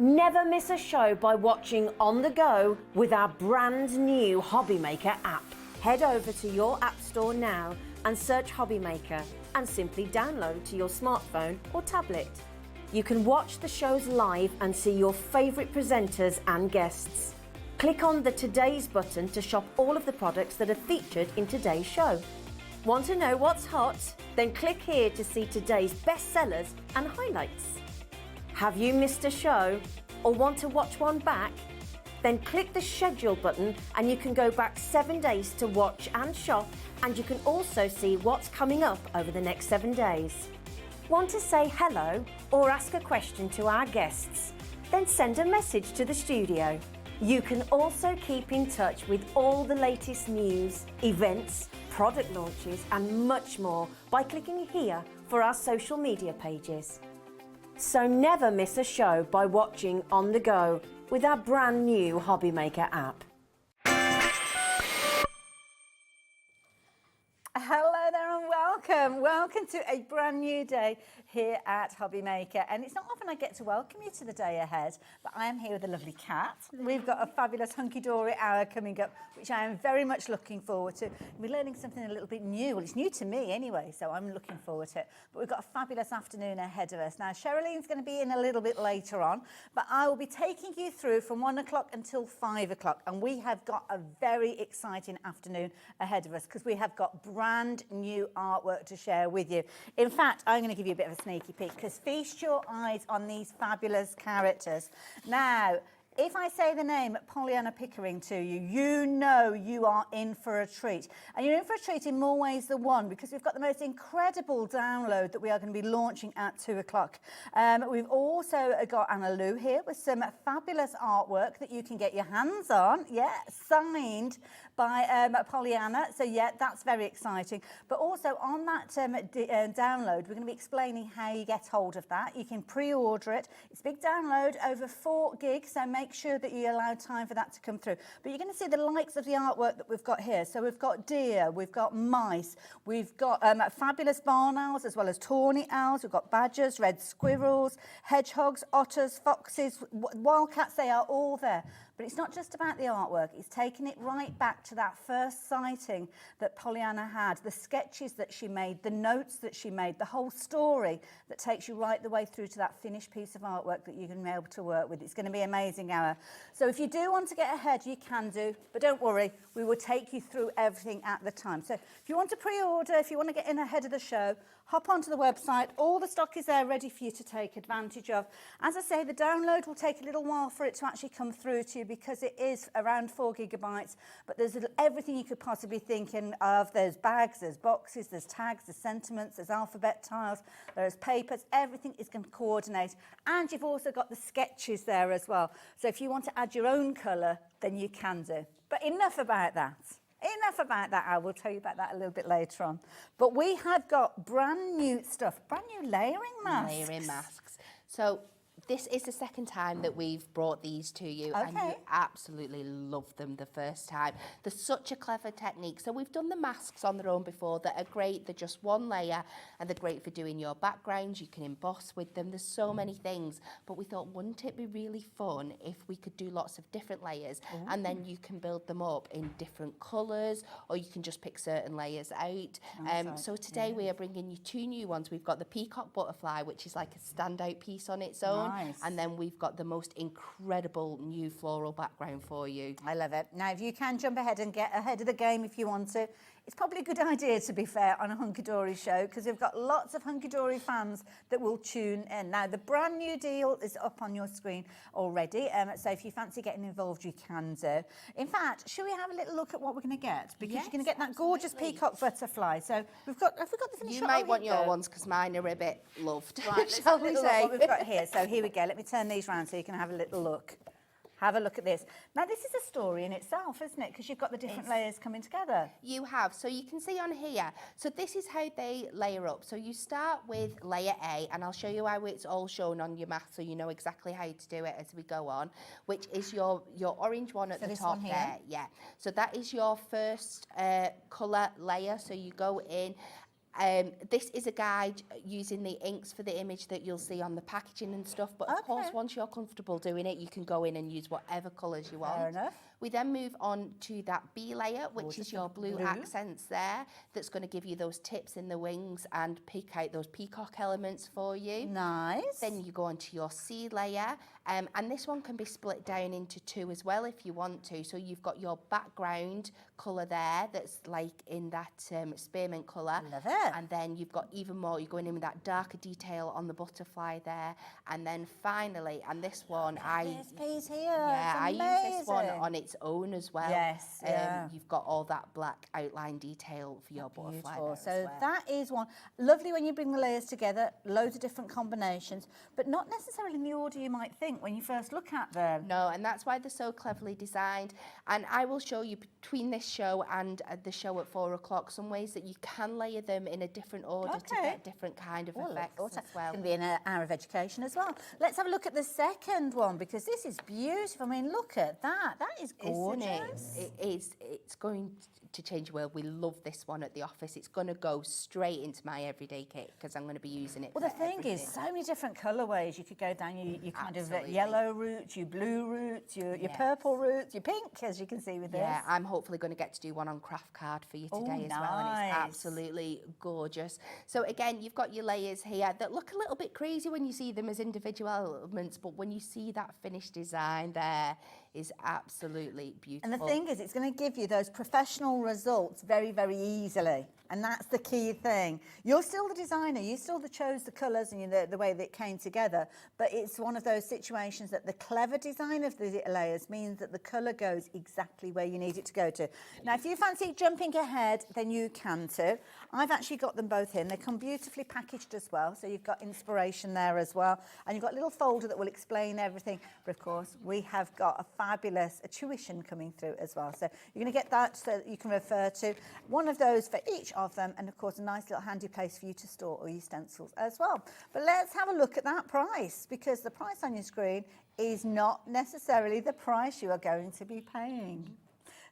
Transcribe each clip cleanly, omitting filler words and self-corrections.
Never miss a show by watching on the go with our brand new Hobby Maker app. Head over to your app store now and search Hobby Maker and simply download to your smartphone or tablet. You can watch the shows live and see your favourite presenters and guests. Click on the Today's button to shop all of the products that are featured in today's show. Want to know what's hot? Then click here to see today's bestsellers and highlights. Have you missed a show or want to watch one back? Then click the schedule button and you can go back 7 days to watch and shop, and you can also see what's coming up over the next 7 days. Want to say hello or ask a question to our guests? Then send a message to the studio. You can also keep in touch with all the latest news, events, product launches and much more by clicking here for our social media pages. So never miss a show by watching on the go with our brand new Hobby Maker app. Hello there and welcome. Welcome to a brand new day here at Hobby Maker. And it's not often I get to welcome you to the day ahead, but I am here with a lovely cat. We've got a fabulous Hunkydory hour coming up, which I am very much looking forward to. We're learning something a little bit new. Well, it's new to me anyway, so I'm looking forward to it. But we've got a fabulous afternoon ahead of us. Now, Sherilyn's going to be in a little bit later on, but I will be taking you through from 1 o'clock until 5 o'clock. And we have got a very exciting afternoon ahead of us because we have got brand new artwork to share with you. In fact, I'm going to give you a bit of a sneaky peek because feast your eyes on these fabulous characters. Now, if I say the name Pollyanna Pickering to you, you know you are in for a treat. And you're in for a treat in more ways than one because we've got the most incredible download that we are going to be launching at 2 o'clock. We've also got Anna Lou here with some fabulous artwork that you can get your hands on. Yeah, signed by Pollyanna. So yeah, that's very exciting. But also on that download, we're going to be explaining how you get hold of that. You can pre-order it. It's a big download, over 4 gigs, so make sure that you allow time for that to come through. But you're going to see the likes of the artwork that we've got here. So we've got deer, we've got mice, we've got fabulous barn owls as well as tawny owls, we've got badgers, red squirrels, hedgehogs, otters, foxes, wildcats, they are all there. But it's not just about the artwork, it's taking it right back to that first sighting that Pollyanna had, the sketches that she made, the notes that she made, the whole story that takes you right the way through to that finished piece of artwork that you're going to be able to work with. It's going to be an amazing hour. So if you do want to get ahead, you can do, but don't worry, we will take you through everything at the time. So if you want to pre-order, if you want to get in ahead of the show, hop onto the website. All the stock is there ready for you to take advantage of. As I say, the download will take a little while for it to actually come through to you because it is around 4 gigabytes, but there's everything you could possibly think of. There's bags, there's boxes, there's tags, there's sentiments, there's alphabet tiles, there's papers, everything is going to coordinate. And you've also got the sketches there as well. So if you want to add your own colour, then you can do. But enough about that. Enough about that. I will tell you about that a little bit later on. But we have got brand new stuff, brand new layering masks. Layering masks. So this is the second time that we've brought these to you, and you absolutely loved them the first time. They're such a clever technique. So we've done the masks on their own before that are great. They're just one layer and they're great for doing your backgrounds. You can emboss with them. There's so many things. But we thought, wouldn't it be really fun if we could do lots of different layers and then you can build them up in different colours, or you can just pick certain layers out. So today we are bringing you 2 new ones. We've got the peacock butterfly, which is like a standout piece on its own. And then we've got the most incredible new floral background for you. I love it. Now, if you can jump ahead and get ahead of the game if you want to, it's probably a good idea, to be fair, on a Hunkydory show because we've got lots of Hunkydory fans that will tune in. Now, the brand new deal is up on your screen already, so if you fancy getting involved, you can do. In fact, should we have a little look at what we're going to get? Because you're going to get that gorgeous peacock butterfly. So have we got the finished? You might want your ones because mine are a bit loved. Right, shall we say what we've got here? So here we go. Let me turn these round so you can have a little look. Have a look at this. Now, this is a story in itself, isn't it? Because you've got the different layers coming together. You have. So you can see on here. So this is how they layer up. So you start with layer A, and I'll show you how it's all shown on your mat so you know exactly how to do it as we go on, which is your orange one at the top there. Yeah. So that is your first colour layer. So you go in. This is a guide using the inks for the image that you'll see on the packaging and stuff. But of course, once you're comfortable doing it, you can go in and use whatever colours you want. Fair enough. We then move on to that B layer, which is your blue accents there. That's going to give you those tips in the wings and pick out those peacock elements for you. Nice. Then you go on to your C layer. And this one can be split down into two as well if you want to. So you've got your background colour there that's like in that spearmint colour. Love it. And then you've got even more, you're going in with that darker detail on the butterfly there. And then finally, and this one, This piece here. yeah, I it's use this one amazing. on its own as well. Yes, yeah. You've got all that black outline detail for your butterfly Beautiful. there So as well. that is one. Lovely when you bring the layers together, loads of different combinations, but not necessarily in the order you might think when you first look at them. No, and that's why they're so cleverly designed. And I will show you between this show and the show at 4 o'clock some ways that you can layer them in a different order to get different kind of effects as well. It's going to be an hour of education as well. Let's have a look at the second one because this is beautiful. I mean, look at that. That is gorgeous. It is. It's going to change the world. We love this one at the office. It's going to go straight into my everyday kit because I'm going to be using it. Well, the thing is, so many different colourways. You could go down your kind of Absolutely. yellow route, your blue route, your purple route, your pink, as you can see with this. Yeah, I'm hopefully going to get to do one on craft card for you today as well, and nice. it's absolutely gorgeous. So again, you've got your layers here that look a little bit crazy when you see them as individual elements, but when you see that finished design there, is absolutely beautiful. And the thing is, it's going to give you those professional results very, very easily. And that's the key thing. You're still the designer. You still chose the colours and the way that it came together. But it's one of those situations that the clever design of the layers means that the colour goes exactly where you need it to go to. Now, if you fancy jumping ahead, then you can too. I've actually got them both in. They come beautifully packaged as well. So you've got inspiration there as well. And you've got a little folder that will explain everything. But of course, we have got a fabulous tuition coming through as well. So you're going to get that so that you can refer to one of those for each of them, and of course a nice little handy place for you to store all your stencils as well. But let's have a look at that price, because the price on your screen is not necessarily the price you are going to be paying.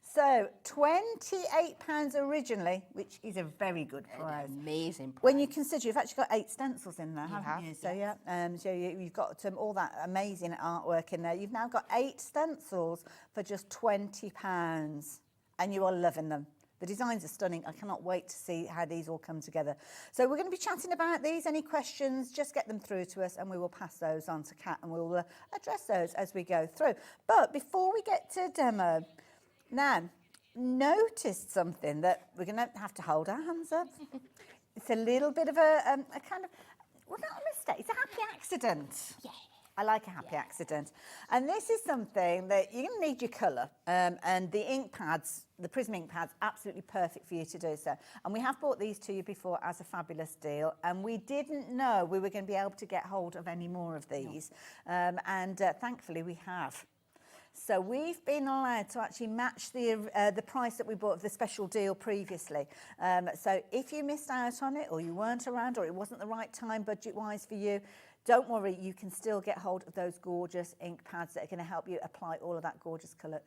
So £28 originally, which is a very good price. Amazing price. When you consider you've actually got 8 stencils in there, haven't have, you? So yeah, so you've got all that amazing artwork in there. You've now got 8 stencils for just £20, and you are loving them. The designs are stunning. I cannot wait to see how these all come together. So we're going to be chatting about these. Any questions, just get them through to us and we will pass those on to Kat and we'll address those as we go through. But before we get to demo, now, noticed something that we're going to have to hold our hands up. It's a little bit of a kind of, well, not a mistake. It's a happy accident. Yeah. I like a happy accident. And this is something that you're going to need your colour. And the ink pads, the Prism ink pads, absolutely perfect for you to do so. And we have brought these to you before as a fabulous deal. And we didn't know we were going to be able to get hold of any more of these. Thankfully we have. So we've been allowed to actually match the price that we bought of the special deal previously. So if you missed out on it, or you weren't around, or it wasn't the right time budget-wise for you, don't worry, you can still get hold of those gorgeous ink pads that are going to help you apply all of that gorgeous colour.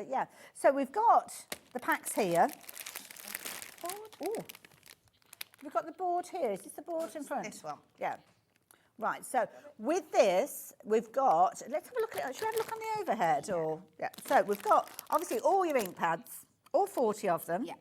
Yeah, so we've got the packs here. Oh, we've got the board here. Is this the board in front? This one. Yeah. Right, so with this, we've got, let's have a look at it. Should we have a look on the overhead? Or yeah. So we've got, obviously, all your ink pads, all 40 of them. Yeah.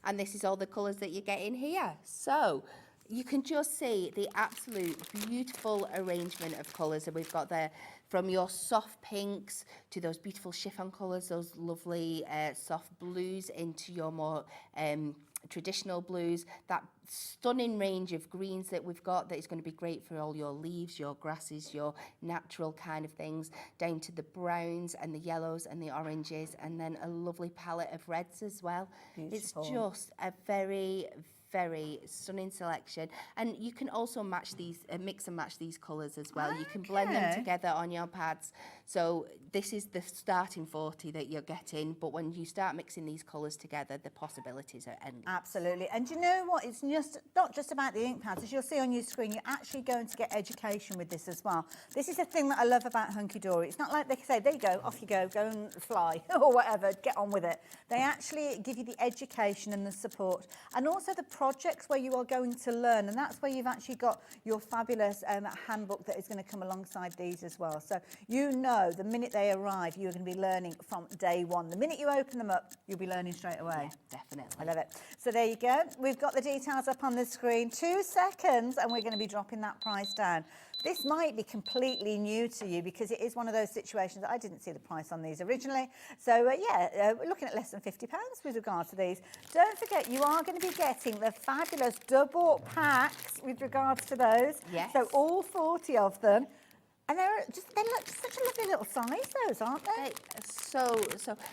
And this is all the colours that you get in here. So you can just see the absolute beautiful arrangement of colours that we've got there, from your soft pinks to those beautiful chiffon colours, those lovely soft blues, into your more traditional blues, that stunning range of greens that we've got that is going to be great for all your leaves, your grasses, your natural kind of things, down to the browns and the yellows and the oranges, and then a lovely palette of reds as well. Beautiful. It's just a very, very stunning selection, and you can also match these, mix and match these colours as well. You can blend them together on your pads. So this is the starting 40 that you're getting, but when you start mixing these colours together, the possibilities are endless. Absolutely. And you know what? It's just not just about the ink pads. As you'll see on your screen, you're actually going to get education with this as well. This is the thing that I love about Hunkydory. It's not like they can say, there you go, off you go and fly, or whatever, get on with it. They actually give you the education and the support, and also the projects where you are going to learn, and that's where you've actually got your fabulous handbook that is going to come alongside these as well. So you know the minute they arrive, you're going to be learning from day one. The minute you open them up, you'll be learning straight away. Yeah, definitely. I love it. So there you go. We've got the details up on the screen. 2 seconds, and we're going to be dropping that price down. This might be completely new to you because it is one of those situations that I didn't see the price on these originally. So we're looking at less than £50 with regard to these. Don't forget, you are going to be getting the fabulous double packs with regards to those. Yes. So all 40 of them. And they look such a lovely little size, those, aren't they?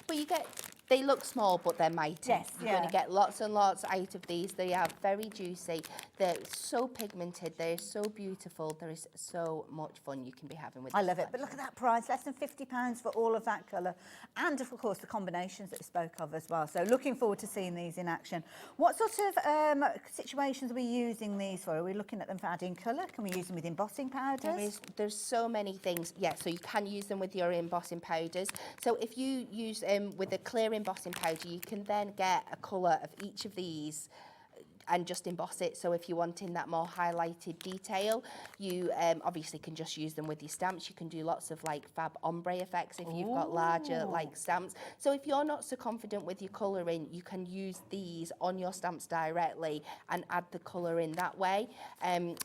But you get, they look small, but they're mighty. Yes, You're going to get lots and lots out of these. They are very juicy. They're so pigmented. They're so beautiful. There is so much fun you can be having with I this love it. But look at that price, less than £50 for all of that colour. And, of course, the combinations that you spoke of as well. So looking forward to seeing these in action. What sort of situations are we using these for? Are we looking at them for adding colour? Can we use them with embossing powders? There's so many things. Yeah, so you can use them with your embossing powders. So if you use with a clear embossing powder, you can then get a colour of each of these and just emboss it. So if you're wanting that more highlighted detail, you obviously can just use them with your stamps. You can do lots of like fab ombre effects if you've got larger like stamps. So if you're not so confident with your colouring, you can use these on your stamps directly and add the colour in that way.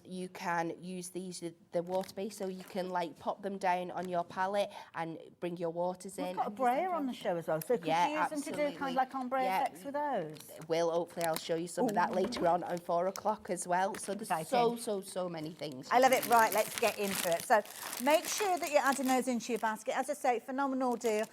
You can use these, the water base, so you can like pop them down on your palette and bring your waters in. We've got a brayer on the show as well, so could you use them to do kind of like ombre effects with those? Hopefully I'll show you some of that later on 4 o'clock as well. So there's so many things. I love it. Right, let's get into it. So make sure that you're adding those into your basket. As I say, phenomenal deal.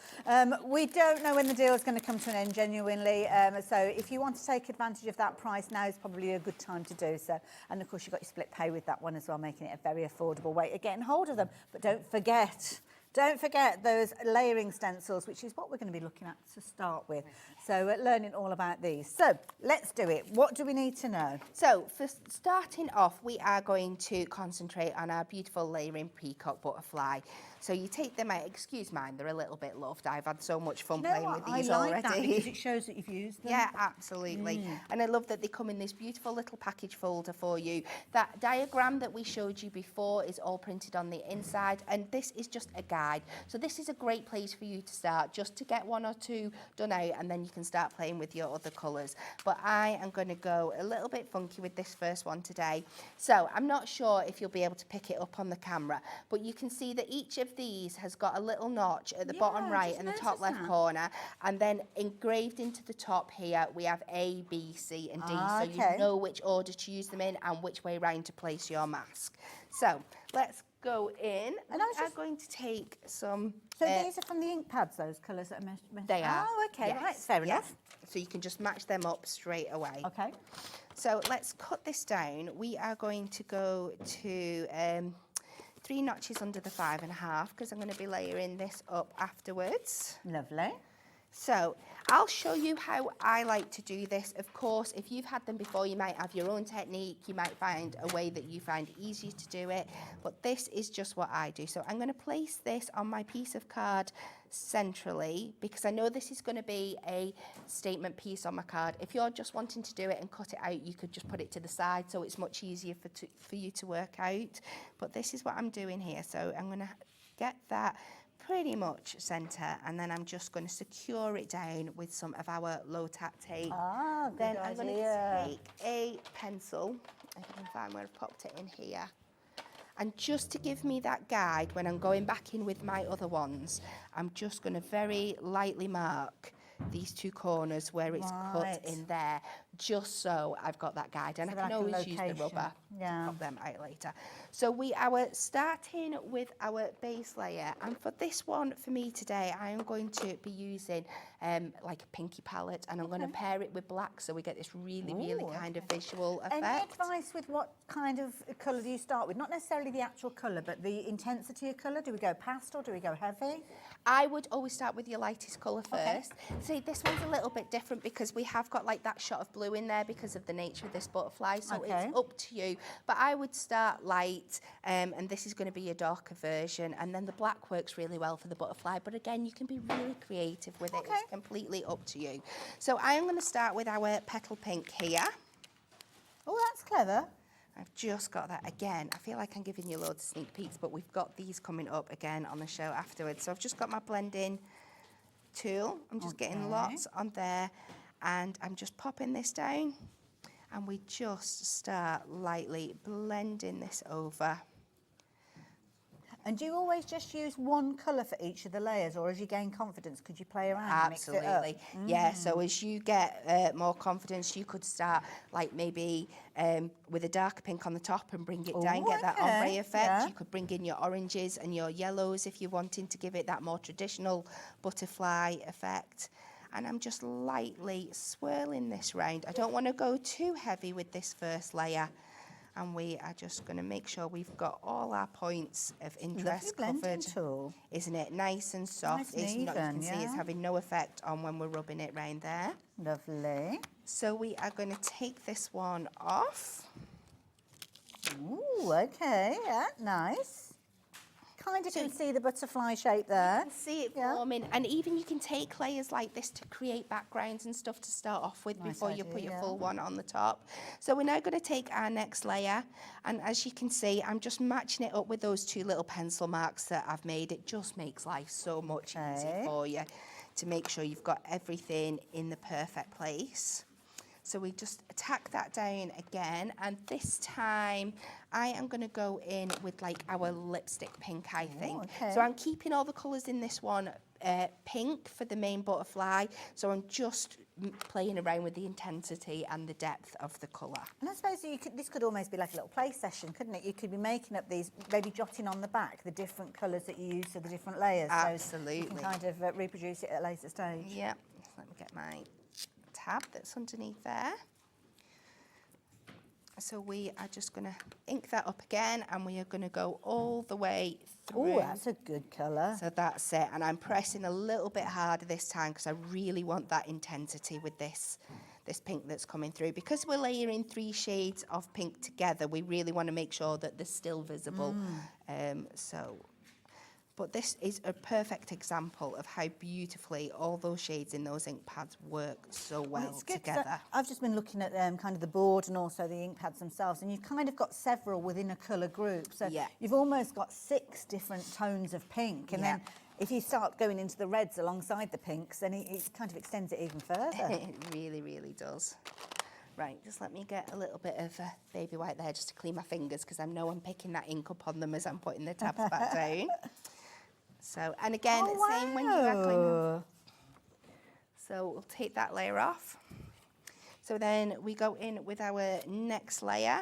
We don't know when the deal is going to come to an end, genuinely. So if you want to take advantage of that price, now is probably a good time to do so. And of course, you've got your split pay with that one as well, making it a very affordable way of getting hold of them. But don't forget those layering stencils, which is what we're going to be looking at to start with. So learning all about these. So let's do it. What do we need to know? So for starting off, we are going to concentrate on our beautiful layering peacock butterfly. So you take them out. Excuse mine, they're a little bit loved. I've had so much fun playing with these already. That because it shows that you've used them. Yeah, absolutely. And I love that they come in this beautiful little package folder for you. That diagram that we showed you before is all printed on the inside, and this is just a guide. So this is a great place for you to start, just to get 1 or 2 done out, and then you can start playing with your other colours. But I am going to go a little bit funky with this first one today. So I'm not sure if you'll be able to pick it up on the camera, but you can see that each of these has got a little notch at the bottom right and the top left corner, and then engraved into the top here we have A, B, C and D, so you know which order to use them in and which way round to place your mask. So let's go in, and I'm going to take some... So these are from the ink pads, those colours that I mentioned? They are. Oh, okay, yes. right, fair enough. So you can just match them up straight away. Okay. So let's cut this down. We are going to go to 3 notches under the 5.5 because I'm going to be layering this up afterwards. Lovely. So I'll show you how I like to do this. Of course, if you've had them before, you might have your own technique. You might find a way that you find easier to do it. But this is just what I do. So I'm going to place this on my piece of card centrally because I know this is going to be a statement piece on my card. If you're just wanting to do it and cut it out, you could just put it to the side so it's much easier for you to work out. But this is what I'm doing here. So I'm going to get that pretty much centre, and then I'm just going to secure it down with some of our low tack tape. Ah, good then idea. I'm going to take a pencil, if I can find where I've popped it in here, and just to give me that guide when I'm going back in with my other ones, I'm just going to very lightly mark these 2 corners where it's cut in there, just so I've got that guide, and so I can always use the rubber to pop them out later. So we are starting with our base layer, and for this one for me today I am going to be using like a pinky palette, and I'm going to pair it with black so we get this really kind of visual effect. Any advice with what kind of colour do you start with? Not necessarily the actual colour, but the intensity of colour. Do we go pastel? Do we go heavy? I would always start with your lightest colour first. See, this one's a little bit different because we have got like that shot of blue in there because of the nature of this butterfly, so it's up to you. But I would start light, and this is going to be a darker version, and then the black works really well for the butterfly, but again, you can be really creative with it. It's completely up to you. So I am going to start with our petal pink here. Oh, that's clever. I've just got that again. I feel like I'm giving you loads of sneak peeks, but we've got these coming up again on the show afterwards. So I've just got my blending tool. I'm just getting lots on there, and I'm just popping this down, and we just start lightly blending this over. And do you always just use one colour for each of the layers, or as you gain confidence, could you play around and mix it up? Absolutely, yeah. So as you get more confidence, you could start like maybe with a dark pink on the top and bring it down, get that ombre effect. Yeah. You could bring in your oranges and your yellows if you're wanting to give it that more traditional butterfly effect. And I'm just lightly swirling this round. I don't want to go too heavy with this first layer. And we are just going to make sure we've got all our points of interest covered. Tool. Isn't it nice and soft? Nice and It's not, you can even, see it's having no effect on when we're rubbing it round there. Lovely. So we are going to take this one off. Ooh, okay, yeah, nice. Kind of can see the butterfly shape there. See it forming, and even you can take layers like this to create backgrounds and stuff to start off with before you put your full one on the top. So we're now going to take our next layer, and as you can see, I'm just matching it up with those two little pencil marks that I've made. It just makes life so much easier for you to make sure you've got everything in the perfect place. So we just tack that down again, and this time I am going to go in with like our lipstick pink, I think. So I'm keeping all the colours in this one pink for the main butterfly, so I'm just playing around with the intensity and the depth of the colour. And I suppose this could almost be like a little play session, couldn't it? You could be making up these, maybe jotting on the back the different colours that you use for the different layers. Absolutely. So you can kind of reproduce it at a later stage. Yeah, let me get my tab that's underneath there. So we are just going to ink that up again, and we are going to go all the way through. Oh, that's a good colour. So that's it, and I'm pressing a little bit harder this time because I really want that intensity with this pink that's coming through. Because we're layering 3 shades of pink together, we really want to make sure that they're still visible. But this is a perfect example of how beautifully all those shades in those ink pads work so well together. I've just been looking at kind of the board and also the ink pads themselves, and you've kind of got several within a colour group. So you've almost got 6 different tones of pink, and then if you start going into the reds alongside the pinks, then it kind of extends it even further. It really, really does. Right, just let me get a little bit of baby white there just to clean my fingers, because I know I'm picking that ink up on them as I'm putting the tabs back down. So, and again, same when you're cleaning. So we'll take that layer off. So then we go in with our next layer.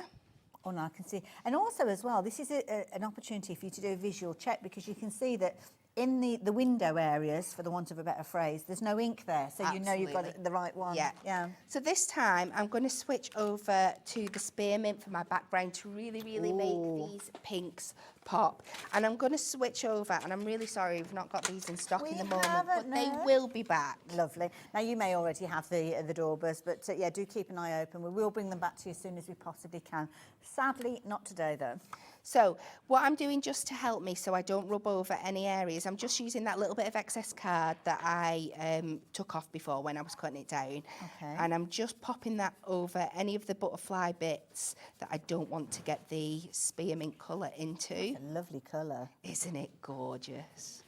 Oh, no, I can see. And also as well, this is an opportunity for you to do a visual check, because you can see that in the window areas, for the want of a better phrase, there's no ink there, so you know you've got the right one. Yeah. So this time I'm going to switch over to the spearmint for my background to really, really make these pinks pop. And I'm going to switch over, and I'm really sorry we've not got these in stock in the moment, but they will be back. Lovely. Now, you may already have the Daubers, but yeah, do keep an eye open. We will bring them back to you as soon as we possibly can. Sadly, not today, though. So what I'm doing, just to help me so I don't rub over any areas, I'm just using that little bit of excess card that I took off before when I was cutting it down. And I'm just popping that over any of the butterfly bits that I don't want to get the spearmint colour into. It's a lovely colour. Isn't it gorgeous?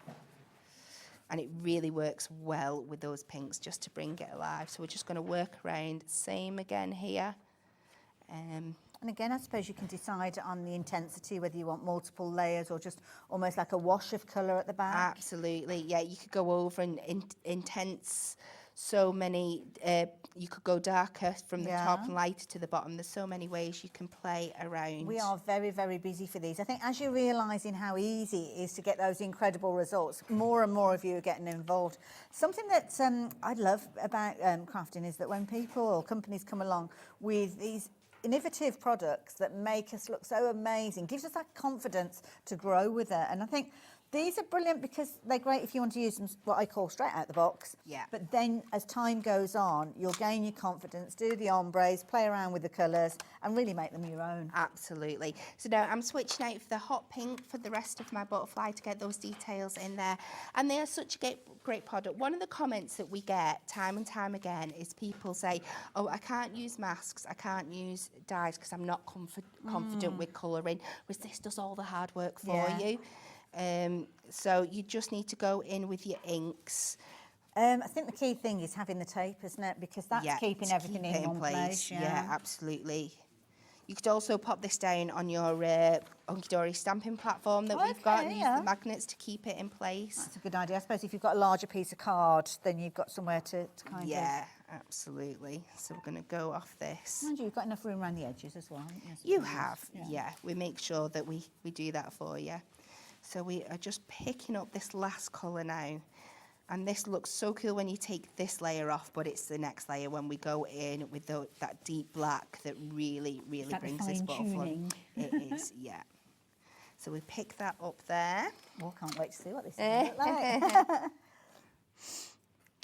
And it really works well with those pinks just to bring it alive. So we're just going to work around, same again here. And again, I suppose you can decide on the intensity, whether you want multiple layers or just almost like a wash of colour at the back. Absolutely, yeah. You could go over and intense so many, you could go darker from the top and lighter to the bottom. There's so many ways you can play around. We are very, very busy for these. I think as you're realising how easy it is to get those incredible results, more and more of you are getting involved. Something that I love about crafting is that when people or companies come along with these innovative products that make us look so amazing, gives us that confidence to grow with it. And I think These are brilliant because they're great if you want to use them, what I call straight out the box. Yeah. But then as time goes on, you'll gain your confidence, do the ombres, play around with the colours and really make them your own. Absolutely. So now I'm switching out for the hot pink for the rest of my butterfly to get those details in there. And they are such a great product. One of the comments that we get time and time again is people say, oh, I can't use masks, I can't use dyes because I'm not confident with colouring, whereas this does all the hard work for you. So you just need to go in with your inks. I think the key thing is having the tape, isn't it? Because that's keeping everything in one place. Yeah, absolutely. You could also pop this down on your Hunkydory stamping platform that we've got and use the magnets to keep it in place. That's a good idea. I suppose if you've got a larger piece of card, then you've got somewhere to kind of... Yeah, absolutely. So we're going to go off this. Mind you, you've got enough room around the edges as well, haven't you? You have, yeah. We make sure that we do that for you. So we are just picking up this last colour now. And this looks so cool when you take this layer off, but it's the next layer when we go in with that deep black that really, really brings this butterfly. It is, yeah. So we pick that up there. Oh, I can't wait to see what this is going to look like.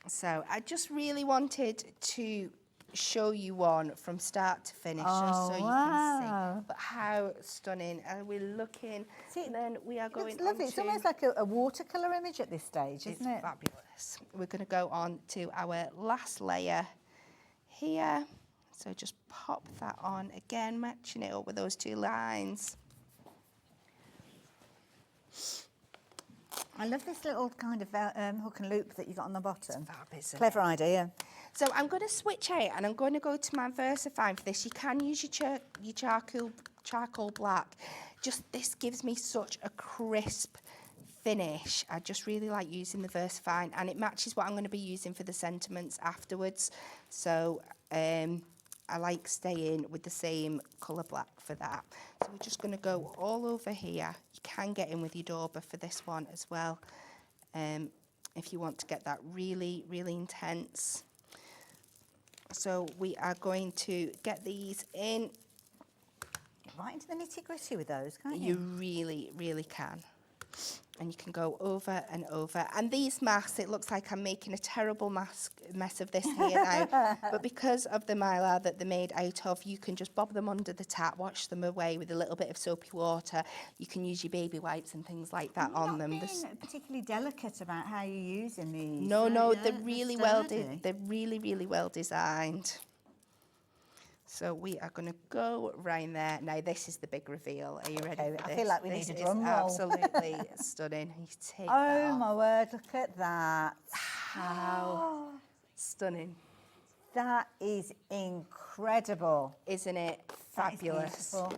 So I just really wanted to show you one from start to finish, just so you can see. But how stunning are we looking? See, and then we are going it's lovely. It's almost like a watercolour image at this stage, isn't it? It's fabulous. We're going to go on to our last layer here. So just pop that on again, matching it up with those two lines. I love this little kind of hook and loop that you got on the bottom. It's fab, isn't it? Clever idea. So I'm going to switch out and I'm going to go to my VersaFine for this. You can use your charcoal black. Just this gives me such a crisp finish. I just really like using the VersaFine and it matches what I'm going to be using for the sentiments afterwards. So I like staying with the same colour black for that. So we're just going to go all over here. You can get in with your dauber for this one as well, if you want to get that really, really intense. So we are going to get these in. Right into the nitty-gritty with those, can't you? You really, really can. And you can go over and over. And these masks, it looks like I'm making a terrible mess of this here now. But because of the mylar that they're made out of, you can just bob them under the tap, wash them away with a little bit of soapy water. You can use your baby wipes and things like that on them. You're not being particularly delicate about how you're using these. No, they're really they're really, really well designed. So we are going to go right there. Now, this is the big reveal. Are you ready for this? I feel like we need a drum roll. Absolutely stunning. You take that Oh, off. my word, look at that. How stunning. That is incredible. Isn't it That is fabulous? beautiful.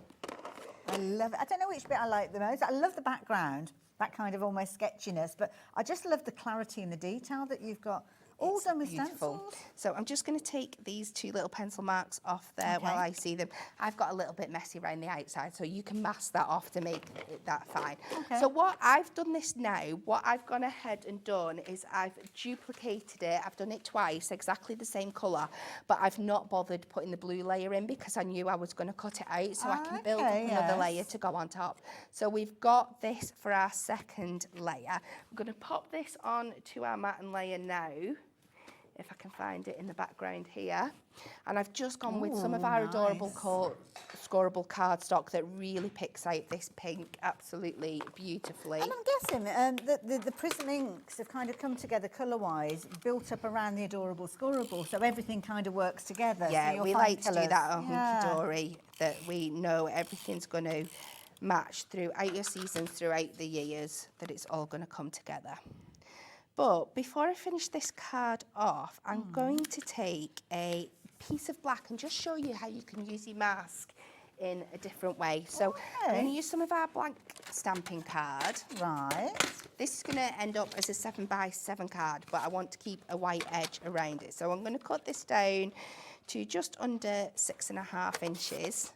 I love it. I don't know which bit I like the most. I love the background, that kind of almost sketchiness, but I just love the clarity and the detail that you've got. All done with stencils. So I'm just going to take these two little pencil marks off there while I see them. I've got a little bit messy around the outside, so you can mask that off to make that fine. So what I've done this now, what I've gone ahead and done is I've duplicated it. I've done it twice, exactly the same colour, but I've not bothered putting the blue layer in because I knew I was going to cut it out, so I can build up another layer to go on top. So we've got this for our second layer. I'm going to pop this on to our matten layer now, if I can find it in the background here. And I've just gone with some of our adorable scoreable cardstock that really picks out this pink absolutely beautifully. And I'm guessing the Prism inks have kind of come together colour-wise, built up around the adorable scoreable, so everything kind of works together. Yeah, so we like to do that on Hunkydory, that we know everything's going to match throughout your seasons, throughout the years, that it's all going to come together. But before I finish this card off, I'm going to take a piece of black and just show you how you can use your mask in a different way. So I'm going to use some of our blank stamping card. Right. This is going to end up as a 7x7 card, but I want to keep a white edge around it. So I'm going to cut this down to just under 6.5 inches.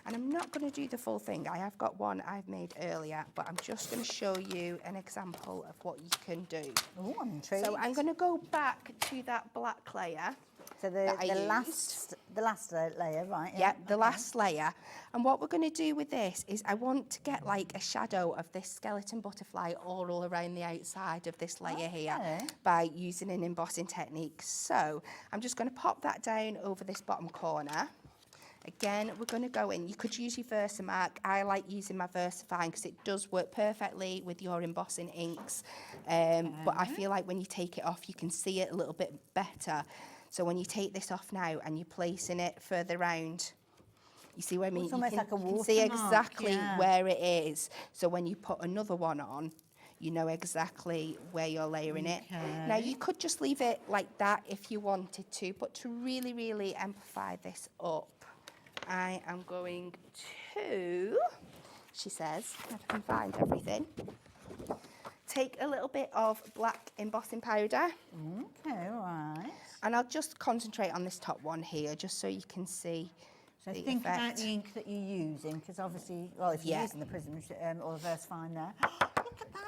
And I'm not going to do the full thing. I have got one I've made earlier, but I'm just going to show you an example of what you can do. Oh, I'm intrigued. So I'm going to go back to that black layer So that I the last layer, right? Yeah, the last layer. And what we're going to do with this is I want to get like a shadow of this skeleton butterfly all around the outside of this layer here by using an embossing technique. So I'm just going to pop that down over this bottom corner. Again, we're going to go in. You could use your Versamark. I like using my VersaFine because it does work perfectly with your embossing inks. But I feel like when you take it off, you can see it a little bit better. So when you take this off now and you're placing it further round, you see what I mean? It's almost like a watermark. You can see exactly where it is. So when you put another one on, you know exactly where you're layering it. Now, you could just leave it like that if you wanted to, but to really, really amplify this up, I am going to, she says, if I can find everything, take a little bit of black embossing powder. Okay, all right. And I'll just concentrate on this top one here, just so you can see So the think effect. about the ink that you're using, because obviously, well, if you're using the Prism or the VersaFine there, look at that.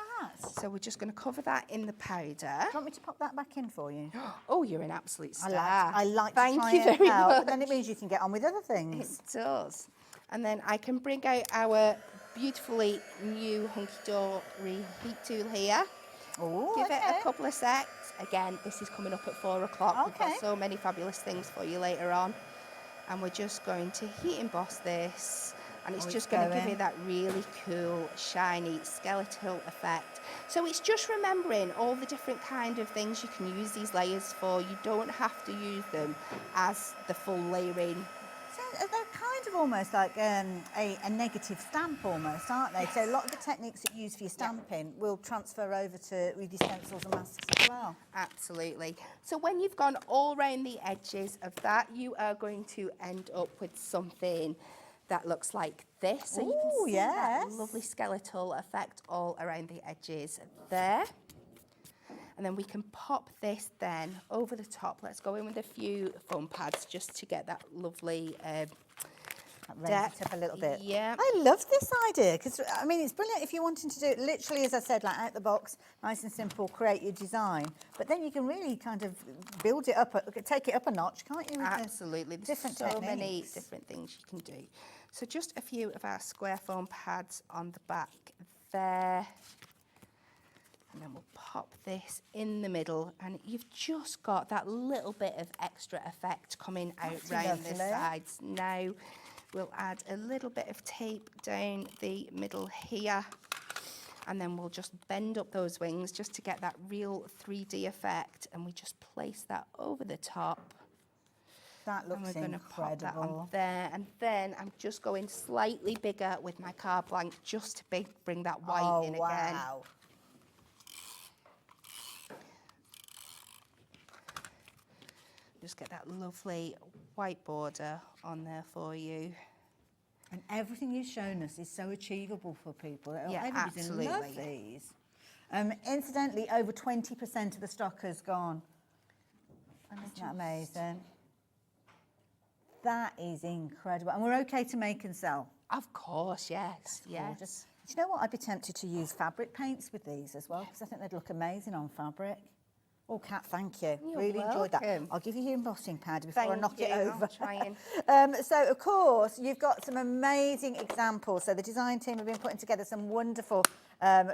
So we're just going to cover that in the powder. Do you want me to pop that back in for you? Oh, you're an absolute star. I like Thank to try you and very help, much. but then it means you can get on with other things. It does. And then I can bring out our beautifully new Hunkydory heat tool here. Oh, Give it a couple of secs. Again, this is coming up at 4 o'clock. We've got so many fabulous things for you later on. And we're just going to heat emboss this. And it's just going to give it that really cool, shiny, skeletal effect. So it's just remembering all the different kind of things you can use these layers for. You don't have to use them as the full layering. So they're kind of almost like a negative stamp almost, aren't they? So a lot of the techniques that you use for your stamping will transfer over to with your stencils and masks as well. Absolutely. So when you've gone all around the edges of that, you are going to end up with something that looks like this. So you can see that lovely skeletal effect all around the edges there. And then we can pop this then over the top. Let's go in with a few foam pads just to get that lovely Raise it up a little bit. Yeah. I love this idea because, I mean, it's brilliant if you're wanting to do it literally, as I said, like out the box, nice and simple, create your design. But then you can really kind of build it up, take it up a notch, can't you? Absolutely. There's so many techniques. different things you can do. So just a few of our square foam pads on the back there. And then we'll pop this in the middle, and you've just got that little bit of extra effect coming out round the sides. Now we'll add a little bit of tape down the middle here, and then we'll just bend up those wings just to get that real 3D effect, and we just place that over the top. That looks incredible. And we're going to pop that on there, and then I'm just going slightly bigger with my card blank just to bring that white in again. Wow. Just get that lovely white border on there for you. And everything you've shown us is so achievable for people. Yeah, Everybody's in love these. Incidentally, over 20% of the stock has gone. Isn't that amazing? That is incredible. And we're okay to make and sell. Of course, yes, yes. Do you know what? I'd be tempted to use fabric paints with these as well, because I think they'd look amazing on fabric. Oh, Kat, thank you. You're really enjoyed that. welcome. I'll give you your embossing powder before I knock it over. I'm trying. So, of course, you've got some amazing examples. So the design team have been putting together some wonderful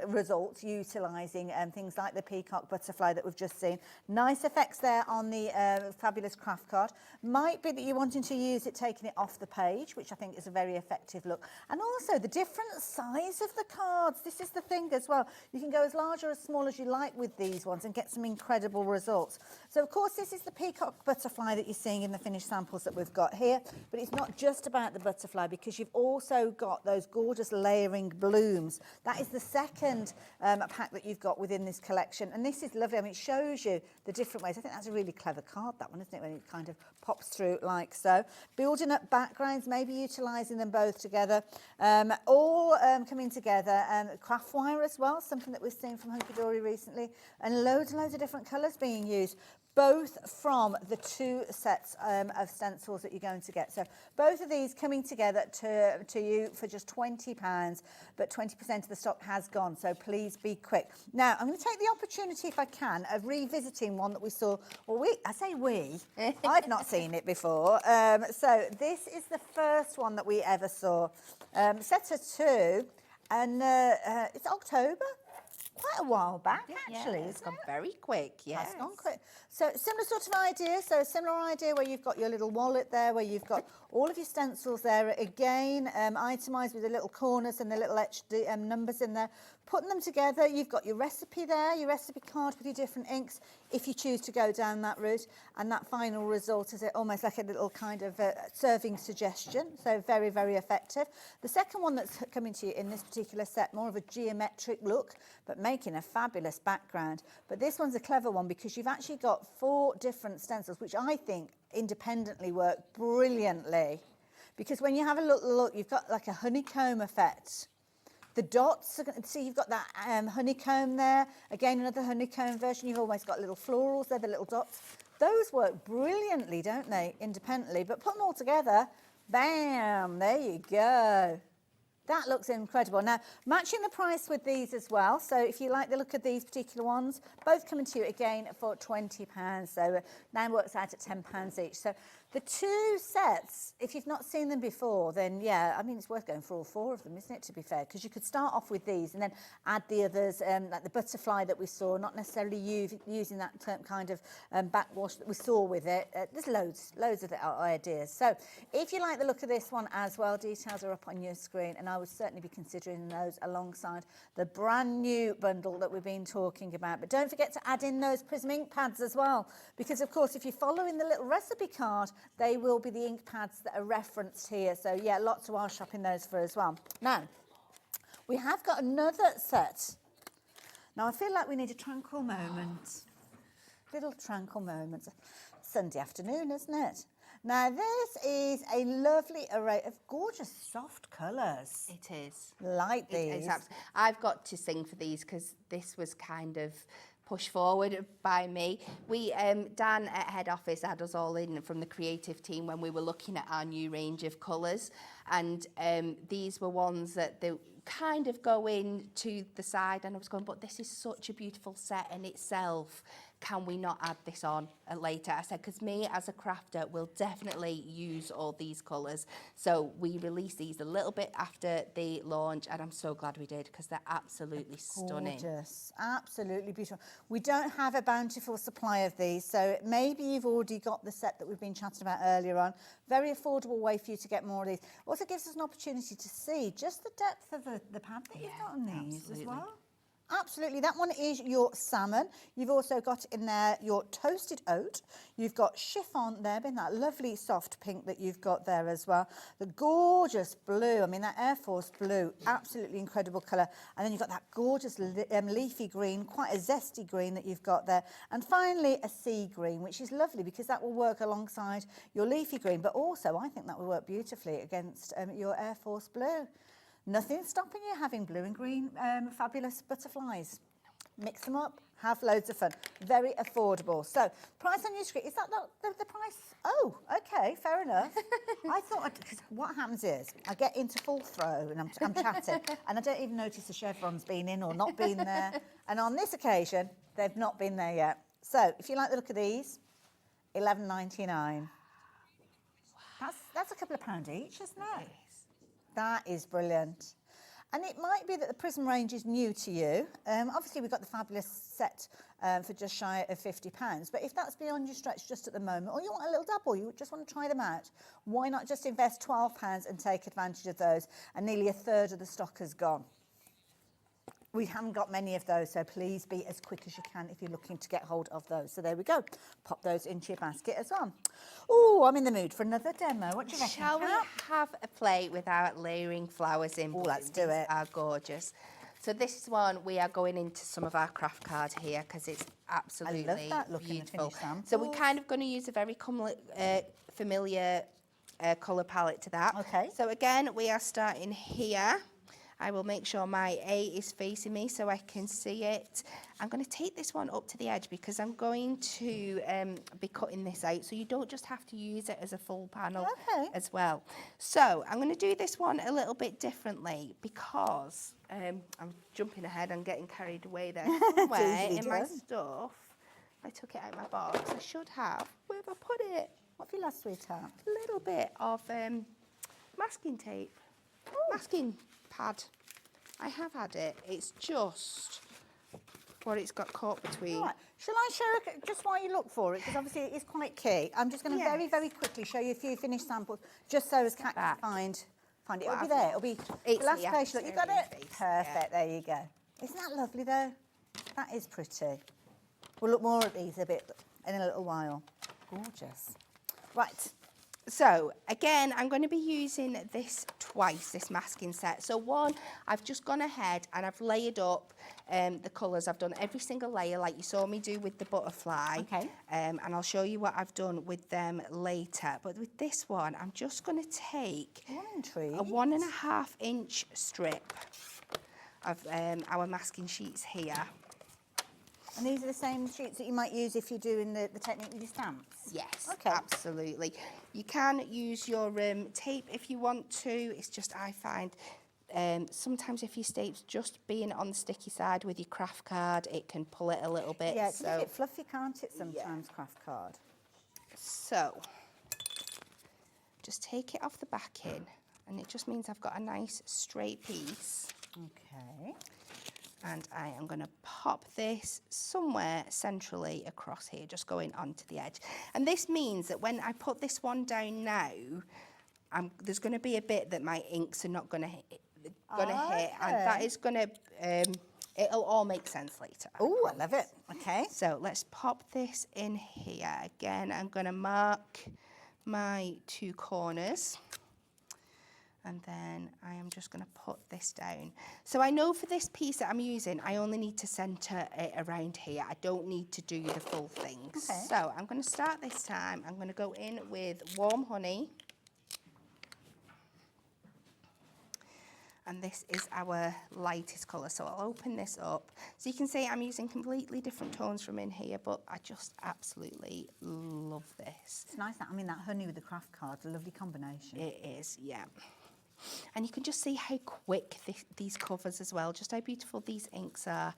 results utilising things like the peacock butterfly that we've just seen. Nice effects there on the fabulous craft card. Might be that you're wanting to use it, taking it off the page, which I think is a very effective look. And also the different size of the cards. This is the thing as well. You can go as large or as small as you like with these ones and get some incredible results. So, of course, this is the peacock butterfly that you're seeing in the finished samples that we've got here. But it's not just about the butterfly, because you've also got those gorgeous layering blooms. That is the second pack that you've got within this collection, and this is lovely. I mean, it shows you the different ways. I think that's a really clever card, that one, isn't it, when it kind of pops through like so. Building up backgrounds, maybe utilising them both together, all coming together. Craft wire as well, something that we've seen from Hunkydory recently, and loads and loads of different colours being used, both from the two sets of stencils that you're going to get. So both of these coming together to you for just £20, but 20% of the stock has has gone, so please be quick. Now, I'm going to take the opportunity, if I can, of revisiting one that we saw. Well, I say we. I've not seen it before. So this is the first one that we ever saw. Set of 2, and it's October. Quite a while back, actually. It's gone very quick, yes. It's gone quick. So similar sort of idea. So a similar idea where you've got your little wallet there, where you've got all of your stencils there. Again, itemised with the little corners and the little etched numbers in there. Putting them together, you've got your recipe there, your recipe card with your different inks, if you choose to go down that route. And that final result is almost like a little kind of serving suggestion. So very, very effective. The second one that's coming to you in this particular set, more of a geometric look, but making a fabulous background. But this one's a clever one because you've actually got 4 different stencils, which I think independently work brilliantly. Because when you have a look, you've got like a honeycomb effect. The dots, see you've got that honeycomb there. Again, another honeycomb version. You've always got little florals there, the little dots. Those work brilliantly, don't they, independently? But put them all together, bam, there you go. That looks incredible. Now, matching the price with these as well. So if you like the look of these particular ones, both coming to you again for £20. So now works out at £10 each. So the 2 sets, if you've not seen them before, then yeah, I mean, it's worth going for all 4 of them, isn't it, to be fair? Because you could start off with these and then add the others, like the butterfly that we saw, not necessarily using that kind of backwash that we saw with it. There's loads of ideas. So if you like the look of this one as well, details are up on your screen, and I would certainly be considering those alongside the brand new bundle that we've been talking about. But don't forget to add in those Prism ink pads as well, because of course if you're following the little recipe card, they will be the ink pads that are referenced here. So yeah, lots of our shopping those for as well. Now, we have got another set. Now I feel like we need a tranquil moment. Little tranquil moment. Sunday afternoon, isn't it? Now this is a lovely array of gorgeous soft colours. It is. Like these. I've got to sing for these because this was kind of pushed forward by me. We, Dan at head office had us all in from the creative team when we were looking at our new range of colours, and these were ones that they kind of go in to the side, and I was going, but this is such a beautiful set in itself. Can we not add this on later? I said, because me as a crafter will definitely use all these colours. So we released these a little bit after the launch, and I'm so glad we did because they're absolutely stunning. Gorgeous, absolutely beautiful. We don't have a bountiful supply of these, so maybe you've already got the set that we've been chatting about earlier on. Very affordable way for you to get more of these. Also gives us an opportunity to see just the depth of the pad that you've got on these as well. Absolutely, that one is your salmon. You've also got in there your toasted oat. You've got chiffon there, in that lovely soft pink that you've got there as well. The gorgeous blue, I mean that Air Force blue, absolutely incredible colour. And then you've got that gorgeous leafy green, quite a zesty green that you've got there. And finally a sea green, which is lovely because that will work alongside your leafy green, but also I think that will work beautifully against your Air Force blue. Nothing stopping you having blue and green fabulous butterflies. Mix them up, have loads of fun. Very affordable. So, price on your screen, is that the price? Oh, okay, fair enough. I thought, because what happens is, I get into full throw and I'm chatting, and I don't even notice the chevrons being in or not being there. And on this occasion, they've not been there yet. So, if you like the look of these, £11.99. Wow. That's a couple of pounds each, isn't it? That is brilliant. And it might be that the Prism range is new to you. Obviously, we've got the fabulous set for just shy of £50. But if that's beyond your stretch just at the moment, or you want a little double, you just want to try them out, why not just invest £12 and take advantage of those? And nearly a third of the stock has gone. We haven't got many of those, so please be as quick as you can if you're looking to get hold of those. So there we go. Pop those into your basket as well. Oh, I'm in the mood for another demo. What do you reckon, Shall we have a play without layering flowers in? Oh, let's do it. These are gorgeous. So this one, we are going into some of our craft cards here because it's absolutely I love that looking beautiful. at finished So we're kind of going to use a very familiar colour palette to that. Okay. So again, we are starting here. I will make sure my A is facing me so I can see it. I'm going to take this one up to the edge because I'm going to be cutting this out, so you don't just have to use it as a full panel as well. So I'm going to do this one a little bit differently because I'm jumping ahead and getting carried away there. Somewhere in my stuff, I took it out of my box. I should have. Where have I put it? What have you lost, sweetheart? A little bit of masking tape. Masking pad. I have had it. It's just what it's got caught between. Right. Shall I show just while you look for it? Because obviously it is quite key. I'm just going to very, very quickly show you a few finished samples, just so as Kat can find it. It'll be there. It'll be the last page. Look, you got it? Perfect. There you go. Isn't that lovely, though? That is pretty. We'll look more at these a bit in a little while. Gorgeous. Right. So again, I'm going to be using this twice, this masking set. So one, I've just gone ahead and I've layered up the colours. I've done every single layer like you saw me do with the butterfly. Okay. And I'll show you what I've done with them later. But with this one, I'm just going to take a 1.5 inch strip of our masking sheets here. And these are the same sheets that you might use if you're doing the technique with your stamps? Yes, okay. Absolutely. You can use your tape if you want to. It's just I find sometimes if your tape's just being on the sticky side with your craft card, it can pull it a little bit. Yeah, it's a bit fluffy, can't it, sometimes, craft card? So, just take it off the backing, and it just means I've got a nice straight piece. Okay. And I am going to pop this somewhere centrally across here, just going onto the edge. And this means that when I put this one down now, there's going to be a bit that my inks are not going to hit, and that is going to, it'll all make sense later. Oh, I love it. Okay. So let's pop this in here. Again, I'm going to mark my 2 corners. And then I am just going to put this down. So I know for this piece that I'm using, I only need to centre it around here. I don't need to do the full thing. Okay. So I'm going to start this time. I'm going to go in with warm honey. And this is our lightest colour. So I'll open this up. So you can see I'm using completely different tones from in here, but I just absolutely love this. It's nice that, that honey with the craft card's a lovely combination. It is, yeah. And you can just see how quick these covers as well, just how beautiful these inks are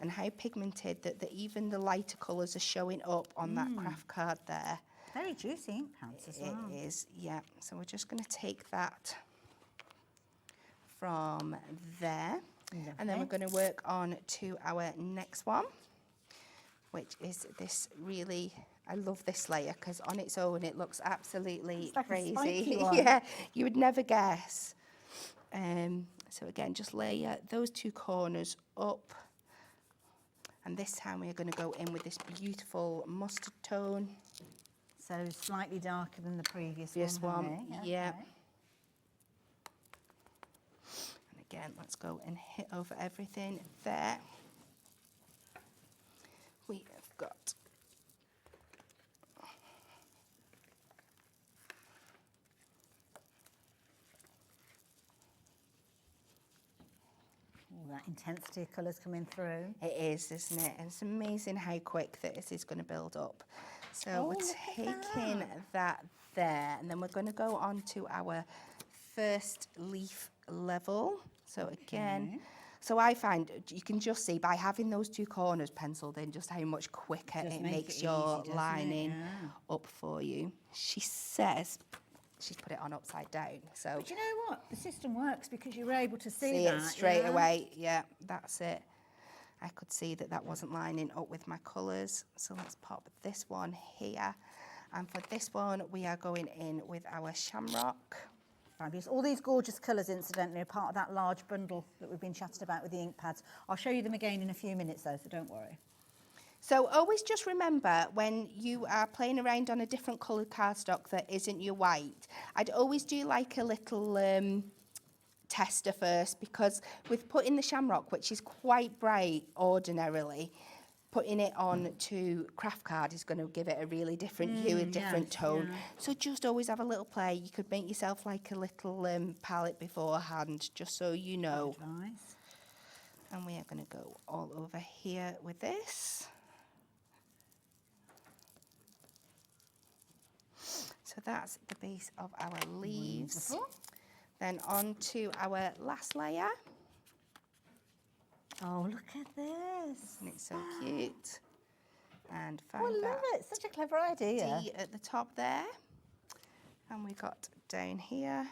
and how pigmented that even the lighter colours are showing up on that craft card there. Very juicy ink pads as well. It is, yeah. So we're just going to take that from there. Lovely. And then we're going to work on to our next one, which is this really... I love this layer because on its own it looks absolutely crazy. Yeah, you would never guess. So again, just layer those 2 corners up. And this time we're going to go in with this beautiful mustard tone. So slightly darker than the previous one. Yeah. Okay. And again, let's go and hit over everything there. We have got... That intensity of colours coming through. It is, isn't it? And it's amazing how quick this is going to build up. So we're taking that there, and then we're going to go on to our first leaf level. So again, so I find you can just see by having those 2 corners penciled in just how much quicker it makes your lining up for you. She says she's put it on upside down. So, but you know what? The system works because you were able to see that. It straight away. Yeah, that's it. I could see that wasn't lining up with my colours. So let's pop this one here. And for this one, we are going in with our shamrock. Fabulous. All these gorgeous colours, incidentally, are part of that large bundle that we've been chatting about with the ink pads. I'll show you them again in a few minutes, though, so don't worry. So always just remember when you are playing around on a different coloured cardstock that isn't your white, I'd always do like a little tester first, because with putting the shamrock, which is quite bright ordinarily, putting it on to craft card is going to give it a really different hue, a different tone. yeah. So just always have a little play. You could make yourself like a little palette beforehand, just so you know. Advice. And we are going to go all over here with this. So that's the base of our leaves. Wonderful. Then on to our last layer. Oh, look at this. And it's so cute. And Oh, find I love that it. Such a clever idea. D at the top there. And we got down here.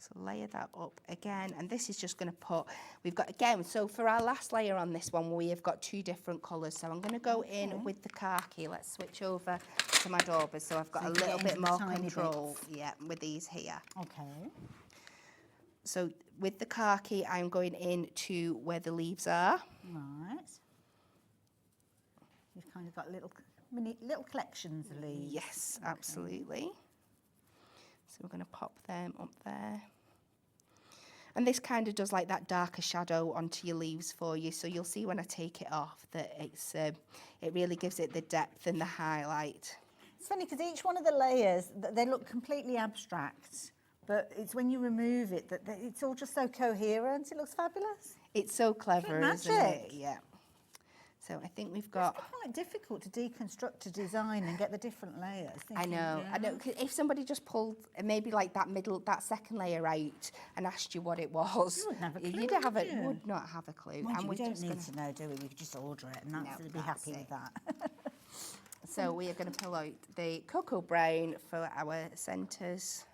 So layer that up again. And this is just going to put, we've got again, so for our last layer on this one, we have got 2 different colours. So I'm going to go in with the khaki. Let's switch over to my daubers. So I've got So a you can little get bit into the more tiny control, bits. yeah, with these here. Okay. So with the khaki, I'm going in to where the leaves are. Right. You've kind of got little collections of leaves. Yes, absolutely. So we're going to pop them up there. And this kind of does like that darker shadow onto your leaves for you. So you'll see when I take it off that it's it really gives it the depth and the highlight. It's funny because each one of the layers, they look completely abstract, but it's when you remove it that it's all just so coherent. It looks fabulous. It's so clever, isn't it? magic. Yeah. So I think we've got... It's quite difficult to deconstruct a design and get the different layers. I know. 'Cause if somebody just pulled maybe like that second layer out and asked you what it was, You wouldn't have a clue, you would you? would not have a clue. Mind And you, we we're don't just need gonna- to know, do we? We could just order it and No, be that's happy it. with that. So we are going to pull out the cocoa brown for our centres.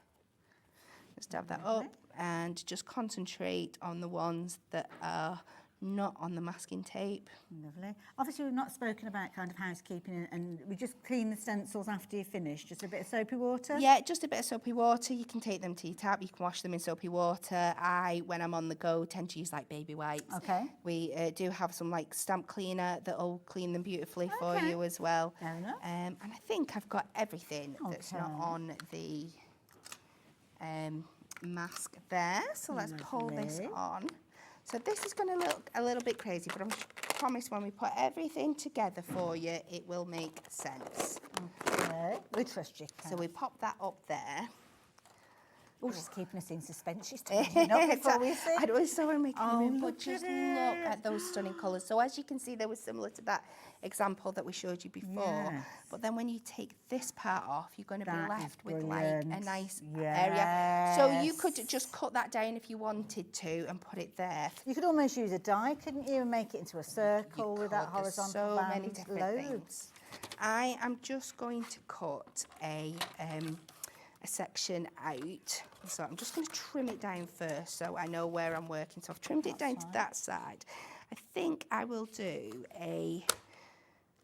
Just have that up and just concentrate on the ones that are not on the masking tape. Lovely. Obviously, we've not spoken about kind of housekeeping, and we just clean the stencils after you finish. Just a bit of soapy water. Yeah, just a bit of soapy water. You can take them to your tap. You can wash them in soapy water. When I'm on the go, tend to use like baby wipes. Okay. We do have some like stamp cleaner that'll clean them beautifully for Okay. you as well. Fair enough. And I think I've got everything that's not Okay. on the mask there. So let's pull this Lovely. on. So this is going to look a little bit crazy, but I promise when we put everything together for you, it will make sense. Okay. We trust you. So we pop that up there. Oh, she's keeping us in suspense. She's turning up before we see. I don't know making Oh, them in, look but just at look it. at those stunning colours. So as you can see, they were similar to that example that we showed you before. Yes. But then when you take this part off, you're going to be That is left with like a brilliant. nice area. So you could Yes. just cut that down if you wanted to and put it there. You could almost use a die, couldn't you, and make it into a circle with that Could. There's horizontal so many band. different Loads. things. I am just going to cut a section out. So I'm just going to trim it down first so I know where I'm working. So I've trimmed it down to that side. I think I will do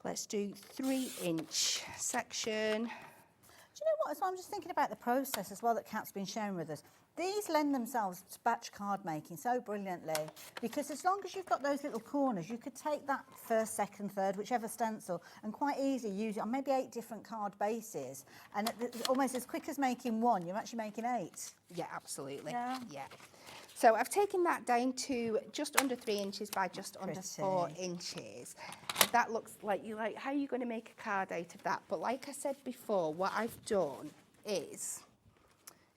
let's do 3-inch section. Do you know what? So I'm just thinking about the process as well that Kat's been sharing with us. These lend themselves to batch card making so brilliantly, because as long as you've got those little corners, you could take that first, second, third, whichever stencil, and quite easily use it on maybe 8 different card bases. And almost as quick as making one, you're actually making 8. Yeah, absolutely. Yeah. So I've taken that down to just under 3 inches by just under Pretty. 4 inches. That looks like how are you going to make a card out of that? But like I said before, what I've done is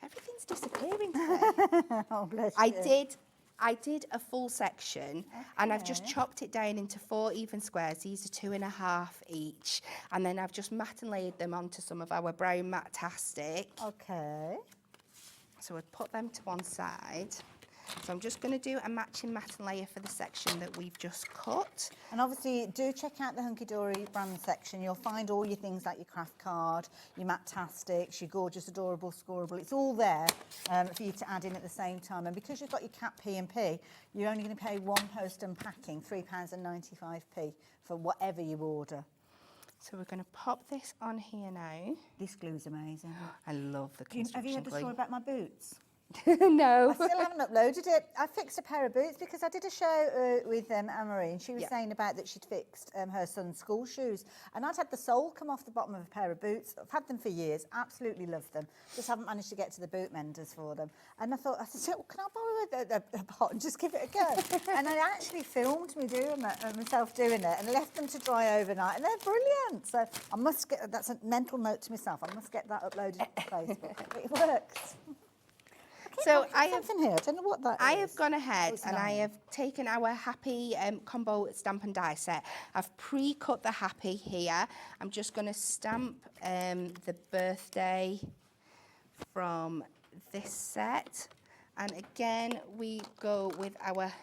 everything's disappearing today. Oh, bless I did a full section and I've just Okay. chopped it down into 4 even squares. These are 2.5 each. And then I've just matte and layered them onto some of our brown Matte-tastic. Okay. So I'd put them to one side. So I'm just going to do a matching matte and layer for the section that we've just cut. And obviously, do check out the Hunkydory brand section. You'll find all your things like your craft card, your Matte-tastics, your gorgeous, adorable, scoreable. It's all there for you to add in at the same time. And because you've got your Cat P&P, you're only going to pay one post and packing, £3.95 for whatever you order. So we're going to pop this on here now. This glue's amazing. I love the Have you construction heard the glue. story about my boots? No. I still haven't uploaded it. I fixed a pair of boots because I did a show with Anne-Marie, and she was saying about that she'd fixed her son's school shoes, and I'd had the sole come off the bottom of a pair of boots. I've had them for years, absolutely love them. Just haven't managed to get to the boot menders for them. And I said, well, can I borrow a pot and just give it a go? And I actually filmed me doing myself doing it and left them to dry overnight, and they're brilliant. So I must get, that's a mental note to myself, I must get that uploaded to Facebook. It works. So I have something here. I don't know what that is. I have gone ahead and I nice. have taken our Happy combo stamp and die set. I've pre-cut the Happy here. I'm just going to stamp the birthday from this set. And again, we go with our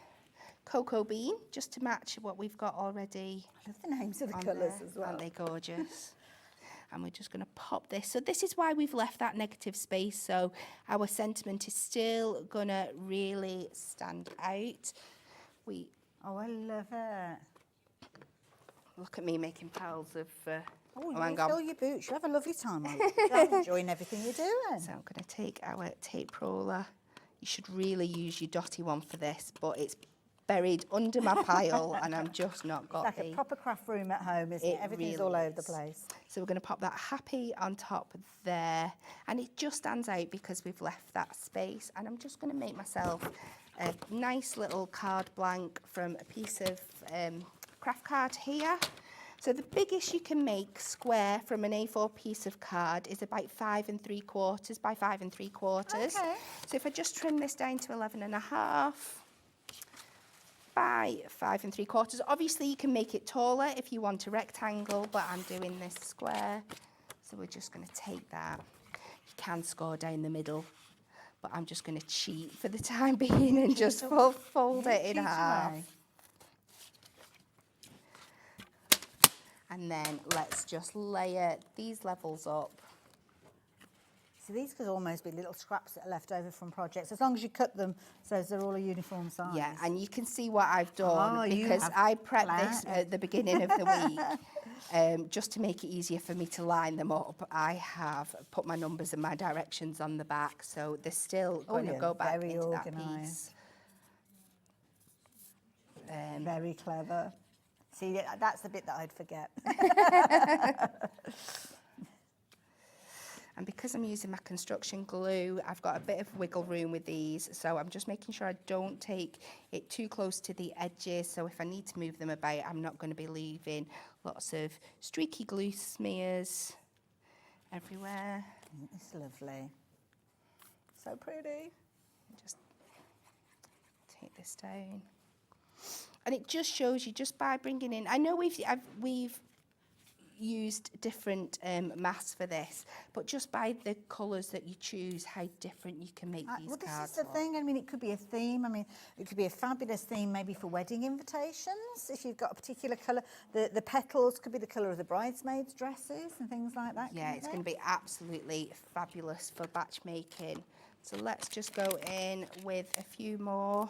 cocoa bean just to match what we've got already. I love the names of the colours as well. Aren't they gorgeous? And we're just going to pop this. So this is why we've left that negative space, so our sentiment is still going to really stand out. Oh, I love it. Look at me making piles of... Oh, hang you on. fill your boots. You have a lovely time. I'm enjoying everything you're doing. So I'm going to take our tape roller. You should really use your dotty one for this, but it's buried under my pile and I'm just not got It's like a proper craft room at home, isn't it? Everything's really all over the is. place. So we're going to pop that Happy on top there, and it just stands out because we've left that space. And I'm just going to make myself a nice little card blank from a piece of craft card here. So the biggest you can make square from an A4 piece of card is about 5 3/4 by 5 3/4. Okay. So if I just trim this down to 11.5 by 5 3/4. Obviously you can make it taller if you want a rectangle, but I'm doing this square. So we're just going to take that. You can score down the middle, but I'm just going to cheat for the time being and just fold it in half. And then let's just layer these levels up. So these could almost be little scraps that are left over from projects, as long as you cut them so they're all a uniform size. Yeah, and you can see what I've done Oh, you because have I prepped this planned. at the beginning of the week just to make it easier for me to line them up. I have put my numbers and my directions on the back, so they're still going to go back very into that organised. piece. Very clever. See, that's the bit that I'd forget. And because I'm using my construction glue, I've got a bit of wiggle room with these. So I'm just making sure I don't take it too close to the edges. So if I need to move them about, I'm not going to be leaving lots of streaky glue smears everywhere. It's lovely. So pretty. Just take this down. And it just shows you, just by bringing in, I know we've used different masks for this, but just by the colours that you choose, how different you can make these Well, cards. this is the thing. I mean, it could be a theme. I mean, it could be a fabulous theme maybe for wedding invitations. If you've got a particular colour, the petals could be the colour of the bridesmaids' dresses and things like that. Yeah, it's going to be absolutely fabulous for batch making. So let's just go in with a few more.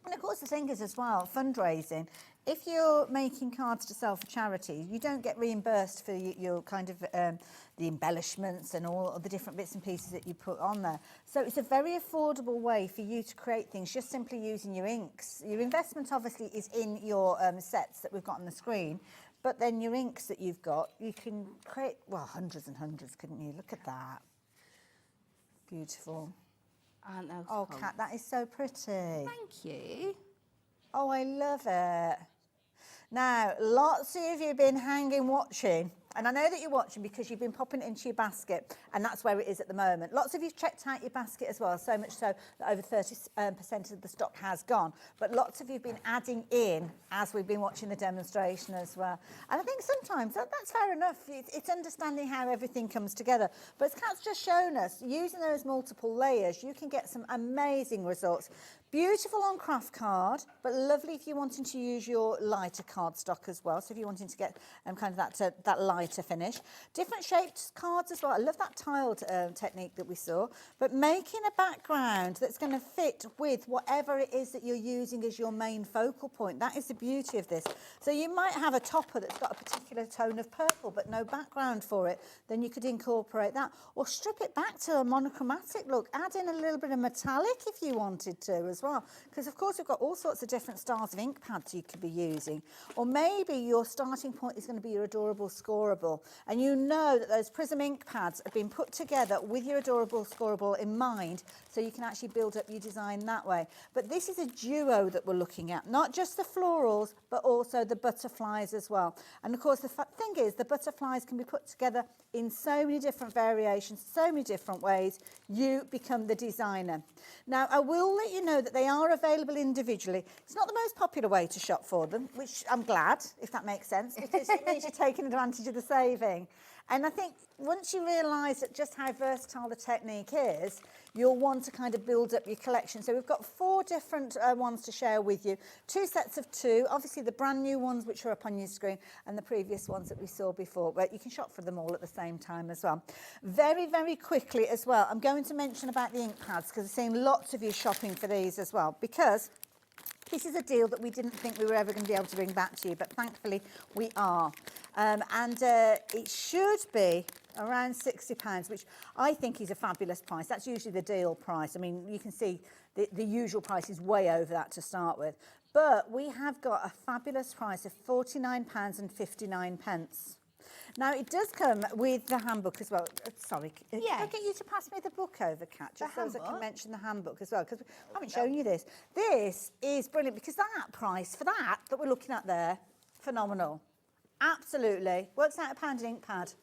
And of course, the thing is as well, fundraising. If you're making cards to sell for charity, you don't get reimbursed for your kind of the embellishments and all of the different bits and pieces that you put on there. So it's a very affordable way for you to create things just simply using your inks. Your investment obviously is in your sets that we've got on the screen, but then your inks that you've got, you can create, well, hundreds and hundreds, couldn't you? Look at that. Beautiful. Aren't those Oh, colours? Kat, that is so pretty. Thank you. Oh, I love it. Now, lots of you have been hanging watching, and I know that you're watching because you've been popping it into your basket, and that's where it is at the moment. Lots of you checked out your basket as well, so much so that over 30% of the stock has gone. But lots of you have been adding in as we've been watching the demonstration as well. And I think sometimes that's fair enough. It's understanding how everything comes together. But as Kat's just shown us, using those multiple layers, you can get some amazing results. Beautiful on craft card, but lovely if you're wanting to use your lighter cardstock as well. So if you're wanting to get kind of that lighter finish. Different shaped cards as well. I love that tiled technique that we saw. But making a background that's going to fit with whatever it is that you're using as your main focal point. That is the beauty of this. So you might have a topper that's got a particular tone of purple, but no background for it. Then you could incorporate that. Or strip it back to a monochromatic look. Add in a little bit of metallic if you wanted to as well, because of course we've got all sorts of different styles of ink pads you could be using. Or maybe your starting point is going to be your adorable scoreable, and you know that those prism ink pads have been put together with your adorable scoreable in mind, so you can actually build up your design that way. But this is a duo that we're looking at, not just the florals but also the butterflies as well. And of course the thing is, the butterflies can be put together in so many different variations, so many different ways. You become the designer. Now I will let you know that they are available individually. It's not the most popular way to shop for them, which I'm glad, if that makes sense, because it means you're taking advantage of the saving. And I think once you realise that just how versatile the technique is, you'll want to kind of build up your collection. So we've got 4 different ones to share with you. 2 sets of 2, obviously the brand new ones which are up on your screen, and the previous ones that we saw before, but you can shop for them all at the same time as well. Very, very quickly as well, I'm going to mention about the ink pads, because I've seen lots of you shopping for these as well, because this is a deal that we didn't think we were ever going to be able to bring back to you, but thankfully we are. It should be around £60, which I think is a fabulous price. That's usually the deal price. I mean, you can see the usual price is way over that to start with. But we have got a fabulous price of £49.59. Now, it does come with the handbook as well. Sorry, can I get you to pass me the book over, Kat, just so as I can mention the handbook as well, because I haven't shown you this. This is brilliant, because that price for that we're looking at there, phenomenal. Absolutely. Works out £1 an ink pad,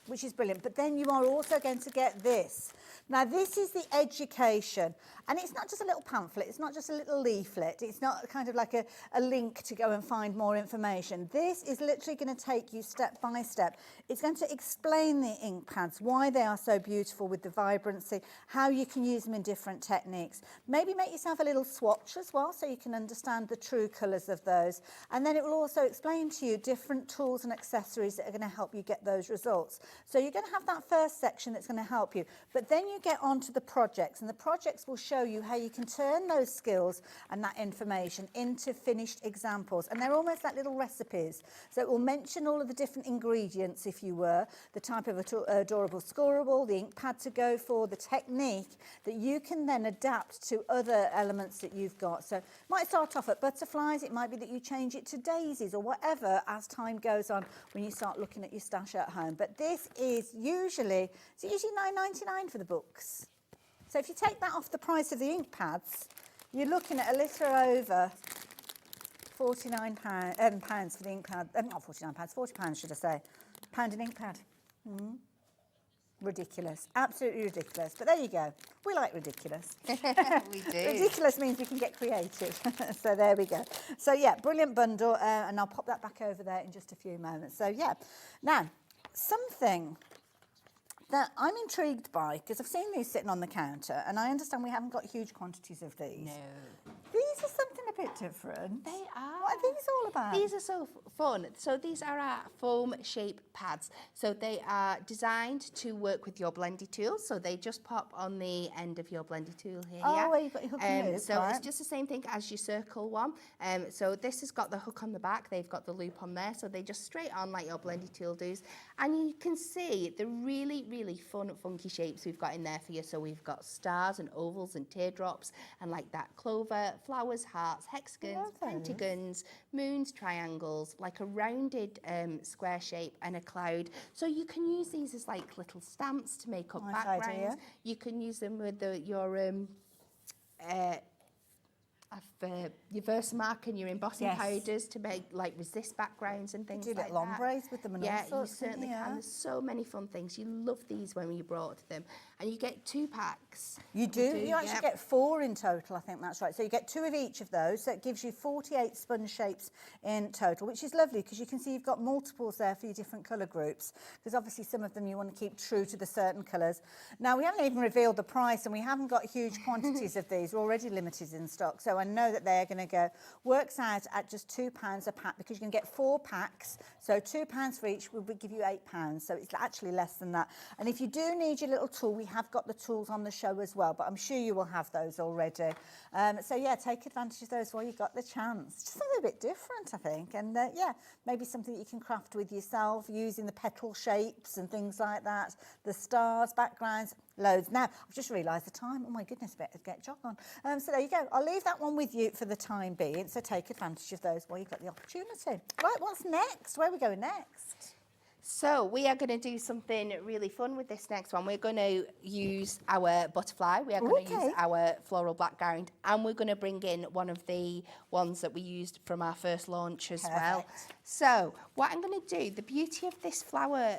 which is brilliant. But then you are also going to get this. Now, this is the education. And it's not just a little pamphlet. It's not just a little leaflet. It's not kind of like a link to go and find more information. This is literally going to take you step by step. It's going to explain the ink pads, why they are so beautiful with the vibrancy, how you can use them in different techniques. Maybe make yourself a little swatch as well, so you can understand the true colours of those. And then it will also explain to you different tools and accessories that are going to help you get those results. So you're going to have that first section that's going to help you. But then you get onto the projects, and the projects will show you how you can turn those skills and that information into finished examples. And they're almost like little recipes. So it will mention all of the different ingredients, if you were, the type of adorable scoreable, the ink pad to go for, the technique that you can then adapt to other elements that you've got. So it might start off at butterflies, it might be that you change it to daisies or whatever as time goes on when you start looking at your stash at home. But this is usually £9.99 for the books. So if you take that off the price of the ink pads, you're looking at a little over £49 for the ink pad. Not £49, £40 should I say. £1 an ink pad. Ridiculous, absolutely ridiculous. But there you go. We like ridiculous. We do. Ridiculous means we can get creative. So there we go. So yeah, brilliant bundle, and I'll pop that back over there in just a few moments. So yeah, now something that I'm intrigued by, because I've seen these sitting on the counter, and I understand we haven't got huge quantities of these. No. These are something a bit different. They are. What are these all about? These are so fun. So these are our foam shape pads. So they are designed to work with your blendy tool. So they just pop on the end of your blendy tool here. Oh, where you've got your hook and loop, So right. it's just the same thing as your circle one. So this has got the hook on the back. They've got the loop on there. So they just straight on like your blendy tool does. And you can see the really, really fun, funky shapes we've got in there for you. So we've got stars and ovals and teardrops and like that clover, flowers, hearts, hexagons, pentagons, moons, triangles, like a rounded square shape and a cloud. So you can use these as like little stamps to make up backgrounds. Idea. You can use them with your your Versamark and your embossing Yes. powders to make like resist backgrounds and things Do like little that. ombres with them and all Yeah, sorts. you certainly can. There's so many fun things. You love these when you brought them, and you get 2 packs. You do. You actually get 4 in total, I think that's right. So you get 2 of each of those. So it gives you 48 sponge shapes in total, which is lovely because you can see you've got multiples there for your different colour groups. Because obviously some of them you want to keep true to the certain colours. Now we haven't even revealed the price, and we haven't got huge quantities of these. We're already limited in stock. So I know that they're going to go. Works out at just £2 a pack because you can get 4 packs. So £2 for each will give you £8. So it's actually less than that. And if you do need your little tool, we have got the tools on the show as well, but I'm sure you will have those already. So yeah, take advantage of those while you've got the chance. Just something a bit different, I think. And yeah, maybe something that you can craft with yourself using the petal shapes and things like that. The stars, backgrounds, loads. Now, I've just realised the time. Oh my goodness, better get jog on. So there you go. I'll leave that one with you for the time being. So take advantage of those while you've got the opportunity. Right, what's next? Where are we going next? So we are going to do something really fun with this next one. We're going to use our butterfly. We are going to use our floral background, and we're going to bring in one of the ones that we used from our first launch as well. So what I'm going to do, the beauty of this flower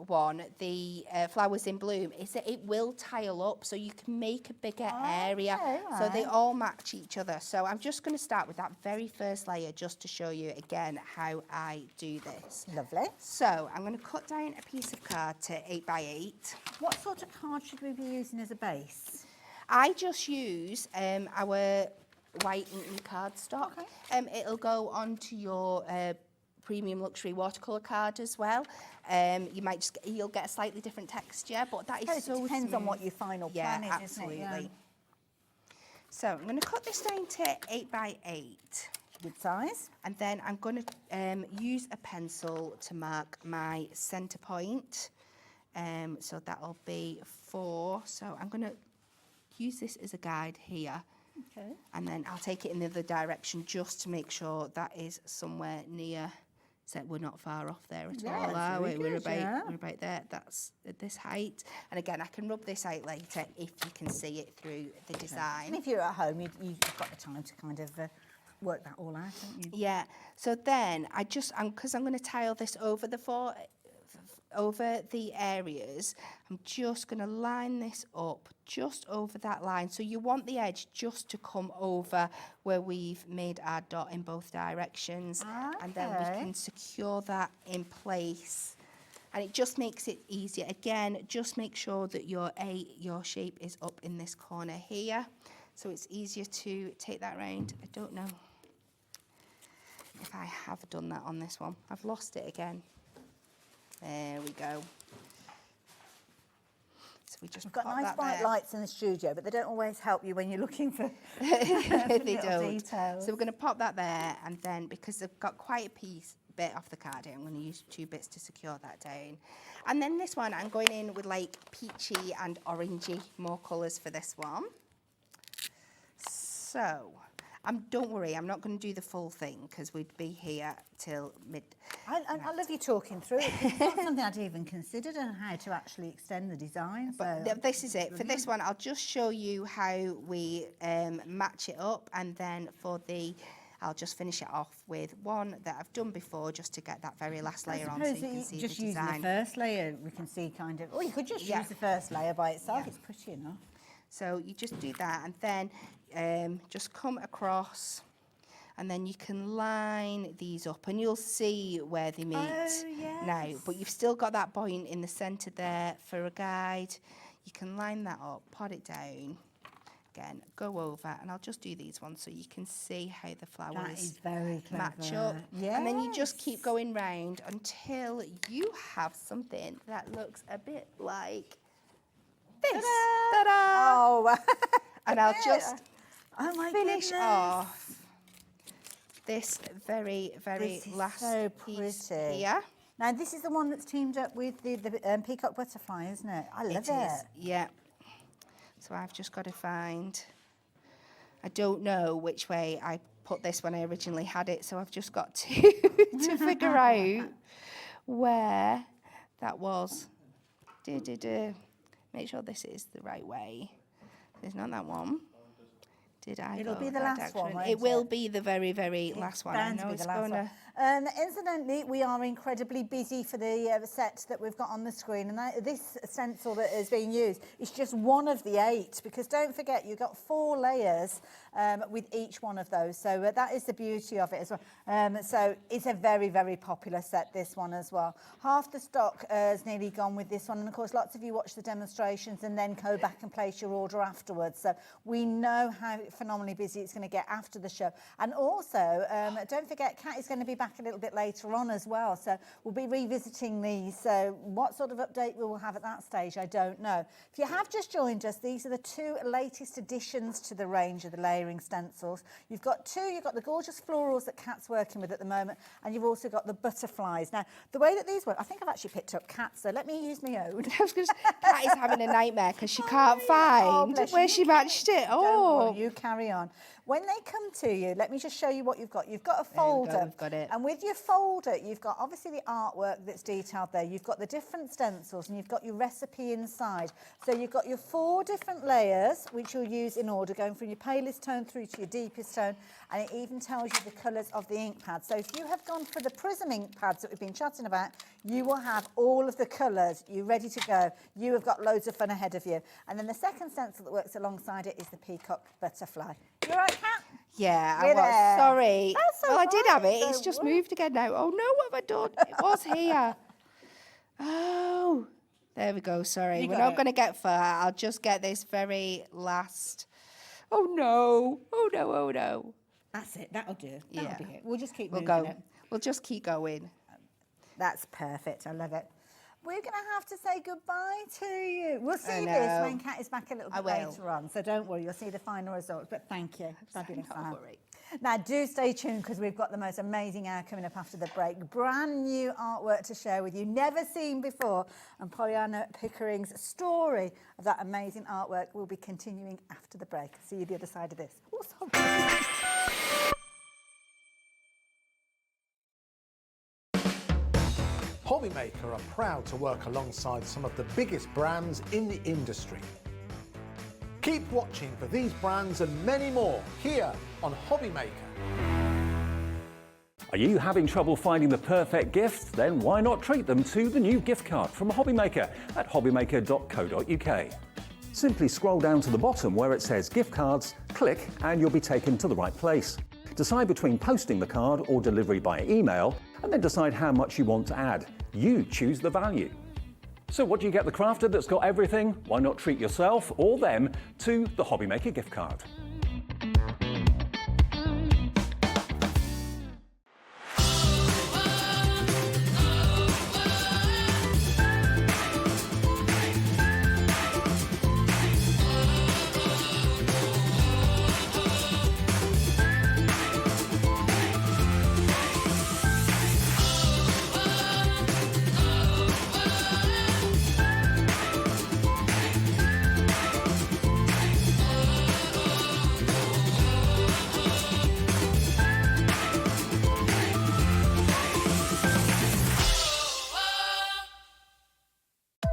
one, the flowers in bloom, is that it will tile up, so you can make a bigger area. So they all match each other. So I'm just going to start with that very first layer just to show you again how I do this. Lovely. So I'm going to cut down a piece of card to 8 by 8. What sort of card should we be using as a base? I just use our white inky cardstock. It'll go onto your premium luxury watercolour card as well. You might just you'll get a slightly different texture, but that is so it depends smooth. on what your final plan is, absolutely. isn't it? Yeah. So I'm going to cut this down to 8 by 8. Good size. And then I'm going to use a pencil to mark my centre point. So that'll be 4. So I'm going to use this as a guide here. Okay. And then I'll take it in the other direction just to make sure that is somewhere near, so we're not far off there at all, are we? We're about there. That's at this height. And again, I can rub this out later if you can see it through the design. And if you're at home, you've got the time to kind of work that all out, haven't you? Yeah. So then because I'm going to tile this over the areas, I'm just going to line this up just over that line. So you want the edge just to come over where we've made our dot in both directions. And then we can secure that in place. And it just makes it easier. Again, just make sure that your shape is up in this corner here. So it's easier to take that round. I don't know if I have done that on this one. I've lost it again. There we go. So we just We've got nice bright lights in the studio, but they don't always help you when you're looking for they don't. details. So we're going to pop that there, and then because I've got quite a bit off the card here, I'm going to use 2 bits to secure that down. And then this one, I'm going in with like peachy and orangey more colours for this one. So don't worry, I'm not going to do the full thing because we'd be here till mid. I love you talking through it. It's not something I'd even considered on how to actually extend the design. But this is it. For this one, I'll just show you how we match it up, and then I'll just finish it off with one that I've done before just to get that very last layer on so you can see the design. Just using the first layer, we can see kind of, or you could just use the first layer by itself. It's pretty enough. So you just do that, and then just come across, and then you can line these up, and you'll see where they meet now. But you've still got that point in the centre there for a guide. You can line that up, pot it down, again, go over, and I'll just do these ones so you can see how the flowers match up. Yes. And then you just keep going round until you have something that looks a bit like this. Ta-da! Oh, and I'll just finish goodness. off this very, very last piece here. Now, this is the one that's teamed up with the peacock butterfly, isn't it? I love it. Yeah. So I've just got to find, I don't know which way I put this when I originally had it, so I've just got to figure out where that was. Make sure this is the right way. There's not that one. Did I It'll go be the that last one, direction? won't It will it? be the very, very last one. I Bound to know be it's the last going one. to... Incidentally, we are incredibly busy for the set that we've got on the screen, and this stencil that is being used is just one of the 8, because don't forget you've got 4 layers with each one of those, so that is the beauty of it as well. So it's a very, very popular set, this one as well. Half the stock is nearly gone with this one, and of course lots of you watch the demonstrations and then go back and place your order afterwards, so we know how phenomenally busy it's going to get after the show. And also don't forget Kat is going to be back a little bit later on as well, so we'll be revisiting these. So what sort of update we will have at that stage, I don't know. If you have just joined us, these are the 2 latest additions to the range of the layering stencils. You've got the gorgeous florals that Kat's working with at the moment, and you've also got the butterflies. Now the way that these work, I think I've actually picked up Kat's, so let me use my own. Kat is having a nightmare because she can't find where she matched it. Don't worry, you carry on. When they come to you, let me just show you what you've got. You've got a folder. We've got it. And with your folder, you've got obviously the artwork that's detailed there. You've got the different stencils, and you've got your recipe inside. So you've got your 4 different layers, which you'll use in order, going from your palest tone through to your deepest tone. And it even tells you the colours of the ink pad. So if you have gone for the prism ink pads that we've been chatting about, you will have all of the colours. You're ready to go. You have got loads of fun ahead of you. And then the second stencil that works alongside it is the peacock butterfly. You all right, Kat? Yeah, I We're was there. sorry. That's all Well, I did have it. right, It's don't just worry. moved again now. Oh no, what have I done? It was here. Oh, there we go. Sorry, You we're got not it. going to get far. I'll just get this very last. Oh no! Oh no! Oh no! That's it. That'll do. Yeah. That'll be it. We'll just keep We'll moving go. it. We'll just keep going. That's perfect. I love it. We're going to have to say goodbye to you. We'll see I this know. when Kat is back a little I bit will. later on. So don't worry, you'll see the final results. But thank you. Fabulous. Don't Anne. worry. Now, do stay tuned because we've got the most amazing hour coming up after the break. Brand new artwork to share with you, never seen before. And Pollyanna Pickering's story of that amazing artwork will be continuing after the break. See you the other side of this. Oh, sorry. Hobbymaker are proud to work alongside some of the biggest brands in the industry. Keep watching for these brands and many more here on Hobbymaker. Are you having trouble finding the perfect gift? Then why not treat them to the new gift card from Hobbymaker at hobbymaker.co.uk. Simply scroll down to the bottom where it says gift cards, click and you'll be taken to the right place. Decide between posting the card or delivery by email, and then decide how much you want to add. You choose the value. So what do you get the crafter that's got everything? Why not treat yourself or them to the Hobbymaker gift card?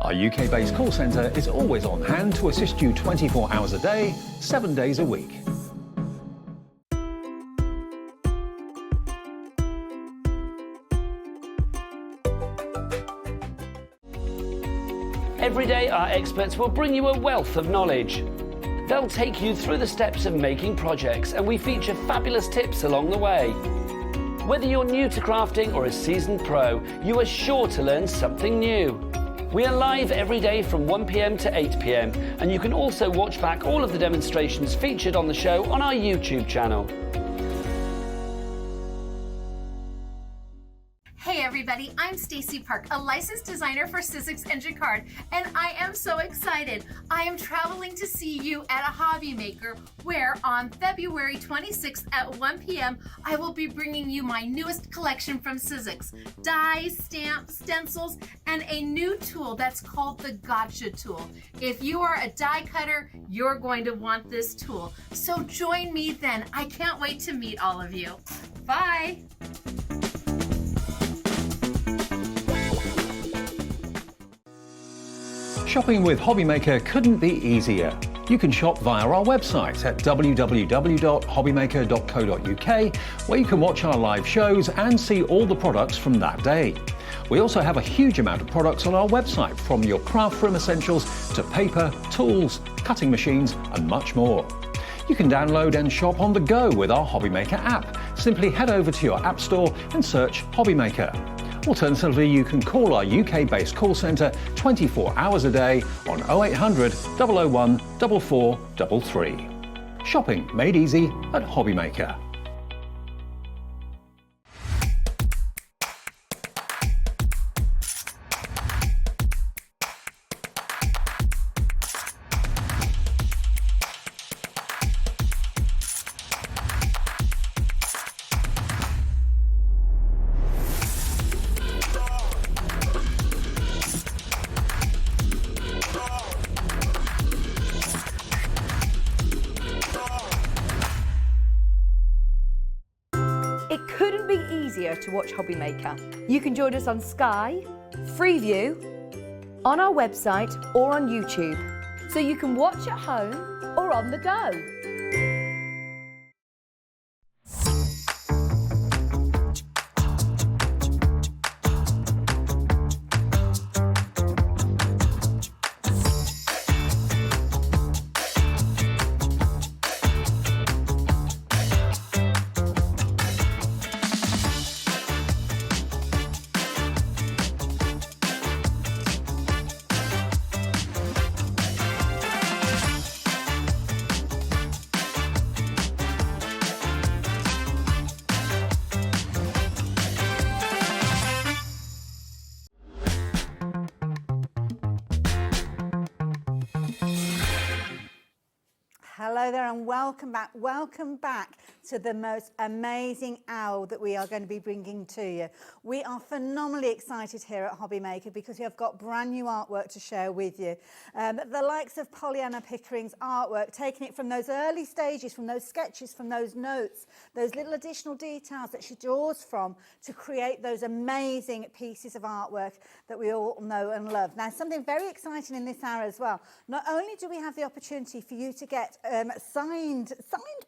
Our UK-based call centre is always on hand to assist you 24 hours a day, 7 days a week. Every day, our experts will bring you a wealth of knowledge. They'll take you through the steps of making projects, and we feature fabulous tips along the way. Whether you're new to crafting or a seasoned pro, you are sure to learn something new. We are live every day from 1 p.m. to 8 p.m, and you can also watch back all of the demonstrations featured on the show on our YouTube channel. Hey everybody, I'm Stacey Park, a licensed designer for Sizzix and Jacquard, and I am so excited. I am traveling to see you at a Hobby Maker, where on February 26th at 1 p.m. I will be bringing you my newest collection from Sizzix: dies, stamps, stencils, and a new tool that's called the Gotcha tool. If you are a die cutter, you're going to want this tool. So join me then. I can't wait to meet all of you. Bye. Shopping with Hobbymaker couldn't be easier. You can shop via our website at www.hobbymaker.co.uk, where you can watch our live shows and see all the products from that day. We also have a huge amount of products on our website, from your craft room essentials to paper, tools, cutting machines and much more. You can download and shop on the go with our HobbyMaker app. Simply head over to your app store and search HobbyMaker. Alternatively, you can call our UK-based call centre 24 hours a day on 0800 001 4433. Shopping made easy at HobbyMaker. It couldn't be easier to watch HobbyMaker. You can join us on Sky, Freeview, on our website or on YouTube, so you can watch at home or on the go. Hello there and welcome back. Welcome back to the most amazing hour that we are going to be bringing to you. We are phenomenally excited here at HobbyMaker because we have got brand new artwork to share with you. The likes of Pollyanna Pickering's artwork, taking it from those early stages, from those sketches, from those notes, those little additional details that she draws from to create those amazing pieces of artwork that we all know and love. Now, something very exciting in this hour as well. Not only do we have the opportunity for you to get signed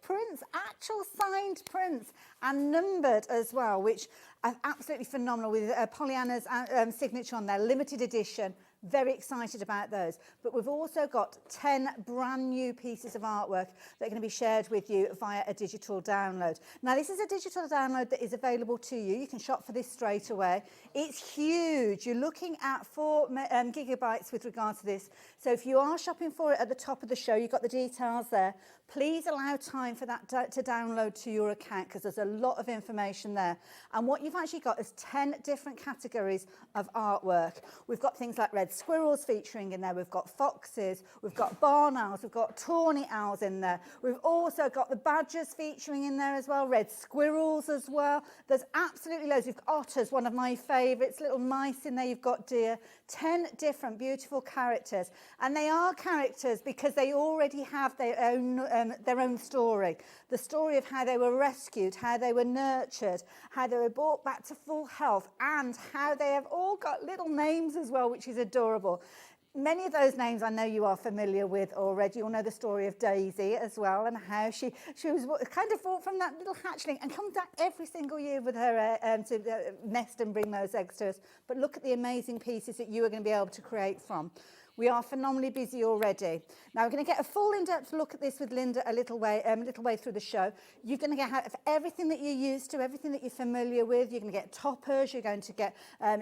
prints, actual signed prints, and numbered as well, which are absolutely phenomenal, with Pollyanna's signature on there, limited edition. Very excited about those. But we've also got 10 brand new pieces of artwork that are going to be shared with you via a digital download. Now, this is a digital download that is available to you. You can shop for this straight away. It's huge. You're looking at 4 gigabytes with regard to this. So if you are shopping for it at the top of the show, you've got the details there. Please allow time for that to download to your account, because there's a lot of information there. And what you've actually got is 10 different categories of artwork. We've got things like red squirrels featuring in there. We've got foxes. We've got barn owls. We've got tawny owls in there. We've also got the badgers featuring in there as well. Red squirrels as well. There's absolutely loads. We've got otters, one of my favourites. Little mice in there. You've got deer. 10 different beautiful characters. And they are characters because they already have their own story. The story of how they were rescued, how they were nurtured, how they were brought back to full health, and how they have all got little names as well, which is adorable. Many of those names I know you are familiar with already. You'll know the story of Daisy as well, and how she was kind of brought from that little hatchling and comes back every single year with her to nest and bring those eggs to us. But look at the amazing pieces that you are going to be able to create from. We are phenomenally busy already. Now, we're going to get a full in-depth look at this with Linda a little way through the show. You're going to get everything that you're used to, everything that you're familiar with. You're going to get toppers. You're going to get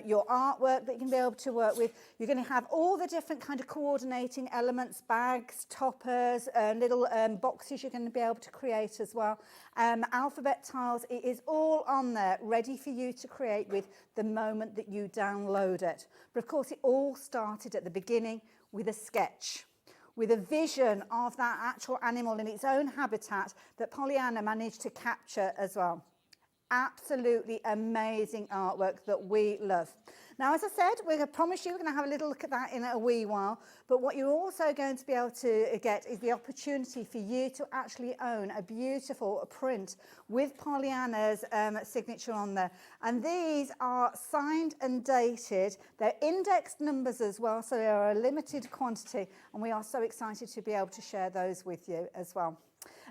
your artwork that you can be able to work with. You're going to have all the different kind of coordinating elements, bags, toppers, little boxes you're going to be able to create as well. Alphabet tiles, it is all on there, ready for you to create with the moment that you download it. But of course, it all started at the beginning with a sketch, with a vision of that actual animal in its own habitat that Pollyanna managed to capture as well. Absolutely amazing artwork that we love. Now, as I said, we're going to promise you we're going to have a little look at that in a wee while. But what you're also going to be able to get is the opportunity for you to actually own a beautiful print with Pollyanna's signature on there. And these are signed and dated. They're indexed numbers as well, so they are a limited quantity. And we are so excited to be able to share those with you as well.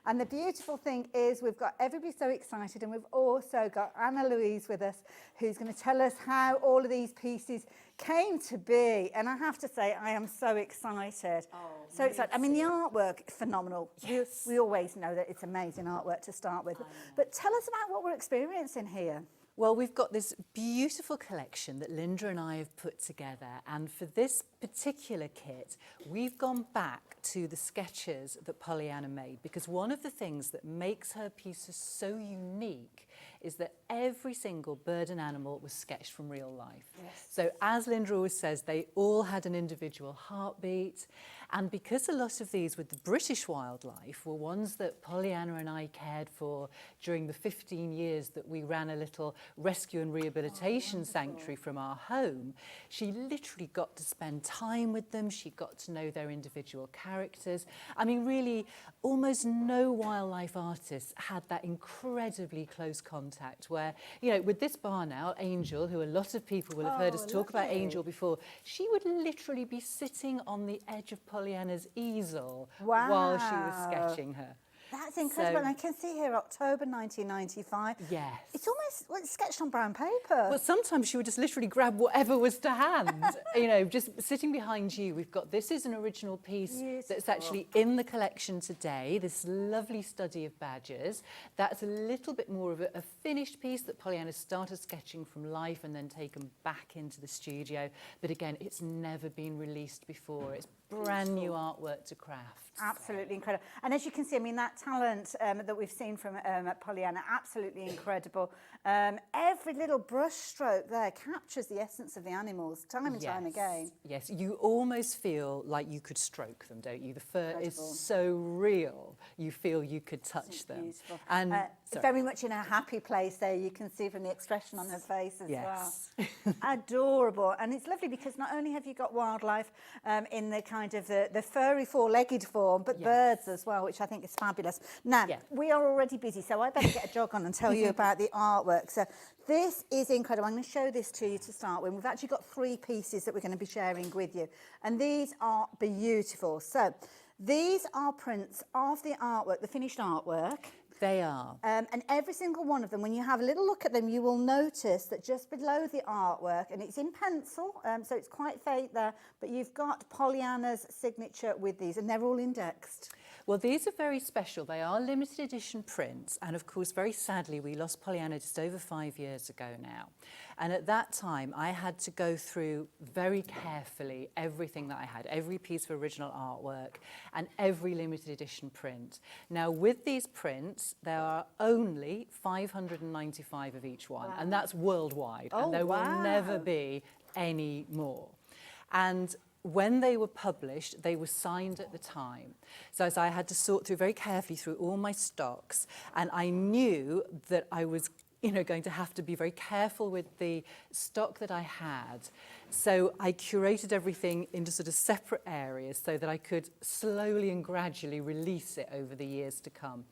And the beautiful thing is we've got everybody so excited, and we've also got Anna Louise with us, who's going to tell us how all of these pieces came to be. And I have to say, I am so excited. So excited. I mean, the artwork, phenomenal. Yes. We always know that it's amazing artwork to start with. But tell us about what we're experiencing here. Well, we've got this beautiful collection that Linda and I have put together, and for this particular kit, we've gone back to the sketches that Pollyanna made, because one of the things that makes her pieces so unique is that every single bird and animal was sketched from real life. Yes. So as Linda always says, they all had an individual heartbeat, and because a lot of these with the British wildlife were ones that Pollyanna and I cared for during the 15 years that we ran a little rescue and rehabilitation sanctuary from our home, she literally got to spend time with them. She got to know their individual characters. I mean, really, almost no wildlife artists had that incredibly close contact where, you know, with this barn owl, Angel, who a lot of people will have heard us talk about Angel before, she would literally be sitting on the edge of Pollyanna's easel while she was sketching her. That's incredible. And I can see here October 1995. Yes. It's almost like sketched on brown paper. Well, sometimes she would just literally grab whatever was to hand. You know, just sitting behind you, we've got, this is an original piece that's actually in the collection today, this lovely study of badgers. That's a little bit more of a finished piece that Pollyanna started sketching from life and then taken back into the studio. But again, it's never been released before. It's brand new artwork to craft. Absolutely incredible. And as you can see, I mean, that talent that we've seen from Pollyanna, absolutely incredible. Every little brush stroke there captures the essence of the animals time and time again. Yes, you almost feel like you could stroke them, don't you? The fur is so real, you feel you could touch them. Beautiful. And very much in a happy place there, you can see from the expression on her face as well. Adorable. And it's lovely because not only have you got wildlife in the kind of the furry four-legged form, but birds as well, which I think is fabulous. Now, we are already busy, so I better get a jog on and tell you about the artwork. So this is incredible. I'm going to show this to you to start with. We've actually got 3 pieces that we're going to be sharing with you, and these are beautiful. So these are prints of the artwork, the finished artwork. They are. And every single one of them, when you have a little look at them, you will notice that just below the artwork, and it's in pencil, so it's quite faint there, but you've got Pollyanna's signature with these, and they're all indexed. Well, these are very special. They are limited edition prints. And of course, very sadly, we lost Pollyanna just over 5 years ago now. And at that time, I had to go through very carefully everything that I had, every piece of original artwork and every limited edition print. Now, with these prints, there are only 595 of each one, and that's worldwide. And there will never be any more. And when they were published, they were signed at the time. So as I had to sort through very carefully through all my stocks, and I knew that I was going to have to be very careful with the stock that I had. So I curated everything into sort of separate areas so that I could slowly and gradually release it over the years to come.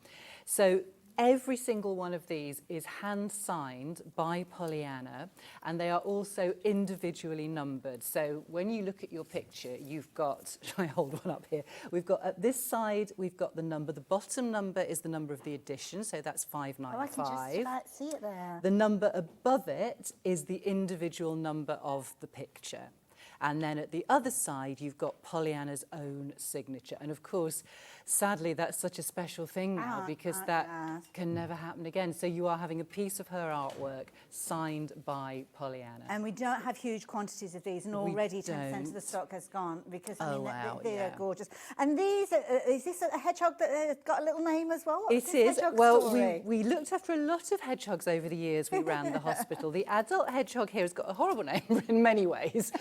So every single one of these is hand-signed by Pollyanna, and they are also individually numbered. So when you look at your picture, you've got, shall I hold one up here? We've got, at this side, we've got the number. The bottom number is the number of the edition, so that's 595. Oh, I can just about see it there. The number above it is the individual number of the picture. And then at the other side, you've got Pollyanna's own signature. And of course, sadly, that's such a special thing now because that can never happen again. So you are having a piece of her artwork signed by Pollyanna. And we don't have huge quantities of these, and already 10% of the stock has gone because I mean, they are gorgeous. And these, is this a hedgehog that has got a little name as well? It is. Well, we looked after a lot of hedgehogs over the years we ran the hospital. The adult hedgehog here has got a horrible name in many ways.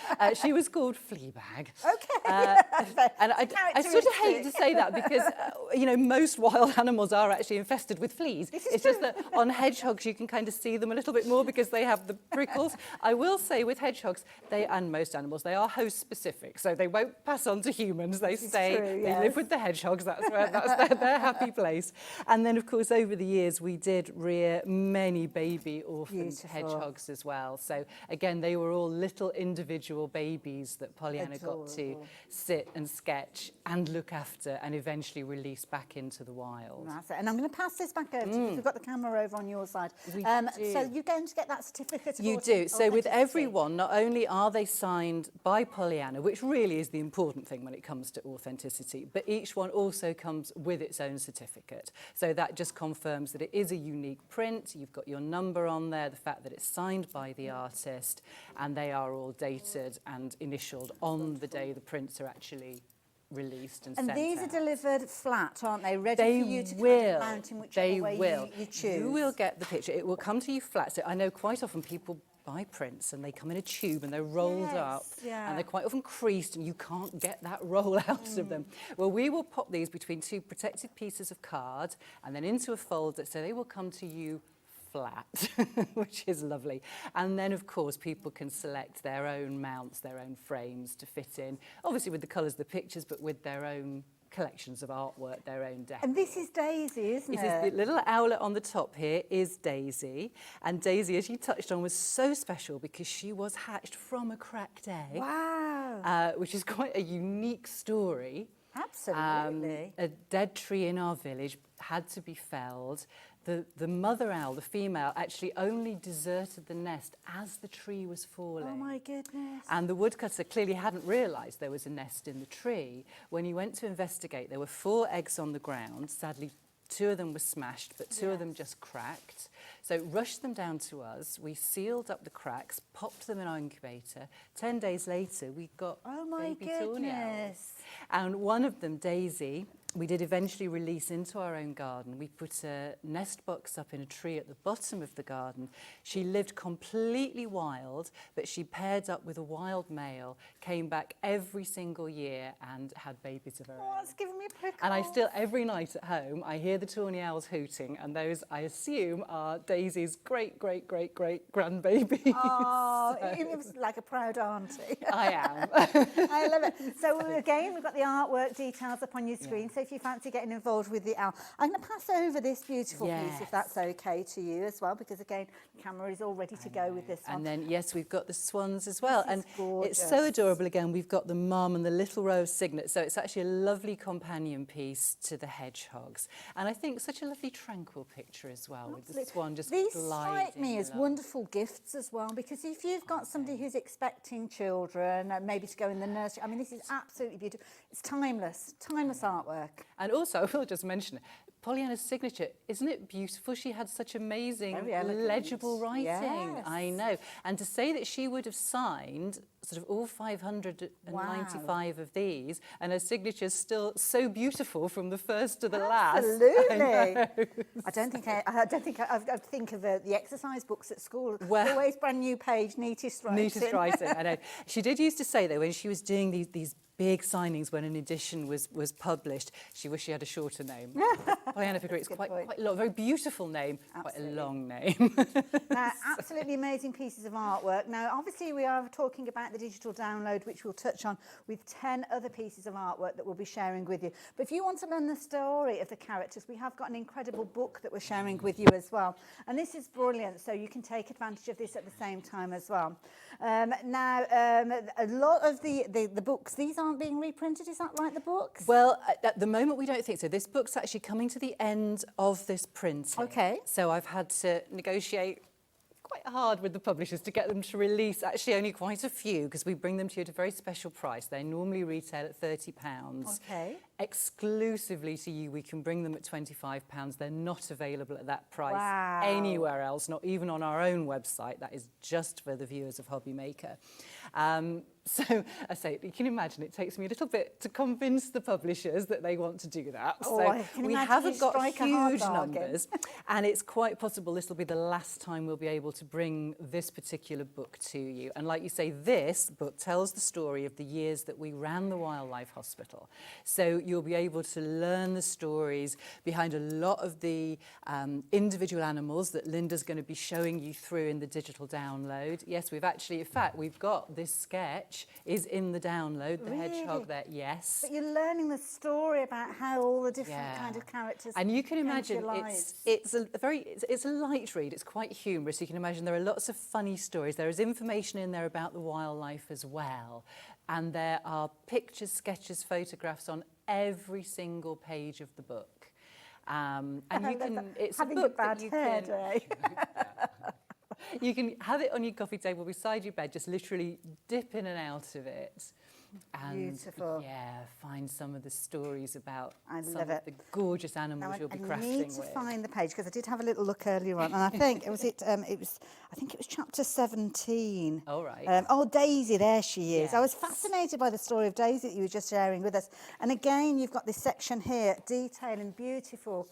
She was called Fleabag. Okay. And I sort of hate to say that because because, most wild animals are actually infested with fleas. It's just that on hedgehogs you can kind of see them a little bit more because they have the prickles. I will say with hedgehogs, and most animals, they are host specific, so they won't pass on to humans. They they live with the hedgehogs. That's their happy place. And then, of course, over the years, we did rear many baby orphan hedgehogs as well. So again, they were all little individual babies that Pollyanna got to sit and sketch and look after and eventually release back into the wild. That's it. And I'm going to pass this back over to you. We've got the camera over on your side. We So you're going to get that certificate of You do. So with everyone, not only are they signed by Pollyanna, which really is the important thing when it comes to authenticity, but each one also comes with its own certificate. So that just confirms that it is a unique print. You've got your number on there, the fact that it's signed by the artist, and they are all dated and initialed on the day the prints are actually released and sent out. And these are delivered flat, aren't they? Ready for you to kind of mount in whichever way you choose. You will get the picture. It will come to you flat. So I know quite often people buy prints and they come in a tube and they're rolled up and they're quite often creased and you can't get that roll out of them. Well, we will pop these between two protected pieces of card and then into a folder, so they will come to you flat, which is lovely. And then, of course, people can select their own mounts, their own frames to fit in, obviously with the colours of the pictures, but with their own collections of artwork, their own decor. And this is Daisy, isn't it? This is the little owlet on the top here is Daisy. And Daisy, as you touched on, was so special because she was hatched from a cracked egg. Wow. Which is quite a unique story. Absolutely. A dead tree in our village had to be felled. The mother owl, the female, actually only deserted the nest as the tree was falling. Oh my goodness. And the woodcutter clearly hadn't realised there was a nest in the tree. When he went to investigate, there were 4 eggs on the ground. Sadly, 2 of them were smashed, but 2 of them just cracked. So rushed them down to us. We sealed up the cracks, popped them in our incubator. 10 days later, we got baby tawny owls. And one of them, Daisy, we did eventually release into our own garden. We put a nest box up in a tree at the bottom of the garden. She lived completely wild, but she paired up with a wild male, came back every single year and had babies of her own. Oh, it's giving me prickles. And I still, every night at home, I hear the tawny owls hooting, and those, I assume, are Daisy's great-great-great-great-grandbabies. Oh, it was like a proud auntie. I am. I love it. So again, we've got the artwork details up on your screen. So if you fancy getting involved with the owl, I'm going to pass over this beautiful piece, if that's okay to you as well, because again, the camera is all ready to go with this one. And then, yes, we've got the swans as well. And gorgeous. it's so adorable. Again, we've got the mum and the little row of cygnets. So it's actually a lovely companion piece to the hedgehogs. And I think such a lovely tranquil picture as well, with the swan just These gliding strike me as along. wonderful gifts as well, because if you've got somebody who's expecting children, maybe to go in the nursery, I mean, this is absolutely beautiful. It's timeless artwork. And also, I will just mention, Pollyanna's signature, isn't it beautiful? She had such amazing, legible writing. Yes. I know. And to say that she would have signed sort of all 595 of these, and her signature's still so beautiful from the first to the last. Absolutely. I think of the exercise books at school. Well, always brand new page, neatest writing. Neatest writing, I know. She did used to say, though, when she was doing these big signings when an edition was published, she wished she had a shorter name. Pollyanna Pickering, it's quite a long, very beautiful name, quite a long name. Now, absolutely amazing pieces of artwork. Now, obviously, we are talking about the digital download, which we'll touch on with 10 other pieces of artwork that we'll be sharing with you. But if you want to learn the story of the characters, we have got an incredible book that we're sharing with you as well. And this is brilliant, so you can take advantage of this at the same time as well. Now, a lot of the books, these aren't being reprinted, is that right, the books? Well, at the moment, we don't think so. This book's actually coming to the end of this printing. Okay. So I've had to negotiate quite hard with the publishers to get them to release actually only quite a few, because we bring them to you at a very special price. They normally retail at £30. Okay. Exclusively to you, we can bring them at £25. They're not available at that price anywhere else, not even on our own website. That is just for the viewers of Hobby Maker. So I say, you can imagine it takes me a little bit to convince the publishers that they want to do that. Oh, so I can we imagine haven't you got strike a hard huge bargain. numbers, and it's quite possible this will be the last time we'll be able to bring this particular book to you. And like you say, this book tells the story of the years that we ran the Wildlife Hospital. So you'll be able to learn the stories behind a lot of the individual animals that Linda's going to be showing you through in the digital download. Yes, we've actually, in fact, we've got this sketch is in the download, the hedgehog there, yes. But you're learning the story about how all the different kind of characters. And you can imagine lives. it's a light read. It's quite humorous. You can imagine there are lots of funny stories. There is information in there about the wildlife as well, and there are pictures, sketches, photographs on every single page of the book. And you can. It's having a book a bad that you hair can. day. You can have it on your coffee table beside your bed. Just literally dip in and out of it. And Beautiful. yeah, find some of the stories about I some love of it. the gorgeous animals Now, you'll be I crafting need to with. find the page because I did have a little look earlier on, and I think I think it was chapter 17. All right. Oh, Daisy, there she is. I was Yes. fascinated by the story of Daisy that you were just sharing with us. And again, you've got this section here, detailing beautiful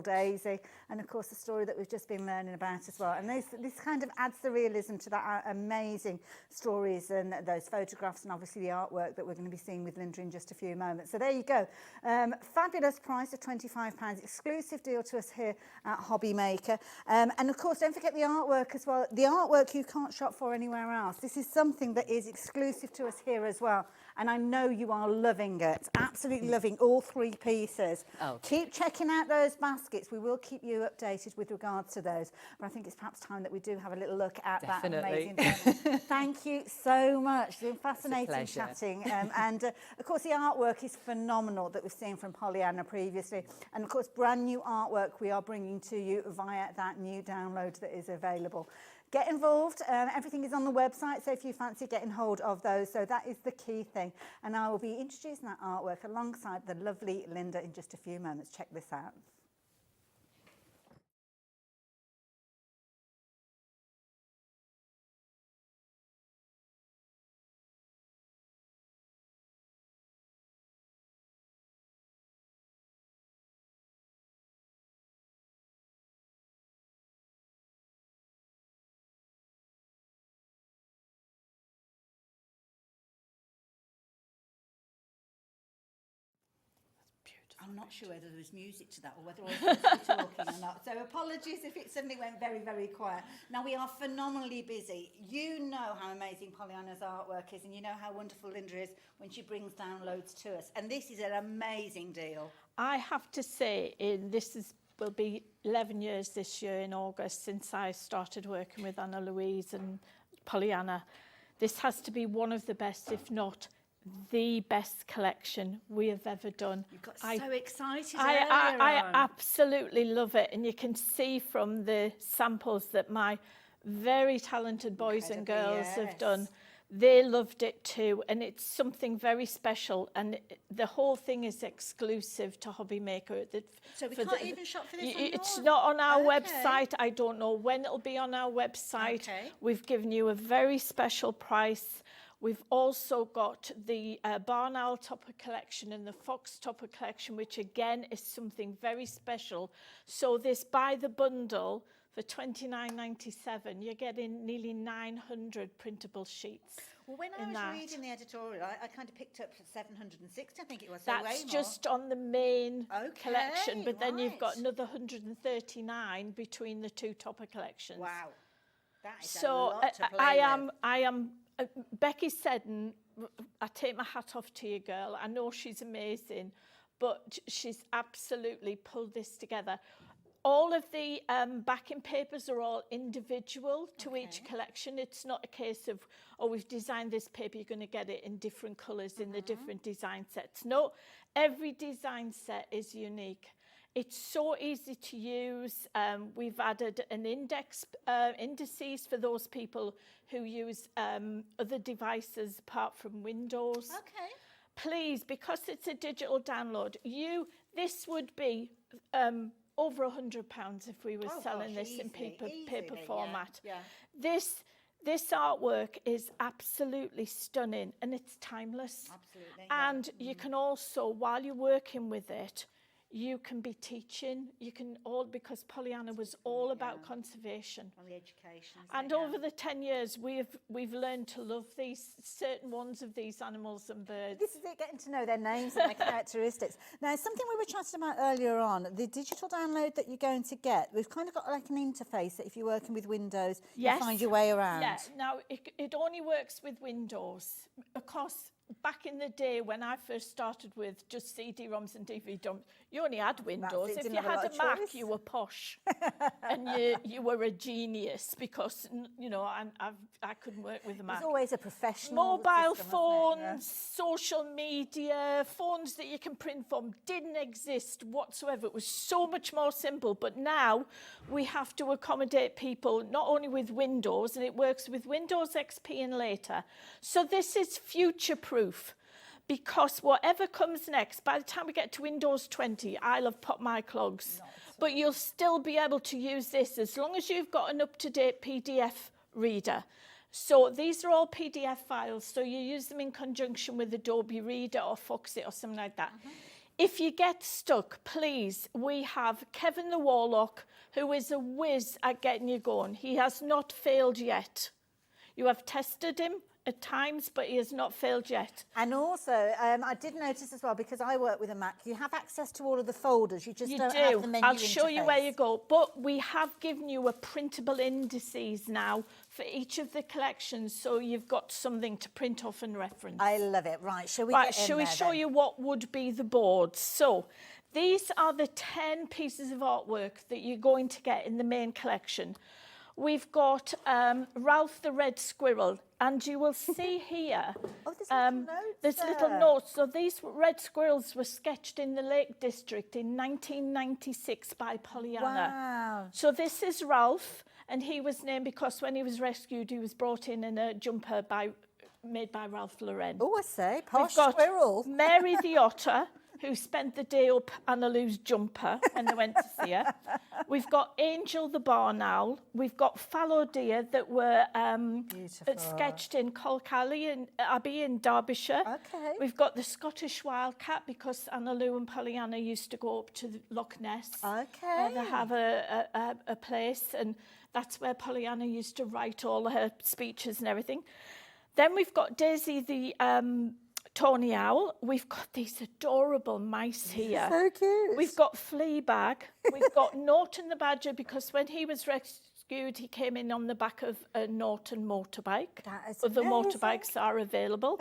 Daisy, and of course the story that we've just been learning about as well. And this kind of adds the realism to that amazing stories and those photographs, and obviously the artwork that we're going to be seeing with Linda in just a few moments. So there you go. Fabulous price of £25, exclusive deal to us here at Hobby Maker. And of course, don't forget the artwork as well. The artwork you can't shop for anywhere else. This is something that is exclusive to us here as well. And I know you are loving it, absolutely loving all three pieces. Oh. Keep checking out those baskets. We will keep you updated with regards to those. But I think it's perhaps time that we do have a little look at Definitely. that amazing. Thank you so much. It's been fascinating pleasure. chatting. And of course, the artwork is phenomenal that we've seen from Pollyanna previously. And of course, brand new artwork we are bringing to you via that new download that is available. Get involved. Everything is on the website, so if you fancy getting hold of those, so that is the key thing. And I will be introducing that artwork alongside the lovely Linda in just a few moments. Check this out. I'm not sure whether there was music to that or whether I was supposed to be talking or not. So apologies if it suddenly went very, very quiet. Now, we are phenomenally busy. You know how amazing Pollyanna's artwork is, and you know how wonderful Linda is when she brings downloads to us. And this is an amazing deal. I have to say, will be 11 years this year in August since I started working with Anna Louise and Pollyanna. This has to be one of the best, if not the best collection we have ever done. You got so excited I absolutely love it, and you can see from the samples that my very talented boys and girls have done. They loved it too, and it's something very special, and the whole thing is exclusive to Hobby Maker. So we can't even shop for this on It's yours? not on our website. I don't know when it'll be on our website. Okay. We've given you a very special price. We've also got the Barn Owl Topper collection and the Fox Topper collection, which again is something very special. So this buy the bundle for $29.97, you're getting nearly 900 printable sheets. Well, when I was reading the editorial, I kind of picked up 760, I think it was. So That's way just on the main collection, but then you've got right. another 139 between the two Topper collections. Wow, that is a So lot to play I am. Becky Seddon, I take my hat off to you, girl. I know she's amazing, but she's absolutely pulled this together. All of the backing papers are all individual to each collection. It's not a case of, oh, we've designed this paper, you're going to get it in different colours in the different design sets. No, every design set is unique. It's so easy to use. We've added an indices for those people who use other devices apart from Windows. Okay. Please, because it's a digital download, this would be over £100 if we were selling this in paper format. Yeah. This artwork is absolutely stunning, and it's timeless. Absolutely. And you can also, while you're working with it, you can be teaching, you can all, because Pollyanna was all about conservation. On the education. And over the 10 years, we've learned to love these certain ones of these animals and birds. This is it, getting to know their names and their characteristics. Now, something we were chatting about earlier on, the digital download that you're going to get, we've kind of got like an interface that if you're working with Windows, you find your way around. Yeah, now it only works with Windows. Of course, back in the day when I first started with just CD-ROMs and DVD-ROMs, you only had Windows. If you had a Mac, you were posh. And you were a genius because, you know, I couldn't work with a Mac. There's always a professional Mobile system, phones, social media, phones that you can print from didn't exist whatsoever. It was so much more simple. But now we have to accommodate people not only with Windows, and it works with Windows XP and later. So this is future-proof. Because whatever comes next, by the time we get to Windows 20, I'll have popped my clogs. But you'll still be able to use this as long as you've got an up-to-date PDF reader. So these are all PDF files, so you use them in conjunction with Adobe Reader or Foxit or something like that. If you get stuck, please, we have Kevin the Warlock, who is a whiz at getting you going. He has not failed yet. You have tested him at times, but he has not failed yet. And also, I did notice as well, because I work with a Mac, you have access to all of the folders. You just don't have the menu I'll show you where interface. you go. But we have given you a printable indices now for each of the collections, so you've got something to print off and reference. I love it. Right, shall we Right, get in shall we there show then? you what would be the boards? So these are the 10 pieces of artwork that you're going to get in the main collection. We've got Ralph the Red Squirrel, and you will see here there's little notes. So these red squirrels were sketched in the Lake District in 1996 by Pollyanna. Wow. So this is Ralph, and he was named because when he was rescued, he was brought in a jumper made by Ralph Lauren. Oh, I say, posh We've got squirrel. Mary the Otter, who spent the day up Annaloo's jumper when they went to see her. We've got Angel the Barn Owl. We've got fallow deer that were sketched in Colcally Abbey in Derbyshire. Okay. We've got the Scottish wildcat because Annaloo and Pollyanna used to go up to the Loch Ness. Okay. They have a place, and that's where Pollyanna used to write all her speeches and everything. Then we've got Daisy the Tawny Owl. We've got these adorable mice here. So cute. We've got Fleabag. We've got Norton the Badger because when he was rescued, he came in on the back of a Norton motorbike. That is Other amazing. motorbikes are available.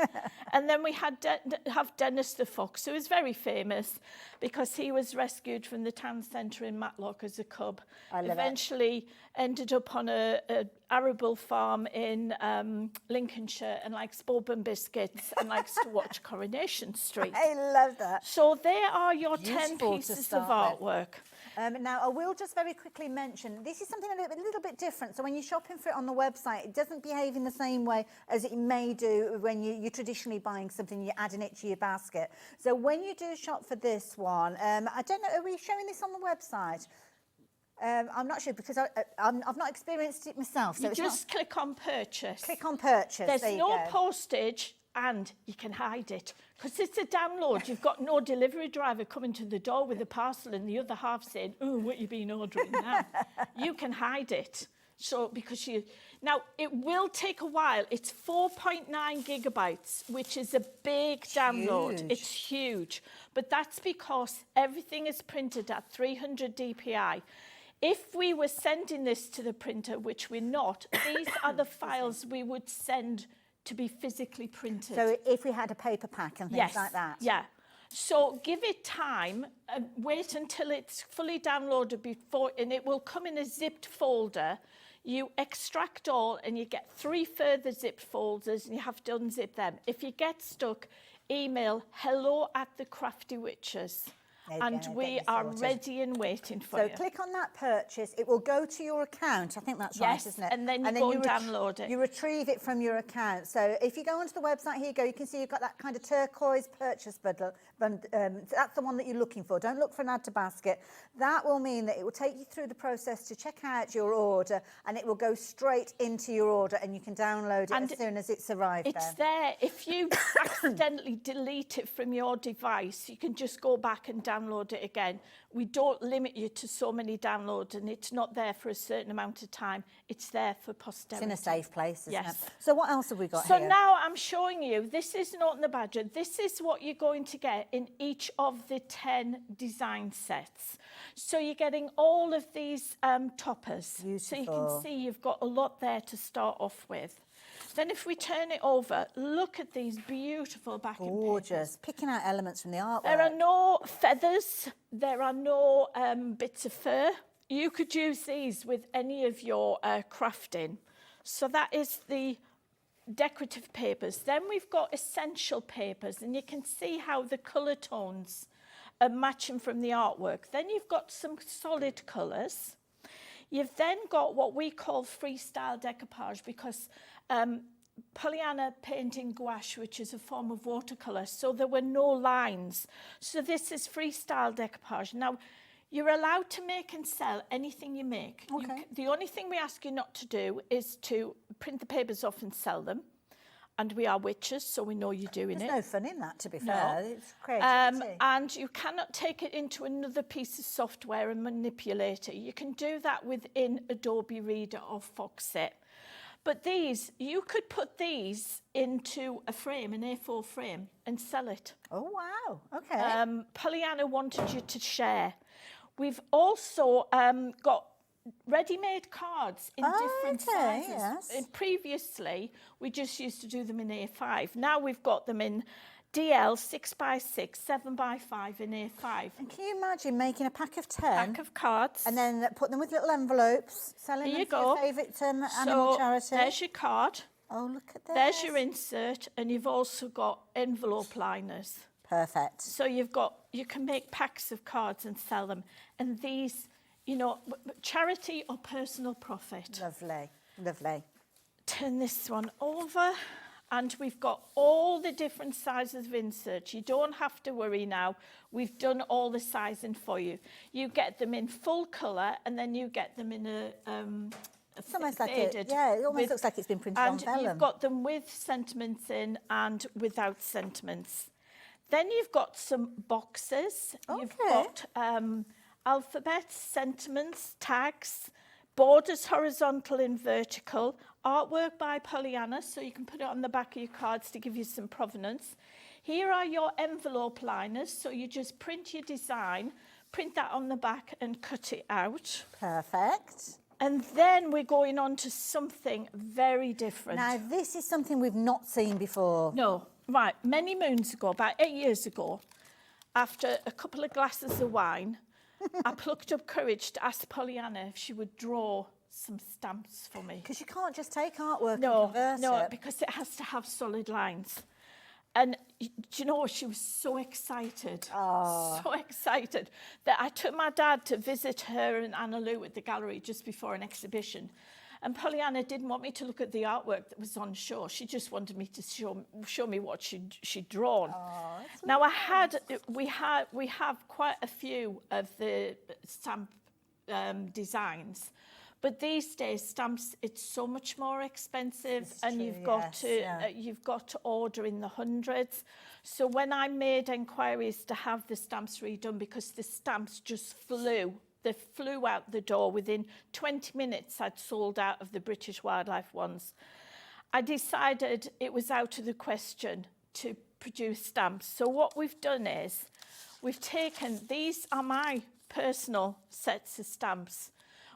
And then we have Dennis the Fox, who is very famous because he was rescued from the town centre in Matlock as a cub. I love it. Eventually ended up on a arable farm in Lincolnshire and likes bourbon biscuits and likes to watch Coronation Street. I love that. So there are your 10 Useful to pieces of start with. artwork. Now, I will just very quickly mention, this is something a little bit different. So when you're shopping for it on the website, it doesn't behave in the same way as it may do when you're traditionally buying something, you're adding it to your basket. So when you do shop for this one, I don't know, are we showing this on the website? I'm not sure because I've not experienced it myself. So You it's just click on purchase. click on purchase. There's there you no go. postage and you can hide it because it's a download. You've got no delivery driver coming to the door with a parcel and the other half saying, oh, what you been ordering now? You can hide it. So because now it will take a while. It's 4.9 gigabytes, which is a big download. Huge. It's huge. But that's because everything is printed at 300 DPI. If we were sending this to the printer, which we're not, these are the files we would send to be physically printed. So if we had a paper pack and things like that. Yeah. So give it time and wait until it's fully downloaded before, and it will come in a zipped folder. You extract all and you get 3 further zipped folders and you have to unzip them. If you get stuck, email hello@the-Crafty Witches. And we are ready and waiting for you. So click on that purchase. It will go to your account. I think that's right, Yes, isn't it? and then you go and download it. You retrieve it from your account. So if you go onto the website, here you go. You can see you've got that kind of turquoise purchase button. That's the one that you're looking for. Don't look for an add to basket. That will mean that it will take you through the process to check out your order, and it will go straight into your order, and you can download it as soon as it's arrived. It's there. If you accidentally delete it from your device, you can just go back and download download it again. We don't limit you to so many downloads, and it's not there for a certain amount of time. It's there for posterity. It's in a safe place, isn't Yes. it? So what else have we got So here? now I'm showing you, this is Norton the Badger. This is what you're going to get in each of the 10 design sets. So you're getting all of these toppers. Beautiful. So you can see you've got a lot there to start off with. Then if we turn it over, look at these beautiful backing papers. Gorgeous. Picking out elements from the artwork. There are no feathers. There are no bits of fur. You could use these with any of your crafting. So that is the decorative papers. Then we've got essential papers, and you can see how the colour tones are matching from the artwork. Then you've got some solid colours. You've then got what we call freestyle decoupage, because Pollyanna painting gouache, which is a form of watercolour, so there were no lines. So this is freestyle decoupage. Now, you're allowed to make and sell anything you make. Okay. The only thing we ask you not to do is to print the papers off and sell them. And we are witches, so we know you're doing There's it. no fun in that, to be No. fair. It's creativity. And you cannot take it into another piece of software and manipulate it. You can do that within Adobe Reader or Foxit. But these, you could put these into a frame, an A4 frame, and sell it. Oh, wow. Okay. Pollyanna wanted you to share. We've also got ready-made cards in different sizes. Yes. And previously, we just used to do them in A5. Now we've got them in DL 6x6, 7x5 and A5. And can you imagine making a pack of 10? Pack of cards. And then put them with little envelopes, selling Here them you for go. your favourite animal So charity. there's your card. Oh, look at this. There's your insert, and you've also got envelope liners. Perfect. So you can make packs of cards and sell them. And these, you know, charity or personal profit. Lovely, lovely. Turn this one over, and we've got all the different sizes of inserts. You don't have to worry now. We've done all the sizing for you. You get them in full colour, and then you get them in a It's almost like faded. it almost looks like it's been printed on And vellum. you've got them with sentiments in and without sentiments. Then you've got some boxes. You've got alphabets, sentiments, tags, borders horizontal and vertical, artwork by Pollyanna, so you can put it on the back of your cards to give you some provenance. Here are your envelope liners, so you just print your design, print that on the back and cut it out. Perfect. And then we're going on to something very different. Now, this is something we've not seen before. No, right, many moons ago, about 8 years ago, after a couple of glasses of wine, I plucked up courage to ask Pollyanna if she would draw some stamps for me. Because you can't just take artwork and No, convert no, it. because it has to have solid lines. And do you know, she was so excited, so excited, that I took my dad to visit her and Anna Lou at the gallery just before an exhibition. And Pollyanna didn't want me to look at the artwork that was on show. She just wanted me to show me what she'd drawn. Now we have quite a few of the stamp designs. But these days, stamps, it's so much more expensive, and you've got to order in the hundreds. So when I made enquiries to have the stamps redone, because the stamps just flew out the door. Within 20 minutes, I'd sold out of the British Wildlife ones. I decided it was out of the question to produce stamps. So what we've done is, we've taken, these are my personal sets of stamps.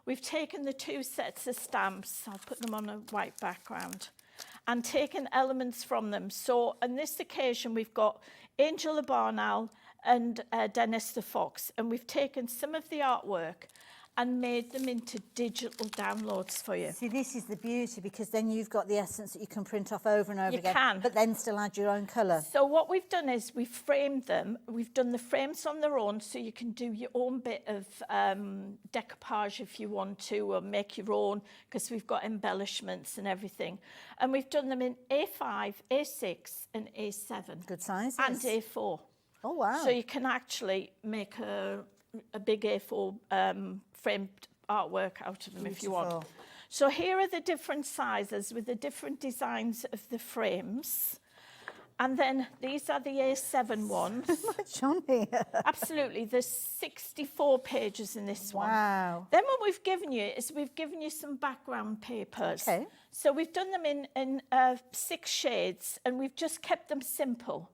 We've taken the 2 sets of stamps, I'll put them on a white background, and taken elements from them. So on this occasion, we've got Angel the Barn Owl and Dennis the Fox, and we've taken some of the artwork and made them into digital downloads for you. See, this is the beauty, because then you've got the essence that you can print off over and over again. You can. But then still add your own colour. So what we've done is we've framed them. We've done the frames on their own, so you can do your own bit of decoupage if you want to, or make your own, because we've got embellishments and everything. And we've done them in A5, A6 and A7. Good sizes. And A4. Oh, wow. So you can actually make a big A4 framed artwork out of them if you want. Beautiful. So here are the different sizes with the different designs of the frames. And then these are the A7 ones. Much on here. Absolutely. There's 64 pages in this one. Wow. Then what we've given you is we've given you some background papers. Okay. So we've done them in 6 shades, and we've just kept them simple.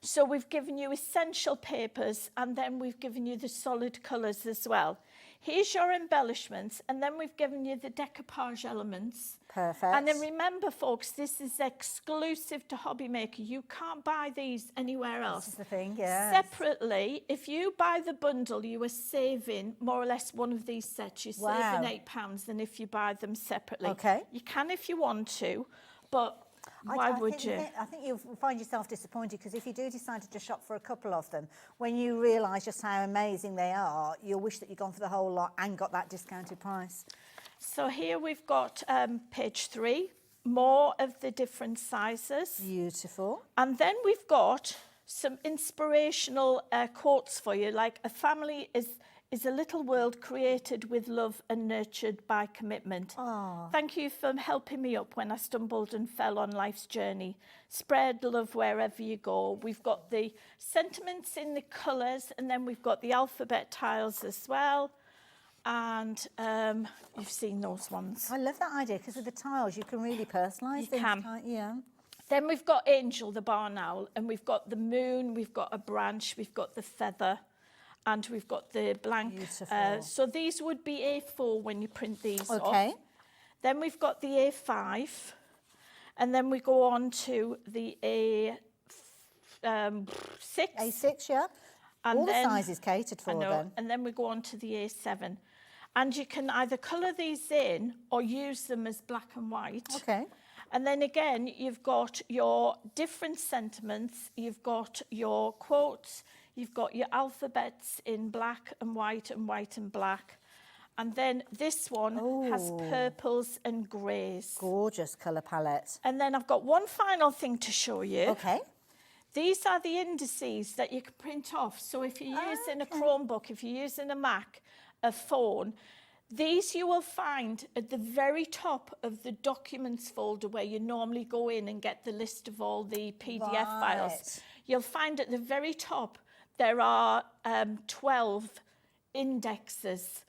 So we've given you essential papers, and then we've given you the solid colours as well. Here's your embellishments, and then we've given you the decoupage elements. Perfect. And then remember, folks, this is exclusive to Hobbymaker. You can't buy these anywhere else. This is the thing, yeah. Separately, if you buy the bundle, you are saving more or less one of these sets. You're Wow. saving £8 than if you buy them separately. Okay. You can if you want to, but why would you? I think you'll find yourself disappointed, because if you do decide to just shop for a couple of them, when you realise just how amazing they are, you'll wish that you'd gone for the whole lot and got that discounted price. So here we've got page 3, more of the different sizes. Beautiful. And then we've got some inspirational quotes for you, like a family is a little world created with love and nurtured by commitment. Oh. Thank you for helping me up when I stumbled and fell on life's journey. Spread love wherever you go. We've got the sentiments in the colours, and then we've got the alphabet tiles as well. And you've seen those ones. I love that idea, because with the tiles you can really personalise things. can. Can't you? Yeah. Then we've got Angel, the barn owl, and we've got the moon, we've got a branch, we've got the feather, and we've got the blank. Beautiful. So these would be A4 when you print these off. Okay. Then we've got the A5, and then we go on to the A6. A6, yeah. And all then, the sizes catered for I know, then. and then we go on to the A7. And you can either colour these in or use them as black and white. Okay. And then again, you've got your different sentiments, you've got your quotes, you've got your alphabets in black and white and black. And then this one has purples and greys. Gorgeous colour palette. And then I've got one final thing to show you. Okay. These are the indices that you can print off. So if you're using a Chromebook, if you're using a Mac, a phone, these you will find at the very top of the documents folder where you normally go in and get the list of all the PDF files. You'll find at the very top there are 12 indexes,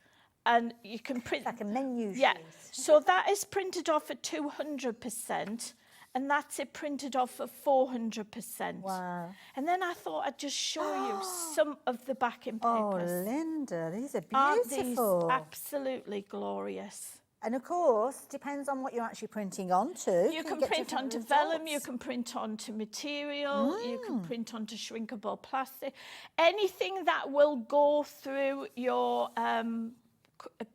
and you can print... Like a menu sheet. Yeah, so that is printed off at 200%. And that's it printed off at 400%. Wow. And then I thought I'd just show you some of the backing papers. Oh, Linda, these are Aren't beautiful. these absolutely glorious? And of course, depends on what you're actually printing onto. You can get print different onto vellum, results. you can print onto material, you can print onto shrinkable plastic. Anything that will go through your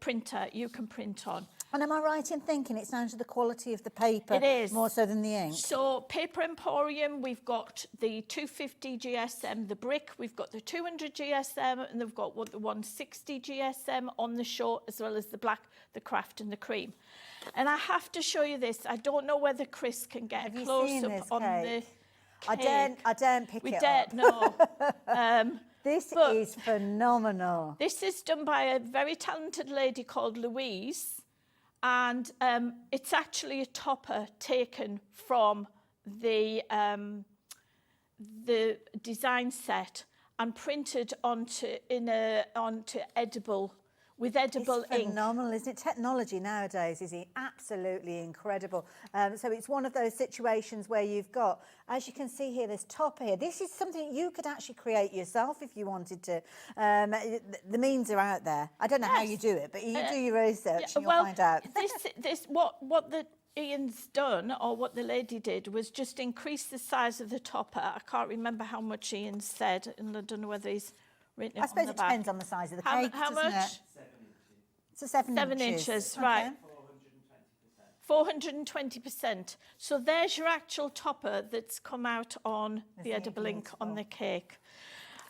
printer, you can print on. And am I right in thinking it's down to the quality of the paper? It is. More so than the ink? So Paper Emporium, we've got the 250 GSM, the brick, we've got the 200 GSM, and they've got the 160 GSM on the show, as well as the black, the craft and the cream. And I have to show you this. I don't know whether Chris can get Have a you close seen up this on cake? the I cake. daren't pick We it daren't, up. no. This but is phenomenal. This is done by a very talented lady called Louise. And it's actually a topper taken from the design set and printed onto edible with edible It's ink. phenomenal, isn't it? Technology nowadays is absolutely incredible. So it's one of those situations where you've got, as you can see here, this topper here. This is something you could actually create yourself if you wanted to. The means are out there. I don't know how you do it, but you do your research and you'll find out. What Ian's done, or what the lady did, was just increase the size of the topper. I can't remember how much Ian said, and I don't know whether he's written it I suppose on the it back. depends on the size of the How cake, much? doesn't it? So 7 inches, right. 420%. So there's your actual topper that's come out on the edible ink on the cake.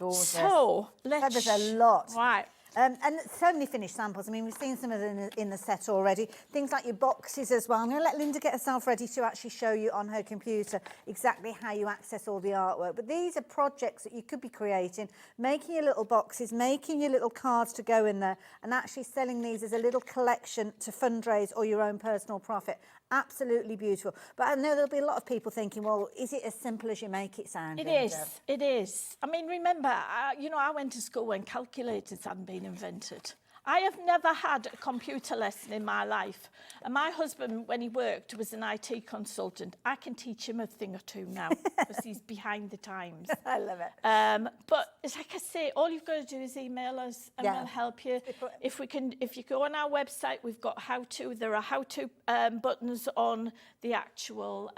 Gorgeous. So let's... There's a lot. Right. And so many finished samples. I mean, we've seen some of them in the set already. Things like your boxes as well. I'm going to let Linda get herself ready to actually show you on her computer exactly how you access all the artwork. But these are projects that you could be creating, making your little boxes, making your little cards to go in there, and actually selling these as a little collection to fundraise or your own personal profit. Absolutely beautiful. But I know there'll be a lot of people thinking, well, is it as simple as you make it sound? It Linda? is. It is. I mean, remember, I went to school when calculators hadn't been invented. I have never had a computer lesson in my life. And my husband, when he worked, was an IT consultant. I can teach him a thing or two now because he's behind the times. I love it. But it's like I say, all you've got to do is email us and we'll help you. If you go on our website, we've got how-to. There are how-to buttons on the actual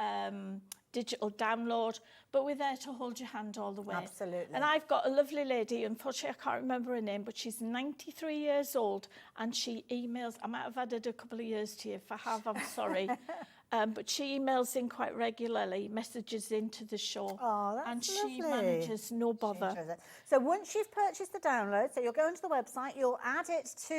digital download, but we're there to hold your hand all the way. Absolutely. And I've got a lovely lady, unfortunately I can't remember her name, but she's 93 years old and she emails, I might have added a couple of years to you, if I have, I'm sorry. But she emails in quite regularly, messages into the show. Oh, that's and lovely. she manages no bother. So once you've purchased the download, so you'll go into the website, you'll add it to,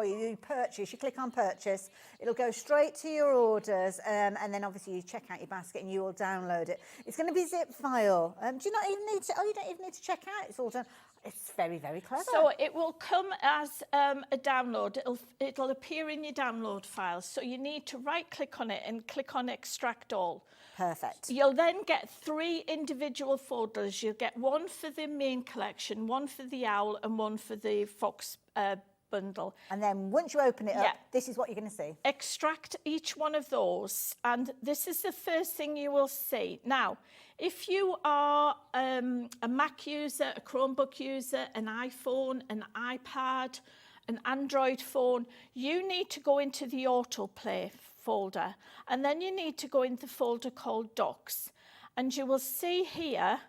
you purchase, you click on purchase, it'll go straight to your orders, and then obviously you check out your basket and you will download it. It's going to be zip file. Do you not even need to, you don't even need to check out, it's all done. It's very, very clever. So it will come as a download. It'll appear in your download file. So you need to right-click on it and click on Extract All. Perfect. You'll then get 3 individual folders. You'll get one for the main collection, one for the owl, and one for the fox bundle. And then once you open it up, this is what you're going to see. Extract each one of those, and this is the first thing you will see. Now, if you are a Mac user, a Chromebook user, an iPhone, an iPad, an Android phone, you need to go into the autoplay folder, and then you need to go into the folder called Docs, and you will see here,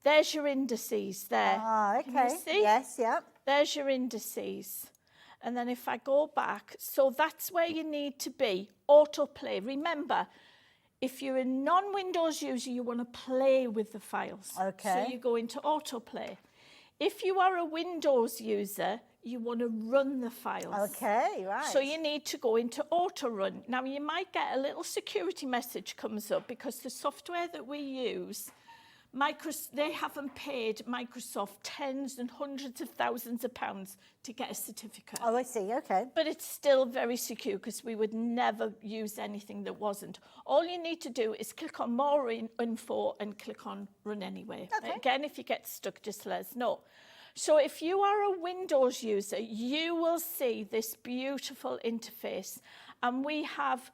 there's your indices there. Ah, okay. Can you see? Yes, yep. There's your indices. And then if I go back, so that's where you need to be, autoplay. Remember, if you're a non-Windows user, you want to play with the files. Okay. So you go into autoplay. If you are a Windows user, you want to run the files. Okay, right. So you need to go into auto run. Now you might get a little security message comes up because the software that we use, they haven't paid Microsoft tens and hundreds of thousands of pounds to get a certificate. Oh, I see, okay. But it's still very secure because we would never use anything that wasn't. All you need to do is click on More Info and click on Run Anyway. Okay. Again, if you get stuck, just let us know. So if you are a Windows user, you will see this beautiful interface, and we have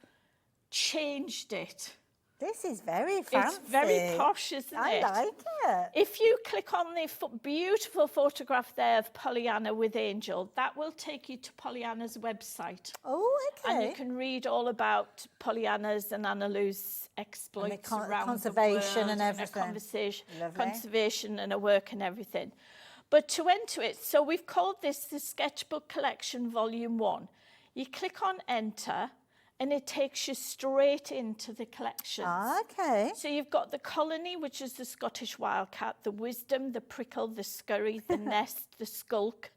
changed it. This is very fancy. It's very posh, isn't it? I like it. If you click on the beautiful photograph there of Pollyanna with Angel, that will take you to Pollyanna's website. Oh, okay. And you can read all about Pollyanna's and Annaloo's exploits around conservation the world, and everything. Conservation and her work and everything. But to enter it, so we've called this the Sketchbook Collection Volume 1. You click on Enter, and it takes you straight into the collections. Okay. So you've got the Colony, which is the Scottish wildcat, the Wisdom, the Prickle, the Scurry, the Nest, the Skulk,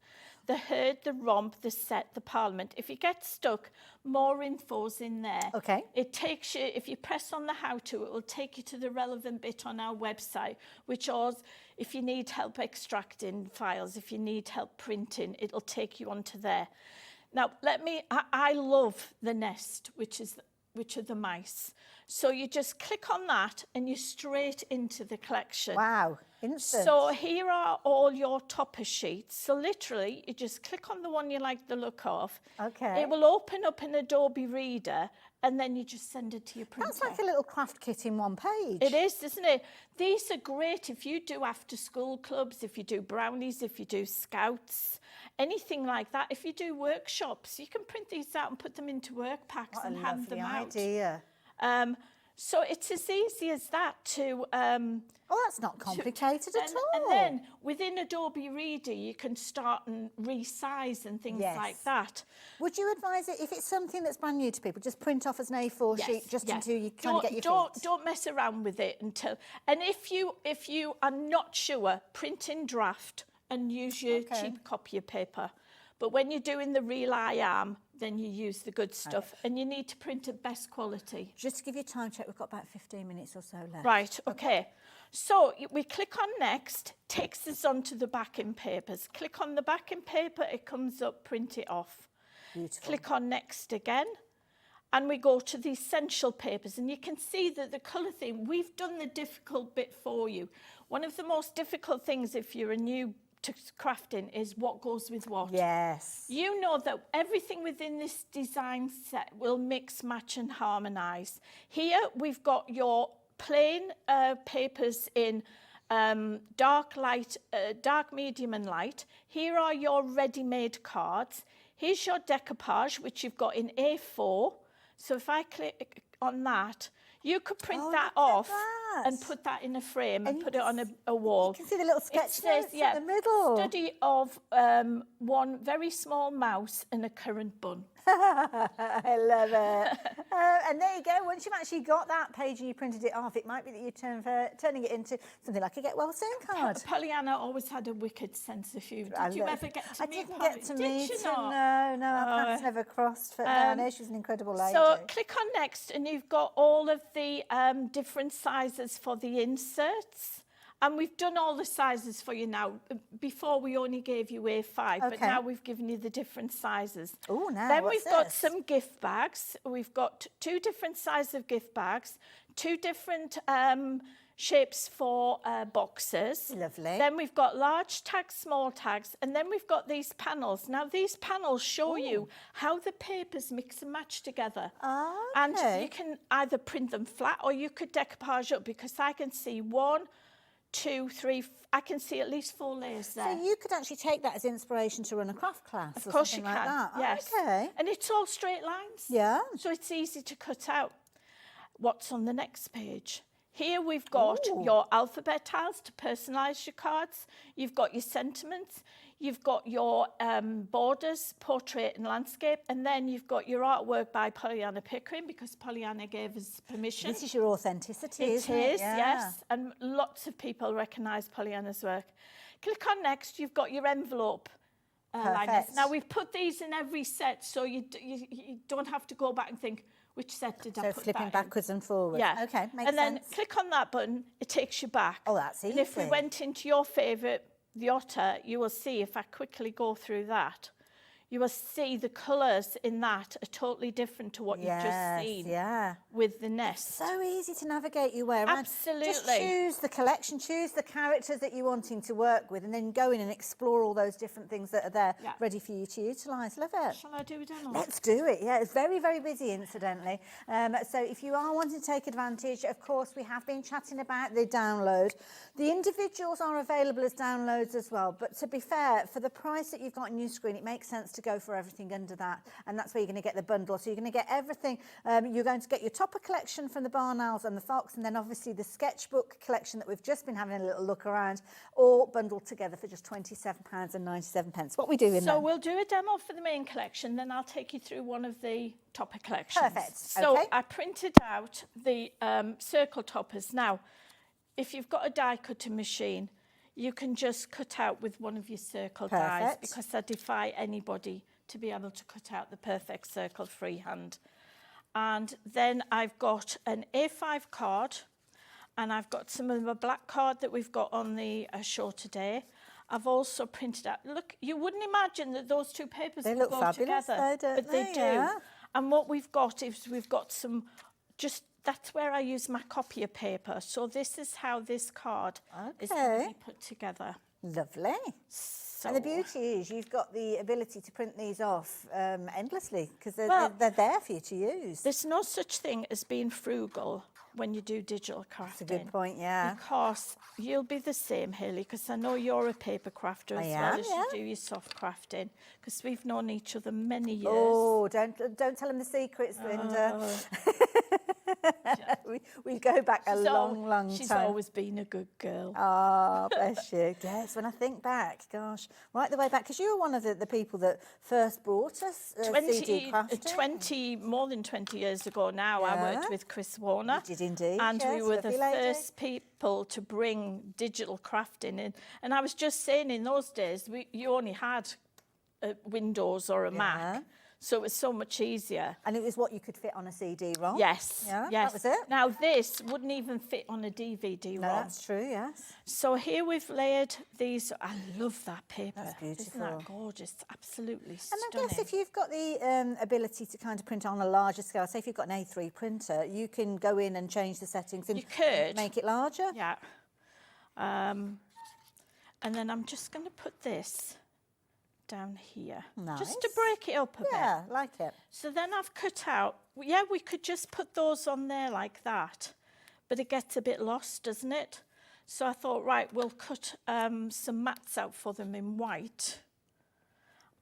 the Herd, the Romp, the Set, the Parliament. If you get stuck, more info's in there. Okay. It takes you, if you press on the how-to, it will take you to the relevant bit on our website, which is if you need help extracting files, if you need help printing, it'll take you onto there. Now, I love the Nest, which are the mice. So you just click on that and you're straight into the collection. Wow, instant. So here are all your topper sheets. So literally, you just click on the one you like the look of. Okay. It will open up in Adobe Reader, and then you just send it to your printer. That's like a little craft kit in one page. It is, isn't it? These are great if you do after-school clubs, if you do brownies, if you do scouts, anything like that. If you do workshops, you can print these out and put them into work packs and hand them out. What a lovely idea. So it's as easy as that to... oh, that's not complicated at all. And then within Adobe Reader, you can start and resize and things like that. Would you advise it, if it's something that's brand new to people, just print off as an A4 sheet just until you kind of get your feet? Don't mess around with it until... And if you are not sure, print in draft and use your cheap copy of paper. But when you're doing the real I am, then you use the good stuff. And you need to print at best quality. Just to give you a time check, we've got about 15 minutes or so left. Right, okay. So we click on Next, takes us onto the backing papers. Click on the backing paper, it comes up, print it off. Beautiful. Click on Next again. and we go to the essential papers, and you can see that the colour theme, we've done the difficult bit for you. One of the most difficult things if you're new to crafting is what goes with what. Yes. You know that everything within this design set will mix, match and harmonise. Here we've got your plain papers in dark, light, dark, medium and light. Here are your ready-made cards. Here's your decoupage, which you've got in A4. So if I click on that, you could print that off and put that in a frame and put it on a wall. You can see the little sketch notes in the middle. Study of one very small mouse and a currant bun. I love it. And there you go. Once you've actually got that page and you printed it off, it might be that you're turning it into something like a get well soon card. Pollyanna always had a wicked sense of humour. Did you ever get to meet I didn't get to meet her. No, our paths never crossed. But I know she's an incredible lady. So click on next and you've got all of the different sizes for the inserts. And we've done all the sizes for you now. Before we only gave you A5, but now we've given you the different sizes. Oh, now then we've got some gift bags. We've got 2 different sizes of gift bags, 2 different shapes for boxes. Lovely. Then we've got large tags, small tags, and then we've got these panels. Now these panels show you how the papers mix and match together. And you can either print them flat or you could decoupage up, because I can see 1, 2, 3, I can see at least 4 layers there. So you could actually take that as inspiration to run a craft class. Of course you something can. like that. Yes. Okay. And it's all straight lines. Yeah. So it's easy to cut out. What's on the next page? Here we've got your alphabet tiles to personalise your cards. You've got your sentiments. You've got your borders, portrait and landscape. And then you've got your artwork by Pollyanna Pickering, because Pollyanna gave us permission. This is your authenticity, isn't it? It is, yes. And lots of people recognise Pollyanna's work. Click on next. You've got your envelope liners. Now, we've put these in every set, so you don't have to go back and think, which set did I put that in? So flipping backwards and forwards. Yeah. Okay, makes sense. And then click on that button, it takes you back. Oh, that's easy. And if we went into your favourite, the otter, you will see, if I quickly go through that, you will see the colours in that are totally different to what you've just seen with the nest. So easy to navigate your way around. Absolutely. Just choose the collection, choose the characters that you're wanting to work with, and then go in and explore all those different things that are there ready for you to utilise. Love it. Shall I do a demo? Let's do it. Yeah, it's very, very busy, incidentally. So if you are wanting to take advantage, of course, we have been chatting about the download. The individuals are available as downloads as well. But to be fair, for the price that you've got on your screen, it makes sense to go for everything under that, and that's where you're going to get the bundle. So you're going to get everything. You're going to get your Topper collection from the Barn Owls and the Fox, and then obviously the sketchbook collection that we've just been having a little look around, all bundled together for just £27.97. What we do in So we'll do a demo for the main collection, then I'll take you through one of the Topper collections. Perfect. So okay. I printed out the circle toppers. Now, if you've got a die cutting machine, you can just cut out with one of your circle dies, because I defy anybody to be able to cut out the perfect circle freehand. And then I've got an A5 card, and I've got some of the black card that we've got on the show today. I've also printed out, look, you wouldn't imagine that those two papers they will look go fabulous, together, though, but they do. Yeah. And what we've got is we've got some, just that's where I use my copier paper. So this is how this card is going to be put together. Lovely. So, and the beauty is you've got the ability to print these off endlessly, because they're there for you to use. There's no such thing as being frugal when you do digital crafting. That's a good point, yeah. Because you'll be the same, Hayley, because I know you're a paper crafter as well as you do your soft crafting, because we've known each other many years. Oh, don't tell them the secrets, Linda. we go back a long time. She's always been a good girl. Oh, bless you. Yes, when I think back, gosh, right the way back, because you were one of the people that first brought us CD crafting. More than 20 years ago now, I worked with Chris Warner. You did indeed. And yes, we were the lady. first people to bring digital crafting in. And I was just saying, in those days, you only had Windows or a Mac. So it was so much easier. And it was what you could fit on a CD-ROM? Yes, Yeah, yes. that was it? Now this wouldn't even fit on a DVD-ROM. No, that's true, yes. So here we've layered these. I love that paper. That's beautiful. Isn't that gorgeous? Absolutely And stunning. I guess if you've got the ability to kind of print on a larger scale, say if you've got an A3 printer, you can go in and change the settings and You could. make it larger. Yeah. And then I'm just going to put this down here. Just to Nice. break it up a bit. Yeah, like it. So then I've cut out, yeah, we could just put those on there like that, but it gets a bit lost, doesn't it? So I thought, right, we'll cut some mats out for them in white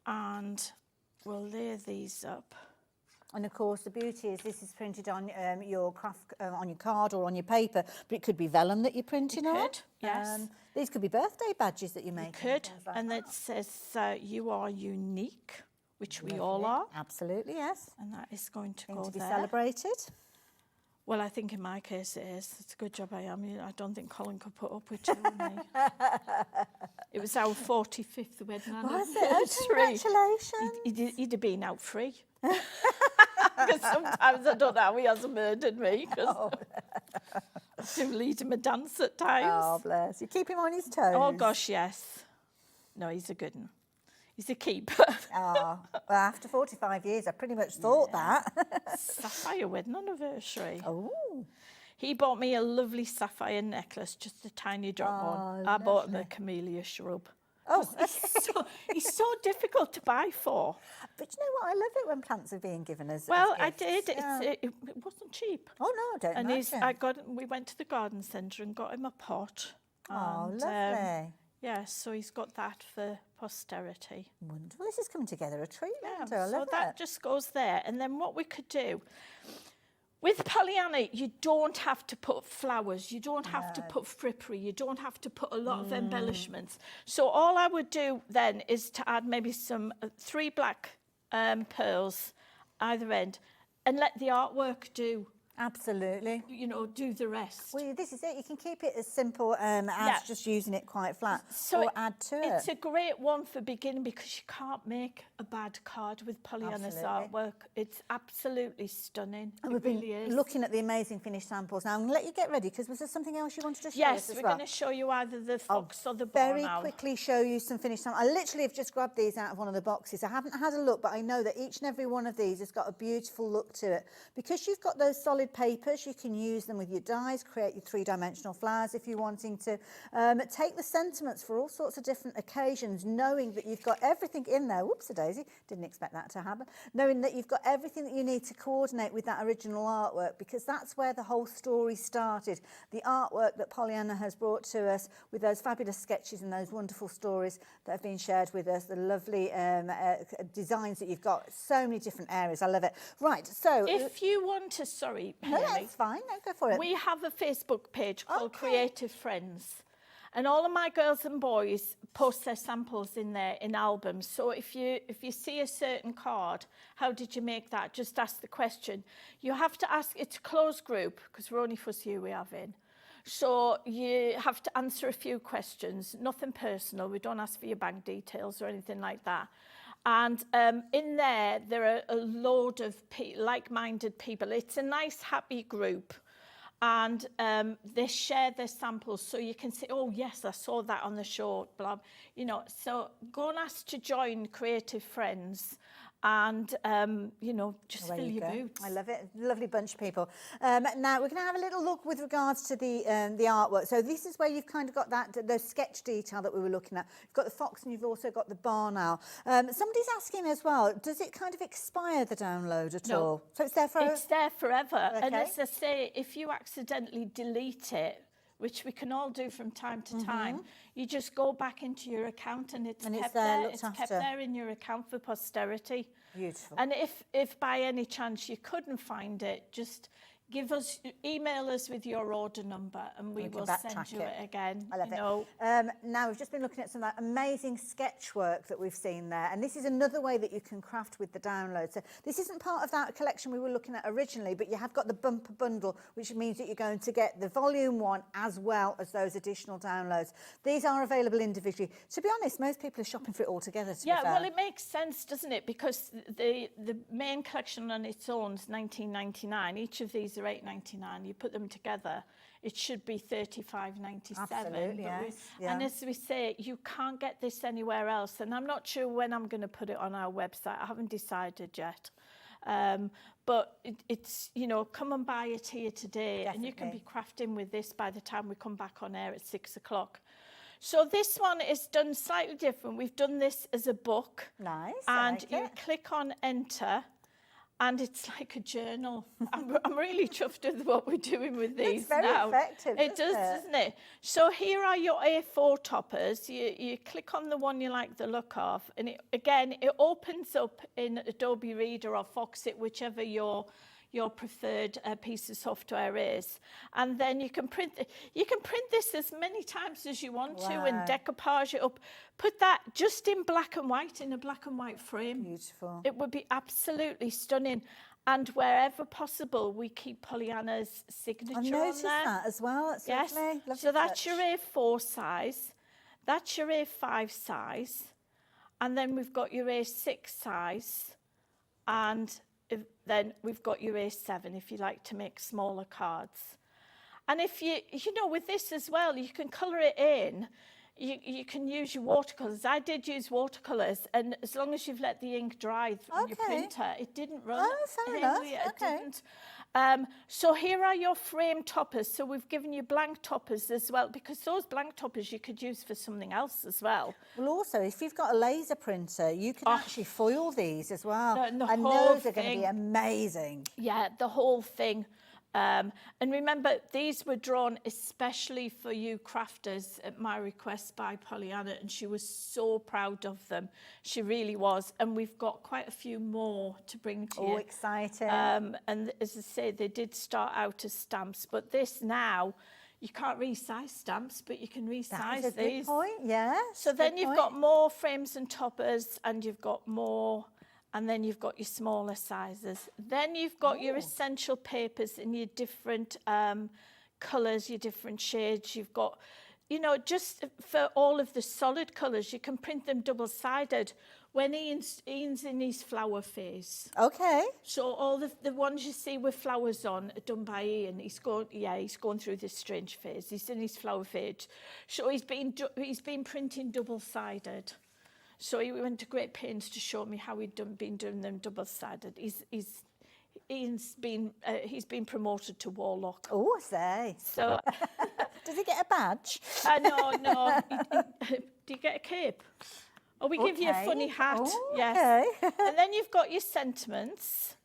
and we'll layer these up. And of course, the beauty is this is printed on your on your card or on your paper, but it could be vellum that you're printing on. Could, yes. These could be birthday badges that you're making. Could, things like and that. it says you are unique, which we all are, Absolutely, yes. and that is going to Going go to be there. celebrated. Well, I think in my case it is. It's a good job I am. I don't think Colin could put up with two of me. It was our 45th wedding Was it? anniversary. Oh, congratulations. He'd have been out free. Because sometimes I don't know how he hasn't murdered me. Because I do lead him a dance at times. Oh, bless. You keep him on his toes. Oh, gosh, yes. No, he's a good one. He's a keeper. Oh, well, after 45 years, I pretty much thought that. Sapphire wedding anniversary. Oh. He bought me a lovely sapphire necklace, just a tiny drop one. I bought him a camellia shrub. Oh, He's so difficult to buy for. but you know what? I love it when plants are being given as Well, as I gifts. did. Yeah. It wasn't cheap. Oh, no, I don't And imagine. we went to the garden centre and got him a pot. Oh, and, lovely. yeah, so he's got that for posterity. Wonderful. This is coming together a treat, Yeah, Linda. I so love that it. just goes there. And then what we could do, with Pollyanna, you don't have to put flowers, you don't have to put frippery, you don't have to put a lot of embellishments. So all I would do then is to add maybe some 3 black pearls either end and let the artwork do Absolutely. do the rest. Well, this is it. You can keep it as simple as just using it quite flat, or add to it. It's a great one for beginning because you can't make a bad card with Pollyanna's Absolutely. artwork. It's absolutely stunning. And It we've been really is. looking at the amazing finished samples. Now, I'm going to let you get ready because was there something else you wanted to show Yes, us as we're well? going to show you either the fox or the Very barn owl. quickly show you some finished samples. I literally have just grabbed these out of one of the boxes. I haven't had a look, but I know that each and every one of these has got a beautiful look to it. Because you've got those solid papers, you can use them with your dies, create your 3-dimensional flowers if you're wanting to. Take the sentiments for all sorts of different occasions, knowing that you've got everything in there. Whoops-a-daisy, didn't expect that to happen. Knowing that you've got everything that you need to coordinate with that original artwork, because that's where the whole story started. The artwork that Pollyanna has brought to us with those fabulous sketches and those wonderful stories that have been shared with us, the lovely designs that you've got, so many different areas. I love it. Right, so... If you want to, sorry, No, Haley, that's fine. No, go for it. we have a Facebook page called Okay. Creative Friends. And all of my girls and boys post their samples in there in albums. So if you see a certain card, how did you make that? Just ask the question. You have to ask, it's a closed group, because we're only for you we have in. So you have to answer a few questions, nothing personal. We don't ask for your bank details or anything like that. And in there are a load of like-minded people. It's a nice, happy group. And they share their samples, so you can say, oh, yes, I saw that on the show, blah. So go and ask to join Creative Friends and, just There fill you your go. boots. I love it. Lovely bunch of people. Now, we're going to have a little look with regards to the artwork. So this is where you've kind of got the sketch detail that we were looking at. You've got the fox and you've also got the barn owl. Somebody's asking as well, does it kind of expire, the download at all? So it's there for... It's there forever. And Okay. as I say, if you accidentally delete it, which we can all do from time to time, you just go back into your account and it's kept there, there. looked It's kept after. there in your account for posterity. Beautiful. And if by any chance you couldn't find it, just email us with your order number and we will send you it again. I love it. Now, we've just been looking at some of that amazing sketch work that we've seen there, and this is another way that you can craft with the download. So this isn't part of that collection we were looking at originally, but you have got the bumper bundle, which means that you're going to get the volume 1 as well as those additional downloads. These are available individually. To be honest, most people are shopping for it all together, to be fair. Well, it makes sense, doesn't it? Because the main collection on its own is $19.99. Each of these are $8.99. You put them together, it should be $35.97. Absolutely, yes. And as we say, you can't get this anywhere else. And I'm not sure when I'm going to put it on our website. I haven't decided yet. But it's, you know, come and buy it here today. Definitely. And you can be crafting with this by the time we come back on air at 6 o'clock. So this one is done slightly different. We've done this as a book. Nice. And you click on enter. And it's like a journal. I'm really chuffed with what we're doing with these now. It's very effective, It does, doesn't it? So here are your A4 toppers. You click on the one you like the look of, and it opens up in Adobe Reader or Foxit, whichever your preferred piece of software is, and then you can print this as many times as you want to and decoupage it up. Put that just in black and white, in a black and white frame. Beautiful. It It would be absolutely stunning. And wherever possible, we keep Pollyanna's signature on there. I noticed that as well. That's lovely. Lovely So that's touch. your A4 size. That's your A5 size. And then we've got your A6 size. And then we've got your A7 if you like to make smaller cards. And if you know, with this as well, you can colour it in. You can use your watercolours. I did use watercolours, and as long as you've let the ink dry on your printer, it didn't run. Oh, fair enough. It didn't. So here are your frame toppers. So we've given you blank toppers as well, because those blank toppers you could use for something else as well. Well, also, if you've got a laser printer, you can actually foil these as well. And those are going to be amazing. Yeah, the whole thing. And remember, these were drawn especially for you crafters at my request by Pollyanna, and she was so proud of them. She really was. And we've got quite a few more to bring to you. Oh, exciting. And as I say, they did start out as stamps, but this now, you can't resize stamps, but you can resize That's a these. good point, yes. So then you've got more frames and toppers, and you've got more... And then you've got your smaller sizes. Then you've got your essential papers in your different colours, your different shades. You've got, you know, just for all of the solid colours, you can print them double-sided. When Ian's in his flower phase. Okay. So all the ones you see with flowers on are done by Ian. He's going through this strange phase. He's in his flower phase. So he's been printing double-sided. So he went to great pains to show me how he'd been doing them double-sided. He's been promoted to Warlock. Oh, I say. So does he get a badge? No. Do you get a cape? Or we give you a funny hat. Oh, yes. Okay. And then you've got your sentiments.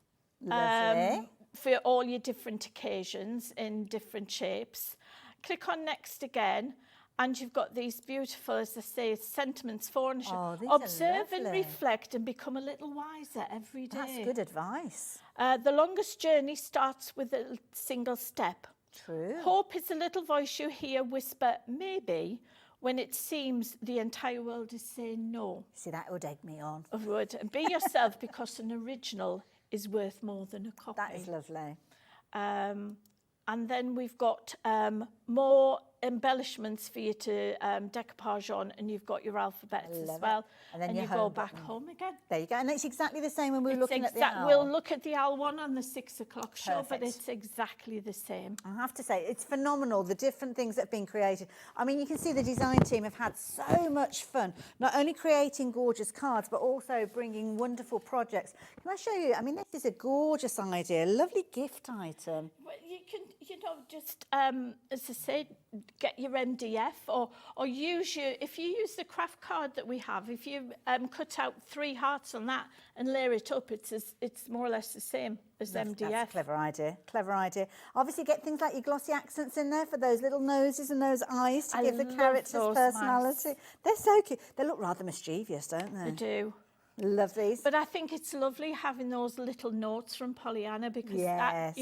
Lovely. For all your different occasions in different shapes. Click on next again. And you've got these beautiful, as I say, sentiments for and observe and reflect and become a little wiser every day. That's good advice. The longest journey starts with a single step. True. Hope is a little voice you hear whisper, maybe, when it seems the entire world is saying no. See, that would egg me on. It would. And be yourself, because an original is worth more than a copy. That is lovely. And then we've got more embellishments for you to decoupage on, and you've got your alphabets as well. And then you go back home again. There you go. And it's exactly the same when we were looking at the owl. We'll look at the owl one on the 6 o'clock show, but it's exactly the same. I have to say, it's phenomenal, the different things that have been created. I mean, you can see the design team have had so much fun, not only creating gorgeous cards, but also bringing wonderful projects. Can I show you? I mean, this is a gorgeous idea, lovely gift item. Well, you can, just, as I said, get your MDF or use if you use the craft card that we have, if you cut out 3 hearts on that and layer it up, it's more or less the same as MDF. That's a clever idea. Obviously get things like your glossy accents in there for those little noses and those eyes to give the characters personality. They're so cute. They look rather mischievous, don't they? They do. Love these. But I think it's lovely having those little notes from Pollyanna, because that,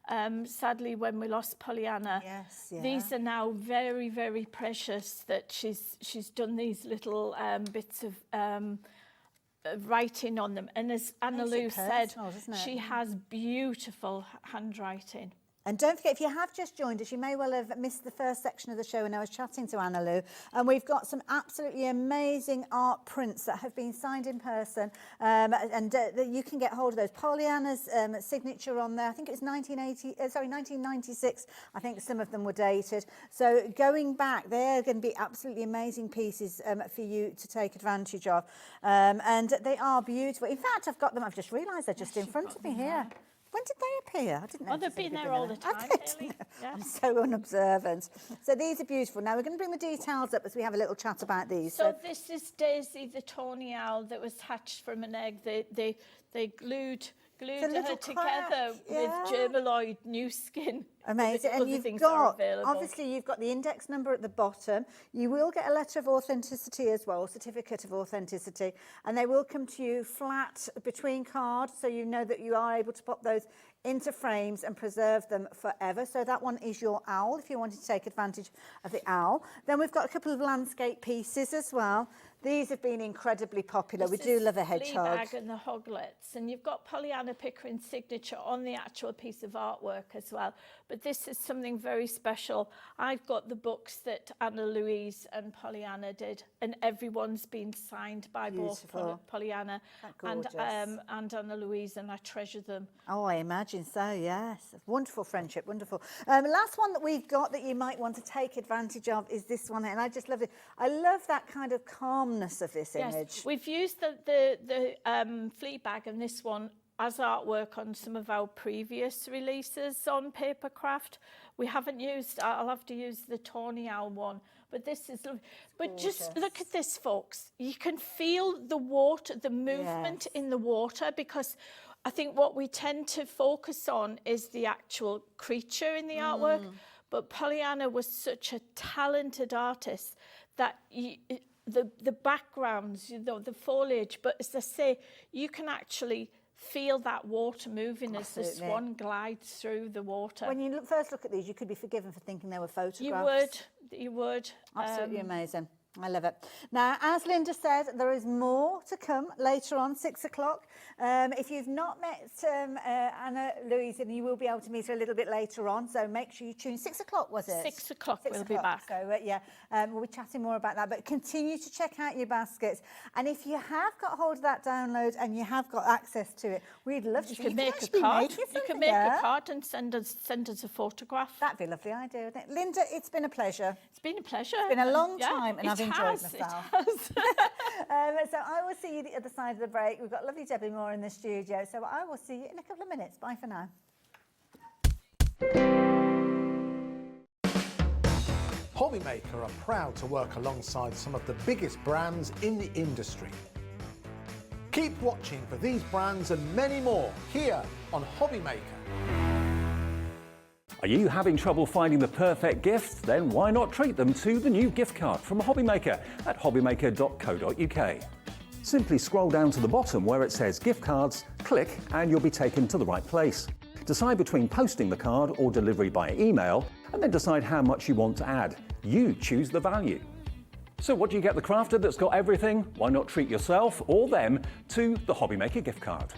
Sadly, when we lost Pollyanna, these are now very, very precious. That she's done these little bits of writing on them, and as Anna Lou said, she has beautiful handwriting. And don't forget, if you have just joined us, you may well have missed the first section of the show when I was chatting to Anna Lou. And we've got some absolutely amazing art prints that have been signed in person. You can get hold of those. Pollyanna's signature on there, I think it was 1996. I think some of them were dated. So going back, they're going to be absolutely amazing pieces for you to take advantage of. And they are beautiful. In fact, I've got them, I've just realised they're just in front of me here. When did they appear? I didn't know. Oh, they've been there all the time. Yeah. I'm so unobservant. So these are beautiful. Now we're going to bring the details up as we have a little chat about these. So this is Daisy, the tawny owl that was hatched from an egg. They glued her together with germaloid new skin. Amazing. And you've got, obviously you've got the index number at the bottom. You will get a letter of authenticity as well, certificate of authenticity, and they will come to you flat between cards, so you know that you are able to pop those into frames and preserve them forever. So that one is your owl, if you wanted to take advantage of the owl. Then we've got a couple of landscape pieces as well. These have been incredibly popular. We do love a hedgehog. Fleabag and the hoglets, and you've got Pollyanna Pickering's signature on the actual piece of artwork as well. But this is something very special. I've got the books that Anna Louise and Pollyanna did, and everyone's been signed by both Pollyanna and Anna Louise, and I treasure them. Oh, I imagine so, yes. Wonderful friendship, wonderful. Last one that we've got that you might want to take advantage of is this one, and I just love it. I love that kind of calmness of this image. We've used the Fleabag and this one as artwork on some of our previous releases on Papercraft. We haven't used, I'll have to use the Tawny Owl one, but this is lovely. But just look at this, folks. You can feel the water, the movement in the water, because I think what we tend to focus on is the actual creature in the artwork, but Pollyanna was such a talented artist that the backgrounds, you know, the foliage, but as I say, you can actually feel that water moving as the swan glides through the water. When you first look at these, you could be forgiven for thinking they were photographs. You would. Absolutely amazing. I love it. Now, as Linda said, there is more to come later on, 6 o'clock. If you've not met Anna Louise, then you will be able to meet her a little bit later on. So make sure you tune. 6 o'clock, was it? 6 o'clock, we'll be back. So, we'll be chatting more about that. But continue to check out your baskets. And if you have got hold of that download and you have got access to it, we'd love to see you. Make a card. You can make a card and send us a photograph. That'd be a lovely idea, wouldn't it? Linda, it's been a pleasure. It's been a pleasure. It's been a long time, and I've enjoyed myself. It has. So I will see you the other side of the break. We've got lovely Debbi Moore in the studio. So I will see you in a couple of minutes. Bye for now. Hobbymaker are proud to work alongside some of the biggest brands in the industry. Keep watching for these brands and many more here on Hobbymaker. Are you having trouble finding the perfect gift? Then why not treat them to the new gift card from Hobbymaker at hobbymaker.co.uk. Simply scroll down to the bottom where it says gift cards, click and you'll be taken to the right place. Decide between posting the card or delivery by email, and then decide how much you want to add. You choose the value. So what do you get the crafter that's got everything? Why not treat yourself or them to the Hobbymaker gift card?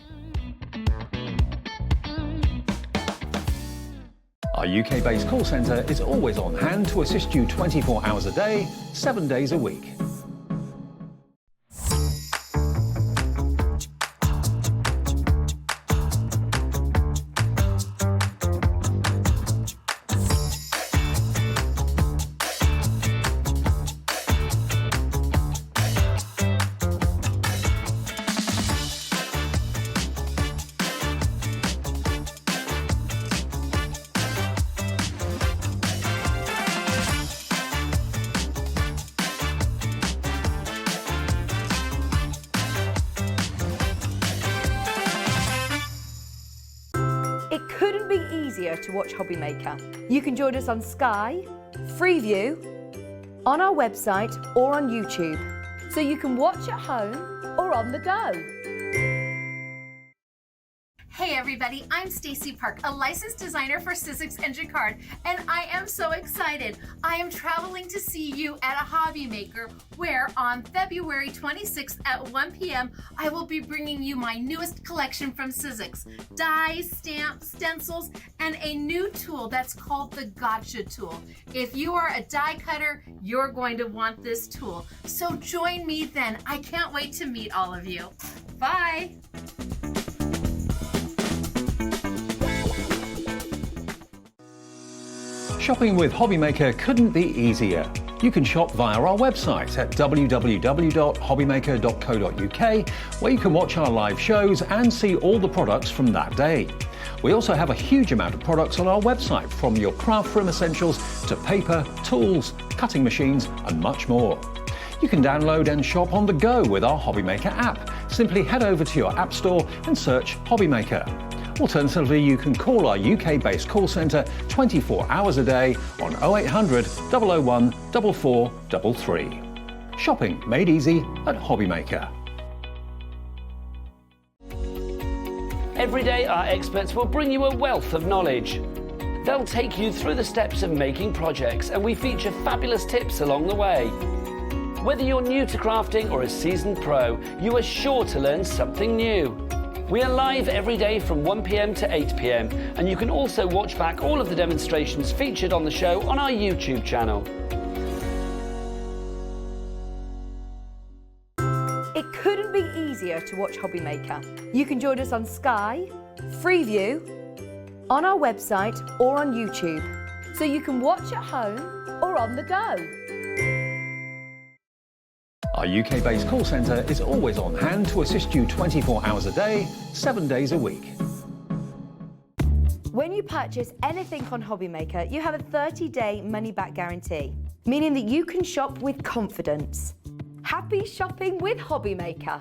Our UK-based call centre is always on hand to assist you 24 hours a day, 7 days a week. To watch Hobbymaker. You can join us on Sky, Freeview, on our website or on YouTube, so you can watch at home or on the go. Hey everybody. I'm Stacey Park, a licensed designer for Sizzix and Jacquard, and I am so excited. I am traveling to see you at a Hobby Maker, where on February 26th at 1 p.m. I will be bringing you my newest collection from Sizzix: dies, stamps, stencils, and a new tool that's called the Gotcha tool. If you are a die cutter, you're going to want this tool. So join me then. I can't wait to meet all of you. Bye. Shopping with Hobbymaker couldn't be easier. You can shop via our website at www.hobbymaker.co.uk, where you can watch our live shows and see all the products from that day. We also have a huge amount of products on our website, from your craft room essentials to paper, tools, cutting machines and much more. You can download and shop on the go with our Hobbymaker app. Simply head over to your app store and search Hobbymaker. Alternatively, you can call our UK-based call centre 24 hours a day on 0800 001 4433. Shopping made easy at Hobbymaker. Every day, our experts will bring you a wealth of knowledge. They'll take you through the steps of making projects, and we feature fabulous tips along the way. Whether you're new to crafting or a seasoned pro, you are sure to learn something new. We are live every day from 1 p.m. to 8 p.m, and you can also watch back all of the demonstrations featured on the show on our YouTube channel. It couldn't be easier to watch Hobbymaker. You can join us on Sky, Freeview, on our website or on YouTube, so you can watch at home or on the go. Our UK-based call centre is always on hand to assist you 24 hours a day, 7 days a week. When you purchase anything on Hobbymaker, you have a 30-day money-back guarantee, meaning that you can shop with confidence. Happy shopping with Hobbymaker.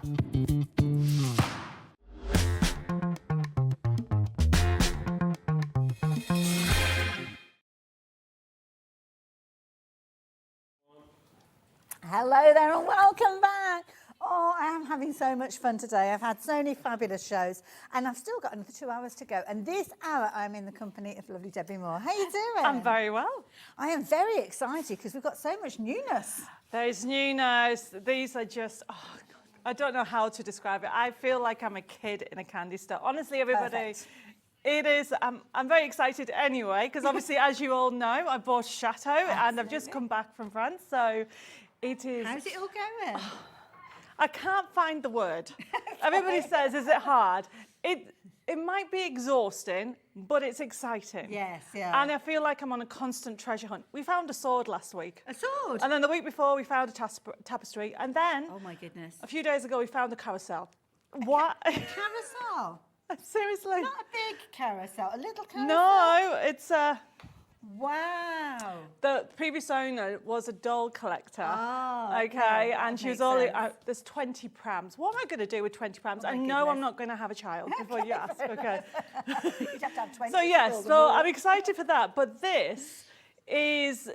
Hello there and welcome back. Oh, I am having so much fun today. I've had so many fabulous shows and I've still got another 2 hours to go. And this hour I'm in the company of lovely Debbi Moore. How are you doing? I'm very well. I am very excited because we've got so much newness. There's newness. These are just, oh God, I don't know how to describe it. I feel like I'm a kid in a candy store. Honestly, everybody. Perfect. It is, I'm very excited anyway, because obviously, as you all know, I bought Chateau and I've just come back from France. So it is. How's it all going? I can't find the word. Everybody says, is it hard? It might be exhausting, but it's exciting. Yes, yeah. And I feel like I'm on a constant treasure hunt. We found a sword last week. A sword? And then the week before, we found a tapestry. And then, oh my goodness, a few days ago, we found a carousel. What? A carousel? Seriously? Not a big carousel, a little carousel? No, it's a... Wow. The previous owner was a doll collector. Oh, okay. And she was all, sense. there's 20 prams. What am I going to do with 20 prams? Oh I know I'm not going to have a child before you ask. Okay. You'd have to have 20. So yes, so I'm excited for that. But this is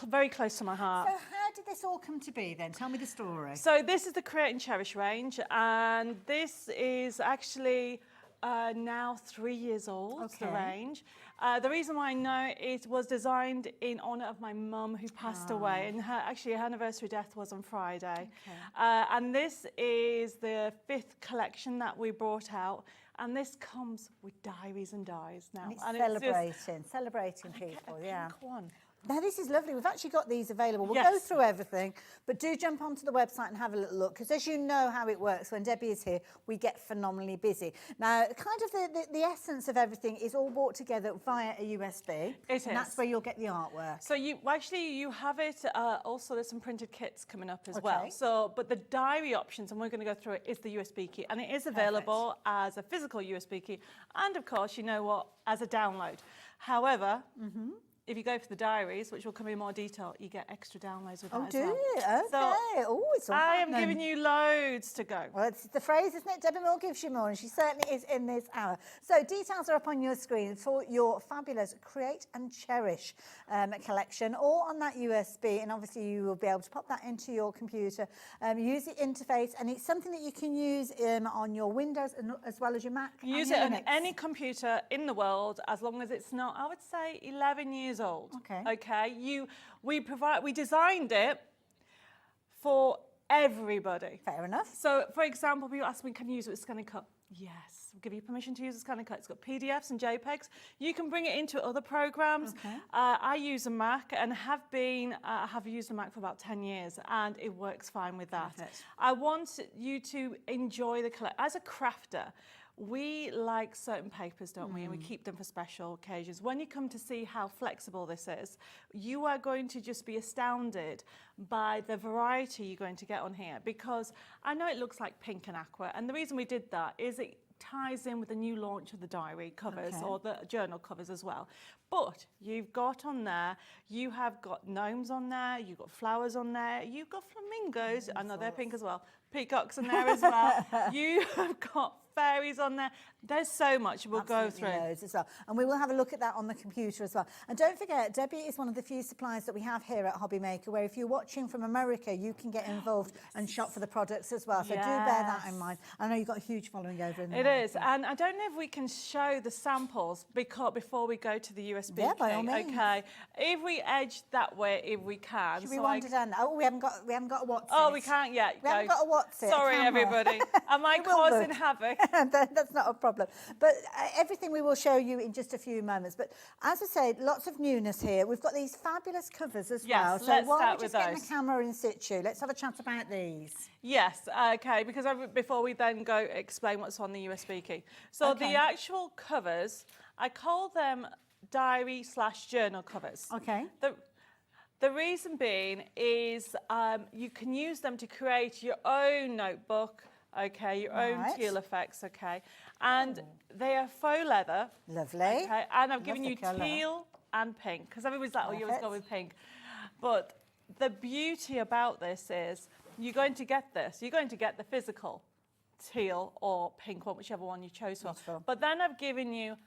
very close to my heart. So how did this all come to be then? Tell me the story. So this is the Create and Cherish range, and this is actually now 3 years old, the range. The reason why I know it was designed in honour of my mum who passed away, and her anniversary death was on Friday. Okay. And this is the 5th collection that we brought out, and this comes with diaries and dies now. And it's celebrating people, yeah. Now, this is lovely. We've actually got these available. We'll go through everything, but do jump onto the website and have a little look, because as you know how it works, when Debbi is here, we get phenomenally busy. Now, kind of the essence of everything is all brought together via a USB. It is. And that's where you'll get the artwork. So you have it, also there's some printed kits coming up as well. So, but the diary options, and we're going to go through it, is the USB key. And it is available as a physical USB key, and of course, you know what, as a download. However, if you go for the diaries, which will come in more detail, you get extra downloads with that as do well. you? Okay. So It's all I am happening. giving you loads to go. Well, it's the phrase, isn't it? Debbie Moore gives you more, and she certainly is in this hour. So details are up on your screen for your fabulous Create and Cherish collection, all on that USB, and obviously you will be able to pop that into your computer, use the interface, and it's something that you can use on your Windows as well as your Mac. Use it on any computer in the world, as long as it's not, I would say, 11 years old. Okay. Okay. We designed it for everybody. Fair enough. So, for example, people ask me, can you use it with Scan and Cut? Yes, we'll give you permission to use a Scan and Cut. It's got PDFs and JPEGs. You can bring it into other programs. Okay. I use a Mac and have used a Mac for about 10 years, and it works fine with that. Perfect. I want you to enjoy the collection. As a crafter, we like certain papers, don't we? And we keep them for special occasions. When you come to see how flexible this is, you are going to just be astounded by the variety you're going to get on here, because I know it looks like pink and aqua, and the reason we did that is it ties in with the new launch of the diary covers or the journal covers as well. But you've got on there, you have got gnomes on there, you've got flowers on there, you've got flamingos, I know they're pink as well, peacocks on there as well, you have got fairies on there. There's so much we'll go through. Loads as well. And we will have a look at that on the computer as well. And don't forget, Debbie is one of the few suppliers that we have here at Hobby Maker, where if you're watching from America, you can get involved and shop for the products as well. So do bear that in mind. I know you've got a huge following over in the It is. And I don't know if we can show the samples before we go to the USB. Yeah, by all means. Okay. If we edge that way, if we can. Should we wander down? Oh, we haven't got a what's Oh, it. we can't yet. We haven't got a what's it. Sorry, everybody. Am I causing havoc? That's not a problem. But everything we will show you in just a few moments. But as I said, lots of newness here. We've got these fabulous covers as well. So let's while start we're with just getting those. the camera in situ, let's have a chat about these. Yes, okay, because before we then go explain what's on the USB key. So the actual covers, I call them diary/journal covers. Okay. The reason being is you can use them to create your own notebook, okay, your own teal effects, okay, and they are faux leather. Lovely. Okay, and I've given the you colour. teal and pink, because everybody's like, oh, you always go with pink. But the beauty about this is you're going to get this. You're going to get the physical teal or pink one, whichever one you chose for. Beautiful. But then I've given you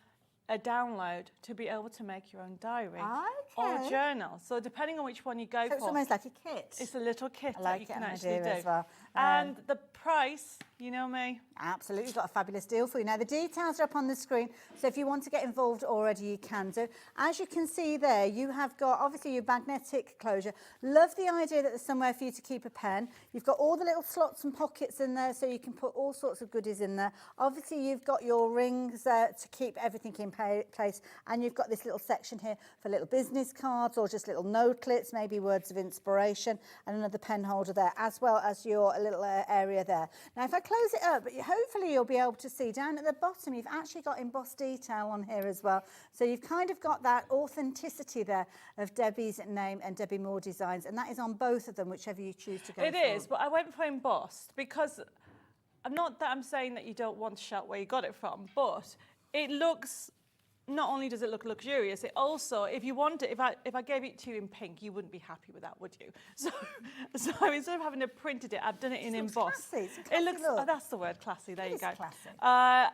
a download to be able to make your own diary or journal. So depending on which one you go So for. it's almost like a kit. It's a little kit I like that you it, can an actually idea do. as well. And the price, you know me. Absolutely, got a fabulous deal for you. Now, the details are up on the screen, so if you want to get involved already, you can do. As you can see there, you have got, obviously, your magnetic closure. Love the idea that there's somewhere for you to keep a pen. You've got all the little slots and pockets in there, so you can put all sorts of goodies in there. Obviously, you've got your rings to keep everything in place, and you've got this little section here for little business cards or just little notelets, maybe words of inspiration, and another pen holder there, as well as your little area there. Now, if I close it up, hopefully you'll be able to see down at the bottom, you've actually got embossed detail on here as well. So you've kind of got that authenticity there of Debbie's name and Debbi Moore Designs, and that is on both of them, whichever you choose to go for. It is, but I went for embossed because I'm saying that you don't want to shout where you got it from, but it looks, not only does it look luxurious, it also, if you want it, if I gave it to you in pink, you wouldn't be happy with that, would you? So instead of having to printed it, I've done it in embossed. Classy. It's a classy It looks, look. that's the word, classy. There you is go. classy.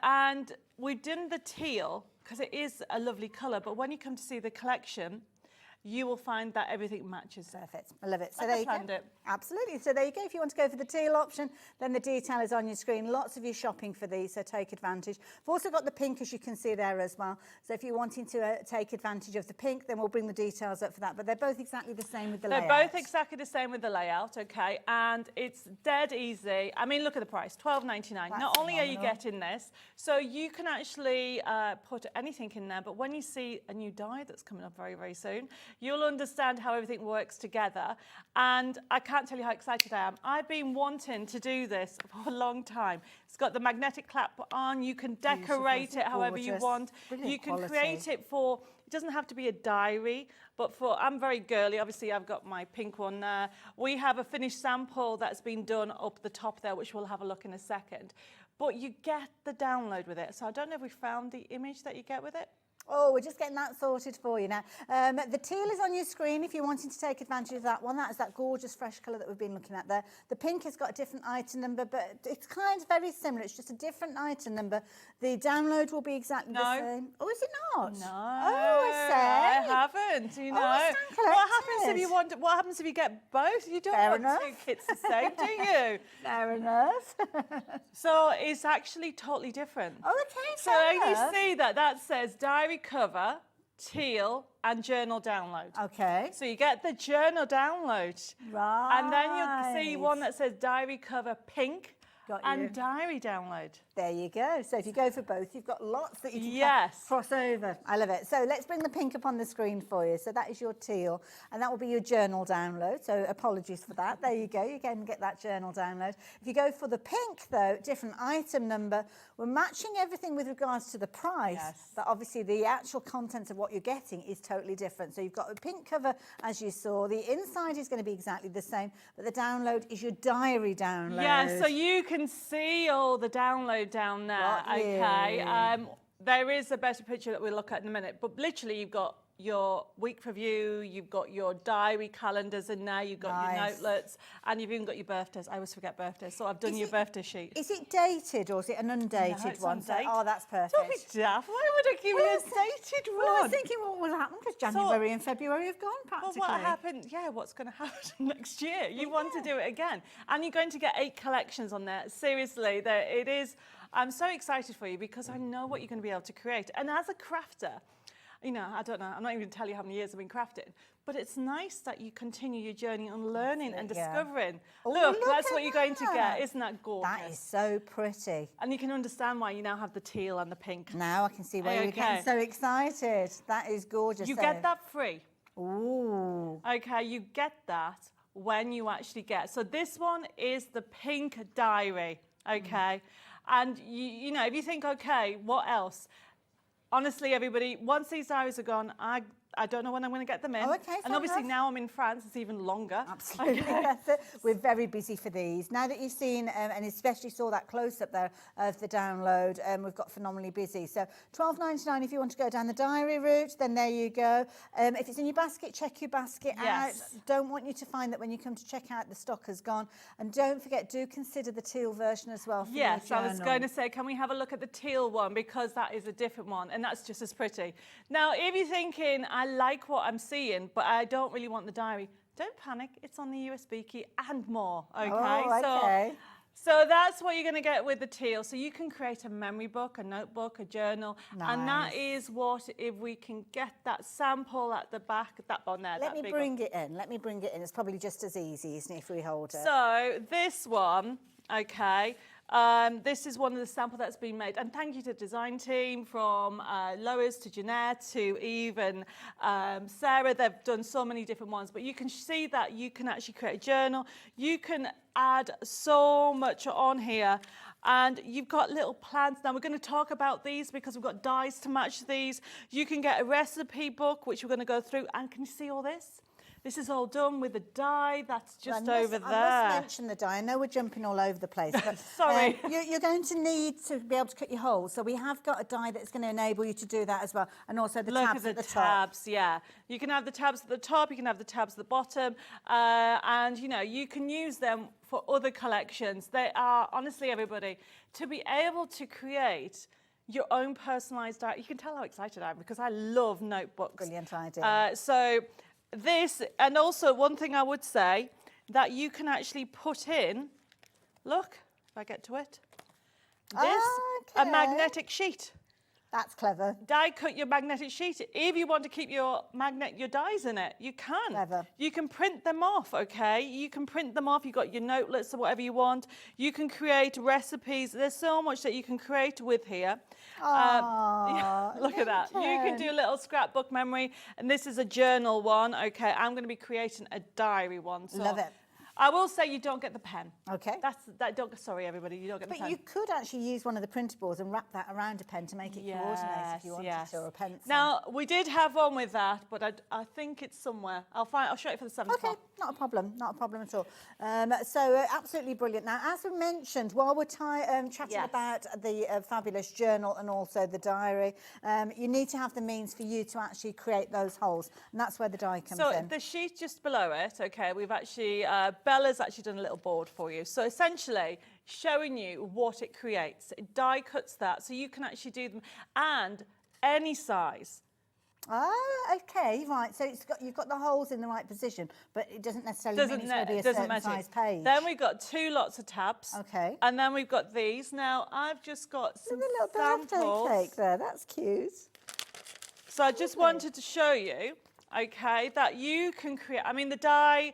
And we've done the teal because it is a lovely colour. But when you come to see the collection, you will find that everything matches. Perfect. I love it. So Like there I you planned go. it. Absolutely. So there you go. If you want to go for the teal option, then the detail is on your screen. Lots of you shopping for these, so take advantage. We've also got the pink, as you can see there as well. So if you're wanting to take advantage of the pink, then we'll bring the details up for that. But they're both exactly the same with the layout. They're both exactly the same with the layout, okay? And it's dead easy. I mean, look at the price, $12.99. Not only are you getting this, so you can actually put anything in there, but when you see a new die that's coming up very, very soon, you'll understand how everything works together. And I can't tell you how excited I am. I've been wanting to do this for a long time. It's got the magnetic clap on. You can decorate it however you want. Brilliant You can quality. create it for, it doesn't have to be a diary, but for, I'm very girly. Obviously, I've got my pink one there. We have a finished sample that's been done up the top there, which we'll have a look in a second. But you get the download with it. So I don't know if we found the image that you get with it. Oh, we're just getting that sorted for you now. The teal is on your screen if you're wanting to take advantage of that one. That is that gorgeous fresh colour that we've been looking at there. The pink has got a different item number, but it's kind of very similar. It's just a different item number. The download will be exactly the same. Oh, is it not? No. Oh, I say. I haven't, you know. I stand What happens if collected. you want? What happens if you get both? You don't Fair want enough. two kits the same, do you? Fair enough. So it's actually totally different. Oh, okay, So fair you enough. see that says diary cover, teal, and journal download. Okay. So you get the journal download. Right. And then you'll see one that says diary cover pink Got and you. diary download. There you go. So if you go for both, you've got lots that you can Yes. cross over. I love it. So let's bring the pink up on the screen for you. So that is your teal, and that will be your journal download. So apologies for that. There you go. You can get that journal download. If you go for the pink, though, different item number, we're matching everything with regards to the price, Yes. but obviously the actual content of what you're getting is totally different. So you've got a pink cover, as you saw. The inside is going to be exactly the same, but the download is your diary download. Yeah, so you can see all the download down there. Got you. Okay. There is a better picture that we'll look at in a minute, but literally you've got your week review, you've got your diary calendars in there, you've got your Nice. notelets, and you've even got your birthdays. I always forget birthdays, so I've done your birthday sheet. Is it dated or is it an undated No, it's one? So- undated. oh, that's perfect. Don't be daft. Why would I give you a dated one? Well, I was thinking what will happen because January and February have gone Well, practically. what happened? Yeah, what's going to happen next year? You want to do it again. And you're going to get 8 collections on there. Seriously, there it is. I'm so excited for you because I know what you're going to be able to create. And as a crafter, you know, I don't know, I'm not even going to tell you how many years I've been crafting, but it's nice that you continue your journey on learning and Yeah. discovering. Oh, Look, look that's at what you're going to that. get. Isn't that gorgeous? That is so pretty. And you can understand why you now have the teal and the pink. Now I can see why you're getting Okay. so excited. That is gorgeous. You So- get that free. Ooh. Okay, you get that when you actually get. So this one is the pink diary, okay? And you know, if you think, okay, what else? Honestly, everybody, once these diaries are gone, I don't know when I'm going to get them in. Oh, okay, and fair obviously enough. now I'm in France, it's even longer. Absolutely. That's it. We're very busy for these. Now that you've seen, and especially saw that close-up there of the download, we've got phenomenally busy. So $12.99 if you want to go down the diary route, then there you go. If it's in your basket, check your basket Yes. out. Don't want you to find that when you come to check out, the stock has gone. And don't forget, do consider the teal version as well for Yes, your I was journal. going to say, can we have a look at the teal one? Because that is a different one, and that's just as pretty. Now, if you're thinking, I like what I'm seeing, but I don't really want the diary, don't panic. It's on the USB key and more, okay? Oh, okay. So that's what you're going to get with the teal. So you can create a memory book, a notebook, a journal, and that Nice. is what, if we can get that sample at the back, that one there, Let that me big bring it in. Let me bring it in. It's probably just as easy, isn't it, if we hold it? So this one, okay, this is one of the sample that's been made. And thank you to the design team from Lois to Jeanette to Eve and Sarah. They've done so many different ones. But you can see that you can actually create a journal. You can add so much on here. And you've got little plans. Now, we're going to talk about these because we've got dies to match these. You can get a recipe book, which we're going to go through. And can you see all this? This is all done with a die that's just over there. I must mention the die. I know we're jumping all over the place, but Sorry. You're going to need to be able to cut your holes. So we have got a die that's going to enable you to do that as well, and also the Look tabs at the top. tabs, yeah. You can have the tabs at the top, you can have the tabs at the bottom, and you know, you can use them for other collections. They are, honestly, everybody, to be able to create your own personalised diary. You can tell how excited I am because I love notebooks. Brilliant idea. So this, and also one thing I would say, that you can actually put in, look, if I get to it, this, a Okay. magnetic sheet. That's clever. Die cut your magnetic sheet. If you want to keep your dies in it, you can. Clever. You can print them off, okay? You can print them off. You've got your notelets or whatever you want. You can create recipes. There's so much that you can create with here. Aw, Look at that. You can do a little scrapbook memory. And this is a journal one, okay? I'm going to be creating a diary one. So Love it. I will say you don't get the pen. Okay. Sorry, everybody, you don't get the pen. But you could actually use one of the printables and wrap that around a pen to make it coordinate if you wanted to, or a pencil. Now, we did have one with that, but I think it's somewhere. I'll show it for the 7th Okay, not a problem at all. So absolutely brilliant. Now, as we mentioned, while we're chatting about the fabulous journal and also the diary, you need to have the means for you to actually create those holes, and that's where the die comes in. So the sheet just below it, okay, we've actually, Bella's actually done a little board for you. So essentially, showing you what it creates. It die cuts that, so you can actually do them, and any size. Ah, okay, right. So you've got the holes in the right position, but it doesn't necessarily mean it's going to be a certain size page. Then we've got 2 lots of tabs. Okay. And then we've got these. Now, I've just got some There's a little samples. birthday cake there. That's cute. So I just wanted to show you, okay, that you can create. I mean, the die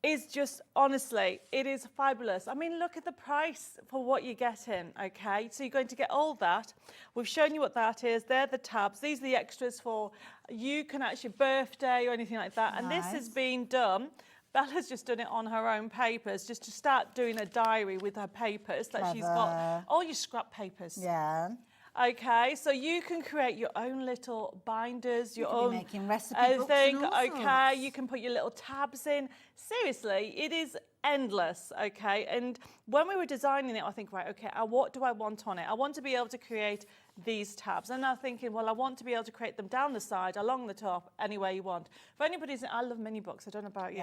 is just, honestly, it is fabulous. I mean, look at the price for what you're getting, okay? So you're going to get all that. We've shown you what that is. They're the tabs. These are the extras for you can actually birthday or anything like that. And this has been done. Bella's just done it on her own papers, just to start doing a diary with her papers that she's got. All your scrap papers. Yeah. Okay, so you can create your own little binders, your own making recipe books and all okay, sorts. you can put your little tabs in. Seriously, it is endless, okay? And when we were designing it, I think, right, okay, what do I want on it? I want to be able to create these tabs. And I'm thinking, well, I want to be able to create them down the side, along the top, any way you want. For anybody, I love mini books. I don't know about you.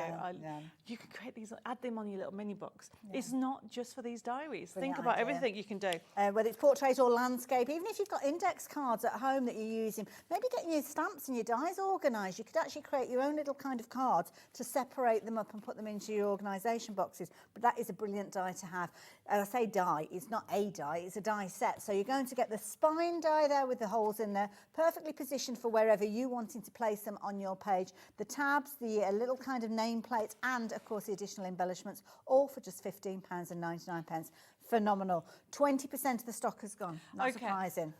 You can create these, add them on your little mini books. It's not just for these diaries. Brilliant Think about idea. everything you can do. Whether it's portrait or landscape, even if you've got index cards at home that you're using, maybe getting your stamps and your dies organised, you could actually create your own little kind of cards to separate them up and put them into your organisation boxes. But that is a brilliant die to have. I say die, it's not a die, it's a die set. So you're going to get the spine die there with the holes in there, perfectly positioned for wherever you wanting to place them on your page. The tabs, the little kind of nameplates, and of course the additional embellishments, all for just £15.99. Phenomenal. 20% of the stock has gone. Not surprising.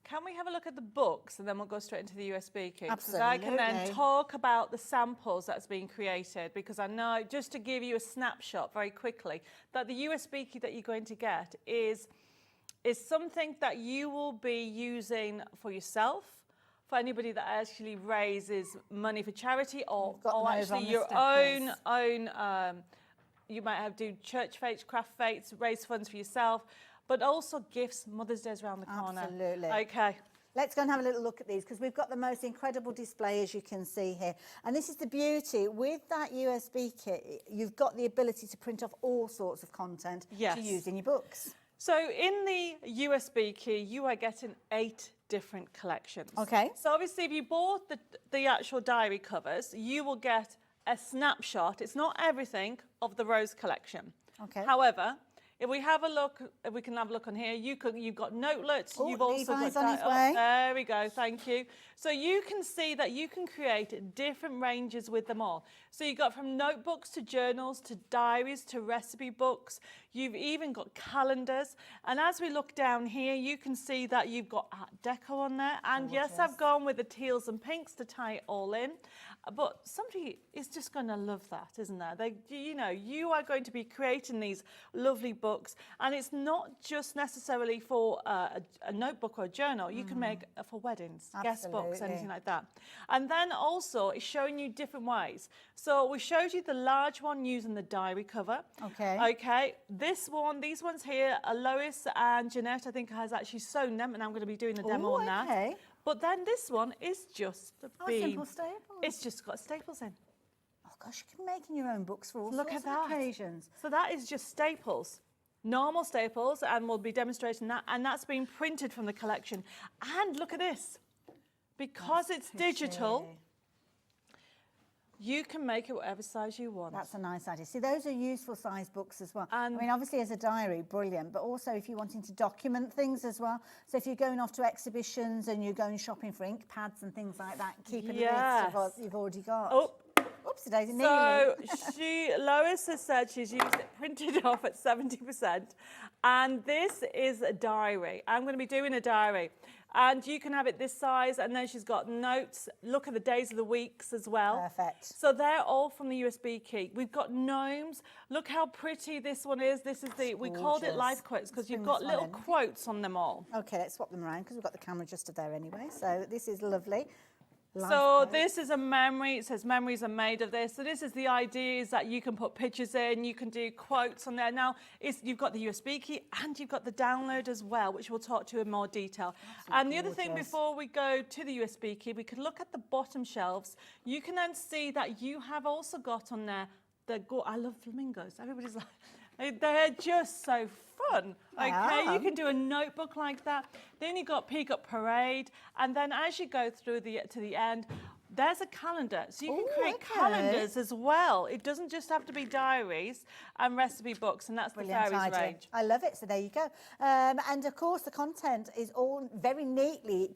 Can we have a look at the books and then we'll go straight into the USB key? Absolutely. Because I can then talk about the samples that's been created, because I know, just to give you a snapshot very quickly, that the USB key that you're going to get is something that you will be using for yourself, for anybody that actually raises money for charity, or actually your own you might have do church fates, craft fates, raise funds for yourself, but also gifts. Mother's Day is around the corner. Absolutely. Okay. Let's go and have a little look at these, because we've got the most incredible display, as you can see here. And this is the beauty. With that USB kit, you've got the ability to print off all sorts of content to use in your books. So in the USB key, you are getting 8 different collections. Okay. So obviously, if you bought the actual diary covers, you will get a snapshot. It's not everything of the Rose collection. Okay. However, if we have a look, if we can have a look on here, you've got notelets. Oh, you've also Levi's got on his way. there we go. Thank you. So you can see that you can create different ranges with them all. So you've got from notebooks to journals to diaries to recipe books. You've even got calendars. And as we look down here, you can see that you've got Art Deco on there. And yes, I've gone with the teals and pinks to tie it all in. But somebody is just going to love that, isn't there? You are going to be creating these lovely books, and it's not just necessarily for a notebook or a journal. You can make for weddings, guest books, anything like that. And then also it's showing you different ways. So we showed you the large one using the diary cover. Okay. Okay. These ones here, Lois and Jeanette, I think, has actually sewn them, and I'm going to be doing the demo on that. Okay. But then this one is just the beam. Simple staples. It's just got staples in. Oh gosh, you can be making your own books for all Look sorts at of that. occasions. So that is just staples, normal staples, and we'll be demonstrating that. And that's been printed from the collection. And look at this, because it's digital, you can make it whatever size you want. That's a nice idea. See, those are useful size books as well. I mean, obviously as a diary, brilliant, but also if you're wanting to document things as well. So if you're going off to exhibitions and you're going shopping for ink pads and things like that, keep a list of what you've already got. Oh. Oops, daisy, So Lois has said she's used it printed off at 70%. And this is a diary. I'm going to be doing a diary. And you can have it this size, and then she's got notes. Look at the days of the weeks as well. Perfect. So they're all from the USB key. We've got gnomes. Look how pretty this one is. This is we called it life quotes because you've got little quotes on them all. Okay, let's swap them around because we've got the camera just there anyway. So this is lovely. So this is a memory. It says memories are made of this. So this is the idea, is that you can put pictures in, you can do quotes on there. Now, you've got the USB key and you've got the download as well, which we'll talk to in more detail. And the other thing, before we go to the USB key, we could look at the bottom shelves. You can then see that you have also got on there I love flamingos. Everybody's like, they're just so fun. Okay, you can do a notebook like that. Then you've got Peacock Parade, and then as you go through to the end, there's a calendar. So you can create calendars as well. It doesn't just have to be diaries and recipe books, and that's Brilliant the fairies idea. range. I love it. So there you go. And of course, the content is all very neatly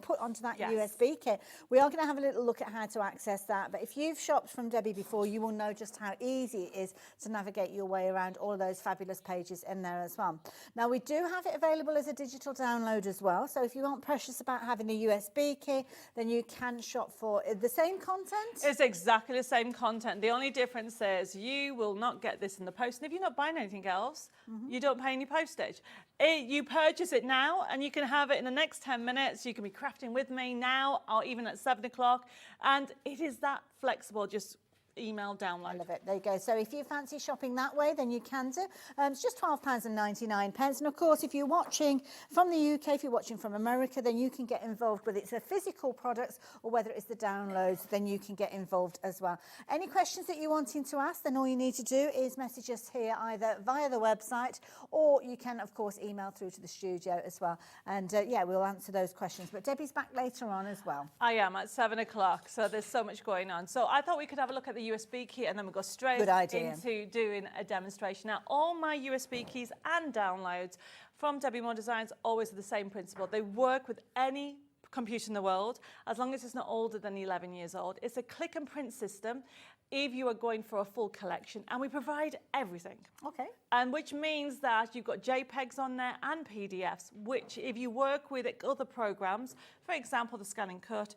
put onto that USB kit. We are going to have a little look at how to access that. But if you've shopped from Debbie before, you will know just how easy it is to navigate your way around all of those fabulous pages in there as well. Now, we do have it available as a digital download as well. So if you aren't precious about having a USB key, then you can shop for the same content. It's exactly the same content. The only difference is you will not get this in the post. And if you're not buying anything else, you don't pay any postage. You purchase it now and you can have it in the next 10 minutes. You can be crafting with me now or even at 7 o'clock. And it is that flexible, just email download. I love it. There you go. So if you fancy shopping that way, then you can do. It's just £12.99. And of course, if you're watching from the UK, if you're watching from America, then you can get involved, whether it's a physical product or whether it's the downloads, then you can get involved as well. Any questions that you're wanting to ask, then all you need to do is message us here either via the website, or you can, of course, email through to the studio as well. And yeah, we'll answer those questions. But Debbie's back later on as well. I am at 7 o'clock, so there's so much going on. So I thought we could have a look at the USB key and then we'll go straight into doing a demonstration. Now, all my USB keys and downloads from Debbi Moore Designs always are the same principle. They work with any computer in the world, as long as it's not older than 11 years old. It's a click and print system if you are going for a full collection, and we provide everything. Okay. And which means that you've got JPEGs on there and PDFs, which if you work with other programs, for example, the Scan and Cut,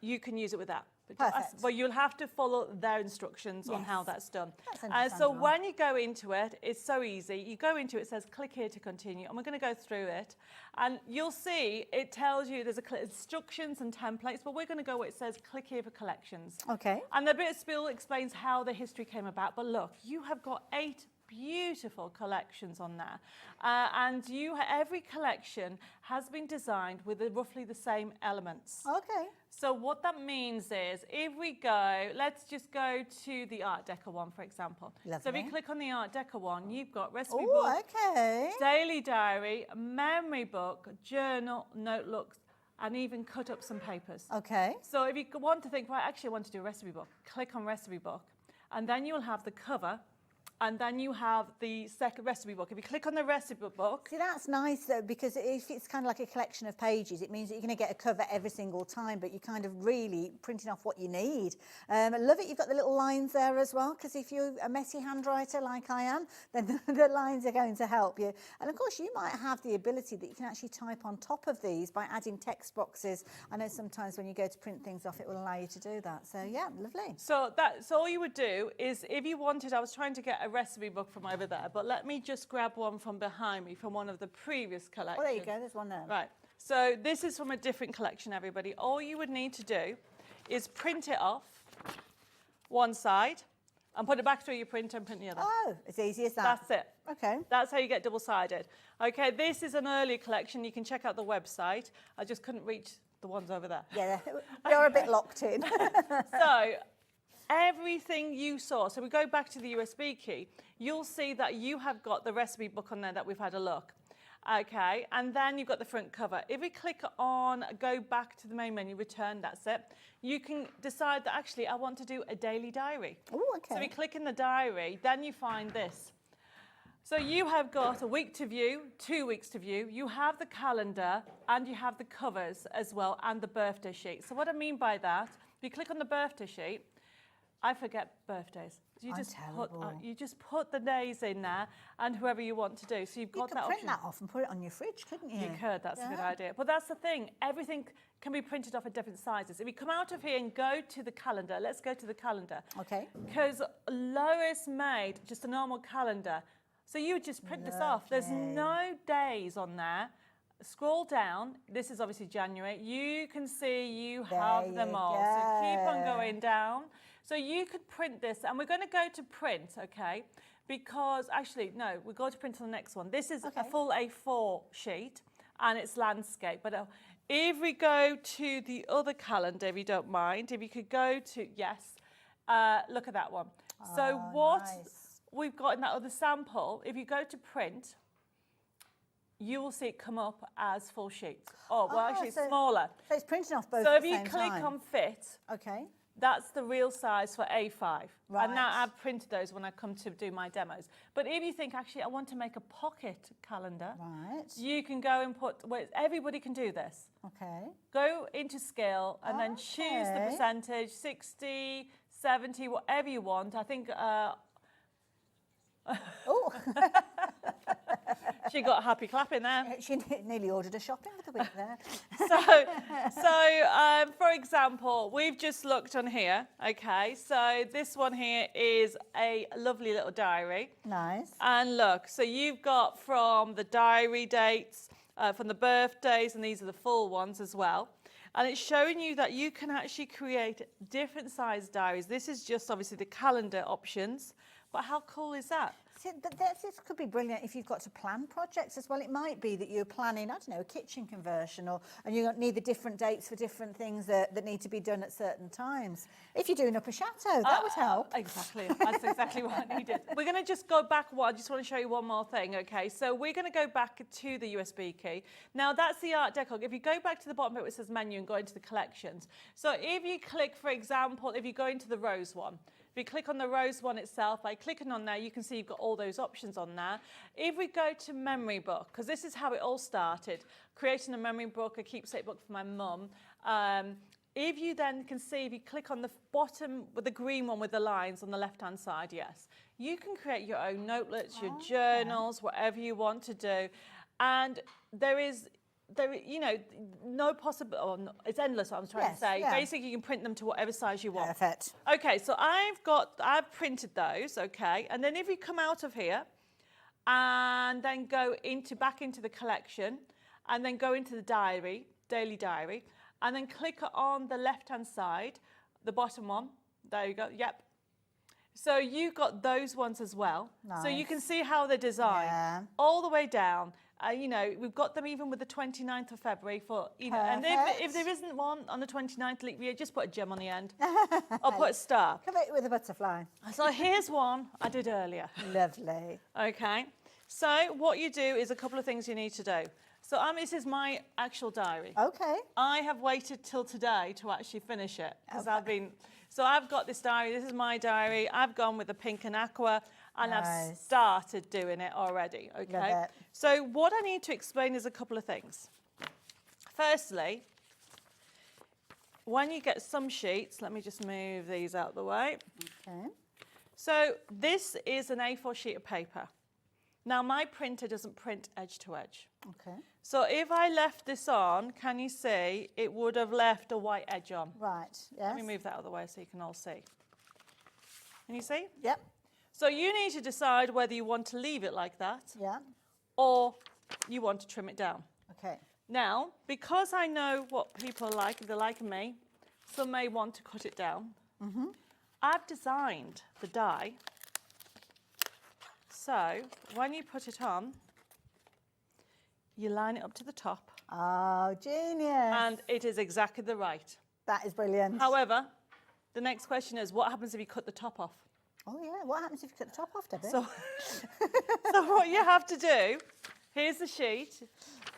you can use it with that. But you'll have to follow their instructions on how that's done. So when you go into it, it's so easy. You go into it, it says click here to continue, and we're going to go through it. And you'll see it tells you there's instructions and templates, but we're going to go where it says click here for collections. Okay. And the bit of spiel explains how the history came about. But look, you have got 8 beautiful collections on there, and every collection has been designed with roughly the same elements. Okay. So what that means is, if we go, let's just go to the Art Deco one, for example. Lovely. So if you click on the Art Deco one, you've got recipe book, daily diary, memory book, journal, notebooks, and even cut up some papers. Okay. So if you want to think, right, actually I want to do a recipe book, click on recipe book, and then you'll have the cover, and then you have the second recipe book. If you click on the recipe book... See, that's nice, though, because if it's kind of like a collection of pages, it means that you're going to get a cover every single time, but you're kind of really printing off what you need. I love it. You've got the little lines there as well, because if you're a messy handwriter like I am, then the lines are going to help you. And, of course, you might have the ability that you can actually type on top of these by adding text boxes. I know sometimes when you go to print things off, it will allow you to do that. So, yeah, lovely. So all you would do is, if you wanted, I was trying to get a recipe book from over there, but let me just grab one from behind me from one of the previous collections. Oh, there you go, there's one there. Right, so this is from a different collection, everybody. All you would need to do is print it off one side and put it back through your printer and print the other. Oh, as easy as that. That's it. Okay. That's how you get double-sided. Okay, this is an earlier collection. You can check out the website. I just couldn't reach the ones over there. Yeah, you're a bit locked in. So, everything you saw, so we go back to the USB key, you'll see that you have got the recipe book on there that we've had a look. Okay, and then you've got the front cover. If we click on go back to the main menu, return, that's it. You can decide that actually I want to do a daily diary. Oh, okay. So we click in the diary, then you find this. So you have got a week to view, 2 weeks to view, you have the calendar, and you have the covers as well, and the birthday sheet. So what I mean by that, if you click on the birthday sheet, I forget birthdays. You I'm just terrible. you just put the days in there and whoever you want to do. So you've got You could that print option. that off and put it on your fridge, couldn't you? You could, that's a good Yeah. idea. But that's the thing, everything can be printed off at different sizes. If you come out of here and go to the calendar, let's go to the calendar. Okay. Because Lois made just a normal calendar. So you would just print this off. There's no days on there. Scroll down. This is obviously January. You can see you have them all. So keep on going down. So you could print this, and we're going to go to print, okay? Because actually, no, we'll go to print on the next one. This is a full A4 sheet, and it's landscape. But if we go to the other calendar, if you don't mind, if you could go to, look at that one. So what we've got in that other sample, if you go to print, you will see it come up as full sheets. Oh, well, actually, it's smaller. So it's printing off both So at if the you same click time. on fit, Okay. that's the real size for A5. Right. And now I've printed those when I come to do my demos. But if you think, actually, I want to make a pocket calendar, Right. you can go and put, well, everybody can do this. Okay. Go into scale and then choose the percentage, 60, 70, whatever you want. I think Oh, she got a happy clapping there. she nearly ordered a shopping for the week there. For example, we've just looked on here, okay? So this one here is a lovely little diary. Nice. And look, so you've got from the diary dates, from the birthdays, and these are the full ones as well. And it's showing you that you can actually create different size diaries. This is just obviously the calendar options, but how cool is that? See, this could be brilliant if you've got to plan projects as well. It might be that you're planning, I don't know, a kitchen conversion, and you need the different dates for different things that need to be done at certain times. If you're doing up a chateau, that would help. Exactly, that's exactly what I needed. We're going to just go back one. I just want to show you one more thing, okay? So we're going to go back to the USB key. Now that's the Art Deco. If you go back to the bottom bit where it says menu and go into the collections. So if you click, for example, if you go into the rose one, if you click on the rose one itself, by clicking on there, you can see you've got all those options on there. If we go to memory book, because this is how it all started, creating a memory book, a keepsake book for my mum. If you then can see, if you click on the bottom with the green one with the lines on the left-hand side, yes, you can create your own notelets, your journals, whatever you want to do. And there, you know, no possible, it's endless, what I'm trying to say. Basically, you can print them to whatever size you want. Perfect. Okay, so I've printed those, okay. And then if you come out of here and then go back into the collection and then go into the diary, daily diary, and then click on the left-hand side, the bottom one, there you go, yep. So you've got those ones as well. Nice. So you can see how they're designed all the way down. You know, we've got them even with the 29th of February for, you know, and if there isn't one on the 29th leap year, just put a gem on the end. Or put a star. Come it with a butterfly. So here's one I did earlier. Lovely. Okay. So what you do is a couple of things you need to do. So this is my actual diary. Okay. I have waited till today to actually finish it because so I've got this diary. This is my diary. I've gone with the pink and aqua. And I've started doing it already, okay? So what I need to explain is a couple of things. Firstly, when you get some sheets, let me just move these out of the way. Okay. So this is an A4 sheet of paper. Now my printer doesn't print edge to edge. Okay. So if I left this on, can you see, it would have left a white edge on. Right, yes. Let me move that out of the way so you can all see. Can you see? Yep. So you need to decide whether you want to leave it like that or you want to trim it down. Okay. Now, because I know what people like, if they're like me, some may want to cut it down. I've designed the die. So when you put it on, you line it up to the top. Oh, genius. And it is exactly the right. That is brilliant. However, the next question is, what happens if you cut the top off? Oh, yeah. What happens if you cut the top off, Debbie? So what you have to do, here's the sheet.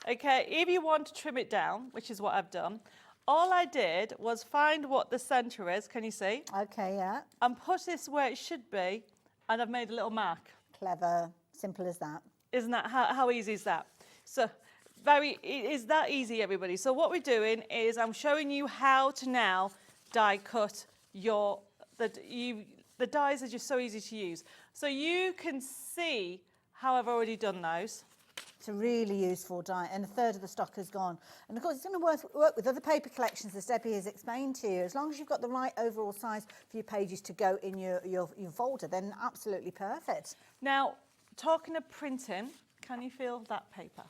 Okay, if you want to trim it down, which is what I've done, all I did was find what the centre is, can you see? Okay, yeah. And put this where it should be, and I've made a little mark. Clever. Simple as that. Isn't that, how easy is that? So it is that easy, everybody. So what we're doing is I'm showing you how to now die cut your the dies are just so easy to use. So you can see how I've already done those. It's a really useful die, and a third of the stock has gone. And of course, it's going to work with other paper collections, as Debbie has explained to you. As long as you've got the right overall size for your pages to go in your folder, then absolutely perfect. Now, talking of printing, can you feel that paper?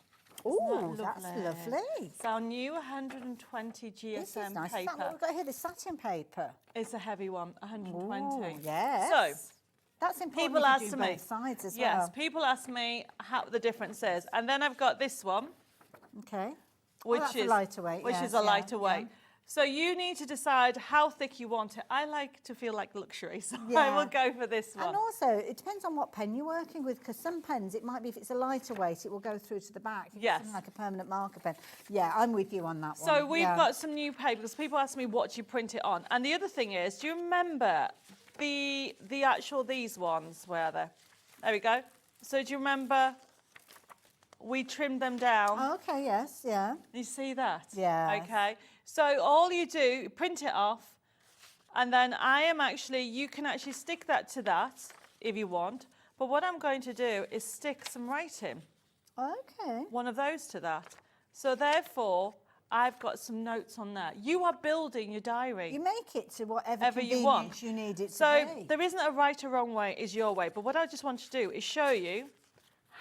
Oh, that's lovely. It's our new 120 GSM This is nice. paper. Is that what we've got here? The satin paper. It's a heavy one, 120. Ooh, yes. So, that's important. people you ask do me. both sides as yes, well. people ask me how the difference is. And then I've got this one. Okay. Which that's is a lighter weight. Which is a lighter weight. So you need to decide how thick you want it. I like to feel like luxury, so I will go for this one. And also, it depends on what pen you're working with, because some pens, it might be, if it's a lighter weight, it will go through to the back. If it's something like a permanent marker pen. Yeah, I'm with you on that one. So we've got some new papers. People ask me what do you print it on. And the other thing is, do you remember the actual, these ones, where are they? There we go. So do you remember we trimmed them down? Oh, okay, yes, yeah. You see that? Yeah. Okay. So all you do, print it off, and then you can actually stick that to that if you want. But what I'm going to do is stick some writing. Okay. One of those to that. So therefore, I've got some notes on that. You are building your diary. You make it to whatever you want. You need it to so be. there isn't a right or wrong way, is your way. But what I just want to do is show you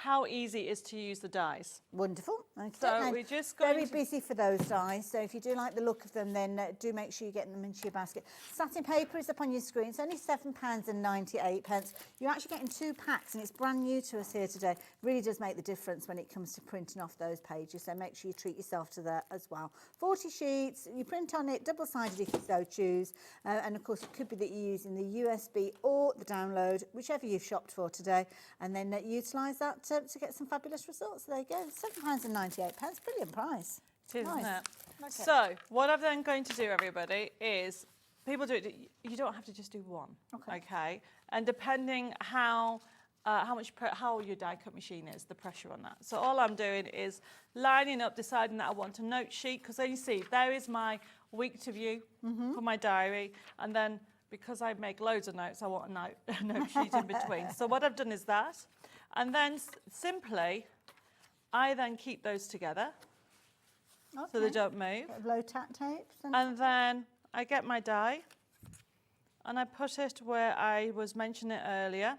how easy it is to use the dies. Wonderful. Okay. So we're just going very busy for those dies. So if you do like the look of them, then do make sure you get them into your basket. Satin paper is up on your screen. It's only £7.98. You're actually getting 2 packs, and it's brand new to us here today. It really does make the difference when it comes to printing off those pages. So make sure you treat yourself to that as well. 40 sheets. You print on it, double-sided if you so choose. And of course, it could be that you're using the USB or the download, whichever you've shopped for today, and then utilise that to get some fabulous results. There you go, £7.98, brilliant price. It is, nice. isn't it? Okay. So what I'm then going to do, everybody, is people do it. You don't have to just do one. Okay. And depending how your die cut machine is, the pressure on that. So all I'm doing is lining up, deciding that I want a note sheet, because then you see there is my week to view for my diary, and then because I make loads of notes, I want a note sheet in between. So what I've done is that. And then simply, I then keep those together so they don't move. Low tack tapes. And then I get my die and I put it where I was mentioning it earlier.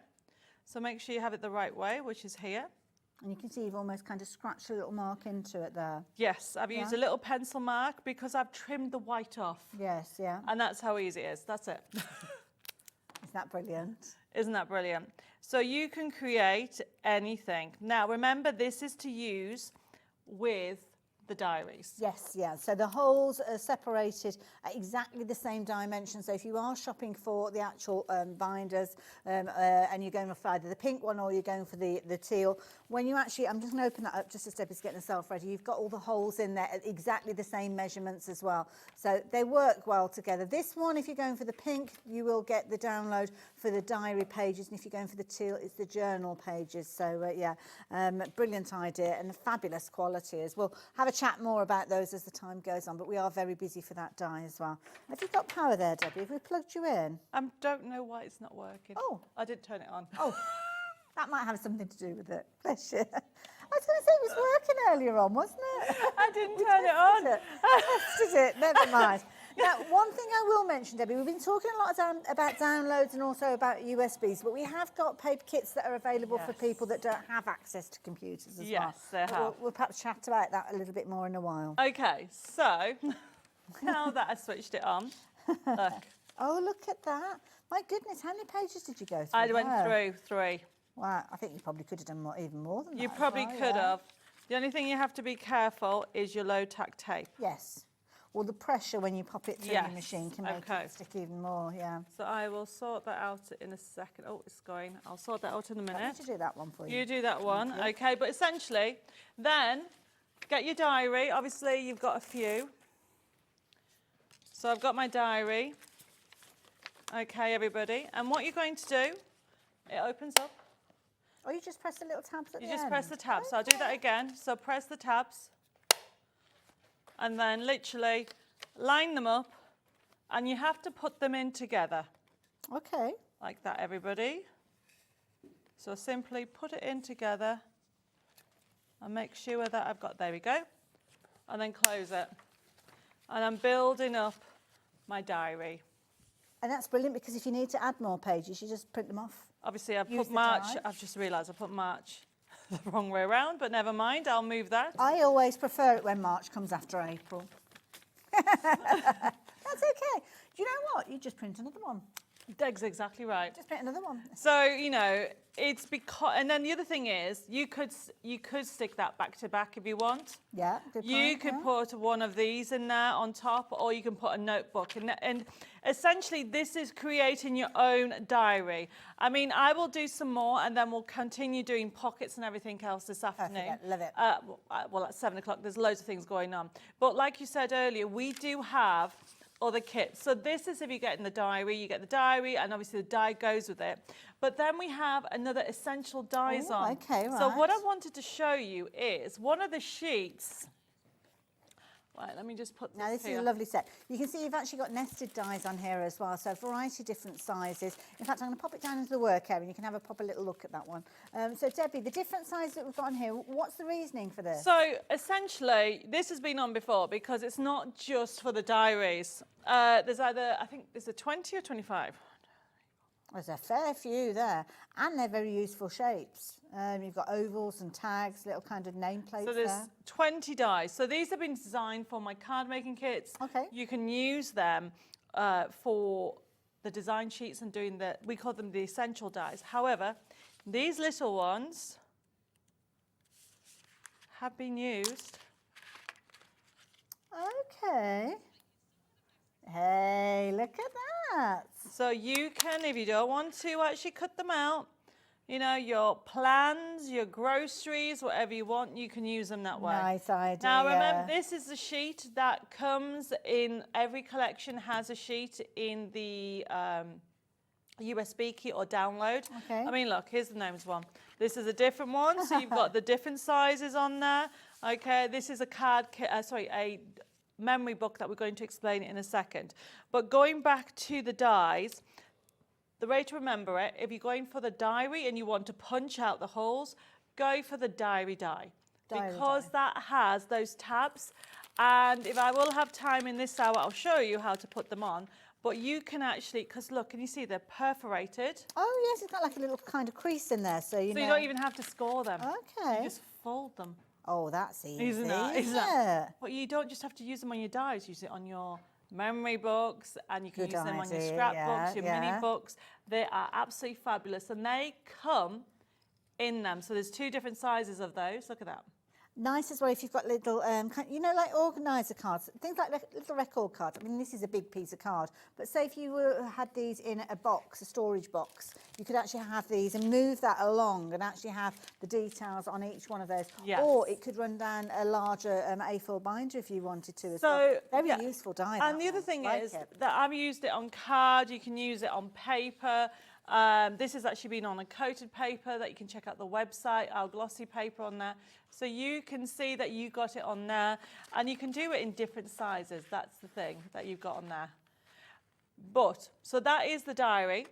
So make sure you have it the right way, which is here. And you can see you've almost kind of scratched a little mark into it there. Yes, I've used a little pencil mark because I've trimmed the white off. Yes, yeah. And that's how easy it is. That's it. Isn't that brilliant? Isn't that brilliant? So you can create anything. Now, remember, this is to use with the diaries. Yes, yeah. So the holes are separated at exactly the same dimension. So if you are shopping for the actual binders and you're going for either the pink one or you're going for the teal, when you actually, I'm just going to open that up just as Debbie's getting herself ready. You've got all the holes in there at exactly the same measurements as well. So they work well together. This one, if you're going for the pink, you will get the download for the diary pages. And if you're going for the teal, it's the journal pages. So yeah, brilliant idea and fabulous quality as well. Have a chat more about those as the time goes on, but we are very busy for that die as well. Have you got power there, Debbie? Have we plugged you in? I don't know why it's not working. Oh. I didn't turn it on. Oh, that might have something to do with it. Bless you. I was going to say it was working earlier on, wasn't it? I didn't turn it on. Tested it, never mind. Now, one thing I will mention, Debbie, we've been talking a lot about downloads and also about USBs, but we have got paper kits that are available for people that don't have access to computers as well. Yes, they have. We'll perhaps chat about that a little bit more in a while. Okay, so now that I switched it on, look. Oh, look at that. My goodness, how many pages did you go through? I went through 3. Wow, I think you probably could have done even more than that. You probably could have. The only thing you have to be careful is your low tack tape. Yes. Well, the pressure when you pop it through your machine can make it stick even more, yeah. So I will sort that out in a second. Oh, it's going. I'll sort that out in a minute. I need to do that one for you. You do that one, okay. But essentially, then get your diary. Obviously, you've got a few. So I've got my diary. Okay, everybody. And what you're going to do, it opens up. Oh, you just press the little tabs at the end? You just press the tabs. So I'll do that again. So press the tabs. And then literally line them up, and you have to put them in together. Okay. Like that, everybody. So simply put it in together and make sure that I've got, there we go, and then close it. And I'm building up my diary. And that's brilliant, because if you need to add more pages, you just print them off. Obviously, I've Use put the March, die. I've just realised I put March the wrong way around, but never mind, I'll move that. I always prefer it when March comes after April. That's okay. Do you know what? You just print another one. That's exactly right. Just print another one. So, you know, it's because, and then the other thing is, you could stick that back to back if you want. Yeah, good You point, could yeah. put one of these in there on top, or you can put a notebook. And essentially, this is creating your own diary. I mean, I will do some more, and then we'll continue doing pockets and everything else this afternoon. Perfect, love it. Well, at 7 o'clock, there's loads of things going on. But like you said earlier, we do have other kits. So this is if you get in the diary, you get the diary, and obviously the die goes with it. But then we have another essential dies Oh, on. okay, So what I right. wanted to show you is one of the sheets. Right, let me just put this Now this here. is a lovely set. You can see you've actually got nested dies on here as well, so a variety of different sizes. In fact, I'm going to pop it down into the work area and you can have a proper little look at that one. So Debbie, the different sizes that we've got on here, what's the reasoning for this? So essentially, this has been on before because it's not just for the diaries. There's either, I think there's a 20 or 25. There's a fair few there, and they're very useful shapes. You've got ovals and tags, little kind of nameplates So there's there. 20 dies. So these have been designed for my card making kits. Okay. You can use them for the design sheets and doing we call them the essential dies. However, these little ones have been used. Okay. Hey, look at that. So you can, if you don't want to actually cut them out, you know, your plans, your groceries, whatever you want, you can use them that way. Nice idea. Now remember, this is the sheet that comes in, every collection has a sheet in the USB kit or download. Okay. I mean, look, here's the names one. This is a different one, so you've got the different sizes on there. Okay, this is a card kit, a memory book that we're going to explain in a second. But going back to the dies, the way to remember it, if you're going for the diary and you want to punch out the holes, go for the diary die. Diary Because die. that has those tabs. And if I will have time in this hour, I'll show you how to put them on. But you can actually, because look, can you see they're perforated? Oh yes, it's got like a little kind of crease in there, so you know. So you don't even have to score them. Okay. You just fold them. Oh, that's easy, Isn't that? isn't Isn't it? But you don't just have to use them on your dies, use it on your memory books, and you can Good use them on your idea, scrapbooks, yeah, your mini yeah. books. They are absolutely fabulous, and they come in them. So there's 2 different sizes of those. Look at that. Nice as well if you've got little, you know, like organiser cards, things like little record cards. I mean, this is a big piece of card, but say if you had these in a box, a storage box, you could actually have these and move that along and actually have the details on each one of those. Yes. Or it could run down a larger A4 binder if you wanted to as So, well. Very yeah. useful die. And that the other one. thing Like is it. that I've used it on card, you can use it on paper. This has actually been on a coated paper that you can check out the website, our glossy paper on there. So you can see that you got it on there, and you can do it in different sizes. That's the thing that you've got on there. But, so that is the diary.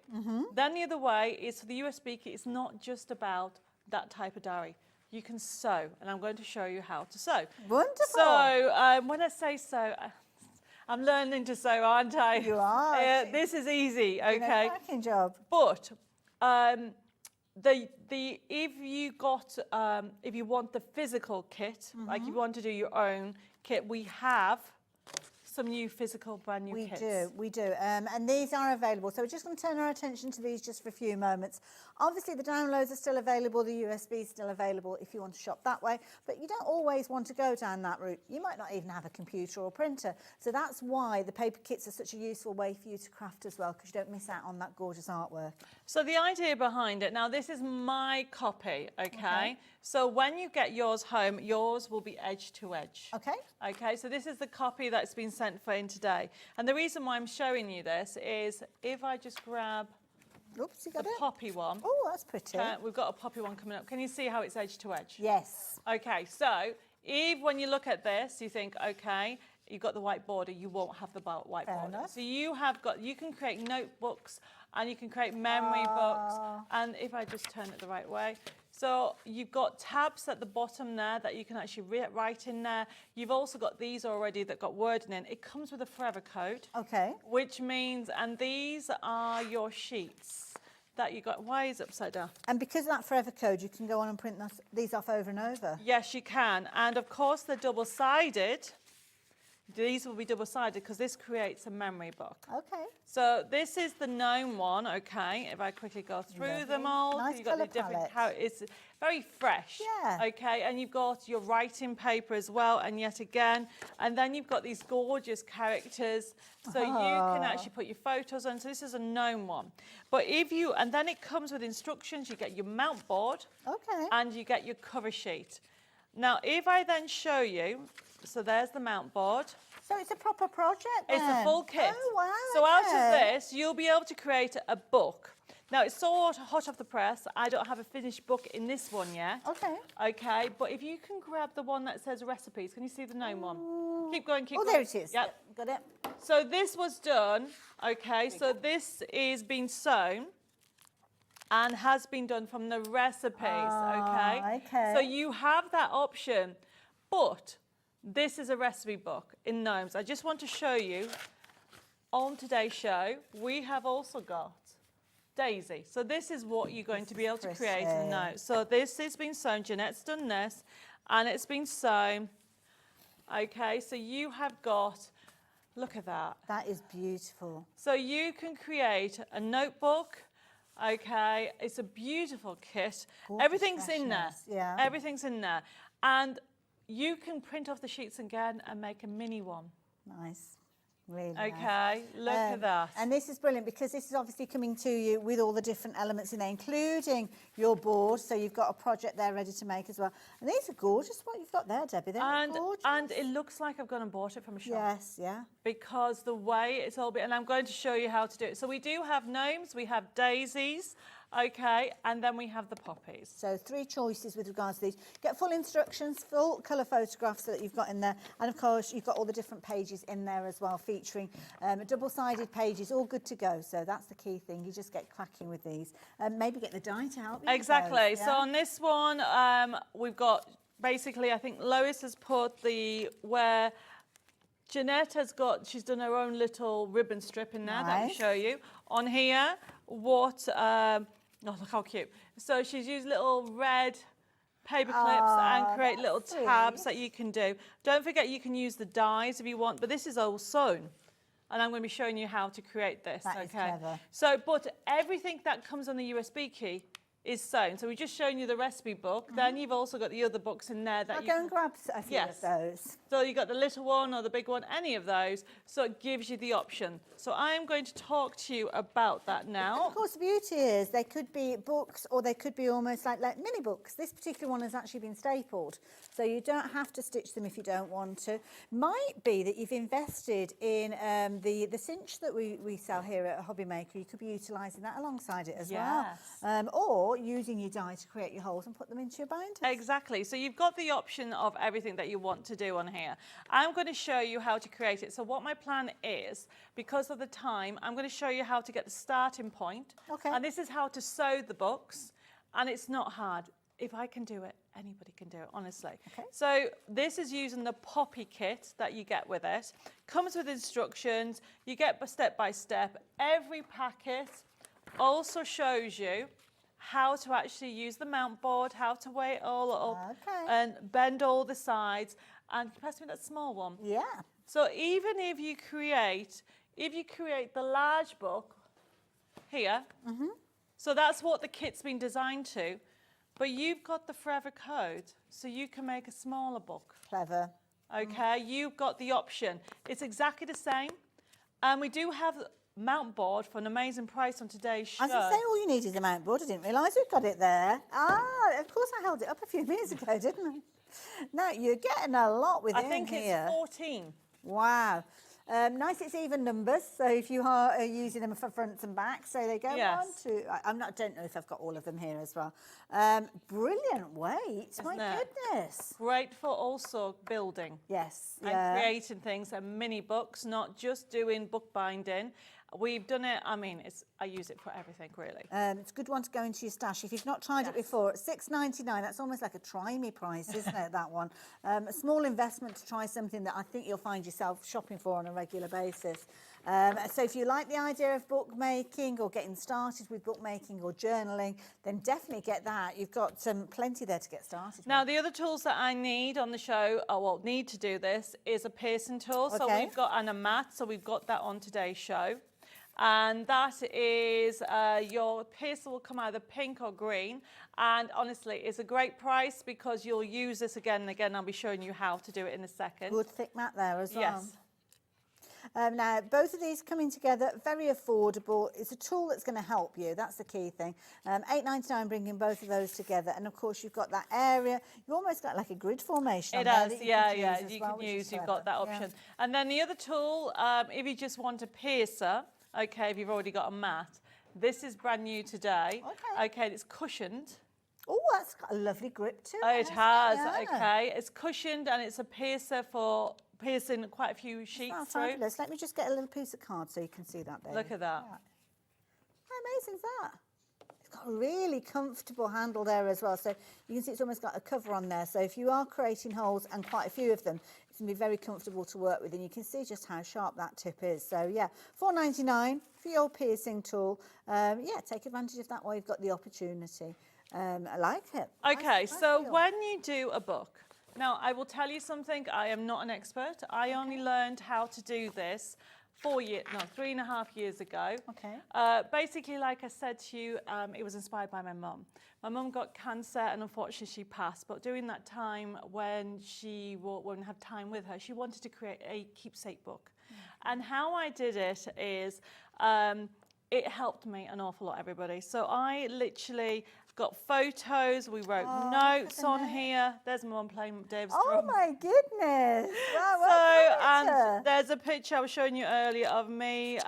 Then the other way is for the USB kit, it's not just about that type of diary. You can sew, and I'm going to show you how to sew. Wonderful. So when I say sew, I'm learning to sew, aren't I? You are. This is easy, Doing a okay? cracking job. But if you want the physical kit, like if you want to do your own kit, we have some new physical brand new kits. We do. And these are available. So we're just going to turn our attention to these just for a few moments. Obviously, the downloads are still available. The USB is still available if you want to shop that way. But you don't always want to go down that route. You might not even have a computer or printer. So that's why the paper kits are such a useful way for you to craft as well, because you don't miss out on that gorgeous artwork. So the idea behind it, now this is my copy, okay? So when you get yours home, yours will be edge to edge. Okay. Okay, so this is the copy that's been sent for in today. And the reason why I'm showing you this is if I just grab Oops, you the got it? poppy one. Oh, that's pretty. We've got a poppy one coming up. Can you see how it's edge to edge? Yes. Okay, so if when you look at this, you think, okay, you've got the white border, you won't have the white Fair border. enough. So you can create notebooks and you can create memory books. And if I just turn it the right way, so you've got tabs at the bottom there that you can actually write in there. You've also got these already that got wording in. It comes with a forever code. Okay. Which means, and these are your sheets that you got. Why is it upside down? And because of that forever code, you can go on and print these off over and over. Yes, you can. And of course, they're double-sided. These will be double-sided because this creates a memory book. Okay. So this is the gnome one, okay? If I quickly go through them all. Nice you've got the colour different palette. It's very fresh. Yeah. Okay, and you've got your writing paper as well, and yet again. And then you've got these gorgeous characters. So you can actually put your photos on. So this is a gnome one. But if you, and then it comes with instructions. You get your mount board. Okay. And you get your cover sheet. Now, if I then show you, so there's the mount board. So it's a proper project then? It's a full kit. Oh, wow. So out of okay. this, you'll be able to create a book. Now, it's so hot off the press, I don't have a finished book in this one yet. Okay. Okay, but if you can grab the one that says recipes, can you see the gnome one? Keep going, keep going. Oh, there it is. Yep. Got it. So this was done, okay, so this is being sewn and has been done from the recipes, okay? Okay. So you have that option, but this is a recipe book in gnomes. I just want to show you, on today's show, we have also got Daisy. So this is what you're going to be able to create in gnomes. So this has been sewn, Jeanette's done this, and it's been sewn. Okay, so you have got, look at that. That is beautiful. So you can create a notebook. Okay, it's a beautiful kit. Gorgeous Everything's in there. freshness, yeah. Everything's in there. And you can print off the sheets again and make a mini one. Nice. Really nice. Okay, look at that. And this is brilliant because this is obviously coming to you with all the different elements in there, including your board. So you've got a project there ready to make as well. And these are gorgeous, what you've got there, Debbie. They're gorgeous. And it looks like I've gone and bought it from a shop. Yes, yeah. Because the way it's all been, and I'm going to show you how to do it. So we do have gnomes, we have daisies, okay, and then we have the poppies. So 3 choices with regards to these. Get full instructions, full colour photographs that you've got in there. And of course, you've got all the different pages in there as well, featuring double-sided pages, all good to go. So that's the key thing. You just get cracking with these. Maybe get the die to help you. Exactly. With those, So yeah? on this one, we've got, basically, I think Lois has put where Jeanette has got, she's done her own little ribbon strip in there that we'll show you. On here, oh, look how cute. So she's used little red paper clips and create little tabs that you can do. Don't forget you can use the dies if you want, but this is all sewn. And I'm going to be showing you how to create this, That is clever. So, but everything that comes on the USB key is sewn. So we've just shown you the recipe book. Then you've also got the other books in there that I'll you go can... and grab a few of those. So you've got the little one or the big one, any of those. So it gives you the option. So I am going to talk to you about that now. Of course, the beauty is they could be books or they could be almost like mini books. This particular one has actually been stapled, so you don't have to stitch them if you don't want to. Might be that you've invested in the cinch that we sell here at Hobby Maker. You could be utilising that alongside it as well. Or using your die to create your holes and put them into your binders. Exactly. So you've got the option of everything that you want to do on here. I'm going to show you how to create it. So what my plan is, because of the time, I'm going to show you how to get the starting point. Okay. And this is how to sew the books. And it's not hard. If I can do it, anybody can do it, honestly. Okay. So this is using the poppy kit that you get with it. Comes with instructions. You get step by step. Every packet also shows you how to actually use the mount board, how to weigh it all up and bend all the sides. And pass me that small one. Yeah. So even if you create the large book here, so that's what the kit's been designed to, but you've got the forever code, so you can make a smaller book. Clever. Okay, you've got the option. It's exactly the same. And we do have mount board for an amazing price on today's show. I was going to say, all you need is a mount board. I didn't realise we've got it there. Of course I held it up a few minutes ago, didn't I? No, you're getting a lot within here. I think it's 14. Wow. Nice, it's even numbers. So if you are using them for fronts and backs, so they go on to. Don't know if I've got all of them here as well. Brilliant weights, my goodness. Great for also building. Yes. And creating things and mini books, not just doing bookbinding. We've done it, I mean, I use it for everything, really. It's a good one to go into your stash. If you've not tried it before, at $6.99, that's almost like a try-me price, isn't it, that one? A small investment to try something that I think you'll find yourself shopping for on a regular basis. So if you like the idea of bookmaking or getting started with bookmaking or journaling, then definitely get that. You've got plenty there to get started Now, with. the other tools that I need on the show, need to do this, is a piercing tool. So we've got, and a mat, so we've got that on today's show. And that is, your piercer will come either pink or green. And honestly, it's a great price because you'll use this again and again. I'll be showing you how to do it in a second. Good thick mat there as well. Yes. Now, both of these coming together, very affordable. It's a tool that's going to help you. That's the key thing. $8.99 bringing both of those together. And, of course, you've got that area. You've almost got like a grid formation. It does, yeah. You can use, you've got that option. And then the other tool, if you just want a piercer, okay, if you've already got a mat, this is brand new today. Okay, it's cushioned. Oh, that's got a lovely grip too. Oh, it has, okay. It's cushioned and it's a piercer for piercing quite a few sheets through. Fabulous. Let me just get a little piece of card so you can see that there. Look at that. How amazing is that? It's got a really comfortable handle there as well. So you can see it's almost got a cover on there. So if you are creating holes, and quite a few of them, it's going to be very comfortable to work with. And you can see just how sharp that tip is. So yeah, $4.99 for your piercing tool. Yeah, take advantage of that while you've got the opportunity. I like it. Okay, so when you do a book, now I will tell you something, I am not an expert. I only learned how to do this 3.5 years ago. Okay. Basically, like I said to you, it was inspired by my mum. My mum got cancer and unfortunately she passed, but during that time when she wouldn't have time with her, she wanted to create a keepsake book. And how I did it is, it helped me an awful lot, everybody. So I literally got photos, we wrote notes on here. There's my mum playing Dave's drum. Oh my goodness. Wow, So, and there's a picture I was showing you earlier of me.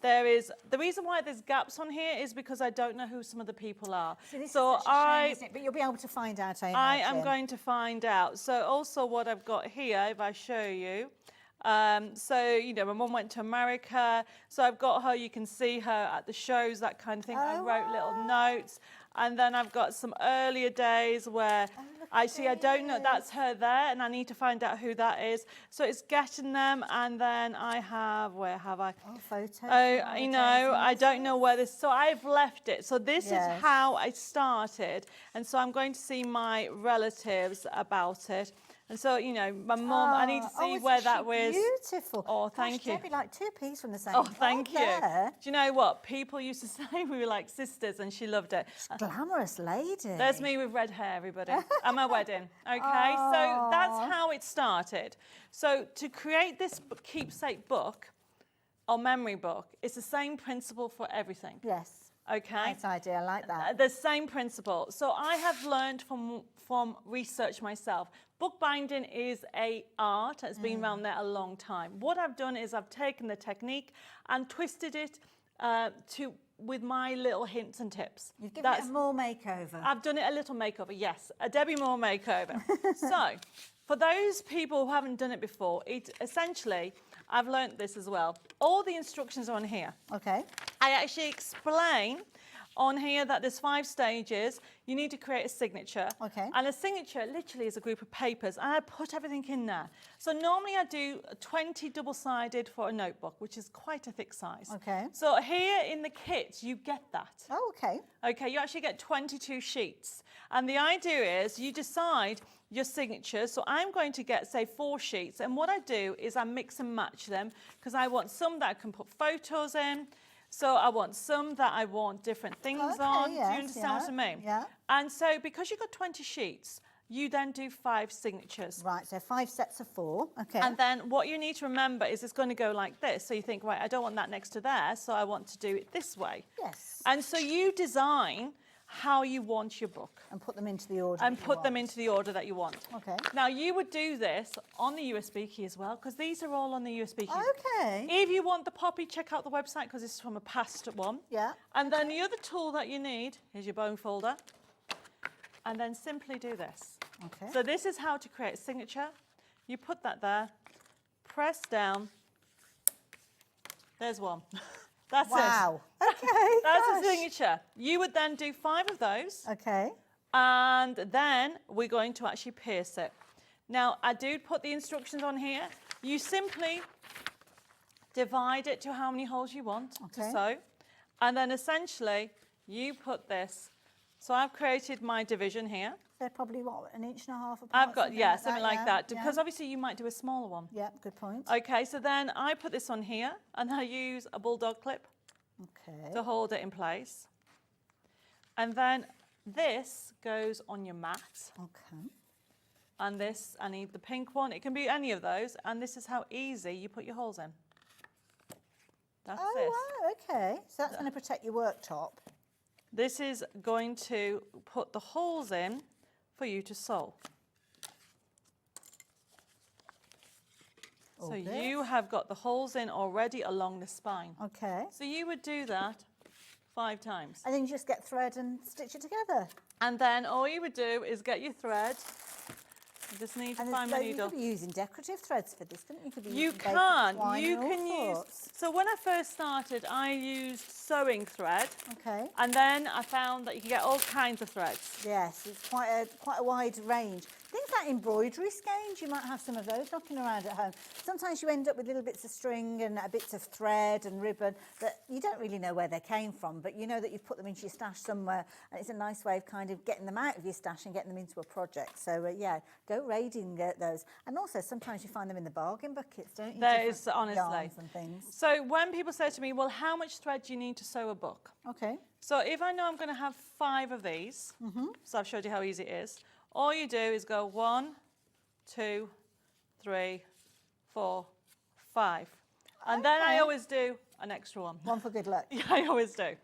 The reason why there's gaps on here is because I don't know who some of the people are. So this is such a shame, isn't it? But you'll be able to find out, I am going to find out. So also what I've got here, if I show you, so, you know, my mum went to America, so I've got her, you can see her at the shows, that kind of thing. I wrote little notes. And then I've got some earlier days where I don't know, that's her there, and I need to find out who that is. So it's getting them, and then I have, where have I? Oh, photos. Oh, you know, I don't know where this, so I've left it. So this is how I started. And so I'm going to see my relatives about it. And so, you know, my mum, I need to see where that was. Beautiful. Oh, thank you. Debbie, like two peas from the same. Oh, thank you. Do you know what? People used to say we were like sisters, and she loved it. Glamorous lady. There's me with red hair, everybody, at my wedding. Okay, so that's how it started. So to create this keepsake book or memory book, it's the same principle for everything. Yes. Okay. Nice idea. I like that. The same principle. So I have learned from research myself. Bookbinding is an art that's been around there a long time. What I've done is I've taken the technique and twisted it with my little hints and tips. You've given it a more makeover. I've done it a little makeover, yes, a Debbi Moore makeover. So, for those people who haven't done it before, essentially, I've learnt this as well. All the instructions are on here. Okay. I actually explain on here that there's 5 stages. You need to create a signature. Okay. And a signature literally is a group of papers, and I put everything in there. So normally I do 20 double-sided for a notebook, which is quite a thick size. Okay. So here in the kit, you get that. Oh, okay. Okay, you actually get 22 sheets. And the idea is you decide your signature. So I'm going to get, say, 4 sheets. And what I do is I mix and match them because I want some that I can put photos in. So I want some that I want different things on. Yes, do you understand what I mean? Yeah. And so because you've got 20 sheets, you then do 5 signatures. Right, so 5 sets of 4. Okay. And then what you need to remember is it's going to go like this. So you think, right, I don't want that next to there, so I want to do it this way. Yes. And so you design how you want your book. And put them into the order. And put them into the order that you want. Okay. Now, you would do this on the USB key as well, because these are all on the USB key. Okay. If you want the poppy, check out the website, because this is from a past one. Yeah. And then the other tool that you need is your bone folder. And then simply do this. Okay. So this is how to create a signature. You put that there, press down. There's one. That's it. Wow. Okay. That's gosh. the signature. You would then do 5 of those. Okay. And then we're going to actually pierce it. Now, I do put the instructions on here. You simply divide it to how many holes you want to sew. And then essentially, you put this. So I've created my division here. They're probably, what, 1.5 inches apart? I've got, something like that. Yeah. Because obviously you might do a smaller one. Yeah, good point. Okay, so then I put this on here and I use a bulldog clip to hold it in place. And then this goes on your mat. Okay. And this, I need the pink one. It can be any of those. And this is how easy you put your holes in. That's it. Wow, okay. So that's going to protect your worktop. This is going to put the holes in for you to sew. So you have got the holes in already along the spine. Okay. So you would do that 5 times. And then you just get thread and stitch it together. And then all you would do is get your thread. You just need to find my needle. You could be using decorative threads for this, couldn't you? Could be You using can. twine You and all can use. sorts. So when I first started, I used sewing thread. Okay. And then I found that you can get all kinds of threads. Yes, it's quite a wide range. Things like embroidery skeins, you might have some of those knocking around at home. Sometimes you end up with little bits of string and bits of thread and ribbon that you don't really know where they came from, but you know that you've put them into your stash somewhere, and it's a nice way of kind of getting them out of your stash and getting them into a project. So yeah, go raiding those. And also sometimes you find them in the bargain buckets, don't you? There is, honestly. Yarns and things. So when people say to me, well, how much thread do you need to sew a book? Okay. So if I know I'm going to have 5 of these, so I've showed you how easy it is, all you do is go 1, 2, 3, 4, 5. And then I always do an extra one. One for good luck. Yeah, I always do.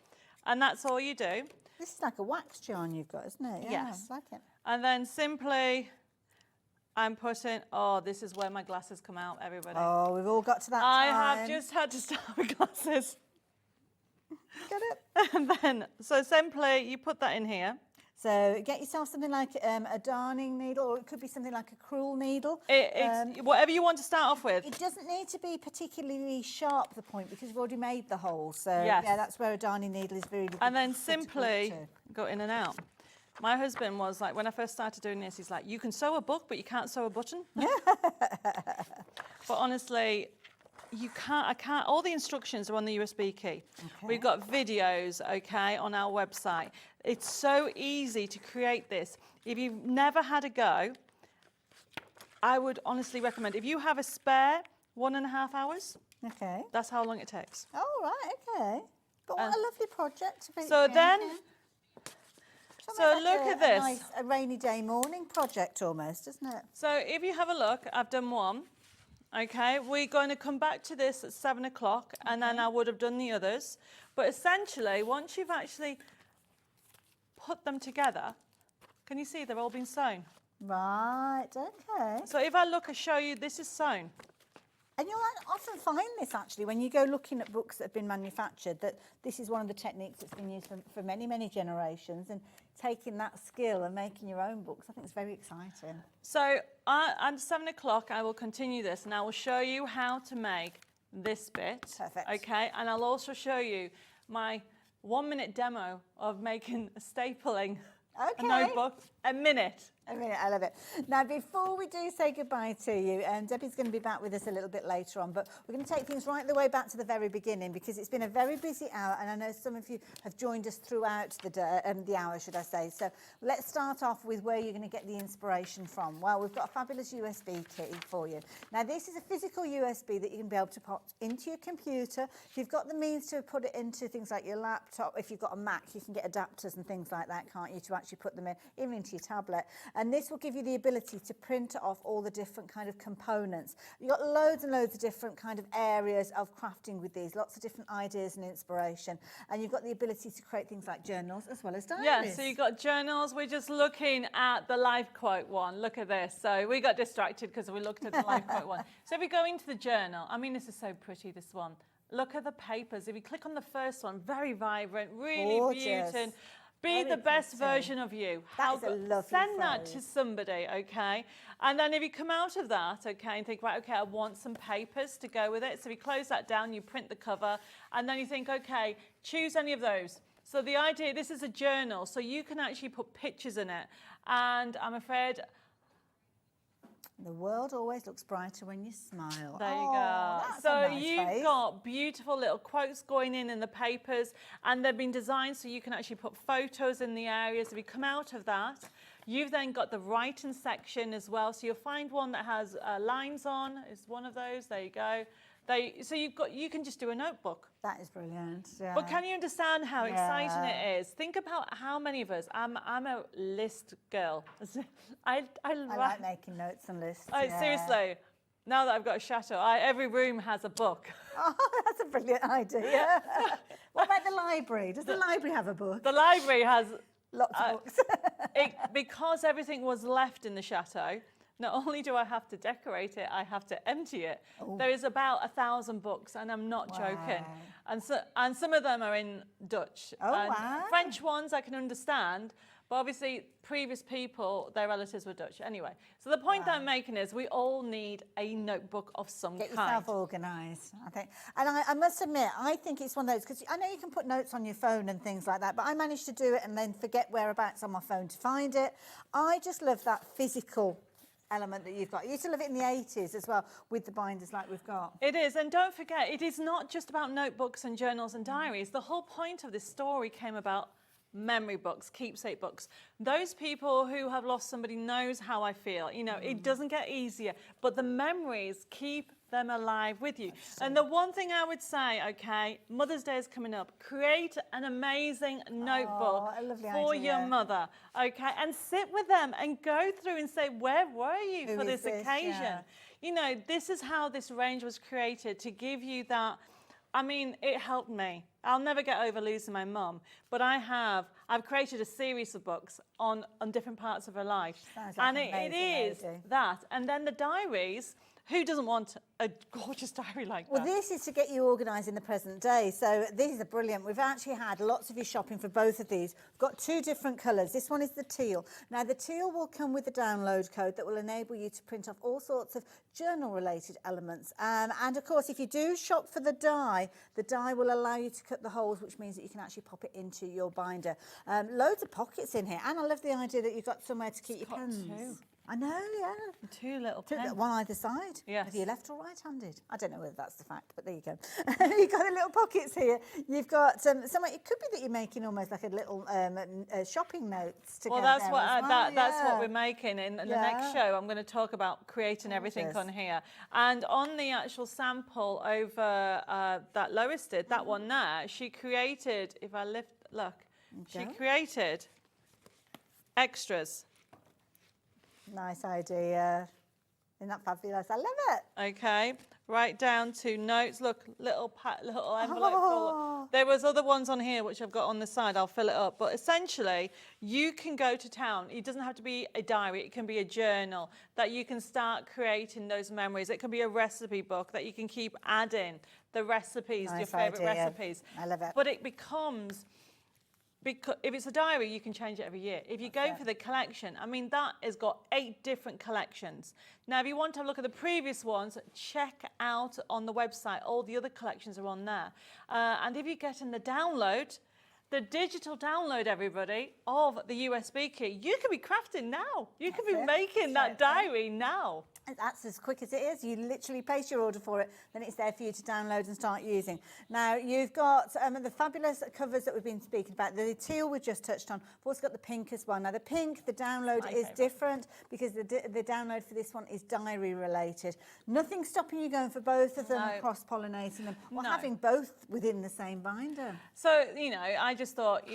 And that's all you do. This is like a wax yarn you've got, isn't it? Yeah, Yes. I like it. And then simply I'm putting, oh, this is where my glasses come out, everybody. Oh, we've all got to that I time. have just had to start with glasses. Get it? And then, so simply you put that in here. So get yourself something like a darning needle, or it could be something like a crewel needle. It's whatever you want to start off with. It doesn't need to be particularly sharp, the point, because you've already made the hole. So Yes. yeah, that's where a darning needle is really good. And then to simply put to. go in and out. My husband was like, when I first started doing this, he's like, you can sew a book, but you can't sew a button. But honestly, I can't, all the instructions are on the USB key. Okay. We've got videos, okay, on our website. It's so easy to create this. If you've never had a go, I would honestly recommend, if you have a spare 1.5 hours, Okay. that's how long it takes. Oh, right, okay. But what a lovely project to be. So then, Something so like look at this. A rainy day morning project almost, isn't it? So if you have a look, I've done one. Okay, we're going to come back to this at 7 o'clock, and then I would have done the others. But essentially, once you've actually put them together, can you see they've all been sewn? Right, okay. So if I look, I show you, this is sewn. And you'll often find this, actually, when you go looking at books that have been manufactured, that this is one of the techniques that's been used for many, many generations. And taking that skill and making your own books, I think it's very exciting. So at 7 o'clock, I will continue this, and I will show you how to make this bit. Perfect. Okay, and I'll also show you my 1-minute demo of making a stapling a notebook. A minute. I love it. Now, before we do say goodbye to you, Debbie's going to be back with us a little bit later on, but we're going to take things right the way back to the very beginning, because it's been a very busy hour, and I know some of you have joined us throughout the day, the hour, should I say. So let's start off with where you're going to get the inspiration from. Well, we've got a fabulous USB key for you. Now, this is a physical USB that you can be able to put into your computer. If you've got the means to put it into things like your laptop, if you've got a Mac, you can get adapters and things like that, can't you, to actually put them in, even into your tablet. And this will give you the ability to print off all the different kind of components. You've got loads and loads of different kind of areas of crafting with these, lots of different ideas and inspiration. And you've got the ability to create things like journals as well as diaries. Yeah, so you've got journals. We're just looking at the life quote one. Look at this. So we got distracted because we looked at the life quote one. So if we go into the journal, I mean, this is so pretty, this one. Look at the papers. If you click on the first one, very vibrant, really Gorgeous. Be Very the best pretty. version of you. That is a lovely Send that to phrase. somebody, okay? And then if you come out of that, okay, and think, right, okay, I want some papers to go with it. So we close that down, you print the cover, and then you think, okay, choose any of those. So the idea, this is a journal, so you can actually put pictures in it. And I'm afraid... The world always looks brighter when you smile. There you Oh, go. that's So a nice you've face. got beautiful little quotes going in the papers, and they've been designed so you can actually put photos in the areas. If you come out of that, you've then got the writing section as well. So you'll find one that has lines on. It's one of those. There you go. So you can just do a notebook. That is brilliant. Yeah. But can you understand how exciting Yeah. it is? Think about how many of us. I'm a list girl. I like making notes and lists. Seriously. Now that I've got a chateau, every room has a book. Oh, that's a brilliant idea. What about the library? Does the library have a book? The library has Lots of books. because everything was left in the chateau. Not only do I have to decorate it, I have to empty it. Oh. There is about 1,000 books, and I'm not joking. And some of them are in Dutch. Oh, and wow. French ones I can understand, but obviously previous people, their relatives were Dutch. Anyway, so the point that I'm making is we all need a notebook of some Get kind. yourself organised, I think. And I must admit, I think it's one of those, because I know you can put notes on your phone and things like that, but I managed to do it and then forget whereabouts on my phone to find it. I just love that physical element that you've got. You used to love it in the 80s as well, with the binders like we've got. It is, and don't forget, it is not just about notebooks and journals and diaries. The whole point of this story came about memory books, keepsake books. Those people who have lost somebody knows how I feel. You know, it doesn't get easier, but the memories keep them alive with you. And the one thing I would say, okay, Mother's Day is coming up. Create an amazing notebook a lovely for idea. your mother, okay? And sit with them and go through and say, where were you Who for is this this? occasion? Yeah. You know, this is how this range was created, to give you that. I mean, it helped me. I'll never get over losing my mum, but I've created a series of books on different parts of her life. Sounds like And an it amazing is lady. that. And then the diaries, who doesn't want a gorgeous diary like Well, that? this is to get you organised in the present day. So these are brilliant. We've actually had lots of you shopping for both of these. We've got two different colours. This one is the teal. Now, the teal will come with a download code that will enable you to print off all sorts of journal-related elements. And, of course, if you do shop for the die will allow you to cut the holes, which means that you can actually pop it into your binder. Loads of pockets in here. And I love the idea that you've got somewhere to keep your pens. two. I know, yeah. Two little pens. One either side. Yes. Are you left or right-handed? I don't know whether that's the fact, but there you go. You've got the little pockets here. You've got somewhere. It could be that you're making almost like a little shopping notes to Well, go that's there what as well. that's what Yeah. we're making. In the Yeah. next show, I'm going to talk about creating everything Gorgeous. on here. And on the actual sample over that Lois did, that one there, she created. If I look, she Okay. created extras. Nice idea. Isn't that fabulous? I love it. Okay, right down to notes. Look, little envelope full. Oh. There was other ones on here which I've got on the side. I'll fill it up. But essentially, you can go to town. It doesn't have to be a diary. It can be a journal that you can start creating those memories. It can be a recipe book that you can keep adding the recipes, your Nice favourite idea. recipes. I love it. But it becomes. Because if it's a diary, you can change it every year. If you go for the collection, I mean, that has got 8 different collections. Now, if you want to have a look at the previous ones, check out on the website. All the other collections are on there. And if you get in the download, the digital download, everybody, of the USB key, you could be crafting now. You could be That's it. making that diary now. And that's as quick as it is. You literally place your order for it, then it's there for you to download and start using. Now, you've got the fabulous covers that we've been speaking about. The teal we've just touched on. We've also got the pink as well. Now, the pink, the download is different because the download for this one is diary related. Nothing stopping you going for both of them, cross-pollinating them, or having both within the same binder. So, you know, I just thought,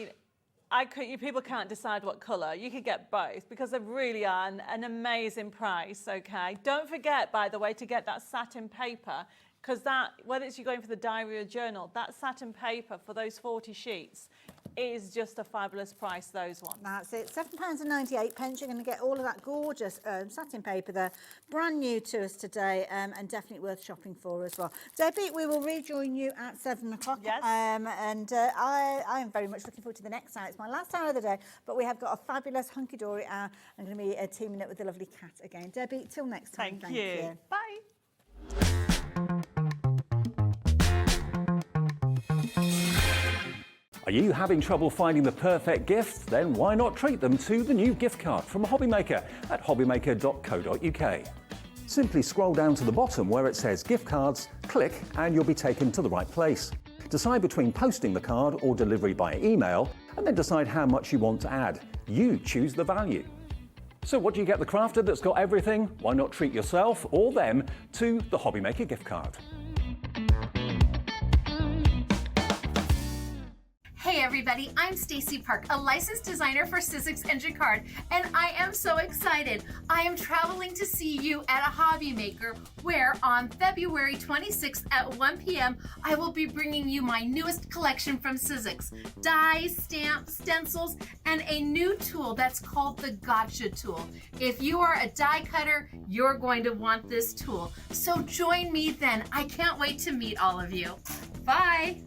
people can't decide what colour. You could get both because they really are an amazing price, okay? Don't forget, by the way, to get that satin paper, because that, whether it's you're going for the diary or journal, that satin paper for those 40 sheets is just a fabulous price, those ones. That's it, £7.98. You're going to get all of that gorgeous satin paper there, brand new to us today, and definitely worth shopping for as well. Debbie, we will rejoin you at 7 o'clock. Yes. I am very much looking forward to the next hour. It's my last hour of the day, but we have got a fabulous hunky-dory hour. I'm going to be teaming up with the lovely Kat again. Debbie, till next time. Thank you. Bye. Are you having trouble finding the perfect gift? Then why not treat them to the new gift card from Hobbymaker at hobbymaker.co.uk. Simply scroll down to the bottom where it says gift cards, click and you'll be taken to the right place. Decide between posting the card or delivery by email and then decide how much you want to add. You choose the value. So what do you get the crafter that's got everything? Why not treat yourself or them to the Hobbymaker gift card? Hey everybody, I'm Stacey Park, a licensed designer for Sizzix and Jacquard, and I am so excited. I am traveling to see you at a Hobby Maker where on February 26th at 1 p.m. I will be bringing you my newest collection from Sizzix. Dies, stamps, stencils, and a new tool that's called the Gotcha tool. If you are a die cutter, you're going to want this tool. So join me then. I can't wait to meet all of you. Bye.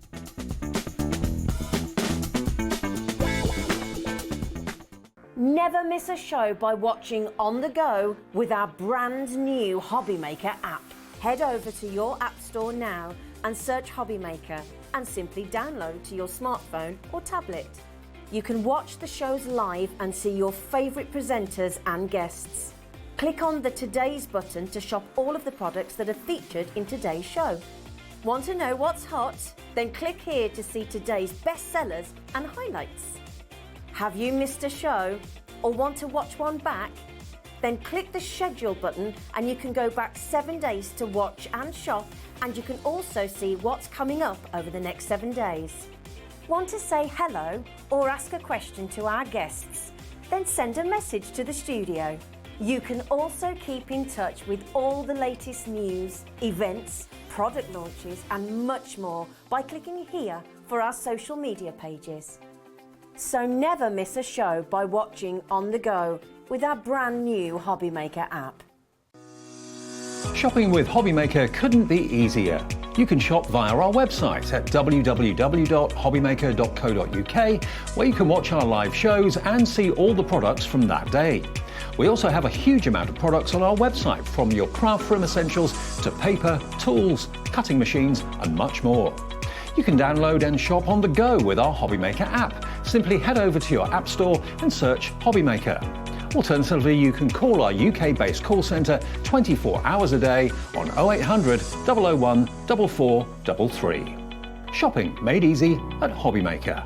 Never miss a show by watching on the go with our brand new Hobbymaker app. Head over to your app store now and search Hobbymaker and simply download to your smartphone or tablet. You can watch the shows live and see your favourite presenters and guests. Click on the Today's button to shop all of the products that are featured in today's show. Want to know what's hot? Then click here to see today's bestsellers and highlights. Have you missed a show or want to watch one back? Then click the schedule button and you can go back 7 days to watch and shop, and you can also see what's coming up over the next 7 days. Want to say hello or ask a question to our guests? Then send a message to the studio. You can also keep in touch with all the latest news, events, product launches and much more by clicking here for our social media pages. So never miss a show by watching on the go with our brand new Hobbymaker app. Shopping with Hobbymaker couldn't be easier. You can shop via our website at www.hobbymaker.co.uk, where you can watch our live shows and see all the products from that day. We also have a huge amount of products on our website, from your craft room essentials to paper, tools, cutting machines and much more. You can download and shop on the go with our Hobbymaker app. Simply head over to your app store and search Hobbymaker. Alternatively, you can call our UK-based call centre 24 hours a day on 0800 001 4433. Shopping made easy at Hobbymaker.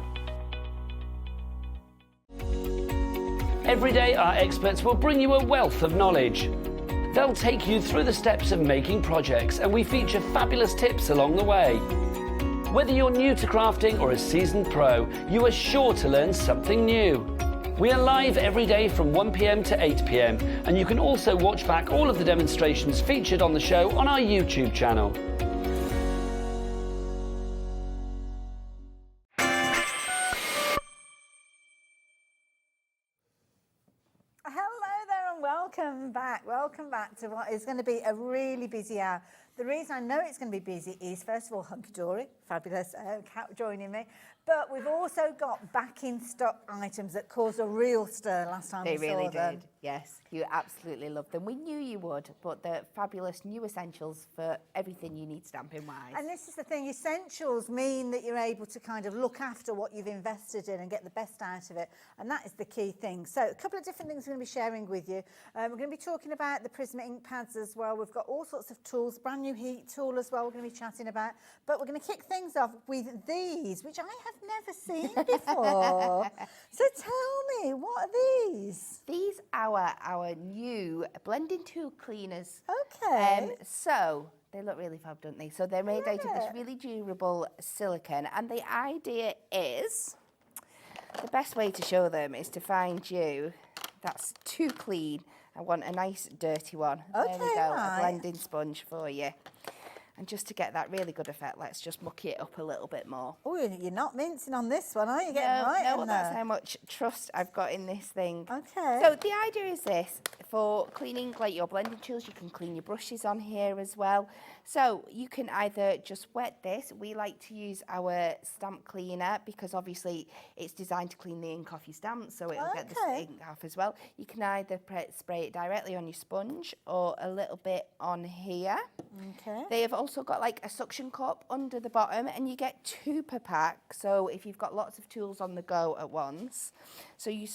Every day our experts will bring you a wealth of knowledge. They'll take you through the steps of making projects, and we feature fabulous tips along the way. Whether you're new to crafting or a seasoned pro, you are sure to learn something new. We are live every day from 1 p.m. to 8 p.m, and you can also watch back all of the demonstrations featured on the show on our YouTube channel. Hello there and welcome back. Welcome back to what is going to be a really busy hour. The reason I know it's going to be busy is, first of all, Hunkydory, fabulous Kat joining me. But we've also got back in stock items that caused a real stir last time we saw them. They really did, yes. You absolutely loved them. We knew you would, but they're fabulous new essentials for everything you need stamping-wise. And this is the thing, essentials mean that you're able to kind of look after what you've invested in and get the best out of it. And that is the key thing. So a couple of different things we're going to be sharing with you. We're going to be talking about the Prisma ink pads as well. We've got all sorts of tools, brand new heat tool as well we're going to be chatting about. But we're going to kick things off with these, which I have never seen before. So tell me, what are these? These are our new blending tool cleaners. Okay. So they look really fab, don't they? So they're made out of this really durable silicone, and the idea is, the best way to show them is to find you that's too clean. I want a nice dirty one. Okay, there we go, right. a blending sponge for you. And just to get that really good effect, let's just mucky it up a little bit more. Oh, you're not mincing on this one, are you? Getting right No, in that's there. how much trust I've got in this thing. Okay. So the idea is this, for cleaning like your blending tools, you can clean your brushes on here as well. So you can either just wet this. We like to use our stamp cleaner because obviously it's designed to clean the ink off your stamps, so it'll get the ink off as well. You can either spray it directly on your sponge or a little bit on here. Okay. They have also got like a suction cup under the bottom, and you get 2 per pack. So if you've got lots of tools on the go at once, so you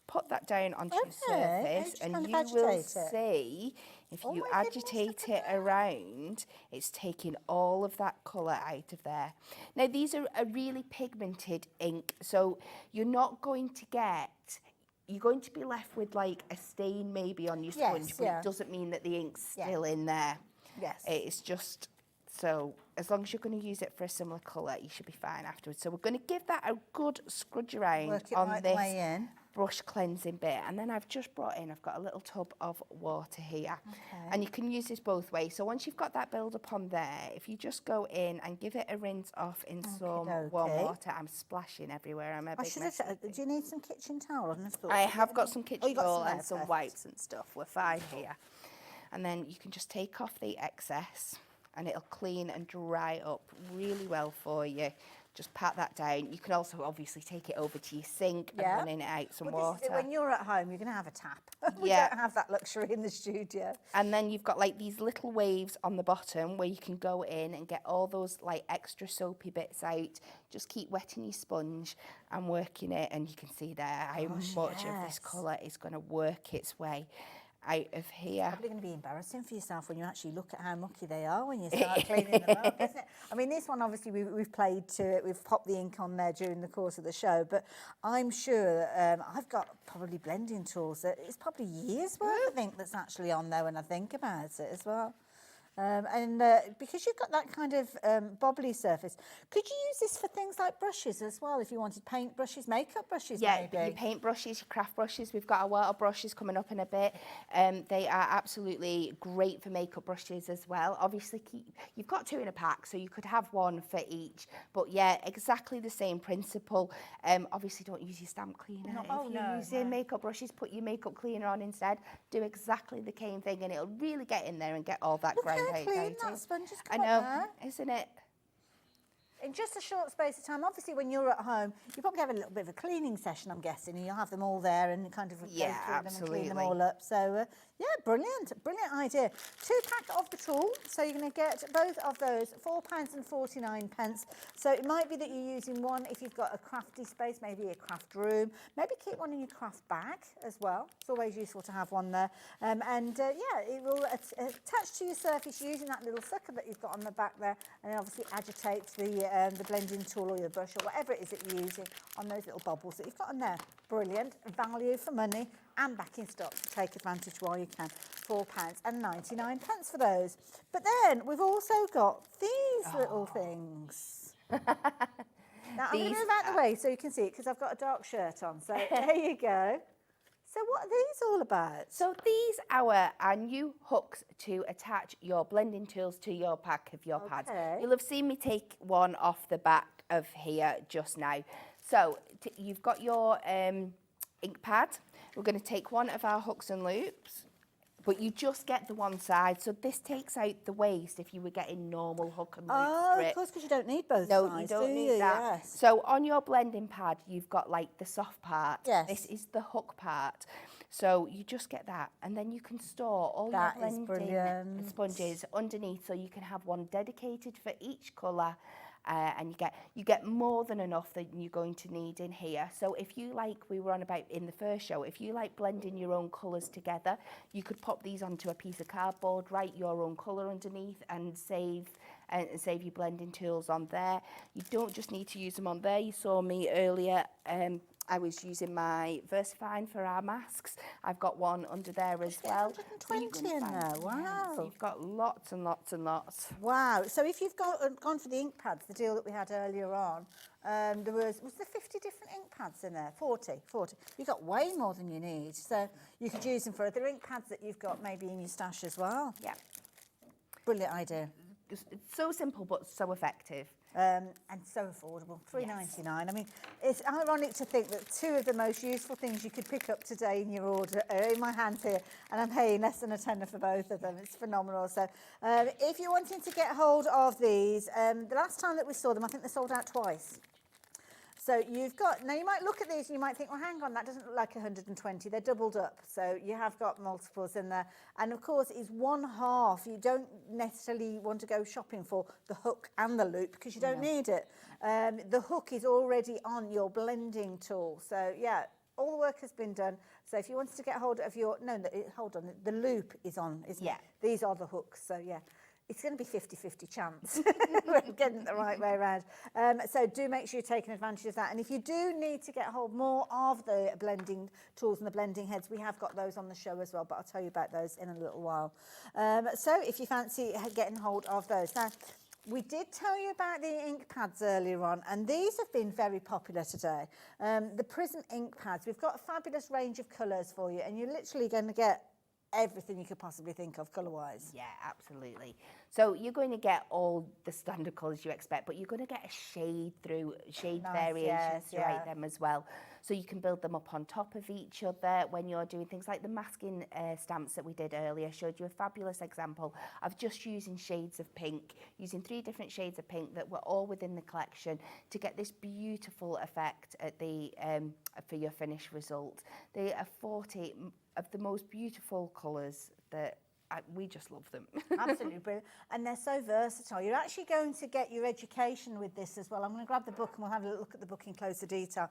put that down onto your surface, and you will see if you agitate it around, it's taking all of that colour out of there. Now these are a really pigmented ink, so you're not going to get, you're going to be left with like a stain maybe on your sponge, but it doesn't mean that the ink's still in there. Yes. It's just, so as long as you're going to use it for a similar colour, you should be fine afterwards. So we're going to give that a good scrudge around on this brush cleansing bit. And then I've just brought in, I've got a little tub of water here. And you can use this both ways. So once you've got that build up on there, if you just go in and give it a rinse off in some warm water. I'm splashing everywhere. I'm a big mess. Do you need some kitchen towel? I have got some kitchen towel and some wipes and stuff. We're fine here. And then you can just take off the excess and it'll clean and dry up really well for you. Just pat that down. You can also obviously take it over to your sink and run in it out some water. When you're at home, you're going to have a tap. We don't have that luxury in the studio. And then you've got like these little waves on the bottom where you can go in and get all those like extra soapy bits out. Just keep wetting your sponge and working it, and you can see there how much of this colour is going to work its way out of here. It's probably going to be embarrassing for yourself when you actually look at how mucky they are when you start cleaning them up, isn't it? I mean, this one, obviously, we've played to it. We've popped the ink on there during the course of the show, but I'm sure I've got probably blending tools that it's probably years worth of ink that's actually on there when I think about it as well. Because you've got that kind of bobbly surface, could you use this for things like brushes as well? If you wanted paint brushes, makeup brushes, maybe? Your paint brushes, your craft brushes. We've got our water brushes coming up in a bit. They are absolutely great for makeup brushes as well. Obviously, you've got 2 in a pack, so you could have 1 for each. But yeah, exactly the same principle. Obviously, don't use your stamp cleaner. If you're using makeup brushes, put your makeup cleaner on instead. Do exactly the same thing, and it'll really get in there and get all that ground. Clean that sponge has I come know, up there. isn't it? In just a short space of time. Obviously, when you're at home, you probably have a little bit of a cleaning session, I'm guessing, and you'll have them all there and kind of go through them and clean them all up. So, yeah, brilliant idea. 2-pack of the tool, so you're going to get both of those, £4.49. So it might be that you're using one if you've got a crafty space, maybe a craft room. Maybe keep one in your craft bag as well. It's always useful to have one there. Yeah, it will attach to your surface using that little sucker that you've got on the back there, and obviously agitate the blending tool or your brush or whatever it is that you're using on those little bubbles that you've got on there. Brilliant, value for money and back in stock. Take advantage while you can. £4.99 for those. But then we've also got these little things. Now I'm going to move out the way so you can see it because I've got a dark shirt on. So there you go. So what are these all about? So these are our new hooks to attach your blending tools to your pack of your pads. You'll have seen me take one off the back of here just now. So you've got your ink pad. We're going to take one of our hooks and loops, but you just get the one side. So this takes out the waste if you were getting normal hook and loop strips. Of course, because you don't need both sides, No, you don't need that. Yes. So on your blending pad, you've got like the soft part. Yes. This is the hook part. So you just get that, and then you can store all your blending sponges underneath, so you can have one dedicated for each colour. And you get more than enough that you're going to need in here. So if you like, we were on about in the first show, if you like blending your own colours together, you could pop these onto a piece of cardboard, write your own colour underneath, and save your blending tools on there. You don't just need to use them on there. You saw me earlier. I was using my VersaFine for our masks. I've got one under there as well. 120 in there, wow. So you've got lots and lots and lots. Wow, so if you've gone for the ink pads, the deal that we had earlier on, there was there 50 different ink pads in there? 40. You've got way more than you need. So you could use them for other ink pads that you've got maybe in your stash as well. Yeah. Brilliant idea. it's so simple but so effective. And so affordable, $3.99. I mean, it's ironic to think that two of the most useful things you could pick up today in your order are in my hands here, and I'm paying less than a tenner for both of them. It's phenomenal. So if you're wanting to get hold of these, the last time that we saw them, I think they sold out twice. So you've got, now you might look at these and you might think, well, hang on, that doesn't look like 120. They're doubled up. So you have got multiples in there. And of course, it's one half. You don't necessarily want to go shopping for the hook and the loop because you don't need it. The hook is already on your blending tool. So yeah, all the work has been done. So if you wanted to get hold of your, hold on, the loop is on, isn't it? These are the hooks. So yeah. It's going to be 50-50 chance we're getting it the right way around. So do make sure you're taking advantage of that. And if you do need to get hold more of the blending tools and the blending heads, we have got those on the show as well, but I'll tell you about those in a little while. So if you fancy getting hold of those. Now, we did tell you about the ink pads earlier on, and these have been very popular today. The Prism ink pads, we've got a fabulous range of colours for you, and you're literally going to get everything you could possibly think of colour-wise. Yeah, absolutely. So you're going to get all the standard colours you expect, but you're going to get a shade variations throughout them as well. So you can build them up on top of each other when you're doing things like the masking stamps that we did earlier. I showed you a fabulous example of just using shades of pink, using 3 different shades of pink that were all within the collection to get this beautiful effect at the for your finished result. They are 40 of the most beautiful colours that we just love them. Absolutely brilliant. And they're so versatile. You're actually going to get your education with this as well. I'm going to grab the book and we'll have a look at the book in closer detail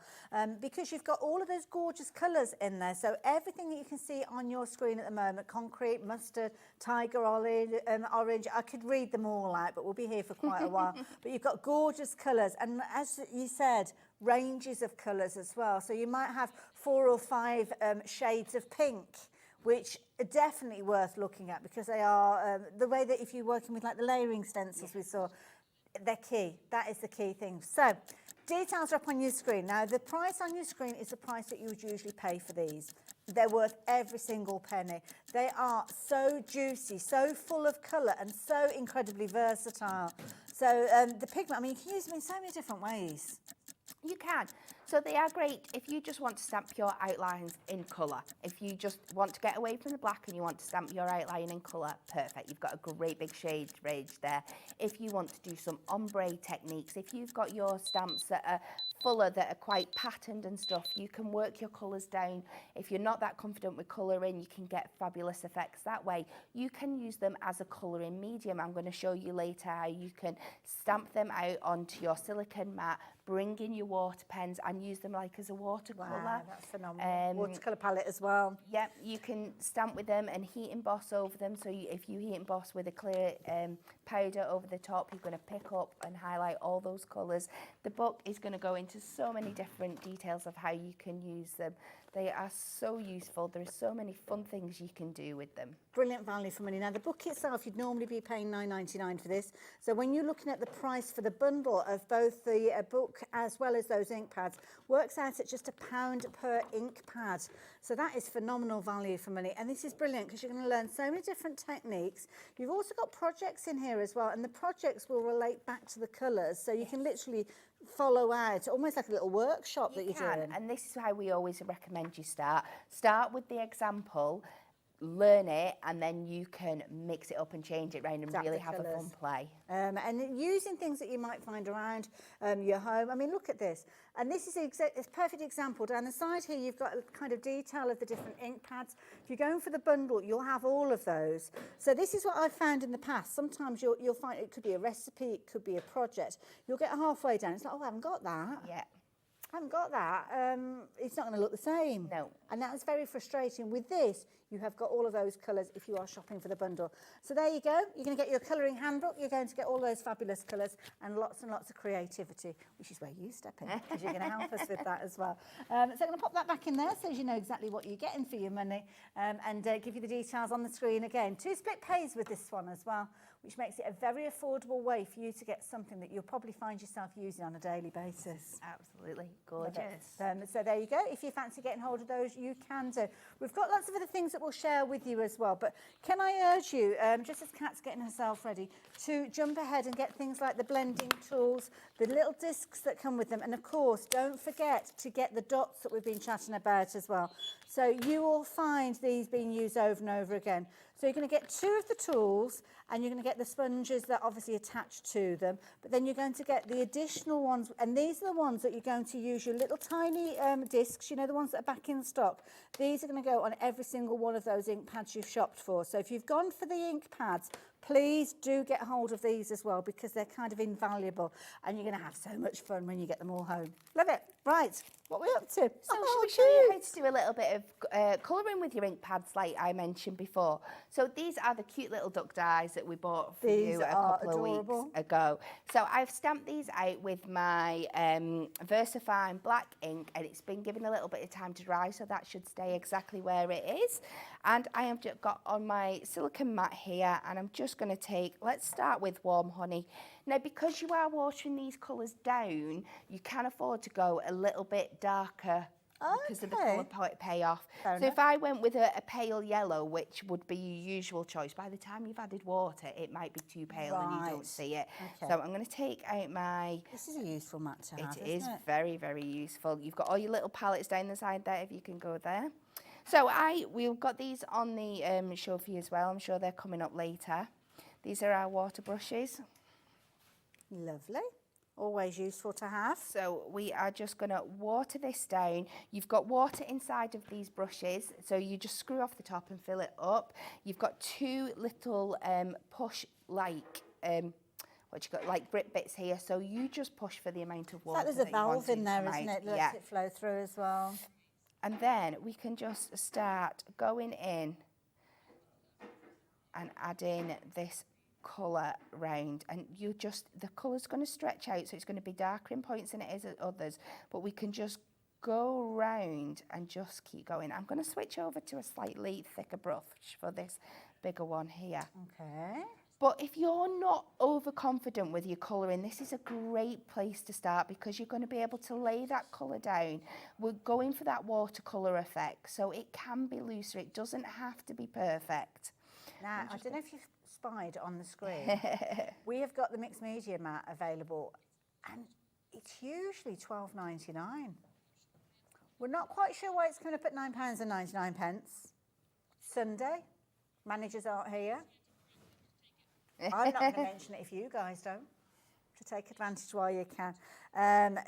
because you've got all of those gorgeous colours in there. So everything that you can see on your screen at the moment, concrete, mustard, tiger orange, I could read them all out, but we'll be here for quite a while. But you've got gorgeous colours. And as you said, ranges of colours as well. So you might have 4 or 5 shades of pink, which are definitely worth looking at because they are the way that if you're working with like the layering stencils we saw, they're key. That is the key thing. So details are up on your screen. Now the price on your screen is the price that you would usually pay for these. They're worth every single penny. They are so juicy, so full of colour and so incredibly versatile. So the pigment, I mean, you can use them in so many different ways. You can. So they are great if you just want to stamp your outlines in colour. If you just want to get away from the black and you want to stamp your outline in colour, perfect. You've got a great big shade range there. If you want to do some ombre techniques, if you've got your stamps that are fuller, that are quite patterned and stuff, you can work your colours down. If you're not that confident with colouring, you can get fabulous effects that way. You can use them as a colouring medium. I'm going to show you later how you can stamp them out onto your silicone mat, bring in your water pens and use them like as a watercolour. Wow, that's phenomenal. Watercolour palette as well. Yep, you can stamp with them and heat emboss over them. So if you heat emboss with a clear powder over the top, you're going to pick up and highlight all those colours. The book is going to go into so many different details of how you can use them. They are so useful. There are so many fun things you can do with them. Brilliant value for money. Now, the book itself, you'd normally be paying $9.99 for this. So when you're looking at the price for the bundle of both the book as well as those ink pads, works out at just £1 per ink pad. So that is phenomenal value for money. And this is brilliant because you're going to learn so many different techniques. You've also got projects in here as well, and the projects will relate back to the colours. So you can literally follow out, almost like a little workshop that you're doing. And this is how we always recommend you start. Start with the example, learn it, and then you can mix it up and change it around and really have a fun play. And using things that you might find around your home. I mean, look at this. And this is a perfect example. Down the side here, you've got a kind of detail of the different ink pads. If you're going for the bundle, you'll have all of those. So this is what I've found in the past. Sometimes you'll find it could be a recipe, it could be a project. You'll get halfway down. It's like, oh, I haven't got that. Yeah. I haven't got that. It's not going to look the same. No. And that's very frustrating. With this, you have got all of those colours if you are shopping for the bundle. So there you go. You're going to get your colouring handbook. You're going to get all those fabulous colours and lots of creativity, which is where you step in because you're going to help us with that as well. So I'm going to pop that back in there so you know exactly what you're getting for your money and give you the details on the screen again. 2 split pays with this one as well, which makes it a very affordable way for you to get something that you'll probably find yourself using on a daily basis. Absolutely gorgeous. So there you go. If you fancy getting hold of those, you can do. We've got lots of other things that we'll share with you as well, but can I urge you, just as Kat's getting herself ready, to jump ahead and get things like the blending tools, the little discs that come with them, and of course, don't forget to get the dots that we've been chatting about as well. So you will find these being used over and over again. So you're going to get 2 of the tools, and you're going to get the sponges that obviously attach to them, but then you're going to get the additional ones, and these are the ones that you're going to use your little tiny discs, you know, the ones that are back in stock. These are going to go on every single one of those ink pads you've shopped for. So if you've gone for the ink pads, please do get hold of these as well, because they're kind of invaluable, and you're going to have so much fun when you get them all home. Love it. Right, what are we up to? So should we show you how to do a little bit of colouring with your ink pads like I mentioned before? So these are the cute little duck dies that we bought for you a couple of weeks ago. So I've stamped these out with my VersaFine black ink, and it's been given a little bit of time to dry, so that should stay exactly where it is. And I have just got on my silicone mat here, and I'm just going to take, let's start with Warm Honey. Now, because you are watering these colours down, you can afford to go a little bit darker because of the colour payoff. So if I went with a pale yellow, which would be your usual choice, by the time you've added water, it might be too pale and you don't see it. So I'm going to take out my... This is a useful mat to have, It is very, very useful. You've got all your little palettes down the side there, if you can go there. So we've got these on the show for you as well. I'm sure they're coming up later. These are our water brushes. Lovely. Always useful to have. So we are just going to water this down. You've got water inside of these brushes, so you just screw off the top and fill it up. You've got 2 little push-like, like Brit bits here, so you just push for the amount of water. It's like there's a valve in there, isn't it? Lets it flow through as well. And then we can just start going in and adding this colour round, and the colour's going to stretch out, so it's going to be darker in points than it is at others, but we can just go round and just keep going. I'm going to switch over to a slightly thicker brush for this bigger one here. Okay. But if you're not overconfident with your colouring, this is a great place to start, because you're going to be able to lay that colour down. We're going for that watercolour effect, so it can be looser. It doesn't have to be perfect. Now, I don't know if you've spied on the screen, we have got the mixed media mat available, and it's usually £12.99. We're not quite sure why it's coming up at £9.99. Sunday, managers aren't here. I'm not going to mention it if you guys don't, to take advantage while you can. And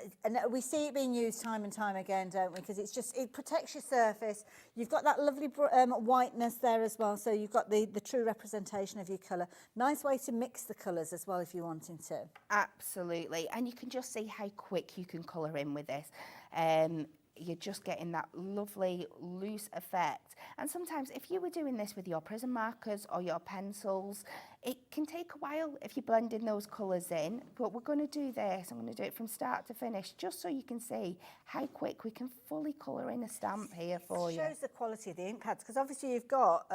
we see it being used time and time again, don't we? Because it protects your surface. You've got that lovely whiteness there as well, so you've got the true representation of your colour. Nice way to mix the colours as well if you're wanting to. Absolutely, and you can just see how quick you can colour in with this. You're just getting that lovely loose effect. And sometimes if you were doing this with your prism markers or your pencils, it can take a while if you're blending those colours in, but we're going to do this. I'm going to do it from start to finish, just so you can see how quick we can fully colour in a stamp here for you. It shows the quality of the ink pads, because obviously you've got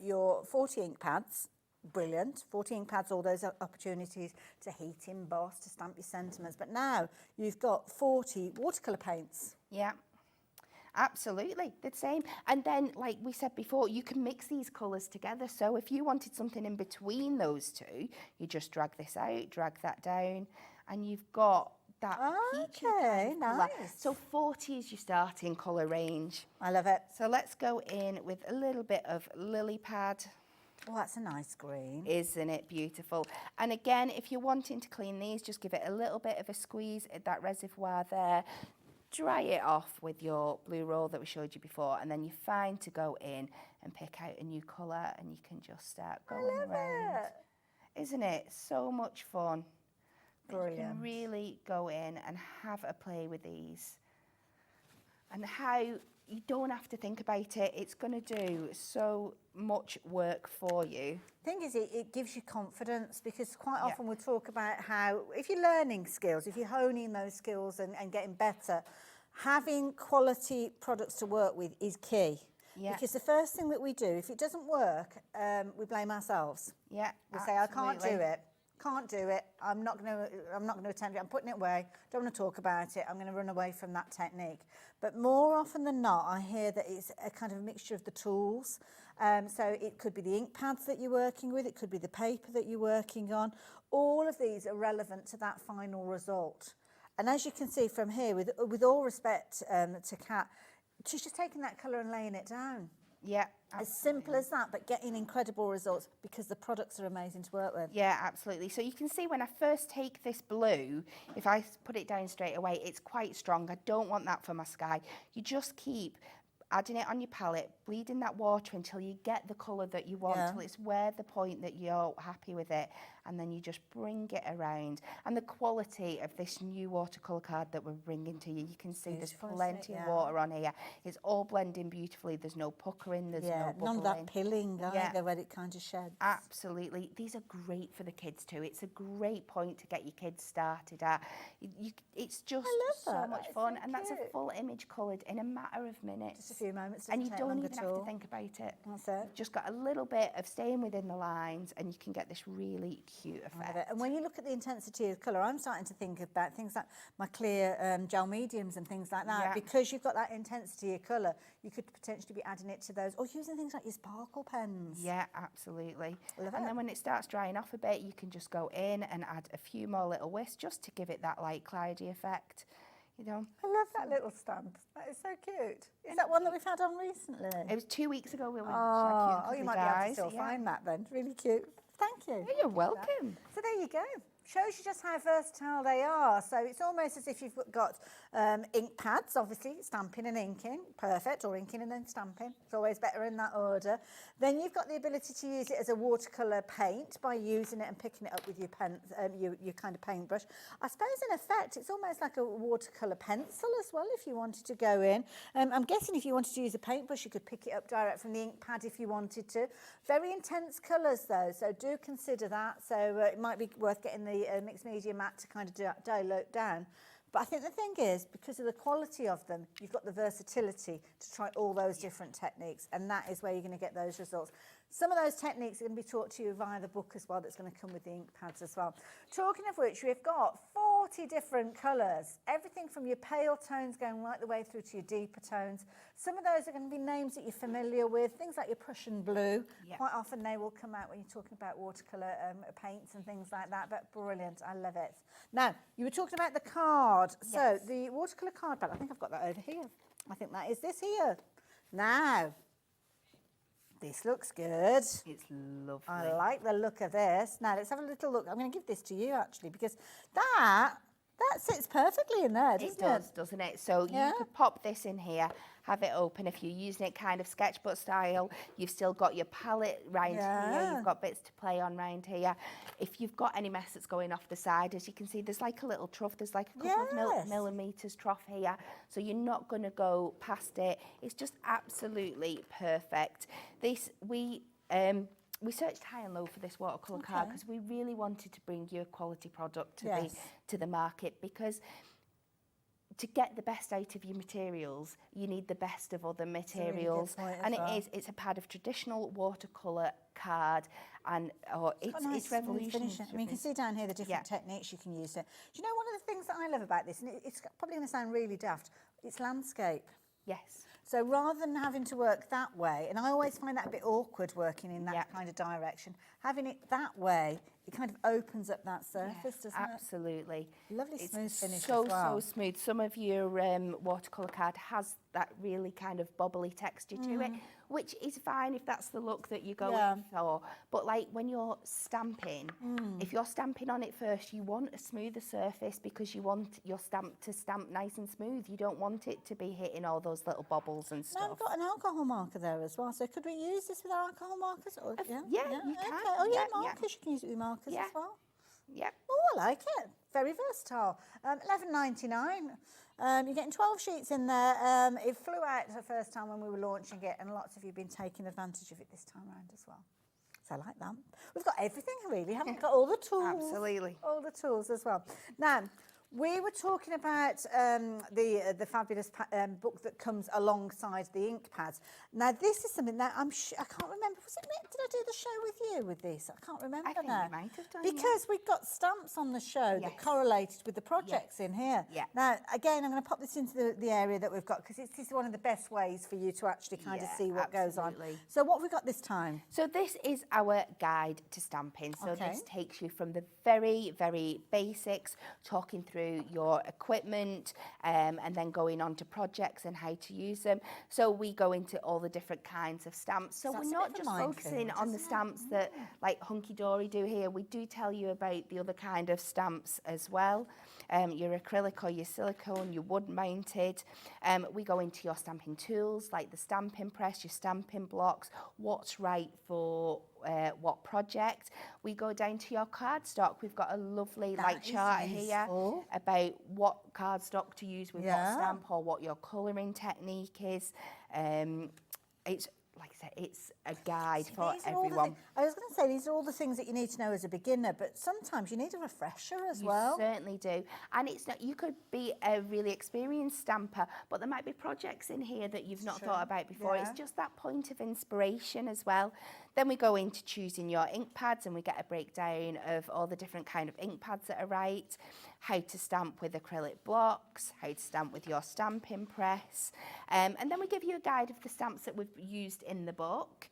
your 40 ink pads. Brilliant. 40 ink pads, all those opportunities to heat, emboss, to stamp your sentiments. But now you've got 40 watercolour paints. Yeah. Absolutely, the same. And then, like we said before, you can mix these colours together. So if you wanted something in between those two, you just drag this out, drag that down, and you've got that peachy kind of colour. So 40 is your starting colour range. I love it. So let's go in with a little bit of lily pad. Oh, that's a nice green. Isn't it beautiful? And again, if you're wanting to clean these, just give it a little bit of a squeeze at that reservoir there. Dry it off with your blue roll that we showed you before, and then you're fine to go in and pick out a new colour, and you can just start going around. Isn't it so much fun? Brilliant. You can really go in and have a play with these, and how you don't have to think about it. It's going to do so much work for you. The thing is, it gives you confidence, because quite often we'll talk about how, if you're learning skills, if you're honing those skills and getting better, having quality products to work with is key. Yeah. Because the first thing that we do, if it doesn't work, we blame ourselves. Yeah, We say, I can't do it. Can't do it. I'm not going to attempt it. I'm putting it away. Don't want to talk about it. I'm going to run away from that technique. But more often than not, I hear that it's a kind of a mixture of the tools. So it could be the ink pads that you're working with. It could be the paper that you're working on. All of these are relevant to that final result. And as you can see from here, with all respect to Kat, she's just taking that colour and laying it down. Yeah. As simple as that, but getting incredible results because the products are amazing to work with. Yeah, absolutely. So you can see when I first take this blue, if I put it down straight away, it's quite strong. I don't want that for my sky. You just keep adding it on your palette, bleeding that water until you get the colour that you want, till it's where the point that you're happy with it, and then you just bring it around. And the quality of this new watercolour card that we're bringing to you, you can see there's plenty of water on here. It's all blending beautifully. There's no puckering, there's no bubbling. None of that pilling either where it kind of sheds. Absolutely. These are great for the kids too. It's a great point to get your kids started at. It's just so much fun, and that's a full image coloured in a matter of minutes. Just a few moments. And you don't even have to think about it. That's it. You've just got a little bit of staying within the lines, and you can get this really cute effect. And when you look at the intensity of colour, I'm starting to think about things like my clear gel mediums and things like that. Yeah. Because you've got that intensity of colour, you could potentially be adding it to those, or using things like your sparkle pens. Yeah, absolutely. Love and it. then when it starts drying off a bit, you can just go in and add a few more little wisps just to give it that light cloudy effect. You know. I love that little stamp. That is so cute. Is that one that we've had on recently? It was 2 weeks ago we went you might be able to still find that then. Really cute. Thank you. You're welcome. So there you go. Shows you just how versatile they are. So it's almost as if you've got ink pads, obviously, stamping and inking, perfect, or inking and then stamping. It's always better in that order. Then you've got the ability to use it as a watercolour paint by using it and picking it up with your pen, your kind of paintbrush. I suppose in effect, it's almost like a watercolour pencil as well if you wanted to go in. I'm guessing if you wanted to use a paintbrush, you could pick it up direct from the ink pad if you wanted to. Very intense colours though, so do consider that. So it might be worth getting the mixed media mat to kind of dilute down. But I think the thing is, because of the quality of them, you've got the versatility to try all those different techniques, and that is where you're going to get those results. Some of those techniques are going to be taught to you via the book as well, that's going to come with the ink pads as well. Talking of which, we've got 40 different colours, everything from your pale tones going right the way through to your deeper tones. Some of those are going to be names that you're familiar with, things like your Prussian blue. Yep. Quite often they will come out when you're talking about watercolour paints and things like that, but brilliant, I love it. Now, you were talking about the card. Yes. So the watercolour card pad, I think I've got that over here. I think that is this here. Now, this looks good. It's lovely. I like the look of this. Now, let's have a little look. I'm going to give this to you, actually, because that sits perfectly in there, doesn't it? It does, doesn't it? So you could pop this in here, have it open. If you're using it kind of sketchbook style, you've still got your palette round here. You've got bits to play on round here. If you've got any mess that's going off the side, as you can see, there's like a little trough. There's like a couple of millimetres trough here. So you're not going to go past it. It's just absolutely perfect. This, we searched high and low for this watercolour card because we really wanted to bring you a quality product to the market, because to get the best out of your materials, you need the best of other materials. It's a pad of traditional watercolour card, and it's revolutionary. I mean, you can see down here the different techniques you can use it. Do you know one of the things that I love about this, and it's probably going to sound really daft, it's landscape. Yes. So rather than having to work that way, and I always find that a bit awkward working in that kind of direction, having it that way, it kind of opens up that surface, doesn't it? Absolutely. Lovely smooth finish so, as well. So smooth. Some of your watercolour card has that really kind of bubbly texture to it, which is fine if that's the look that you're going for. But like when you're stamping, if you're stamping on it first, you want a smoother surface because you want your stamp to stamp nice and smooth. You don't want it to be hitting all those little bubbles and stuff. Now I've got an alcohol marker there as well. So could we use this with our alcohol markers? Or, you can. Oh yeah, markers. You can use it with markers as well. Yeah. Oh, I like it. Very versatile. $11.99. You're getting 12 sheets in there. It flew out the first time when we were launching it, and lots of you have been taking advantage of it this time around as well. So I like that. We've got everything really, haven't we? Got all the tools. Absolutely. All the tools as well. Now, We were talking about the fabulous book that comes alongside the ink pads. Now, this is something that I can't remember. Was it me? Did I do the show with you with this? I can't remember I think now. you might have done, because we've got stamps on the show that correlated with the projects in here. Yeah. Now, again, I'm going to pop this into the area that we've got because this is one of the best ways for you to actually kind of see what goes on. So what have we got this time? So this is our guide to stamping. So this takes you from the very, very basics, talking through your equipment and then going on to projects and how to use them. So we go into all the different kinds of stamps. So we're not just focusing on the stamps that like Hunkydory do here. We do tell you about the other kind of stamps as well. Your acrylic or your silicone, your wood mounted. We go into your stamping tools like the stamping press, your stamping blocks, what's right for what project. We go down to your cardstock. We've got a lovely chart here about what cardstock to use with what stamp or what your colouring technique is. It's like I said, it's a guide for everyone. I was going to say, these are all the things that you need to know as a beginner, but sometimes you need a refresher as well. You certainly do. And it's not, you could be a really experienced stamper, but there might be projects in here that you've not thought about before. It's just that point of inspiration as well. Then we go into choosing your ink pads and we get a breakdown of all the different kind of ink pads that are right, how to stamp with acrylic blocks, how to stamp with your stamping press. And then we give you a guide of the stamps that we've used in the book.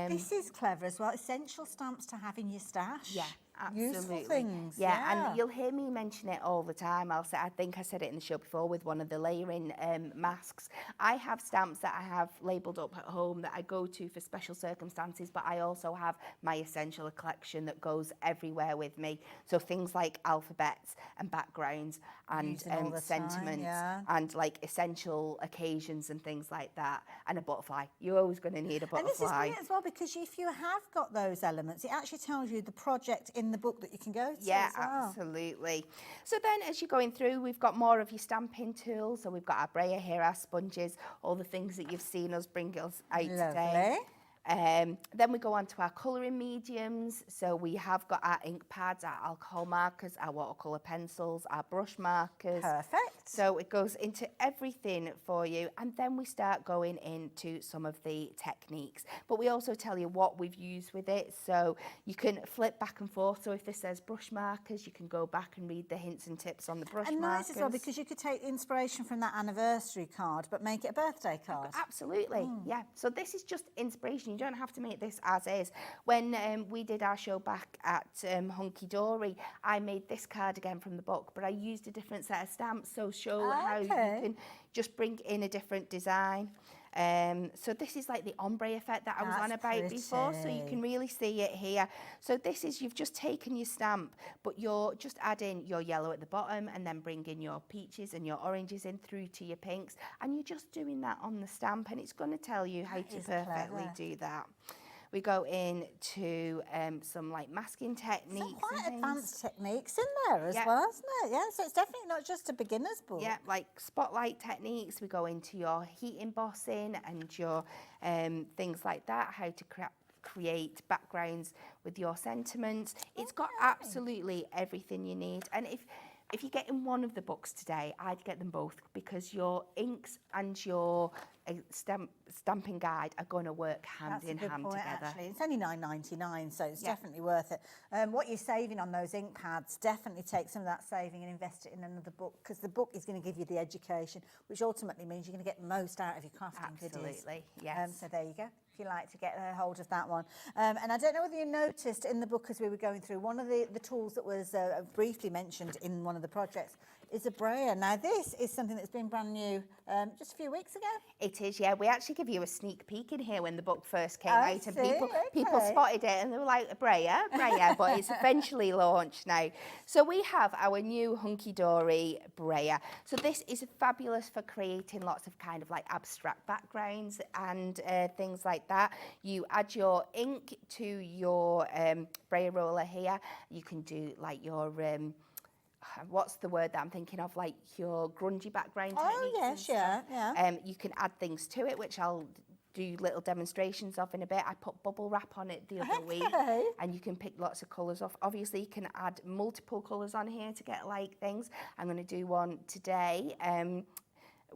This is clever as well. Essential stamps to have in your stash. Yeah. Absolutely. Useful things. Yeah, and you'll hear me mention it all the time. I think I said it in the show before with one of the layering masks. I have stamps that I have labelled up at home that I go to for special circumstances, but I also have my essential collection that goes everywhere with me. So things like alphabets and backgrounds and sentiments and like essential occasions and things like that. And a butterfly. You're always going to need a butterfly. And this is brilliant as well because if you have got those elements, it actually tells you the project in the book that you can go to as well. Absolutely. So then as you're going through, we've got more of your stamping tools. So we've got our brayer here, our sponges, all the things that you've seen us bring us out today. Then we go on to our colouring mediums. So we have got our ink pads, our alcohol markers, our watercolour pencils, our brush markers. Perfect. So it goes into everything for you. And then we start going into some of the techniques. But we also tell you what we've used with it. So you can flip back and forth. So if this says brush markers, you can go back and read the hints and tips on the brush markers. And nice as well because you could take inspiration from that anniversary card but make it a birthday card. Absolutely, yeah. So this is just inspiration. You don't have to make this as is. When we did our show back at Hunkydory, I made this card again from the book, but I used a different set of stamps, so show how you can just bring in a different design. So this is like the ombre effect that I was on about before, so you can really see it here. So this is, you've just taken your stamp, but you're just adding your yellow at the bottom and then bringing your peaches and your oranges in through to your pinks, and you're just doing that on the stamp, and it's going to tell you how to perfectly do that. We go into some like masking techniques. Some quite advanced techniques in there as well, isn't it? Yeah, so it's definitely not just a beginner's book. Yeah, like spotlight techniques. We go into your heat embossing and your things like that, how to create backgrounds with your sentiments. It's got absolutely everything you need. And if you're getting one of the books today, I'd get them both because your inks and your stamping guide are going to work hand in hand together. Actually. It's only $9.99, so it's definitely worth it. What you're saving on those ink pads, definitely take some of that saving and invest it in another book because the book is going to give you the education, which ultimately means you're going to get the most out of your crafting goodies. Absolutely, yes. So there you go. If you like to get a hold of that one. And I don't know whether you noticed in the book as we were going through, one of the tools that was briefly mentioned in one of the projects is a brayer. Now this is something that's been brand new just a few weeks ago. It is, yeah. We actually give you a sneak peek in here when the book first came out, and people spotted it and they were like, a brayer, but it's eventually launched now. So we have our new Hunkydory brayer. So this is fabulous for creating lots of kind of like abstract backgrounds and things like that. You add your ink to your brayer roller here. You can do like your what's the word that I'm thinking of, like your grungy background techniques. Oh yes, yeah. You can add things to it, which I'll do little demonstrations of in a bit. I put bubble wrap on it the other week, and you can pick lots of colours off. Obviously, you can add multiple colours on here to get like things. I'm going to do one today. I'm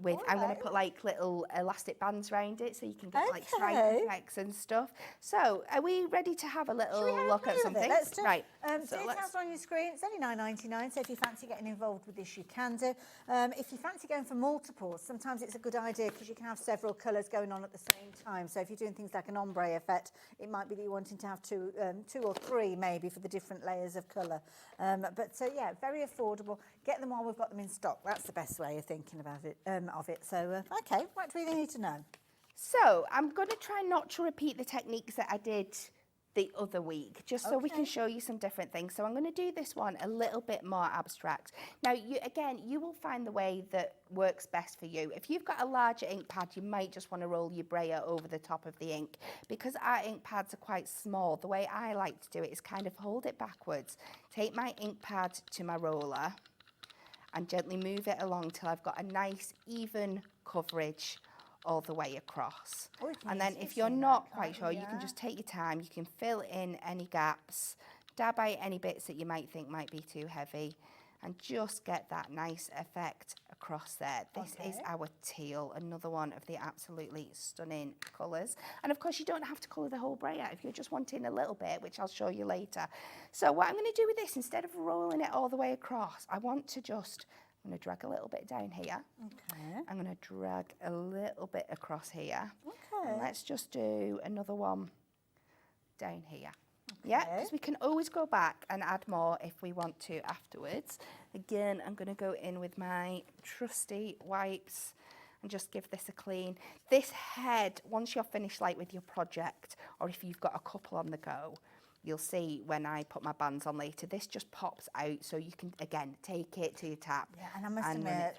going to put like little elastic bands around it so you can get like stripe effects and stuff. So are we ready to have a little look at something? Let's do right. So details are on your screen. It's only $9.99, so if you fancy getting involved with this, you can do. If you fancy going for multiples, sometimes it's a good idea because you can have several colours going on at the same time. So if you're doing things like an ombre effect, it might be that you're wanting to have two or three maybe for the different layers of colour. So yeah, very affordable. Get them while we've got them in stock. That's the best way of thinking about it. So okay, what do we need to know? So I'm going to try not to repeat the techniques that I did the other week, just so we can show you some different things. So I'm going to do this one a little bit more abstract. Now, you will find the way that works best for you. If you've got a larger ink pad, you might just want to roll your brayer over the top of the ink. Because our ink pads are quite small, the way I like to do it is kind of hold it backwards, take my ink pad to my roller, and gently move it along till I've got a nice even coverage all the way across. And then if you're not quite sure, you can just take your time, you can fill in any gaps, dab out any bits that you might think might be too heavy, and just get that nice effect across there. This is our teal, another one of the absolutely stunning colours. And of course, you don't have to colour the whole brayer if you're just wanting a little bit, which I'll show you later. So what I'm going to do with this, instead of rolling it all the way across, I'm going to drag a little bit down here. Okay. I'm going to drag a little bit across here. Okay. And let's just do another one down here. Okay. Yeah, because we can always go back and add more if we want to afterwards. Again, I'm going to go in with my trusty wipes and just give this a clean. This head, once you're finished like with your project, or if you've got a couple on the go, you'll see when I put my bands on later, this just pops out, so you can, again, take it to your tap. Yeah, and I must admit,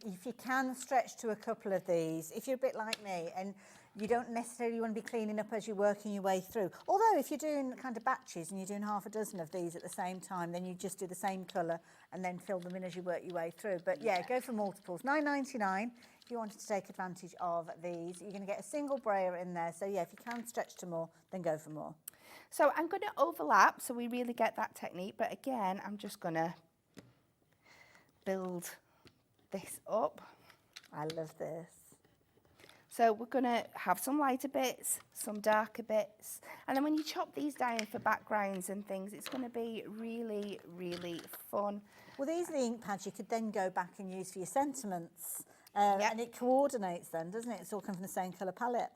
if you can stretch to a couple of these, if you're a bit like me, and you don't necessarily want to be cleaning up as you're working your way through. Although if you're doing kind of batches and you're doing half a dozen of these at the same time, then you just do the same colour and then fill them in as you work your way through. But yeah, go for multiples. $9.99 if you wanted to take advantage of these. You're going to get a single brayer in there. So yeah, if you can stretch to more, then go for more. So I'm going to overlap so we really get that technique. But again, I'm just going to build this up. I love this. So we're going to have some lighter bits, some darker bits. And then when you chop these down for backgrounds and things, it's going to be really, really fun. Well, these are the ink pads you could then go back and use for your sentiments. And it coordinates then, doesn't it? It's all come from the same colour palette.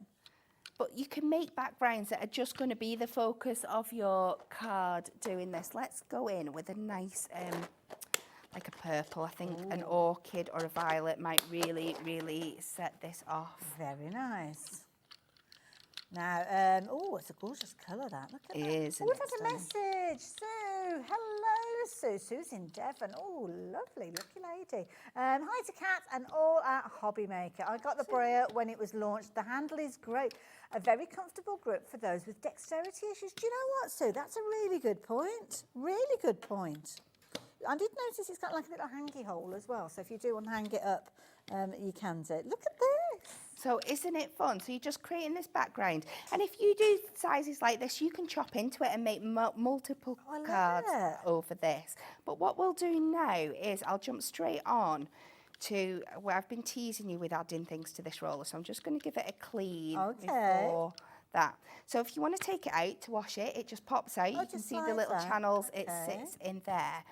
But you can make backgrounds that are just going to be the focus of your card doing this. Let's go in with a nice, like a purple. I think an orchid or a violet might really, really set this off. Very nice. Now, it's a gorgeous colour, that. Look at that. It is. Oh, we've had a message. Sue, hello, Sue. Sue's in Devon. Oh, lovely, lucky lady. Hi to Kat and all at Hobby Maker. I got the brayer when it was launched. The handle is great. A very comfortable grip for those with dexterity issues. Do you know what, Sue? That's a really good point. Really good point. I did notice it's got like a little hangy hole as well. So if you do want to hang it up, you can do it. Look at this. So isn't it fun? So you're just creating this background. And if you do sizes like this, you can chop into it and make multiple cards over this. But what we'll do now is I'll jump straight on to where I've been teasing you with adding things to this roller. So I'm just going to give it a clean before that. So if you want to take it out to wash it, it just pops out. You can see the little channels it sits in there.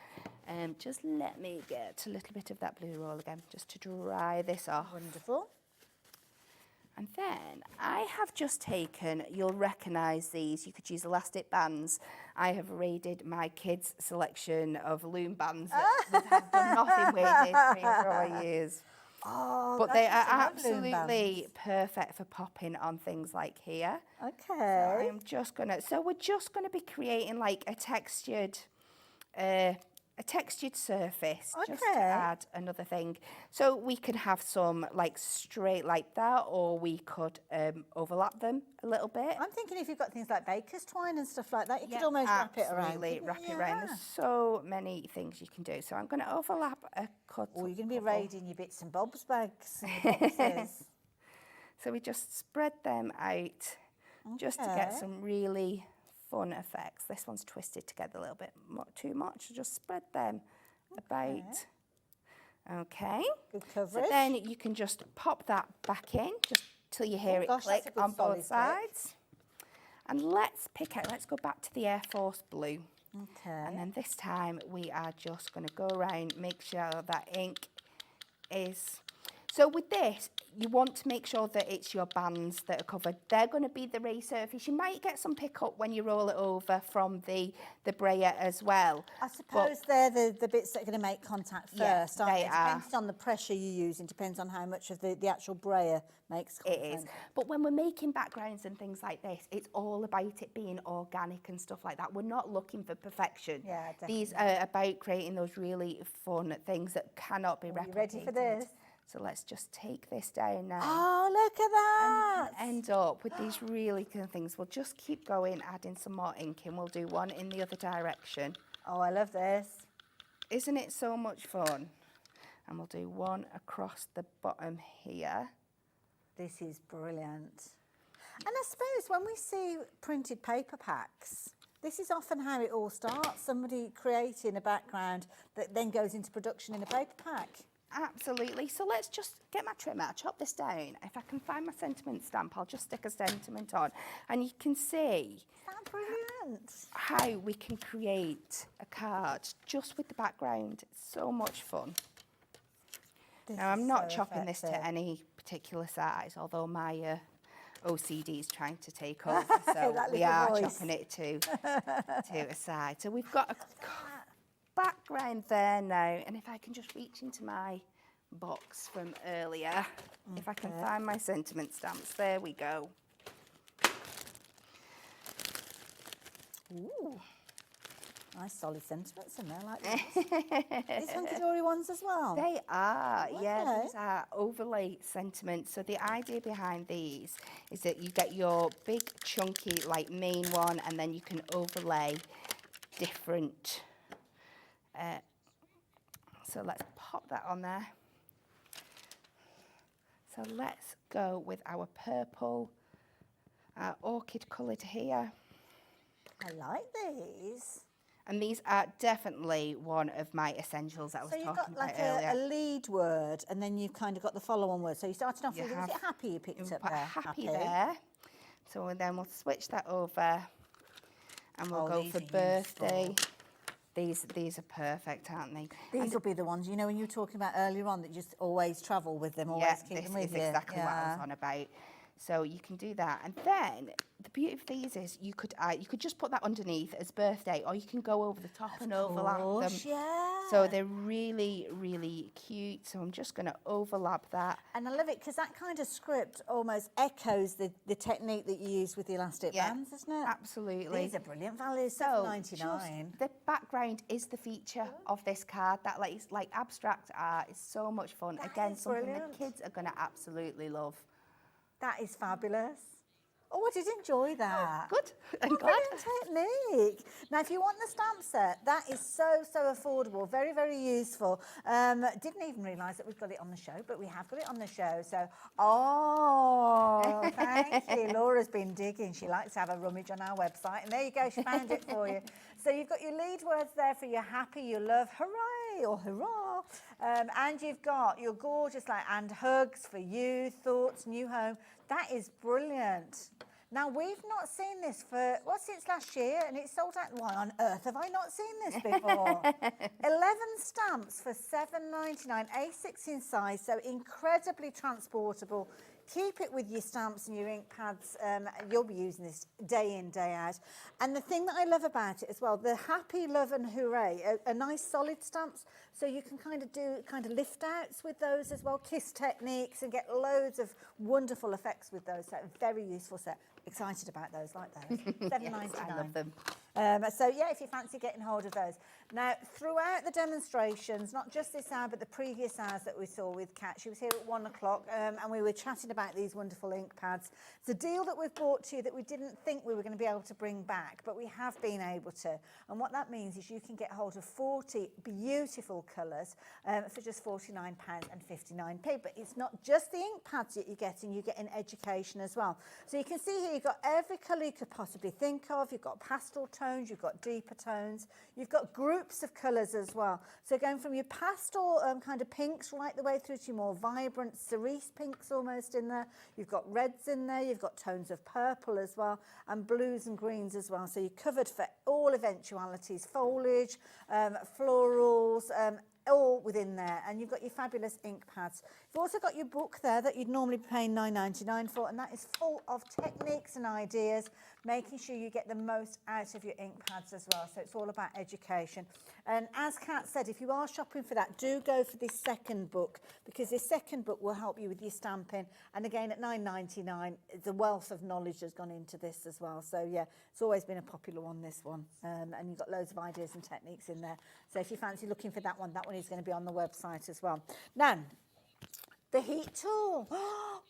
Just let me get a little bit of that blue roll again, just to dry this off. Wonderful. And then I have just taken, you'll recognise these, you could use elastic bands. I have raided my kids' selection of loom bands that have done nothing with this 3 or 4 years. Oh, but they are absolutely perfect for popping on things like here. Okay. So we're just gonna be creating like a textured surface, just to add another thing. So we could have some like straight like that, or we could overlap them a little bit. I'm thinking if you've got things like baker's twine and stuff like that, you could almost wrap it around. Absolutely, wrap it around. There's so many things you can do. So I'm going to overlap a cut. Or you're going to be raiding your bits and bobs bags and your boxes. So we just spread them out just to get some really fun effects. This one's twisted together a little bit too much. So just spread them about. Okay. Good coverage. So then you can just pop that back in just till you hear it click on both sides. And let's go back to the Air Force blue. Okay. And then this time we are just going to go around, make sure that ink is... So with this, you want to make sure that it's your bands that are covered. They're going to be the raised surface. You might get some pickup when you roll it over from the brayer as well. I suppose they're the bits that are going to make contact first, aren't they? It depends on the pressure you use, and depends on how much of the actual brayer makes contact. It is. But when we're making backgrounds and things like this, it's all about it being organic and stuff like that. We're not looking for perfection. Yeah, definitely. These are about creating those really fun things that cannot be replicated. You ready for this? So let's just take this down now. Oh, look at that! And end up with these really kind of things. We'll just keep going, adding some more ink in. We'll do one in the other direction. Oh, I love this. Isn't it so much fun? And we'll do one across the bottom here. This is brilliant. And I suppose when we see printed paper packs, this is often how it all starts. Somebody creating a background that then goes into production in a paper pack. Absolutely. So let's just get my trimmer, chop this down. If I can find my sentiment stamp, I'll just stick a sentiment on. And you can see how we can create a card just with the background. It's so much fun. Now, I'm not chopping this to any particular size, although my OCD is trying to take over. So we are chopping it to a side. So we've got a background there now, and if I can just reach into my box from earlier, if I can find my sentiment stamps, there we go. Ooh, nice solid sentiments in there, like this. These Hunkydory ones as well? They are, yeah, these are overlay sentiments. So the idea behind these is that you get your big chunky like main one, and then you can overlay different so let's pop that on there. So let's go with our purple, orchid coloured here. I like these. And these are definitely one of my essentials that I was talking about earlier. So you've got like a lead word, and then you've kind of got the follow-on word. So you started off with, is it happy you picked up there? Happy there. So then we'll switch that over, and we'll go for birthday. These are perfect, aren't they? These will be the ones, you know, when you were talking about earlier on, that you just always travel with them, always keep them with you. This is exactly what I was on about. So you can do that. And then the beauty of these is you could just put that underneath as birthday, or you can go over the top and overlap them. Yeah. So they're really, really cute. So I'm just going to overlap that. And I love it because that kind of script almost echoes the technique that you use with the elastic bands, isn't it? Absolutely. These are brilliant values, so $7.99. The background is the feature of this card. That like abstract art is so much fun. Again, something the kids are going to absolutely love. That is fabulous. Oh, I did enjoy that. Oh, good. I'm glad. Brilliant technique. Now, if you want the stamp set, that is so affordable. Very, very useful. Didn't even realise that we've got it on the show, but we have got it on the show. So, thank you. Laura's been digging. She likes to have a rummage on our website. And there you go. She found it for you. So you've got your lead words there for your happy, your love, hooray or hurrah. And you've got your gorgeous, and hugs for you, thoughts, new home. That is brilliant. Now, we've not seen this since last year, and it's sold out. Why on earth have I not seen this before? 11 stamps for $7.99, A6 in size, so incredibly transportable. Keep it with your stamps and your ink pads. You'll be using this day in, day out. And the thing that I love about it as well, the happy, love and hooray are nice solid stamps. So you can do lift outs with those as well, kiss techniques, and get loads of wonderful effects with those. So very useful set. Excited about those, like those. $7.99. Yes, I love them. So yeah, if you fancy getting hold of those. Now, throughout the demonstrations, not just this hour, but the previous hours that we saw with Kat, she was here at 1 o'clock and we were chatting about these wonderful ink pads. It's a deal that we've brought to you that we didn't think we were going to be able to bring back, but we have been able to. And what that means is you can get hold of 40 beautiful colours for just £49.59. But it's not just the ink pads that you're getting education as well. So you can see here you've got every colour you could possibly think of. You've got pastel tones, you've got deeper tones, you've got groups of colours as well. So going from your pastel kind of pinks right the way through to your more vibrant cerise pinks almost in there. You've got reds in there, you've got tones of purple as well, and blues and greens as well. So you're covered for all eventualities, foliage, florals, all within there. And you've got your fabulous ink pads. You've also got your book there that you'd normally be paying £9.99 for, and that is full of techniques and ideas, making sure you get the most out of your ink pads as well. So it's all about education. And as Kat said, if you are shopping for that, do go for this second book, because this second book will help you with your stamping. And again, at £9.99, the wealth of knowledge has gone into this as well. So yeah, it's always been a popular one, this one. And you've got loads of ideas and techniques in there. So if you fancy looking for that one is going to be on the website as well. Now, the heat tool.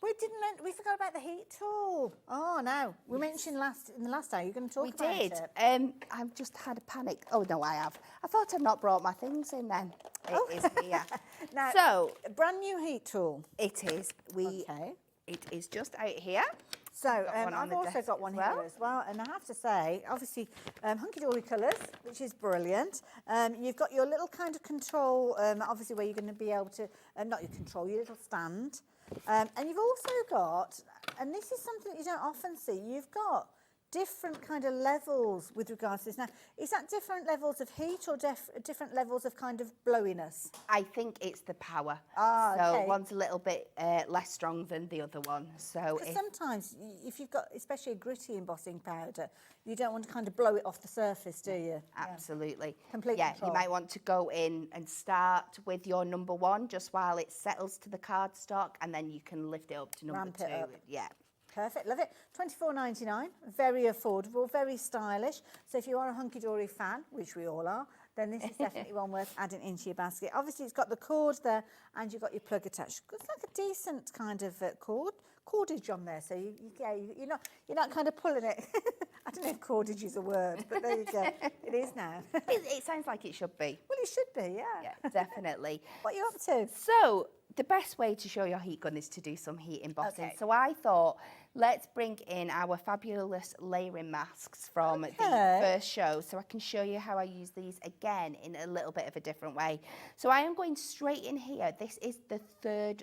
We forgot about the heat tool. Oh no, we mentioned in the last hour. You're going to talk about it. We did. I've just had a panic. Oh no, I have. I thought I'd not brought my things in then. It is here. Now, so a brand new heat tool. It is. It is just out here. So I've also got one here as well, and I have to say, obviously, Hunkydory colours, which is brilliant. You've got your little kind of control, obviously, where you're going to be able to, not your control, your little stand. And you've also got, and this is something that you don't often see, you've got different kind of levels with regards to this. Now, is that different levels of heat or different levels of kind of blowiness? I think it's the power. Okay. So one's a little bit less strong than the other one. So sometimes, if you've got especially a gritty embossing powder, you don't want to kind of blow it off the surface, do you? Absolutely. Yeah. Complete control. You might want to go in and start with your number one just while it settles to the cardstock, and then you can lift it up to number two. Yeah. Perfect, love it. £24.99, very affordable, very stylish. So if you are a Hunkydory fan, which we all are, then this is definitely one worth adding into your basket. Obviously, it's got the cord there, and you've got your plug attached. It's like a decent kind of cordage on there. So you're not kind of pulling it. I don't know if cordage is a word, but there you go. It is now. It sounds like it should be. Well, it should be, yeah. Yeah, definitely. What are you up to? So the best way to show your heat gun is to do some heat embossing. Okay. So I thought, let's bring in our fabulous layering masks from the first show, so I can show you how I use these again in a little bit of a different way. So I am going straight in here. This is the third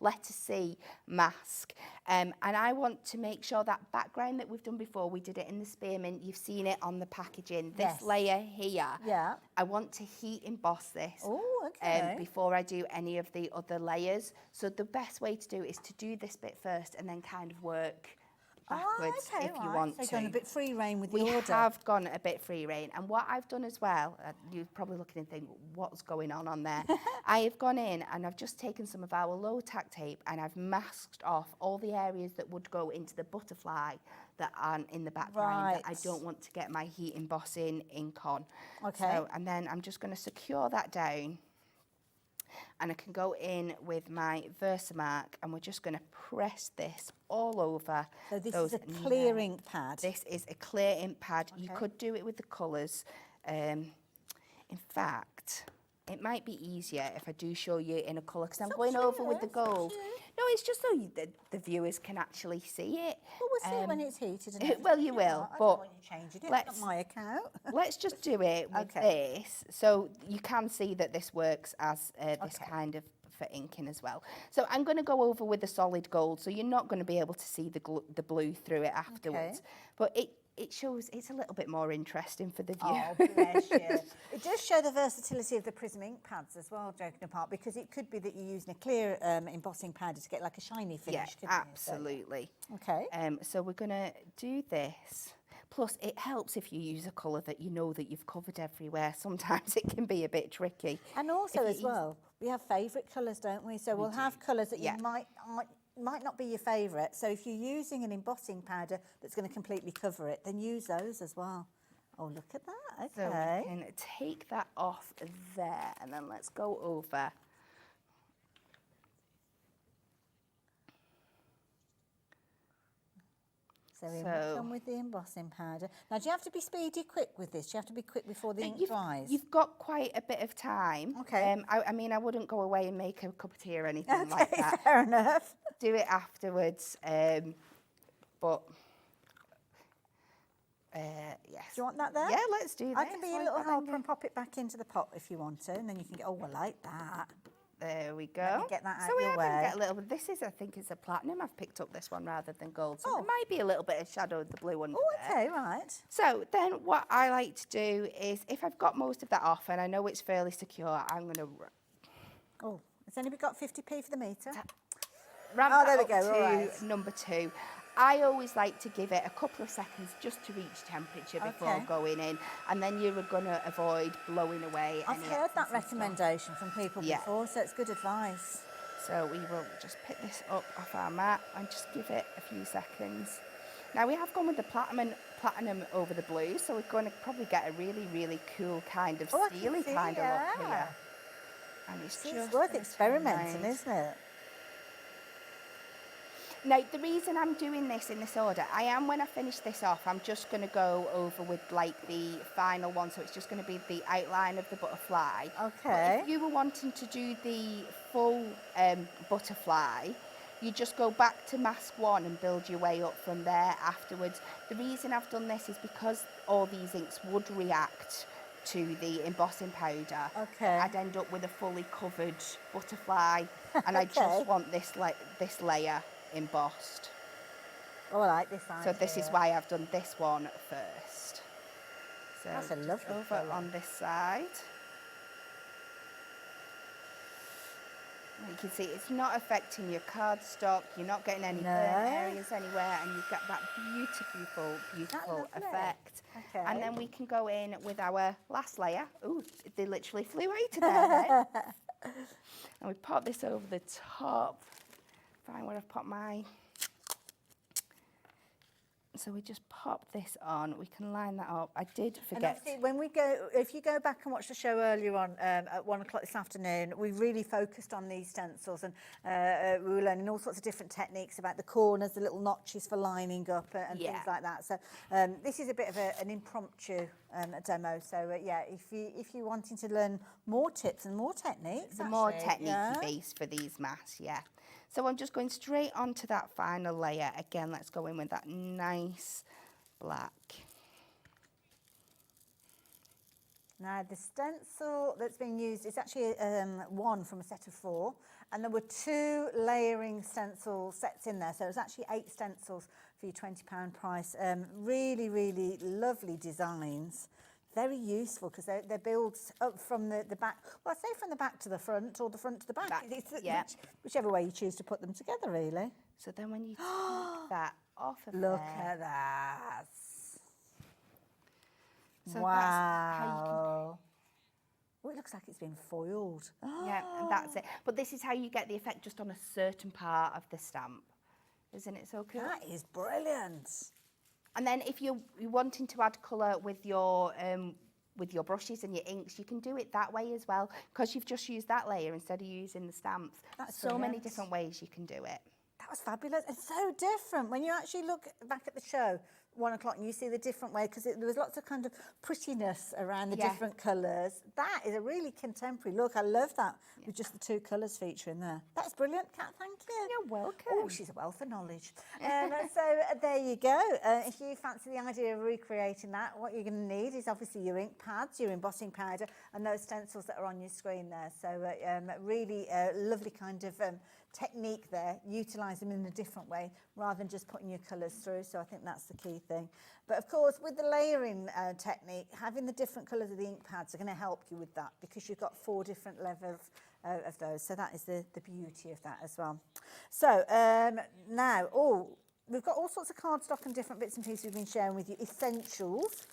letter C mask. And I want to make sure that background that we've done before, we did it in the spearmint, you've seen it on the packaging, this layer here. Yeah. I want to heat emboss this. Oh, okay. Before I do any of the other layers. So the best way to do is to do this bit first and then kind of work backwards if you want to. So you've gone a bit free rein with the order. We have gone a bit free rein. And what I've done as well, you're probably looking and thinking, what's going on there? I have gone in and I've just taken some of our low tack tape and I've masked off all the areas that would go into the butterfly that aren't in the background that I don't want to get my heat embossing ink on. Okay. So, and then I'm just going to secure that down. And I can go in with my Versamark and we're just going to press this all over. So this is a clear ink pad? This is a clear ink pad. Okay. You could do it with the colours. In fact, it might be easier if I do show you in a colour because I'm going over with the gold. No, it's just so the viewers can actually see it. Well, we'll see it when it's heated. And well, you will, but it's not my account. Let's just do it with this, so you can see that this works as this kind of for inking as well. So I'm going to go over with the solid gold, so you're not going to be able to see the blue through it afterwards. But it shows it's a little bit more interesting for the viewer. Oh, bless you. It does show the versatility of the Prism ink pads as well, joking apart, because it could be that you're using a clear embossing powder to get like a shiny finish. Yeah, absolutely. So, okay. So we're going to do this. Plus, it helps if you use a colour that you know that you've covered everywhere. Sometimes it can be a bit tricky. And also as well, we have favourite colours, don't we? So we'll have colours that you might might not be your favourite. So if you're using an embossing powder that's going to completely cover it, then use those as well. Oh, look at that. Okay. So we can take that off there, and then let's go over. So we come with the embossing powder. Now, do you have to be speedy quick with this? Do you have to be quick before the ink dries? You've got quite a bit of time. Okay. I mean, I wouldn't go away and make a cup of tea or anything like that. Fair enough. Do it afterwards. But yes. Do you want that there? Yeah, let's do that. I can be a little helper and pop it back into the pot if you want to, and then you can get, oh, I like that. There we go. Let me get that out so we your are way. going to get a little bit. This is, I think, is a platinum. I've picked up this one rather than gold, so there might be a little bit of shadow of the blue under there. Okay, right. So then what I like to do is, if I've got most of that off and I know it's fairly secure, I'm going to... Oh, has anybody got 50p for the meter? Ramp there we that go, up all to right. number 2. I always like to give it a couple of seconds just to reach temperature before going in, and then you're going to avoid blowing away. I've heard that recommendation from people before, so it's good advice. So we will just pick this up off our mat and just give it a few seconds. Now we have gone with the platinum over the blue, so we're going to probably get a really, really cool kind of steely kind of look here. And it's just worth experimenting, isn't it? Now, the reason I'm doing this in this order, when I finish this off, I'm just going to go over with like the final one, so it's just going to be the outline of the butterfly. Okay. But if you were wanting to do the full butterfly, you just go back to mask 1 and build your way up from there afterwards. The reason I've done this is because all these inks would react to the embossing powder. Okay. I'd end up with a fully covered butterfly, and I just want this layer embossed. Oh, I like this idea. So this is why I've done this one first. So that's a lovely over colour. on this side. You can see it's not affecting your cardstock, you're not getting any burnt areas anywhere, and you've got that beautiful effect. Okay. And then we can go in with our last layer. Ooh, they literally flew out of there. And we pop this over the top. Find where I've popped my... So we just pop this on. We can line that up. I did forget. And when we go, if you go back and watch the show earlier on at 1 o'clock this afternoon, we really focused on these stencils, and we were learning all sorts of different techniques about the corners, the little notches for lining up and things like that. So this is a bit of an impromptu demo. So yeah, if you're wanting to learn more tips and more techniques, the more technique-y base for these masks, So I'm just going straight onto that final layer. Again, let's go in with that nice black. Now, the stencil that's being used is actually one from a set of 4, and there were 2 layering stencil sets in there, so there's actually 8 stencils for your £20 price. Really, really lovely designs. Very useful because they're built up from the back. Well, I say from the back to the front or the front to the back. Whichever way you choose to put them together, really. So then when you take that off of Look there, at that. So wow. that's how you can... it looks like it's been foiled. Yeah, and that's it. But this is how you get the effect just on a certain part of the stamp. Isn't it so cool? That is brilliant. And then if you're wanting to add colour with your brushes and your inks, you can do it that way as well, because you've just used that layer instead of using the stamps. That's so many brilliant. different ways you can do it. That was fabulous. It's so different when you actually look back at the show 1 o'clock and you see the different way, because there was lots of kind of prettiness around the different colours. That is a really contemporary look. I love that with just the 2 colours featuring there. That's brilliant, Kat. Thank you. You're welcome. Oh, she's a wealth of knowledge. So there you go. If you fancy the idea of recreating that, what you're going to need is obviously your ink pads, your embossing powder, and those stencils that are on your screen there. So really lovely kind of technique there. Utilise them in a different way rather than just putting your colours through. So I think that's the key thing. But of course, with the layering technique, having the different colours of the ink pads are going to help you with that, because you've got 4 different levels of those. So that is the beauty of that as well. So now, we've got all sorts of cardstock and different bits and pieces we've been sharing with you. Essentials.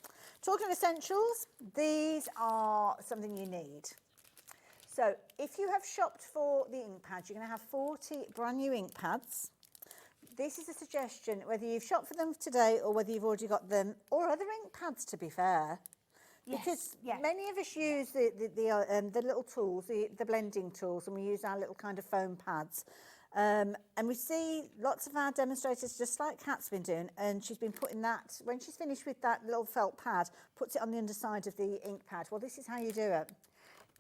Talking of essentials, these are something you need. So if you have shopped for the ink pads, you're going to have 40 brand new ink pads. This is a suggestion, whether you've shopped for them today or whether you've already got them, or other ink pads, to be fair. Because many of us use the little tools, the blending tools, and we use our little kind of foam pads. And we see lots of our demonstrators, just like Kat's been doing, and she's been putting that, when she's finished with that little felt pad, puts it on the underside of the ink pad. Well, this is how you do it.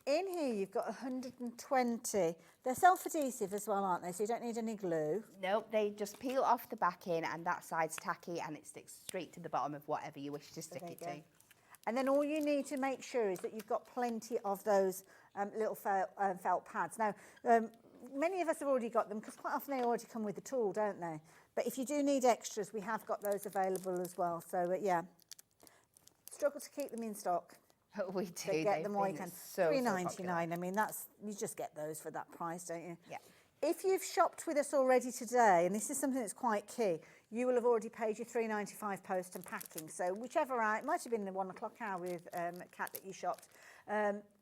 In here, you've got 120. They're self-adhesive as well, aren't they? So you don't need any glue. Nope, they just peel off the backing, and that side's tacky, and it sticks straight to the bottom of whatever you wish to stick it to. And then all you need to make sure is that you've got plenty of those little felt pads. Now, many of us have already got them, because quite often they already come with the tool, don't they? But if you do need extras, we have got those available as well. So, yeah, struggle to keep them in stock. We do. So get them all you can. So $3.99. I mean, you just get those for that price, don't you? Yeah. If you've shopped with us already today, and this is something that's quite key, you will have already paid your $3.95 post and packing. So whichever hour, it might have been the 1 o'clock hour with Kat that you shopped.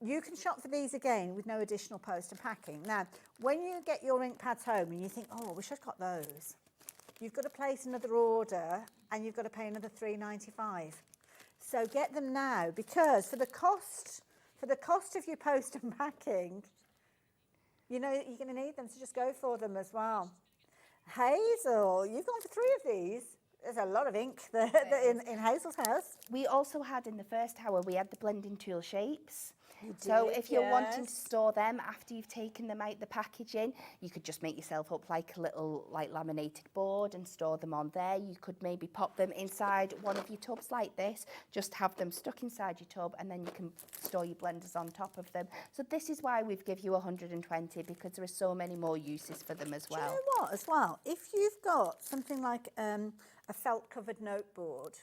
You can shop for these again with no additional post and packing. Now, when you get your ink pads home and you think, oh, I wish I'd got those, you've got to place another order and you've got to pay another $3.95. So get them now, because for the cost of your post and packing, you know you're going to need them, so just go for them as well. Hazel, you've gone for 3 of these. There's a lot of ink there in Hazel's house. We also had, in the first hour, we had the blending tool shapes. So if you're wanting to store them after you've taken them out the packaging, you could just make yourself up like a little laminated board and store them on there. You could maybe pop them inside one of your tubs like this, just have them stuck inside your tub, and then you can store your blenders on top of them. So this is why we've given you 120, because there are so many more uses for them as well. Do you know what, as well? If you've got something like a felt-covered noteboard,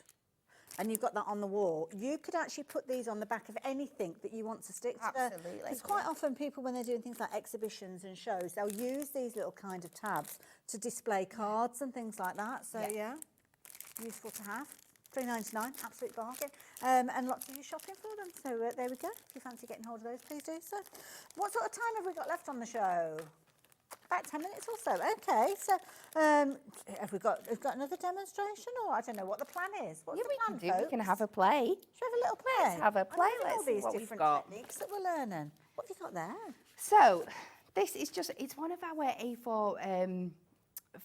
and you've got that on the wall, you could actually put these on the back of anything that you want to stick to. Absolutely. Because quite often people, when they're doing things like exhibitions and shows, they'll use these little kind of tabs to display cards and things like that. So, yeah, useful to have. $3.99, absolute bargain. And lots of you shopping for them. So there we go. If you fancy getting hold of those, please do so. What sort of time have we got left on the show? About 10 minutes or so. Okay, so have we got another demonstration, or I don't know what the plan is? What's the plan, we can do. We can have a play. Should we have a little play? Let's have a play. All these different techniques that we're learning. What have you got there? So this is it's one of our A4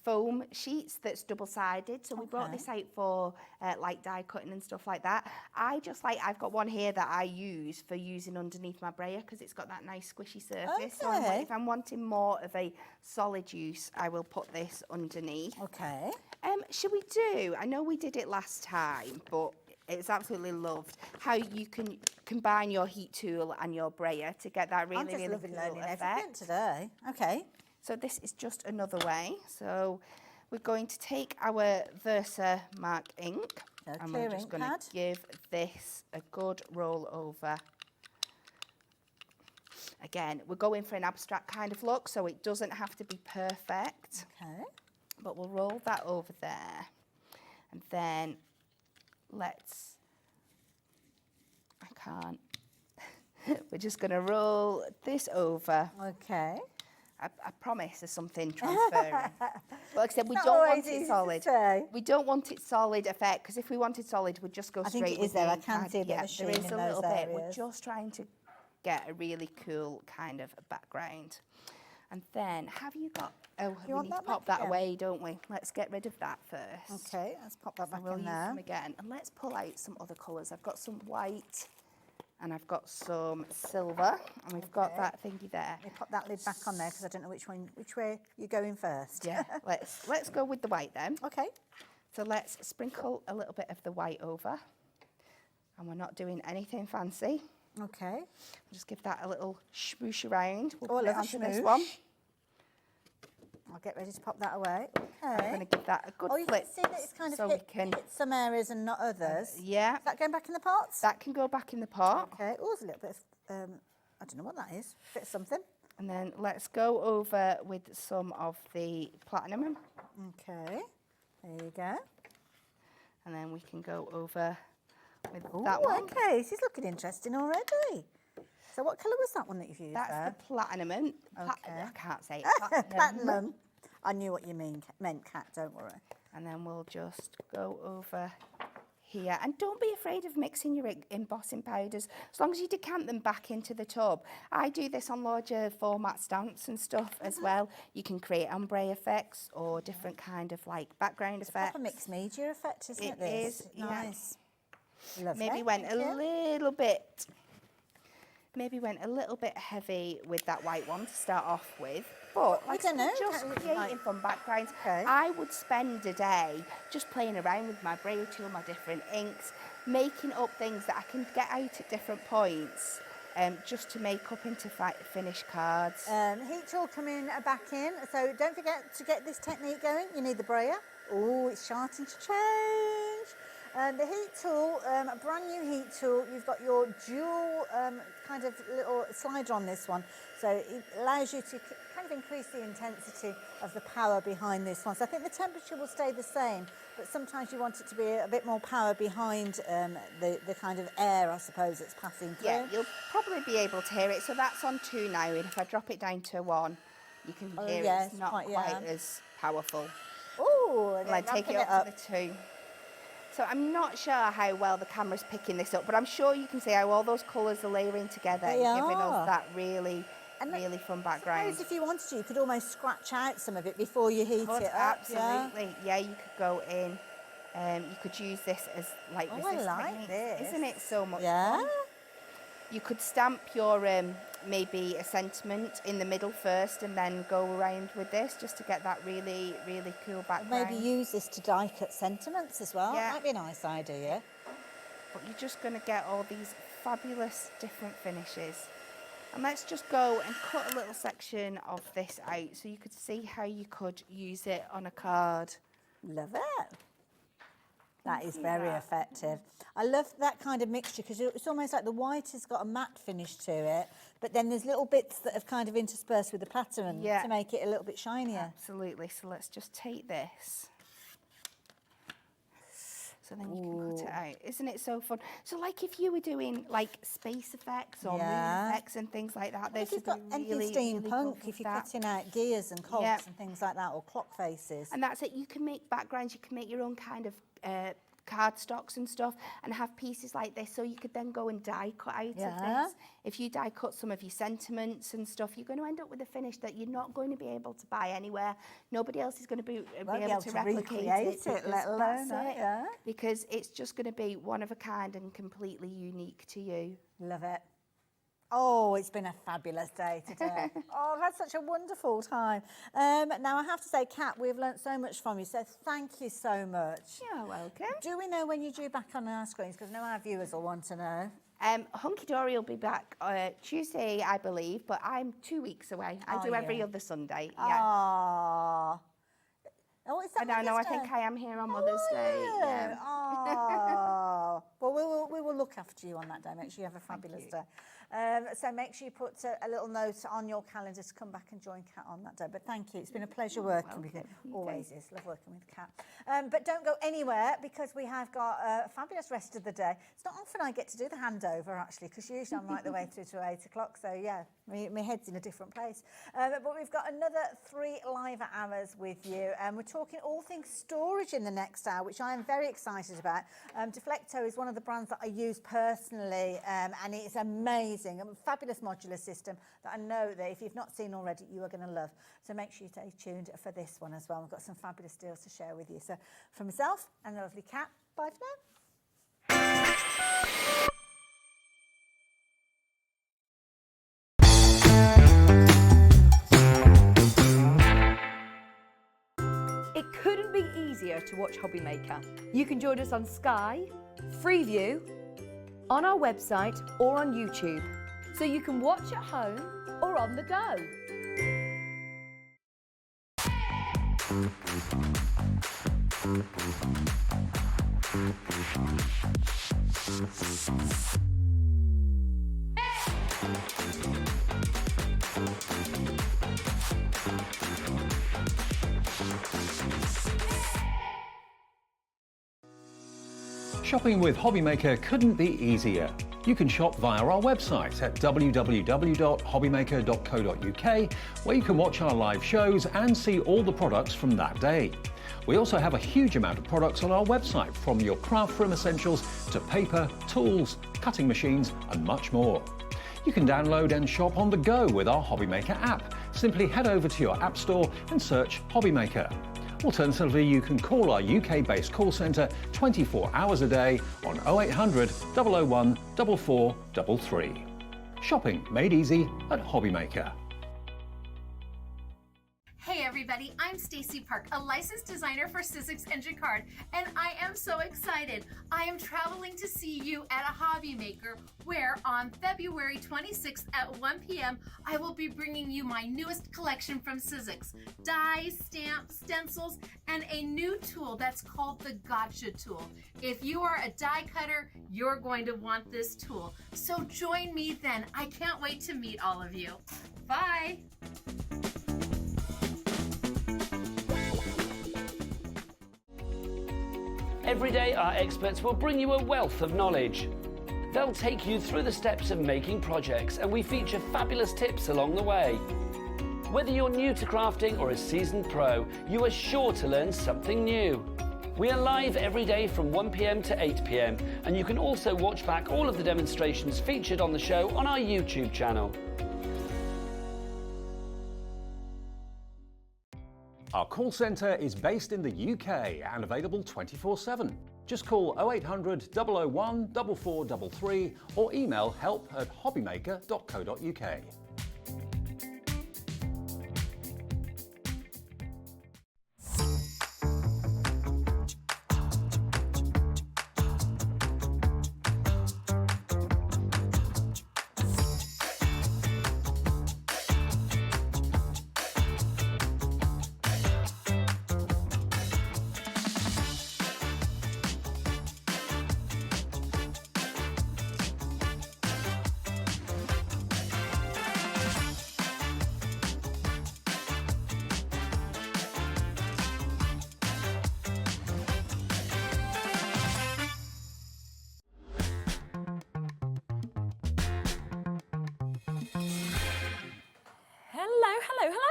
foam sheets that's double-sided. So we brought this out for like die cutting and stuff like that. I've got one here that I use for using underneath my brayer, because it's got that nice squishy surface. So if I'm wanting more of a solid use, I will put this underneath. Okay. Should we do, I know we did it last time, but it's absolutely loved how you can combine your heat tool and your brayer to get that really, really cool learning effect. Everything today. Okay. So this is just another way. So we're going to take our Versa Mark ink, and we're just going to give this a good roll over. Again, we're going for an abstract kind of look, so it doesn't have to be perfect. Okay. But we'll roll that over there. And then we're just going to roll this over. Okay. I promise there's something transferring. But like I said, we don't want it solid. We don't want it solid effect, because if we wanted solid, we'd just go straight. I think it is there. I can see the machine there is in a little those bit. areas. We're just trying to get a really cool kind of background. And then, have you got? Oh, we need to pop that away, don't we? Let's get rid of that first. Okay, let's pop that back in there. We'll use them again, and let's pull out some other colours. I've got some white. And I've got some silver, and we've got that thingy there. Let me pop that lid back on there, because I don't know which way you're going first. Yeah, let's go with the white then. Okay. So let's sprinkle a little bit of the white over, and we're not doing anything fancy. Okay. Just give that a little smoosh around. We'll put it onto this one. I'll get ready to pop that away. Okay. I'm going to give that a good flip. You can see that it's kind of hit some areas and not others. Yeah. Is that going back in the pots? That can go back in the pot. Okay. Oh, there's a little bit of, I don't know what that is. Bit of something. And then let's go over with some of the platinum. Okay. There you go. And then we can go over with that one. Okay. This is looking interesting already. So what colour was that one that you've used That's there? the platinum. Okay. I can't say it. Platinum. I knew what you meant, Kat, don't worry. And then we'll just go over here. And don't be afraid of mixing your embossing powders, as long as you decant them back into the tub. I do this on larger format stamps and stuff as well. You can create ombre effects or different kind of like background It's effects. a mixed media effect, isn't it? It This? is, yeah. Nice. Lovely. Maybe went a little bit heavy with that white one to start off with. But I don't know, just creating fun backgrounds. Okay. I would spend a day just playing around with my braille tool, my different inks, making up things that I can get out at different points, just to make up into finished cards. Heat tool coming back in. So don't forget to get this technique going. You need the brayer. Oh, it's starting to change. The heat tool, a brand new heat tool. You've got your dual kind of little slider on this one. So it allows you to kind of increase the intensity of the power behind this one. So I think the temperature will stay the same, but sometimes you want it to be a bit more power behind the kind of air, I suppose, that's passing through. Yeah, you'll probably be able to hear it. So that's on 2 now, and if I drop it down to 1, you can hear yes, it's not quite as powerful. Oh, Well, I take it up to the 2. So I'm not sure how well the camera's picking this up, but I'm sure you can see how all those colours are layering together and giving us that really fun background. Suppose if you wanted to, you could almost scratch out some of it before you heat it up. Absolutely. Yeah, you could go in. You could use this as like I like this. Isn't it so much Yeah. fun? You could stamp your maybe a sentiment in the middle first and then go around with this just to get that really, really cool background. Maybe use this to die cut sentiments as well. Yeah. That'd be a nice idea. But you're just going to get all these fabulous different finishes. And let's just go and cut a little section of this out so you could see how you could use it on a card. Love it. That is very effective. I love that kind of mixture because it's almost like the white has got a matte finish to it, but then there's little bits that have kind of interspersed with the pattern to make it a little bit shinier. Absolutely. So let's just take this. So then you can cut it out. Isn't it so fun? So like if you were doing like space effects or moon effects and things like that, If you've got anything steampunk, if you're cutting out gears and cogs and things like that, or clock faces. And that's it. You can make backgrounds. You can make your own kind of cardstocks and stuff and have pieces like this, so you could then go and die cut out of this. If you die cut some of your sentiments and stuff, you're going to end up with a finish that you're not going to be able to buy anywhere. Nobody else is going to be able to replicate it, let alone because it's just going to be one of a kind and completely unique to you. Love it. Oh, it's been a fabulous day today. Oh, I've had such a wonderful time. Now, I have to say, Kat, we've learnt so much from you, so thank you so much. You're welcome. Do we know when you're due back on our screens? Because I know our viewers will want to know. Hunkydory will be back Tuesday, I believe, but I'm 2 weeks away. I do every other Sunday. Aww. Oh, is that I don't know. I think I am here on Mother's Day. Yeah. Oh. Well, we will look after you on that day. Make sure you have a fabulous day. So make sure you put a little note on your calendar to come back and join Kat on that day. But thank you. It's been a pleasure working with you. Always is. Love working with Kat. But don't go anywhere because we have got a fabulous rest of the day. It's not often I get to do the handover, actually, because usually I'm right the way through to 8 o'clock. So, yeah, my head's in a different place. But we've got another 3 live hours with you. And we're talking all things storage in the next hour, which I am very excited about. Deflecto is one of the brands that I use personally, and it's amazing. A fabulous modular system that I know that if you've not seen already, you are going to love. So make sure you stay tuned for this one as well. We've got some fabulous deals to share with you. So from myself and the lovely Kat, bye for now. It couldn't be easier to watch Hobby Maker. You can join us on Sky, Freeview, on our website or on YouTube, so you can watch at home or on the go. Shopping with Hobby Maker couldn't be easier. You can shop via our website at www.hobbymaker.co.uk, where you can watch our live shows and see all the products from that day. We also have a huge amount of products on our website, from your craft room essentials to paper, tools, cutting machines and much more. You can download and shop on the go with our Hobbymaker app. Simply head over to your app store and search Hobbymaker. Alternatively, you can call our UK-based call centre 24 hours a day on 0800 001 4433. Shopping made easy at Hobbymaker. Hey everybody, I'm Stacey Park, a licensed designer for Sizzix and Jacquard, and I am so excited. I am traveling to see you at a Hobby Maker, where on February 26th at 1 p.m. I will be bringing you my newest collection from Sizzix: dies, stamps, stencils, and a new tool that's called the Gotcha tool. If you are a die cutter, you're going to want this tool. So join me then. I can't wait to meet all of you. Bye. Every day, our experts will bring you a wealth of knowledge. They'll take you through the steps of making projects, and we feature fabulous tips along the way. Whether you're new to crafting or a seasoned pro, you are sure to learn something new. We are live every day from 1 p.m. to 8 p.m, and you can also watch back all of the demonstrations featured on the show on our YouTube channel. Our call centre is based in the UK and available 24/7. Just call 0800 001 4433 or email help@hobbymaker.co.uk.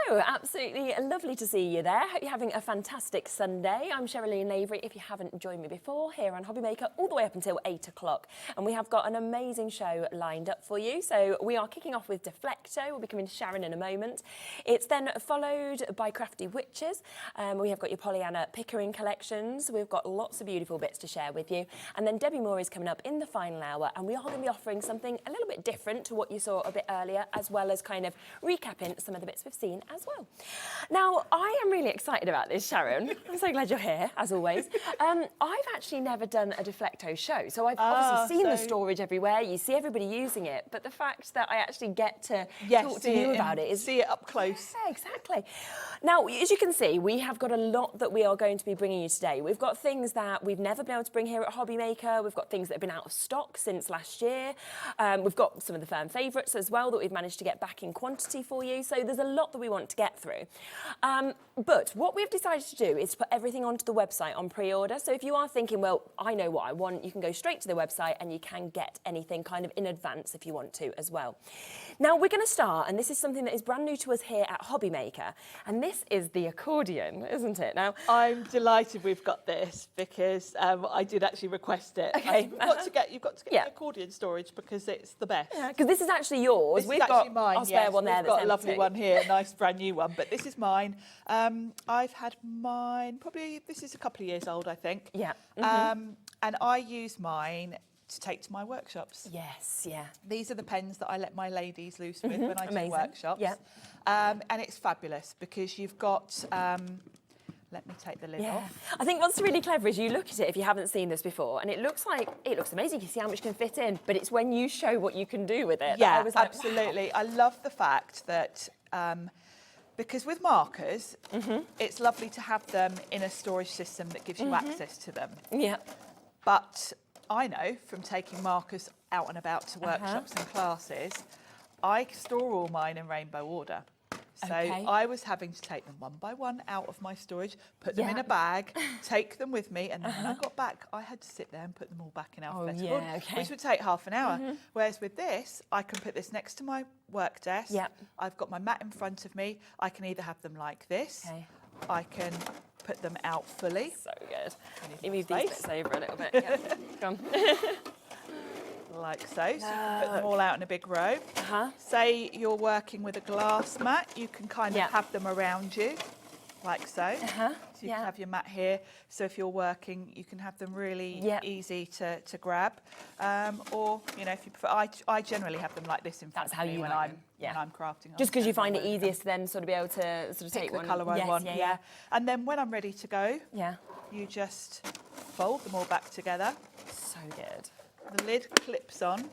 Hello, absolutely lovely to see you there. Hope you're having a fantastic Sunday. I'm Sherilyn Lavery, if you haven't joined me before, here on Hobbymaker all the way up until 8 o'clock. And we have got an amazing show lined up for you. So we are kicking off with Deflecto. We'll be coming to Sharon in a moment. It's then followed by Crafty Witches. We have got your Pollyanna Pickering collections. We've got lots of beautiful bits to share with you. And then Debbi Moore is coming up in the final hour, and we are going to be offering something a little bit different to what you saw a bit earlier, as well as kind of recapping some of the bits we've seen as well. Now, I am really excited about this, Sharon. I'm so glad you're here, as always. I've actually never done a Deflecto show, so I've obviously seen the storage everywhere. You see everybody using it, but the fact that I actually get to talk to you about it is... See it up close. Yeah, exactly. Now, as you can see, we have got a lot that we are going to be bringing you today. We've got things that we've never been able to bring here at Hobbymaker. We've got things that have been out of stock since last year. We've got some of the firm favourites as well that we've managed to get back in quantity for you. So there's a lot that we want to get through. But what we've decided to do is to put everything onto the website on pre-order. So if you are thinking, well, I know what I want, you can go straight to the website and you can get anything kind of in advance if you want to as well. Now we're going to start, and this is something that is brand new to us here at Hobbymaker, and this is the accordion, isn't it? Now I'm delighted we've got this because I did actually request it. Okay. You've got to get the accordion storage because it's the best. Yeah, because this is actually yours. We've got our spare one there. We've got a lovely one here, a nice brand new one, but this is mine. I've had mine probably, this is a couple of years old, I think. Yeah. And I use mine to take to my workshops. Yes, yeah. These are the pens that I let my ladies loose with when I do workshops. Yeah. And it's fabulous because you've got, let me take the lid off. I think what's really clever is you look at it if you haven't seen this before, and it looks amazing. You see how much can fit in, but it's when you show what you can do with it. Yeah, I was like, absolutely. Wow. I love the fact that because with markers, it's lovely to have them in a storage system that gives you access to them. Yeah. But I know from taking markers out and about to workshops and classes, I store all mine in rainbow order. So Okay. I was having to take them one by one out of my storage, put them in a bag, take them with me, and then when I got back, I had to sit there and put them all back in alphabetical order, which would take half an hour. Whereas with this, I can put this next to my work desk. I've got my mat in front of me. I can either have them like this. I can put them out fully. So good. You move these bits over a little bit. Yeah. Come on. Like so. So you can put them all out in a big row. Say you're working with a glass mat, you can kind of have them around you, like so. So you can have your mat here. So if you're working, you can have them really easy to grab. Or, you know, if you prefer, I generally have them like this in front of me when I'm crafting. Just because you find it easiest to then sort of be able to sort of Pick take the one. colour I want. And then when I'm ready to go, you just fold them all back together. So good. The lid clips on.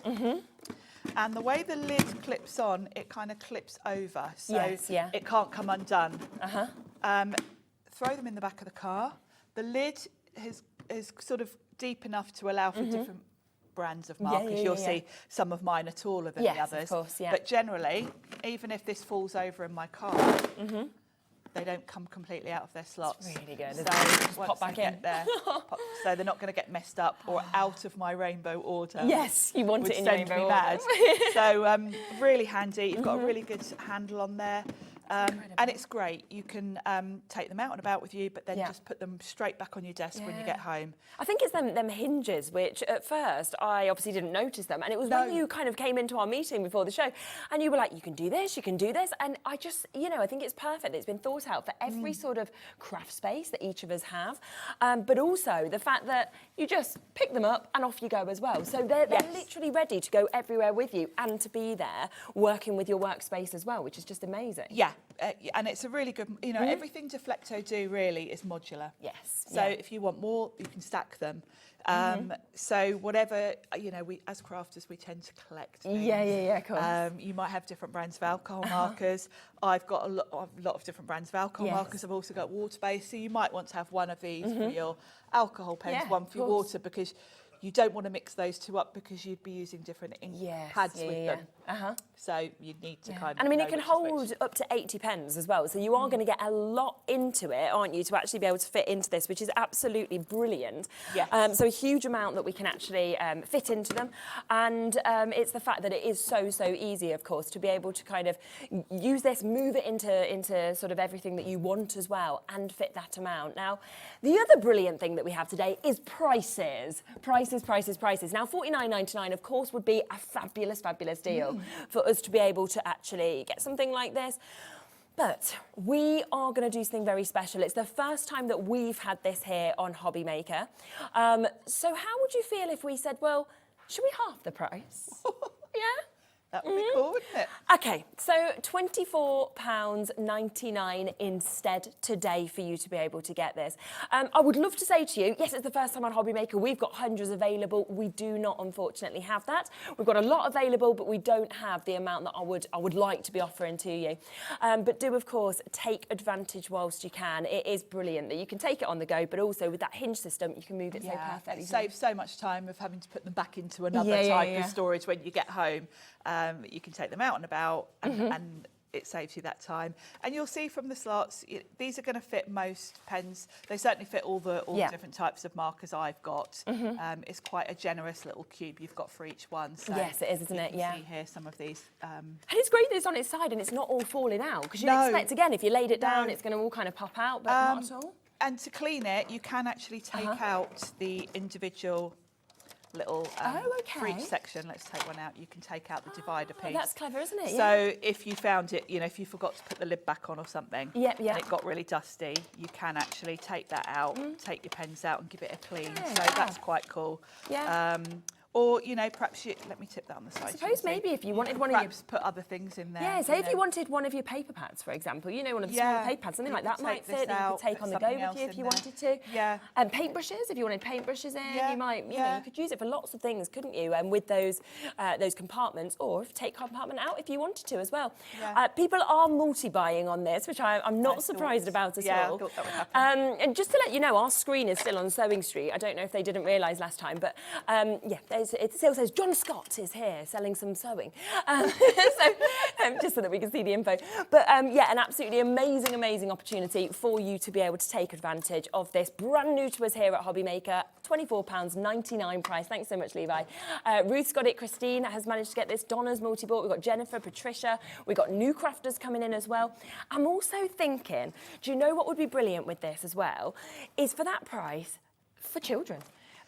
And the way the lid clips on, it kind of clips over, so it can't come undone. Throw them in the back of the car. The lid is sort of deep enough to allow for different brands of markers. You'll see some of mine are taller than the others. Of course, But generally, even if this falls over in my car, they don't come completely out of their slots. It's really good. So Just once pop back they in. get there, so they're not going to get messed up or out of my rainbow order. Yes, you want it in your rainbow mad. order. So really handy. You've got a really good handle on there. And it's great. You can take them out and about with you, but then just put them straight back on your desk when you get home. I think it's them hinges, which at first I obviously didn't notice them. And it was when you kind of came into our meeting before the show and you were like, you can do this, you can do this. And I just, you know, I think it's perfect. It's been thought out for every sort of craft space that each of us have. But also the fact that you just pick them up and off you go as well. So they're literally ready to go everywhere with you and to be there working with your workspace as well, which is just amazing. Yeah. And it's a really good, you know, everything Deflecto do really is modular. Yes. So if you want more, you can stack them. So whatever, you know, we as crafters, we tend to collect things. Yeah, of course. You might have different brands of alcohol markers. I've got a lot of different brands of alcohol markers. I've also got water-based. So you might want to have one of these for your alcohol pens, one for your water, because you don't want to mix those two up because you'd be using different ink pads with them. So you need to kind of. And I mean, it can hold up to 80 pens as well. So you are going to get a lot into it, aren't you, to actually be able to fit into this, which is absolutely brilliant. Yes. So a huge amount that we can actually fit into them. And it's the fact that it is so easy, of course, to be able to kind of use this, move it into sort of everything that you want as well and fit that amount. Now, the other brilliant thing that we have today is prices. Prices. Now, $49.99, of course, would be a fabulous deal for us to be able to actually get something like this. But we are going to do something very special. It's the first time that we've had this here on Hobby Maker. So how would you feel if we said, well, should we half the price? Yeah? That would be cool, wouldn't it? Okay, so £24.99 instead today for you to be able to get this. I would love to say to you, yes, it's the first time on Hobby Maker. We've got hundreds available. We do not, unfortunately, have that. We've got a lot available, but we don't have the amount that I would like to be offering to you. But do, of course, take advantage whilst you can. It is brilliant that you can take it on the go, but also with that hinge system, you can move it so perfectly. It saves so much time of having to put them back into another type of storage when you get home. You can take them out and about and it saves you that time. And you'll see from the slots, these are going to fit most pens. They certainly fit all the different types of markers I've got. It's quite a generous little cube you've got for each one. So yes, it is, isn't it? You can see here some of these. And it's great that it's on its side and it's not all falling out, because you'd expect, again, if you laid it down, it's going to all kind of pop out, but not at all. And to clean it, you can actually take out the individual little for each section. Let's take one out. You can take out the divider piece. That's clever, isn't it? So if you found it, you know, if you forgot to put the lid back on or something, and it got really dusty, you can actually take that out, take your pens out and give it a clean. So that's quite cool. Or, you know, perhaps let me tip that on the side. I suppose maybe if you wanted one of your... put other things in there. Yeah, say if you wanted one of your paper pads, for example, you know, one of the smaller paper pads, something like that might fit, that you could take on the go with you if you wanted to. And paintbrushes, if you wanted paintbrushes in, you might, you know, you could use it for lots of things, couldn't you? And with those compartments, or take compartment out if you wanted to as well. People are multi-buying on this, which I'm not surprised about at all. I thought that would happen. And just to let you know, our screen is still on Sewing Street. I don't know if they didn't realise last time, but yeah, it still says John Scott is here selling some sewing. Just so that we can see the info. But yeah, an absolutely amazing opportunity for you to be able to take advantage of this. Brand new to us here at Hobbymaker, £24.99 price. Thanks so much, Levi. Ruth's got it. Christine has managed to get this. Donna's multi-bought. We've got Jennifer, Patricia. We've got new crafters coming in as well. I'm also thinking, do you know what would be brilliant with this as well? Is for that price, for children.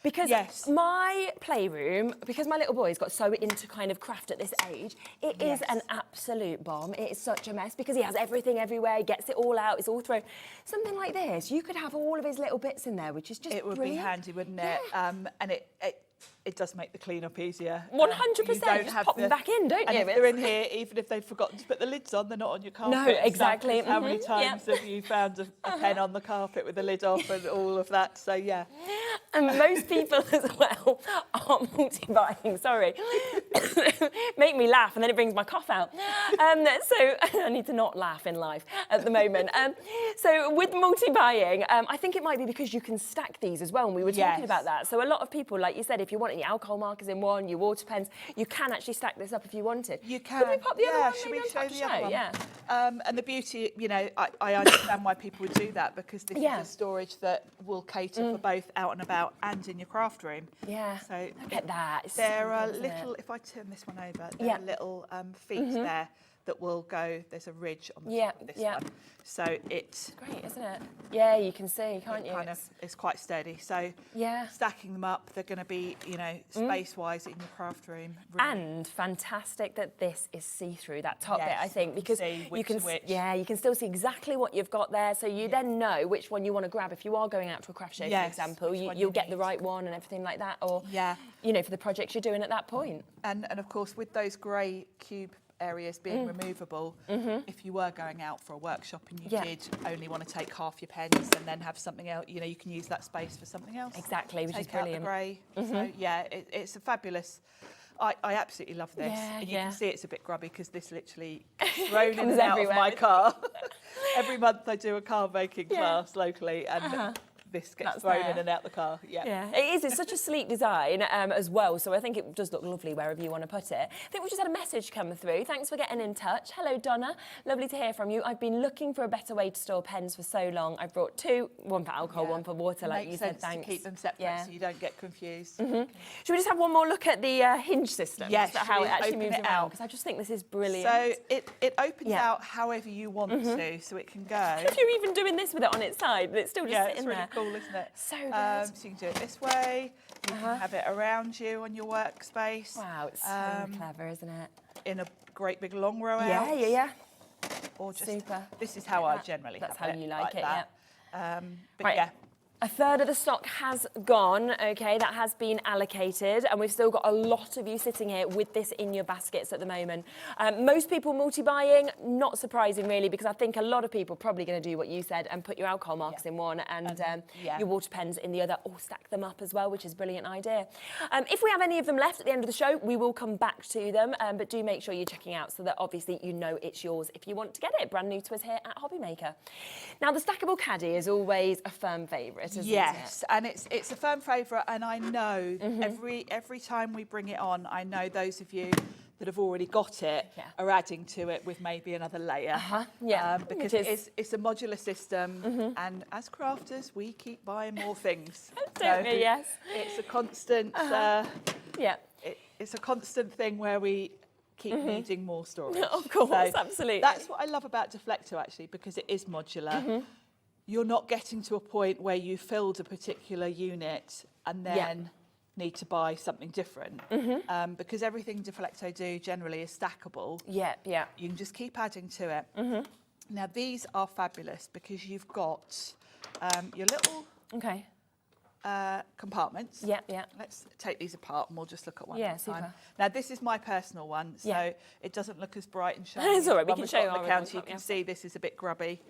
Because my playroom, because my little boy's got so into kind of craft at this age, it is an absolute bomb. It is such a mess because he has everything everywhere, he gets it all out, it's all thrown. Something like this, you could have all of his little bits in there, which is just brilliant. Be handy, wouldn't it? And it does make the clean-up easier. 100%, just pop them back in, don't you? And if they're in here, even if they've forgotten to put the lids on, they're not on your carpet. No, exactly. How many times have you found a pen on the carpet with the lid off and all of that? So, yeah. And most people as well are multi-buying, sorry. Make me laugh and then it brings my cough out. So I need to not laugh in life at the moment. So with multi-buying, I think it might be because you can stack these as well, and we were talking about that. So a lot of people, like you said, if you want your alcohol markers in one, your water pens, you can actually stack this up if you wanted. You can. Could we pop the other one? Should we show the other one? Yeah. And the beauty, you know, I understand why people would do that, because this is a storage that will cater for both out and about and in your craft room. Yeah. So look at that. It's there so are good, little, if I turn this one over, there are little feet there that will go, there's a ridge on the top of this one. So it's great, isn't it? Yeah, you can see, can't you? It's quite sturdy. So stacking them up, they're going to be, you know, space-wise in your craft room. Really. And fantastic that this is see-through, that top bit, I think, because you can you can still see exactly what you've got there, so you then know which one you want to grab if you are going out to a craft show, for example. You'll get the right one and everything like that, or you know, for the projects you're doing at that point. And of course, with those grey cube areas being removable, if you were going out for a workshop and you did only want to take half your pens and then have something else, you know, you can use that space for something else. Exactly, which is brilliant. Take out the grey. So yeah, it's a fabulous. I absolutely love this. And you can see it's a bit grubby because this literally gets thrown in and out of my car. Every month I do a car making class locally, and this gets thrown in and out the car. Yeah, it is. It's such a sleek design as well, so I think it does look lovely wherever you want to put it. I think we just had a message come through. Thanks for getting in touch. Hello, Donna. Lovely to hear from you. I've been looking for a better way to store pens for so long. I've brought two, one for alcohol, one for water, like you said. Thanks. To keep them separate so you don't get confused. Should we just have one more look at the hinge system? Yes. How it actually moves around? Because I just think this is brilliant. So it opens out however you want to, so it can go. If you're even doing this with it on its side, but it's still just sitting there. It's really cool, isn't it? So good. So you can do it this way. You can have it around you on your workspace. Wow, it's so clever, isn't it? In a great big long row out. Yeah. Or just super. This is how I generally have it. That's how you like it, that. But right. yeah. A third of the stock has gone, okay, that has been allocated, and we've still got a lot of you sitting here with this in your baskets at the moment. Most people multi-buying, not surprising really, because I think a lot of people are probably going to do what you said and put your alcohol markers in one and your water pens in the other, or stack them up as well, which is a brilliant idea. If we have any of them left at the end of the show, we will come back to them, but do make sure you're checking out so that obviously you know it's yours if you want to get it. Brand new to us here at Hobbymaker. Now, the stackable caddy is always a firm favourite. Yes, and it's a firm favourite, and I know every time we bring it on, I know those of you that have already got it are adding to it with maybe another layer. Because it's a modular system, and as crafters, we keep buying more things. Don't we? Yes. It's a constant. It's a constant thing where we keep needing more storage. Of course, absolutely. That's what I love about Deflecto, actually, because it is modular. You're not getting to a point where you filled a particular unit and then need to buy something different. Because everything Deflecto do generally is stackable. You can just keep adding to it. Now, these are fabulous because you've got your little compartments. Let's take these apart and we'll just look at one at a time. Now, this is my personal one, so it doesn't look as bright and shiny. It's all right, we can show you on the counter. You can see this is a bit grubby.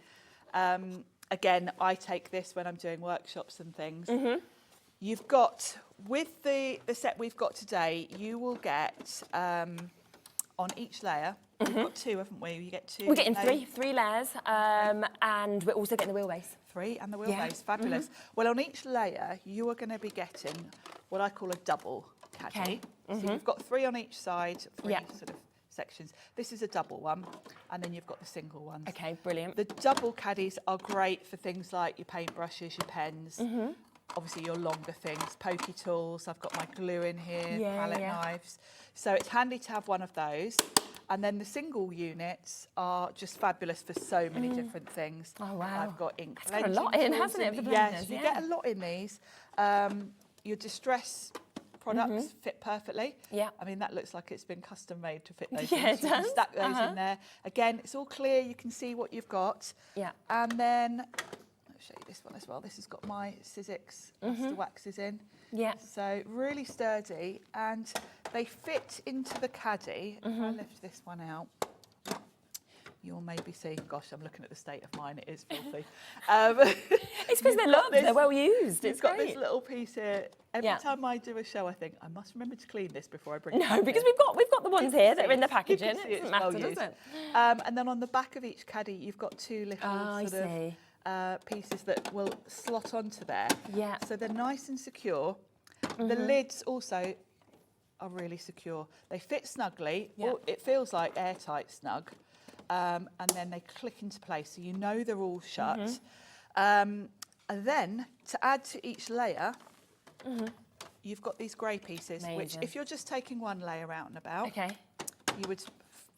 Again, I take this when I'm doing workshops and things. You've got, with the set we've got today, you will get on each layer, we've got two, haven't we? You get two. We're getting three layers, and we're also getting the wheelbase. Three and the wheelbase, fabulous. Well, on each layer, you are going to be getting what I call a double caddy. So you've got 3 on each side, 3 sort of sections. This is a double one, and then you've got the single ones. Okay, brilliant. The double caddies are great for things like your paintbrushes, your pens, obviously your longer things, pokey tools. I've got my glue in here, palette knives. So it's handy to have one of those. And then the single units are just fabulous for so many different things. Oh, wow. I've got ink It's got a lot in, hasn't it, for the Yes, blenders? you get a lot in these. Your distress products fit perfectly. Yeah. I mean, that looks like it's been custom made to fit those. Yeah, in. it So you can does. stack those in there. Again, it's all clear. You can see what you've got. Yeah. And then I'll show you this one as well. This has got my Sizzix master waxes in. Yeah. So really sturdy, and they fit into the caddy. If I lift this one out, you'll maybe see. Gosh, I'm looking at the state of mine. It is filthy. It's because they're loved. They're well used. You've It's got great. this little piece here. Every Yeah. time I do a show, I think I must remember to clean this before I bring it. No, back because in. we've got the ones here that are in the You packaging. can see It doesn't it's matter, well does used. it? And then on the back of each caddy, you've got 2 little sort of pieces that will slot onto there. Yeah. So they're nice and secure. The lids also are really secure. They fit snugly. Yeah. It feels like airtight snug. And then they click into place, so you know they're all shut. And then to add to each layer, you've got these grey pieces, which Amazing. if you're just taking one layer out and about, Okay. you would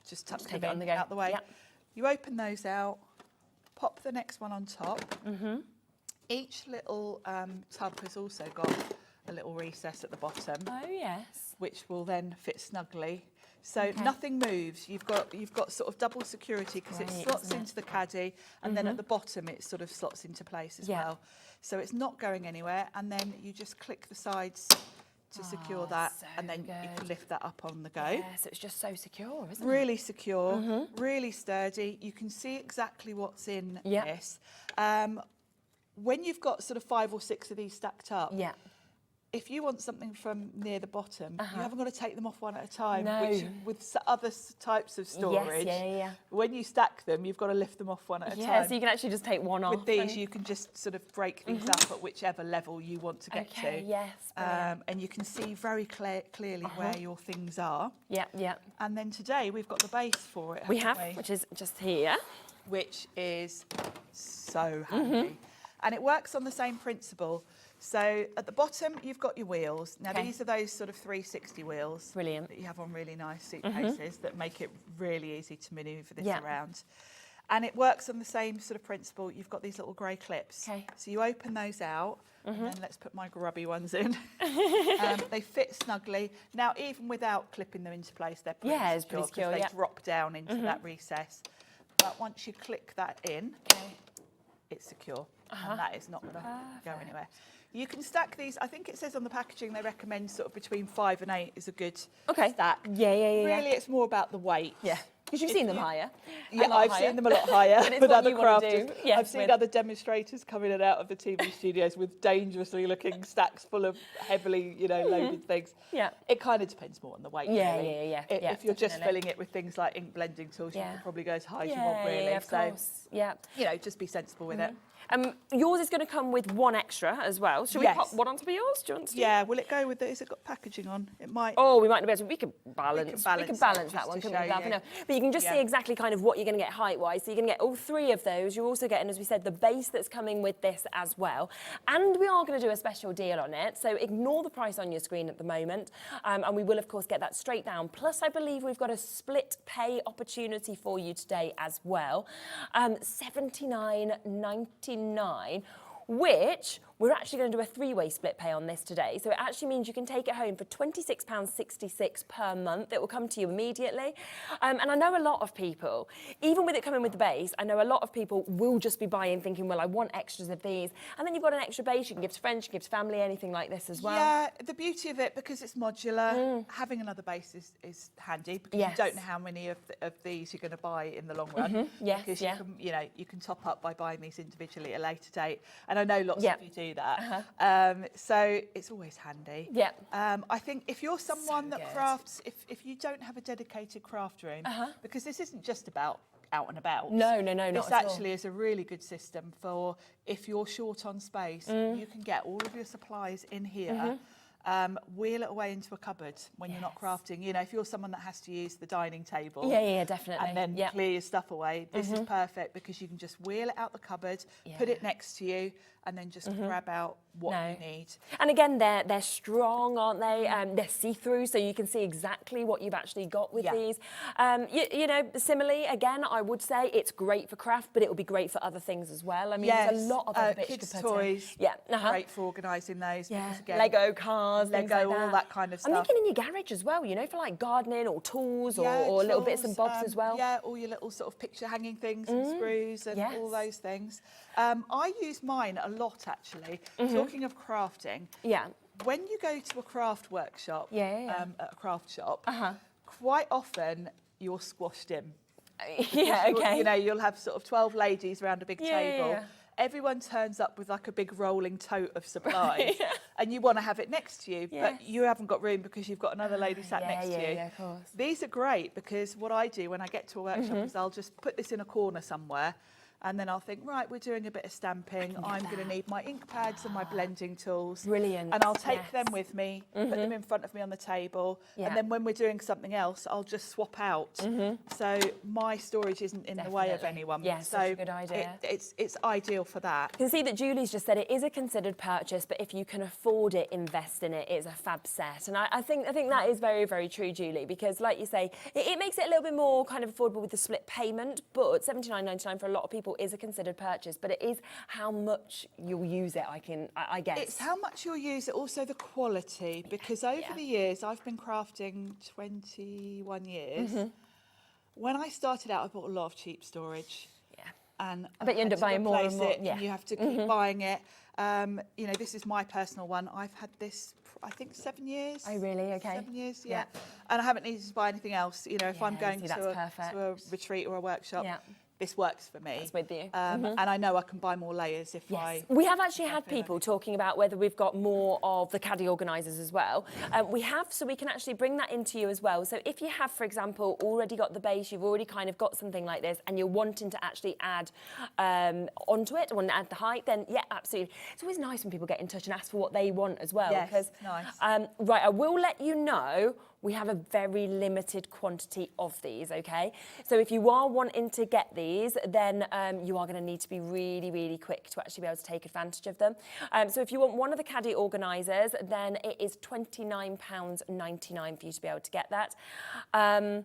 just tuck take them it on in, the go. out the way. Yep. You open those out, pop the next one on top. Each little tub has also got a little recess at the bottom, Oh, yes. which will then fit snugly. So nothing moves. You've got sort of double security because it Great, slots isn't it? into the caddy, and then at the bottom it sort of slots into place as Yeah. well. So it's not going anywhere, and then you just click the sides to secure that, so and then you can good. lift that up on the go. Yeah, so it's just so secure, isn't it? Really secure, really sturdy. You can see exactly what's in Yeah. this. When you've got sort of 5 or 6 of these stacked up, Yeah. if you want something from near the bottom, you haven't got to take them off one at a time, No. which with other types of storage, yeah. when you stack them, you've got to lift them off one at a Yeah, time. so you can actually just take one off. With these, and- you can just sort of break these up at whichever level you want to get Okay, to. yes, brilliant. And you can see very clearly where your things are. Yeah, yeah. And then today, we've got the base for it, We haven't have, we? which is just here. Which is so handy. And it works on the same principle. So at the bottom, you've got your wheels. Now, Okay. these are those sort of 360 wheels Brilliant. that you have on really nice suitcases that make it really easy to manoeuvre this Yeah. around. And it works on the same sort of principle. You've got these little grey clips. Okay. So you open those out, and then let's put my grubby ones in. They fit snugly. Now, even without clipping them into place, they're pretty Yeah, it's secure pretty secure, because yeah. they drop down into that recess. But once you click that in, it's secure, and that is not going to go anywhere. You can stack these. I think it says on the packaging they recommend sort of between 5 and 8 is a good stack. Yeah. Really, it's more about the weight. Yeah. Because you've seen them higher. Yeah, I've seen them a lot higher And it's with what other you wanna crafters. do. Yes, I've seen with- other demonstrators come in and out of the TV studios with dangerously looking stacks full of heavily, loaded things. Yeah. It kind of depends more on the weight. Yeah, really. yeah. If you're just definitely. filling it with things like ink blending tools, you Yeah. can probably go as high as you want, really. Yeah, of so, course. Yeah. just be sensible with it. Yours is going to come with one extra as well. Should we Yes. pop one onto yours? Do you want to do Yeah, will it go with it? Has it got packaging on? It might. Oh, we might not be able to. We could balance. balance it that just one, to couldn't we? show Love? you. No. But you can just see Yeah. exactly kind of what you're going to get height-wise. So you're going to get all 3 of those. You're also getting, as we said, the base that's coming with this as well. And we are going to do a special deal on it. So ignore the price on your screen at the moment. And we will, of course, get that straight down. Plus, I believe we've got a split pay opportunity for you today as well. $79.99. Which we're actually going to do a 3-way split pay on this today. So it actually means you can take it home for £26.66 per month. It will come to you immediately. And I know a lot of people, even with it coming with the base, I know a lot of people will just be buying thinking, well, I want extras of these. And then you've got an extra base you can give to friends, you can give to family, anything like this as well. Yeah, the beauty of it, because it's modular, having another base is handy because Yes. you don't know how many of these you're going to buy in the long run. Yes, because yeah. you can top up by buying these individually at a later date. And I know lots Yeah. of you do that. So it's always handy. Yeah. I think if you're someone that good. crafts, if you don't have a dedicated craft room, because this isn't just about out and about. No, not This at all. actually is a really good system for if you're short on space, you can get all of your supplies in here. wheel it away into a cupboard when you're not crafting. You know, if you're someone that has to use the dining table, yeah, definitely, and then clear your stuff away, this is perfect because you can just wheel it out the cupboard, put it next to you, and then just grab out what you need. And again, they're strong, aren't they? They're see-through, so you can see exactly what you've actually got with these. You know, similarly, again, I would say it's great for craft, but it will be great for other things as well. I mean, there's a lot of other bits kids' to put toys. in. Great for organising those. Yeah, Again, Lego cars, things Lego, like all that kind of stuff. I'm thinking in your garage as well, you know, for like gardening or tools or little bits and bobs as well. Yeah, all your little sort of picture hanging things and screws and all those things. I use mine a lot, actually. Talking of crafting, when you go to a craft workshop, at a craft shop, quite often you're squashed in. You know, you'll have sort of 12 ladies around a big table. Everyone turns up with like a big rolling tote of supplies and you want to have it next to you, but you haven't got room because you've got another lady sat next to you. Yeah, of course. These are great because what I do when I get to a workshop is I'll just put this in a corner somewhere. And then I'll think, right, we're doing a bit of stamping. I'm going to need my ink pads and my blending tools. Brilliant. And I'll take them with me, put them in front of me on the table. And then when we're doing something else, I'll just swap out. So my storage isn't in the way of anyone. Yes, so that's a good idea. It's ideal for that. You can see that Julie's just said it is a considered purchase, but if you can afford it, invest in it. It's a fab set. And I think that is very, very true, Julie, because like you say, it makes it a little bit more kind of affordable with the split payment, but £79.99 for a lot of people is a considered purchase, but it is how much you'll use it, I guess. It's how much you'll use it, also the quality, because over the years, I've been crafting 21 years. When I started out, I bought a lot of cheap storage. And I bet you end up buying more and more. And you have to keep buying it. You know, this is my personal one. I've had this, I think, 7 years. Oh, really? Okay. 7 years, yeah. And I haven't needed to buy anything else. You know, if I'm going to a retreat or a workshop, this works for me. That's with you. And I know I can buy more layers if I... We have actually had people talking about whether we've got more of the caddy organisers as well. We have, so we can actually bring that into you as well. So if you have, for example, already got the base, you've already kind of got something like this and you're wanting to actually add onto it, want to add the height, then yeah, absolutely. It's always nice when people get in touch and ask for what they want as well. Yes, because, nice. Right, I will let you know we have a very limited quantity of these, okay? So if you are wanting to get these, then you are going to need to be really, really quick to actually be able to take advantage of them. So if you want one of the caddy organisers, then it is £29.99 for you to be able to get that. That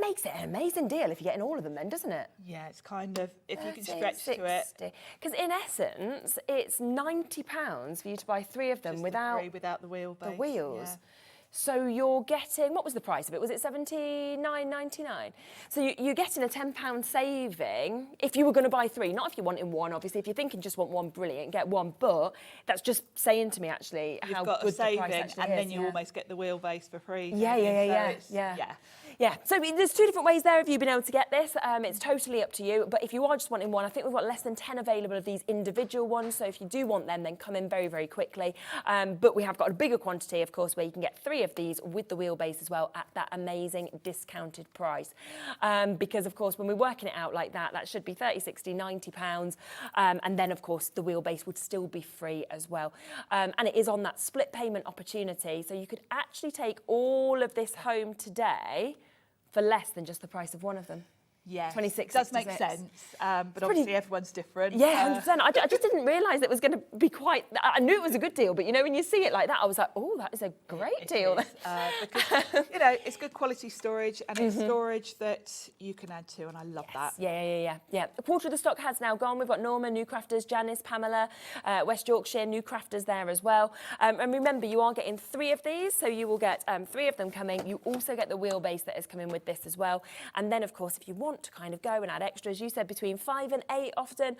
makes it an amazing deal if you're getting all of them then, doesn't it? Yeah, it's kind of, if you can stretch to it. Because in essence, it's £90 for you to buy 3 of them Just without the 3 without the wheelbase. the wheels. Yeah. So you're getting, what was the price of it? Was it $79.99? So you're getting a £10 saving if you were going to buy 3. Not if you're wanting 1, obviously. If you're thinking just want 1, brilliant, get 1. But that's just saying to me, actually, how good the price actually is. And then you almost get the wheelbase for free. Yeah. So there's 2 different ways there of you being able to get this. It's totally up to you. But if you are just wanting 1, I think we've got less than 10 available of these individual ones. So if you do want them, then come in very, very quickly. But we have got a bigger quantity, of course, where you can get 3 of these with the wheelbase as well at that amazing discounted price. Because, of course, when we're working it out like that, that should be 30, 60, 90 pounds. And then, of course, the wheelbase would still be free as well. And it is on that split payment opportunity. So you could actually take all of this home today for less than just the price of one of them. Yeah, 26, does make sense, but obviously everyone's different. Yeah, 100%. I just didn't realise it was going to be quite... I knew it was a good deal, but, you know, when you see it like that, I was like, oh, that is a great deal. Because, you know, it's good quality storage, and it's storage that you can add to, and I love that. Yeah. A quarter of the stock has now gone. We've got Norma, New Crafters, Janice, Pamela, West Yorkshire, New Crafters there as well. And remember, you are getting 3 of these, so you will get 3 of them coming. You also get the wheelbase that is coming with this as well. And then, of course, if you want to kind of go and add extras, you said between 5 and 8 often,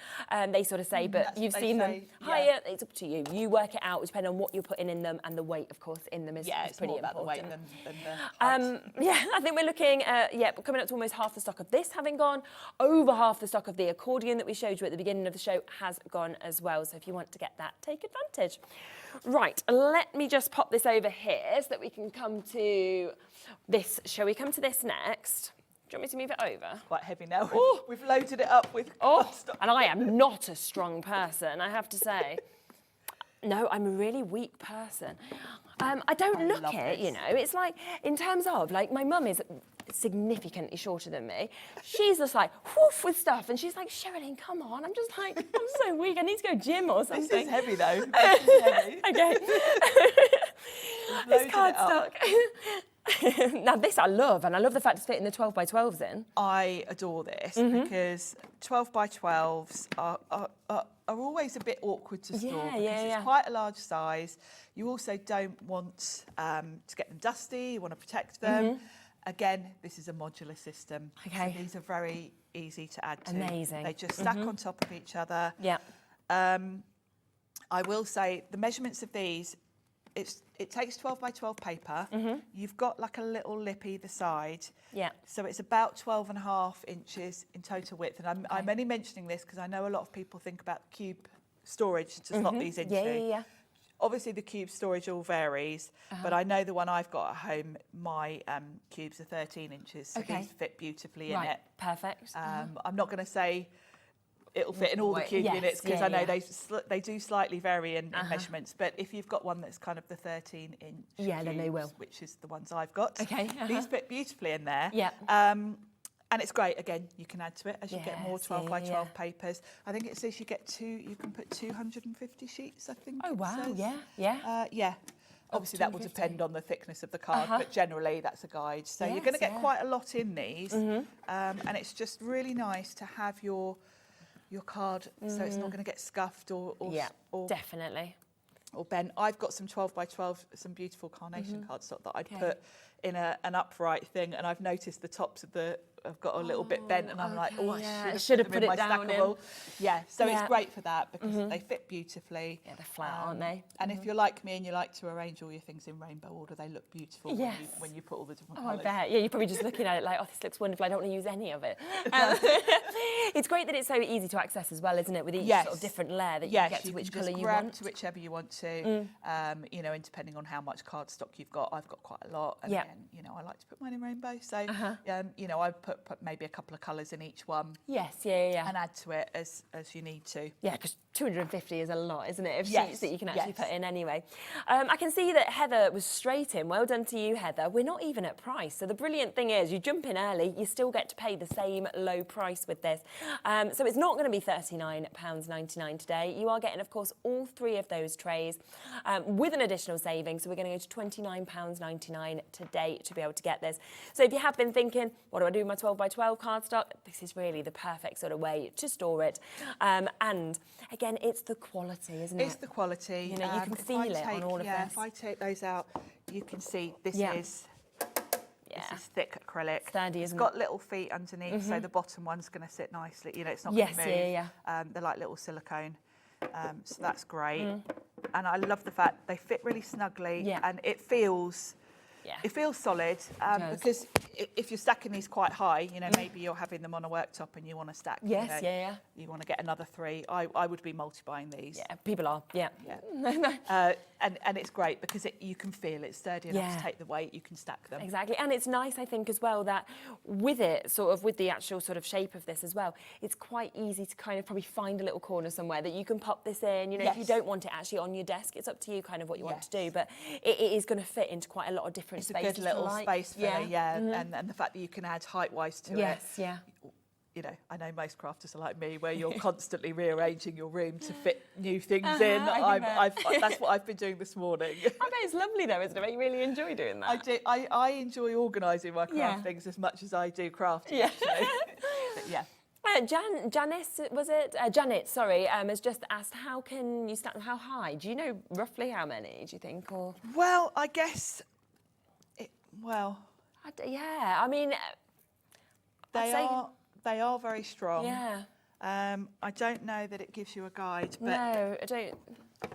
they sort of say, but you've seen them higher. It's up to you. You work it out depending on what you're putting in them, and the weight, of course, in them is pretty more about important. the weight than the height. Yeah, I think we're looking at, coming up to almost half the stock of this having gone. Over half the stock of the accordion that we showed you at the beginning of the show has gone as well. So if you want to get that, take advantage. Right, let me just pop this over here so that we can come to this. Shall we come to this next? Do you want me to move it over? Quite heavy now. We've loaded it up with... and I am not a strong person, I have to say. No, I'm a really weak person. I don't look it, you know. It's like, in terms of, like, my mum is significantly shorter than me. She's just like, whoof with stuff. And she's like, Sherilyn, come on. I'm just like, I'm so weak. I need to go gym or something. This is heavy, though. This is heavy. Okay. This cardstock. Now, this I love, and I love the fact it's fitting the 12 by 12s in. I adore this because 12 by 12s are always a bit awkward to store because it's quite a large size. You also don't want to get them dusty. You want to protect them. Again, this is a modular system. Okay. So these are very easy to add to. Amazing. They just stack on top of each other. Yeah. I will say the measurements of these, it takes 12 by 12 paper. You've got like a little lip either side. Yeah. So it's about 12.5 inches in total width. And I'm only mentioning this because I know a lot of people think about cube storage to slot these into. Yeah. Obviously, the cube storage all varies, but I know the one I've got at home, my cubes are 13 inches, so these fit beautifully in it. Perfect. I'm not going to say it'll fit in all the cube units because I know they do slightly vary in measurements, but if you've got one that's kind of the 13-inch cubes, then they will. which is the ones I've got, Okay. these fit beautifully in there. Yeah. And it's great, again, you can add to it as you get more 12 by 12 papers. I think it says you can put 250 sheets, I think. Oh, wow, yeah. Obviously, that will depend on the thickness of the card, but generally that's a guide. So you're going to get quite a lot in these, and it's just really nice to have your card so it's not going to get scuffed or definitely. Or bent. I've got some 12 by 12, some beautiful carnation cardstock that I'd put in an upright thing, and I've noticed the tops of have got a little bit bent, and I'm like, oh, I should have put it down in. Yeah, so it's great for that because they fit beautifully. Yeah, they're flat, aren't they? And if you're like me and you like to arrange all your things in rainbow order, they look beautiful when you put all the different colours. I bet. Yeah, you're probably just looking at it like, oh, this looks wonderful. I don't want to use any of it. It's great that it's so easy to access as well, isn't it? With each sort of different layer that you can get to which colour you want. To whichever you want to. You know, and depending on how much cardstock you've got, I've got quite a lot. And again, you know, I like to put mine in rainbow. So, you know, I put maybe a couple of colours in each one. Yes, yeah. And add to it as you need to. Yeah, because 250 is a lot, isn't it, of sheets that you can actually put in anyway. I can see that Heather was straight in. Well done to you, Heather. We're not even at price. So the brilliant thing is you jump in early, you still get to pay the same low price with this. So it's not going to be £39.99 today. You are getting, of course, all 3 of those trays with an additional saving. So we're going to go to £29.99 today to be able to get this. So if you have been thinking, what do I do with my 12 by 12 cardstock? This is really the perfect sort of way to store it. And again, it's the quality, isn't it? It's the quality. You know, you can feel it on all of this. Yeah, if I take those out, you can see this is thick acrylic. Sturdy, isn't it? It's got little feet underneath, so the bottom one's going to sit nicely. You know, it's not going to move. They're like little silicone. So that's great. And I love the fact they fit really snugly and it feels solid because if you're stacking these quite high, you know, maybe you're having them on a worktop and you want to stack, you want to get another 3. I would be multi-buying these. Yeah, people are, and it's great because you can feel it's sturdy enough to take the weight, you can stack them. Exactly, and it's nice, I think, as well, that with it, sort of with the actual sort of shape of this as well, it's quite easy to kind of probably find a little corner somewhere that you can pop this in, you know, if you don't want it actually on your desk, it's up to you kind of what you want to do, but it is going to fit into quite a lot of different spaces. It's a good little space for and the fact that you can add height-wise to it. You know, I know most crafters are like me, where you're constantly rearranging your room to fit new things in. That's what I've been doing this morning. I bet it's lovely though, isn't it? You really enjoy doing that. I do. I enjoy organising my craft things as much as I do crafting. But Janice, was it? Janet, sorry, has just asked, how can you stack them? How high? Do you know roughly how many, do you think? Or well, I guess, I mean, they are very strong. Yeah. I don't know that it gives you a guide, but no, I don't.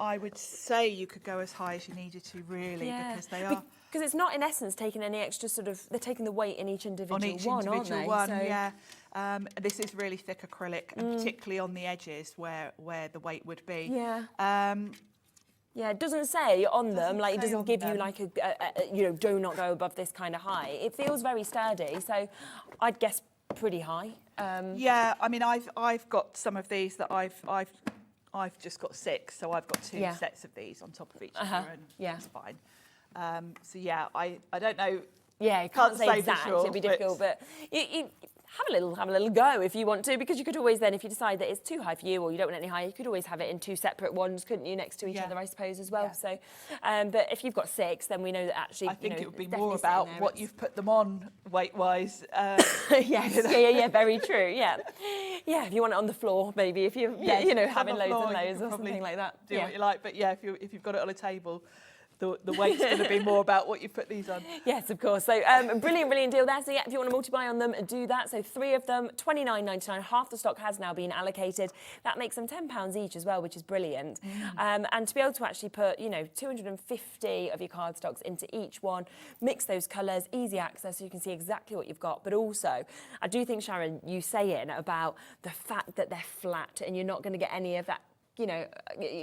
I would say you could go as high as you needed to, really, because they are. Because it's not, in essence, taking any extra sort of. They're taking the weight in each individual one, aren't they? This is really thick acrylic, and particularly on the edges where the weight would be. Yeah, it doesn't say on them, like it doesn't give you like a you know, do not go above this kind of height. It feels very sturdy, so I'd guess pretty high. Yeah, I mean, I've got some of these that I've I've just got 6, so I've got 2 sets of these on top of each other, and that's fine. So yeah, I don't know. Yeah, you can't say for exact, sure, it'd be difficult, but you have a little go if you want to, because you could always then, if you decide that it's too high for you or you don't want any higher, you could always have it in 2 separate ones, couldn't you, next to each other, I suppose, as well. So, but if you've got 6, then we know that actually, I think it would be more about what you've put them on weight-wise. Yes, yeah, very true, yeah. Yeah, if you want it on the floor, maybe, if you're, having loads and loads or something like that. Do what you like, but yeah, if you've got it on a table, the weight's going to be more about what you put these on. Yes, of course. So brilliant deal there. So yeah, if you want to multiply on them, do that. So 3 of them, £29.99. Half the stock has now been allocated. That makes them £10 each as well, which is brilliant. And to be able to actually put, 250 of your cardstocks into each one, mix those colours, easy access, so you can see exactly what you've got. But also, I do think, Sharon, you saying about the fact that they're flat and you're not going to get any of that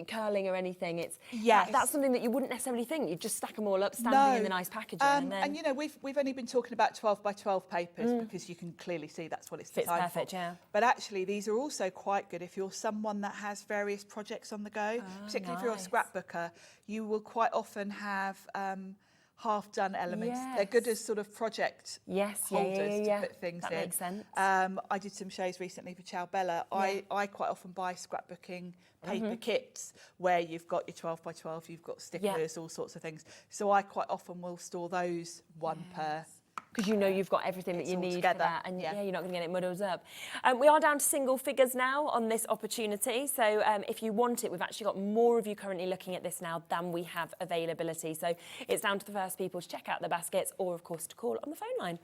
curling or anything. It's that's something that you wouldn't necessarily think. You'd just stack them all up, standing in the nice packaging. And we've only been talking about 12 by 12 papers because you can clearly see that's what it's designed perfect, for. Yeah. But actually, these are also quite good if you're someone that has various projects on the go. Particularly if you're a scrapbooker, you will quite often have half-done elements. They're good as sort of project holders to put things in. That makes sense. I did some shows recently for Ciao Bella. I quite often buy scrapbooking paper kits where you've got your 12 by 12, you've got stickers, all sorts of things. So I quite often will store those one per. Because you've got everything that you need for that, and you're not going to get it muddled up. We are down to single figures now on this opportunity, so if you want it, we've actually got more of you currently looking at this now than we have availability. So it's down to the first people to check out the baskets, or of course to call on the phone line.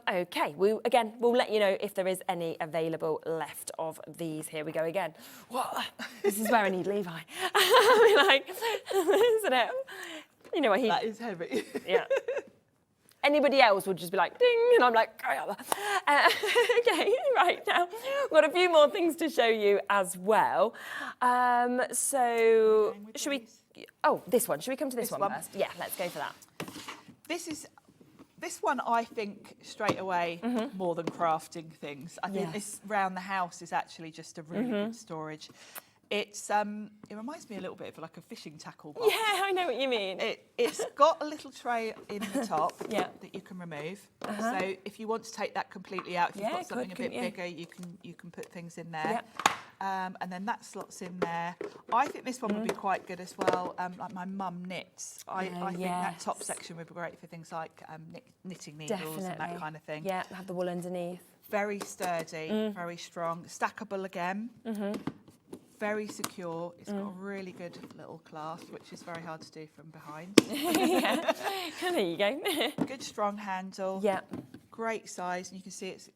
Okay, we'll let you know if there is any available left of these. Here we go again. What? This is where I need Levi. Isn't it? You know what he? That is heavy. Yeah. Anybody else would just be like, ding, and I'm like, okay, right now. We've got a few more things to show you as well. So, should we, this one. Should we come to this one first? Yeah, let's go for that. This one, I think, straight away, more than crafting things. I think this round the house is actually just a really good storage. It's it reminds me a little bit of like a fishing tackle box. Yeah, I know what you mean. It's got a little tray in the top that you can remove. So if you want to take that completely out, if you've got something a bit bigger, you can put things in there. And then that slots in there. I think this one would be quite good as well. Like my mum knits. I think that top section would be great for things like knitting needles and that kind of thing. Yeah, have the wool underneath. Very sturdy, very strong. Stackable again. Very secure. It's got a really good little clasp, which is very hard to do from behind. There you go. Good strong handle. Yeah. Great size, and you can see it's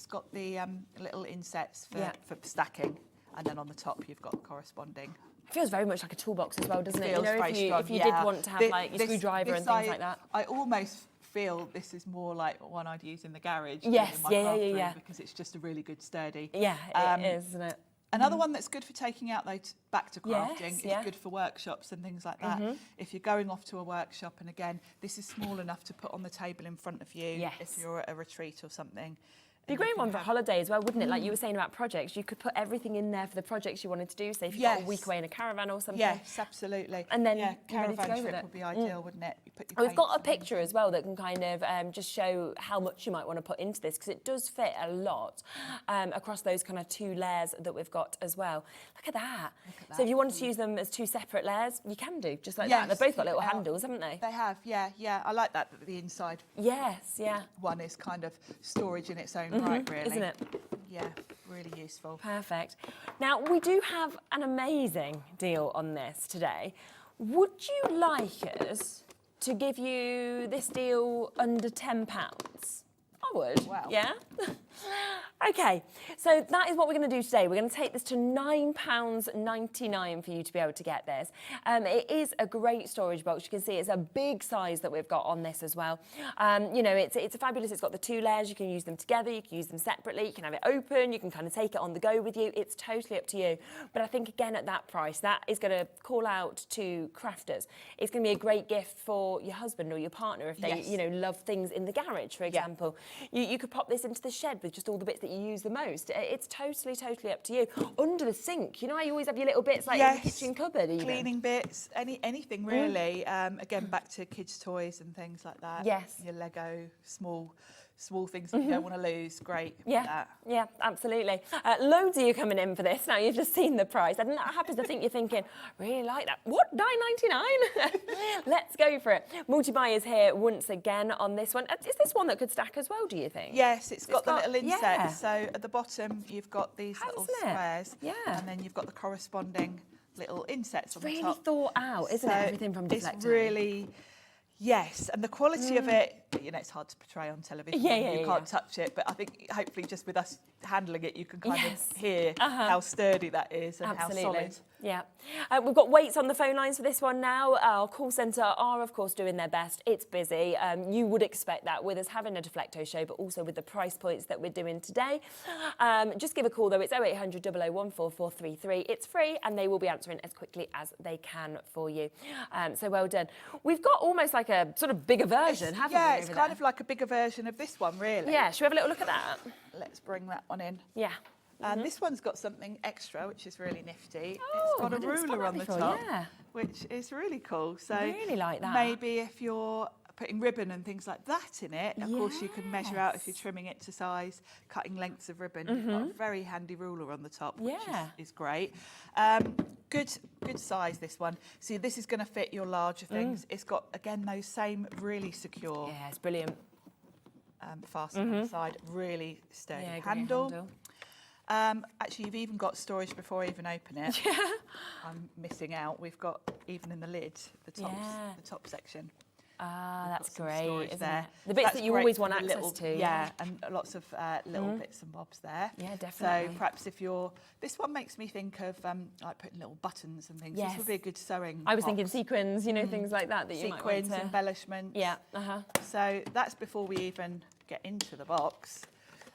got the little insets for stacking, and then on the top you've got corresponding. It feels very much like a toolbox as well, doesn't it? Feels very strong, if you did want to have like your screwdriver and things like that. I almost feel this is more like one I'd use in the garage. Yes, than in my craft room, because it's just a really good sturdy. Yeah, it is, isn't it? Another one that's good for taking out though back to crafting is good for workshops and things like that. If you're going off to a workshop, and again, this is small enough to put on the table in front of you if you're at a retreat or something. Be a great one for holiday as well, wouldn't it? Like you were saying about projects, you could put everything in there for the projects you wanted to do. Say if you've got a week away in a caravan or something. Yes, absolutely. And then caravan trip would be ideal, wouldn't it? You put your We've got a picture as well that can kind of just show how much you might want to put into this, because it does fit a lot across those kind of 2 layers that we've got as well. Look at that. So if you wanted to use them as 2 separate layers, you can do, just like that. They've both got little handles, haven't they? They have, yeah. I like that the inside one is kind of storage in its own right, really. Isn't it? Yeah, really useful. Perfect. Now, we do have an amazing deal on this today. Would you like us to give you this deal under £10? I would. Wow. Yeah? Okay, so that is what we're going to do today. We're going to take this to £9.99 for you to be able to get this. It is a great storage box. You can see it's a big size that we've got on this as well. It's fabulous. It's got the 2 layers. You can use them together. You can use them separately. You can have it open. You can kind of take it on the go with you. It's totally up to you. But I think, again, at that price, that is going to call out to crafters. It's going to be a great gift for your husband or your partner if they, love things in the garage, for example. You could pop this into the shed with just all the bits that you you use the most. It's totally up to you. Under the sink, you know how you always have your little bits like in the kitchen cupboard even? Cleaning bits, anything really. Again, back to kids' toys and things like that. Yes. Your Lego, small things that you don't want to lose. Great. Yeah, yeah, absolutely. Loads of you coming in for this. Now you've just seen the price, and that happens. I think you're thinking, really like that. What, $9.99? Let's go for it. Multi-buy is here once again on this one. Is this one that could stack as well? Do you think? Yes, it's got the little inset. So at the bottom you've got these little squares, and then you've got the corresponding little insets on the top. Really thought out, isn't it? Everything from Deflecto. It's really. Yes, and the quality of it, you know, it's hard to portray on television. You can't touch it, but I think hopefully just with us handling it, you can kind of hear how sturdy that is and how solid. Yeah. We've got waits on the phone lines for this one now. Our call centre are, of course, doing their best. It's busy. You would expect that with us having a Deflecto show, but also with the price points that we're doing today. Just give a call, though. It's 0800 001 4433. It's free, and they will be answering as quickly as they can for you. So well done. We've got almost like a sort of bigger version, haven't we? Yeah, it's kind of like a bigger version of this one, really. Yeah, should we have a little look at that? Let's bring that one in. Yeah. And this one's got something extra, which is really nifty. It's got a ruler on the top, which is really cool. So I really like that. Maybe if you're putting ribbon and things like that in it, of course you can measure out if you're trimming it to size, cutting lengths of ribbon. You've got a very handy ruler on the top, which is great. Good size, this one. See, this is going to fit your larger things. It's got, again, those same really secure. Yeah, it's brilliant. Fasten on the side, really sturdy handle. Actually, you've even got storage before I even open it. Yeah. I'm missing out. We've got, even in the lid, the top section. Ah, that's great, isn't there. it? The bits that you always want access to. Yeah, and lots of little bits and bobs there. Yeah, definitely. So perhaps if you're... This one makes me think of like putting little buttons and things. Yes. This would be a good sewing I was box. thinking sequins, you know, things like that you might want Sequins, to... embellishments. Yeah, So that's before we even get into the box.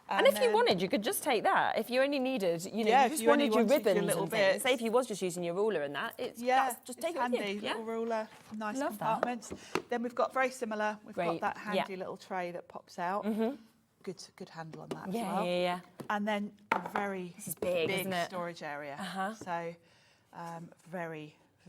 And if you wanted, you could just take that. If you only needed, you know, you just wanted your ribbons and things. Say if you was just using your ruler and that, just take it handy. with you. Little ruler, nice compartments. Then we've got very similar. We've got that handy little tray that pops out. Good handle on that as well. Yeah. And then a very big isn't it? Storage area. So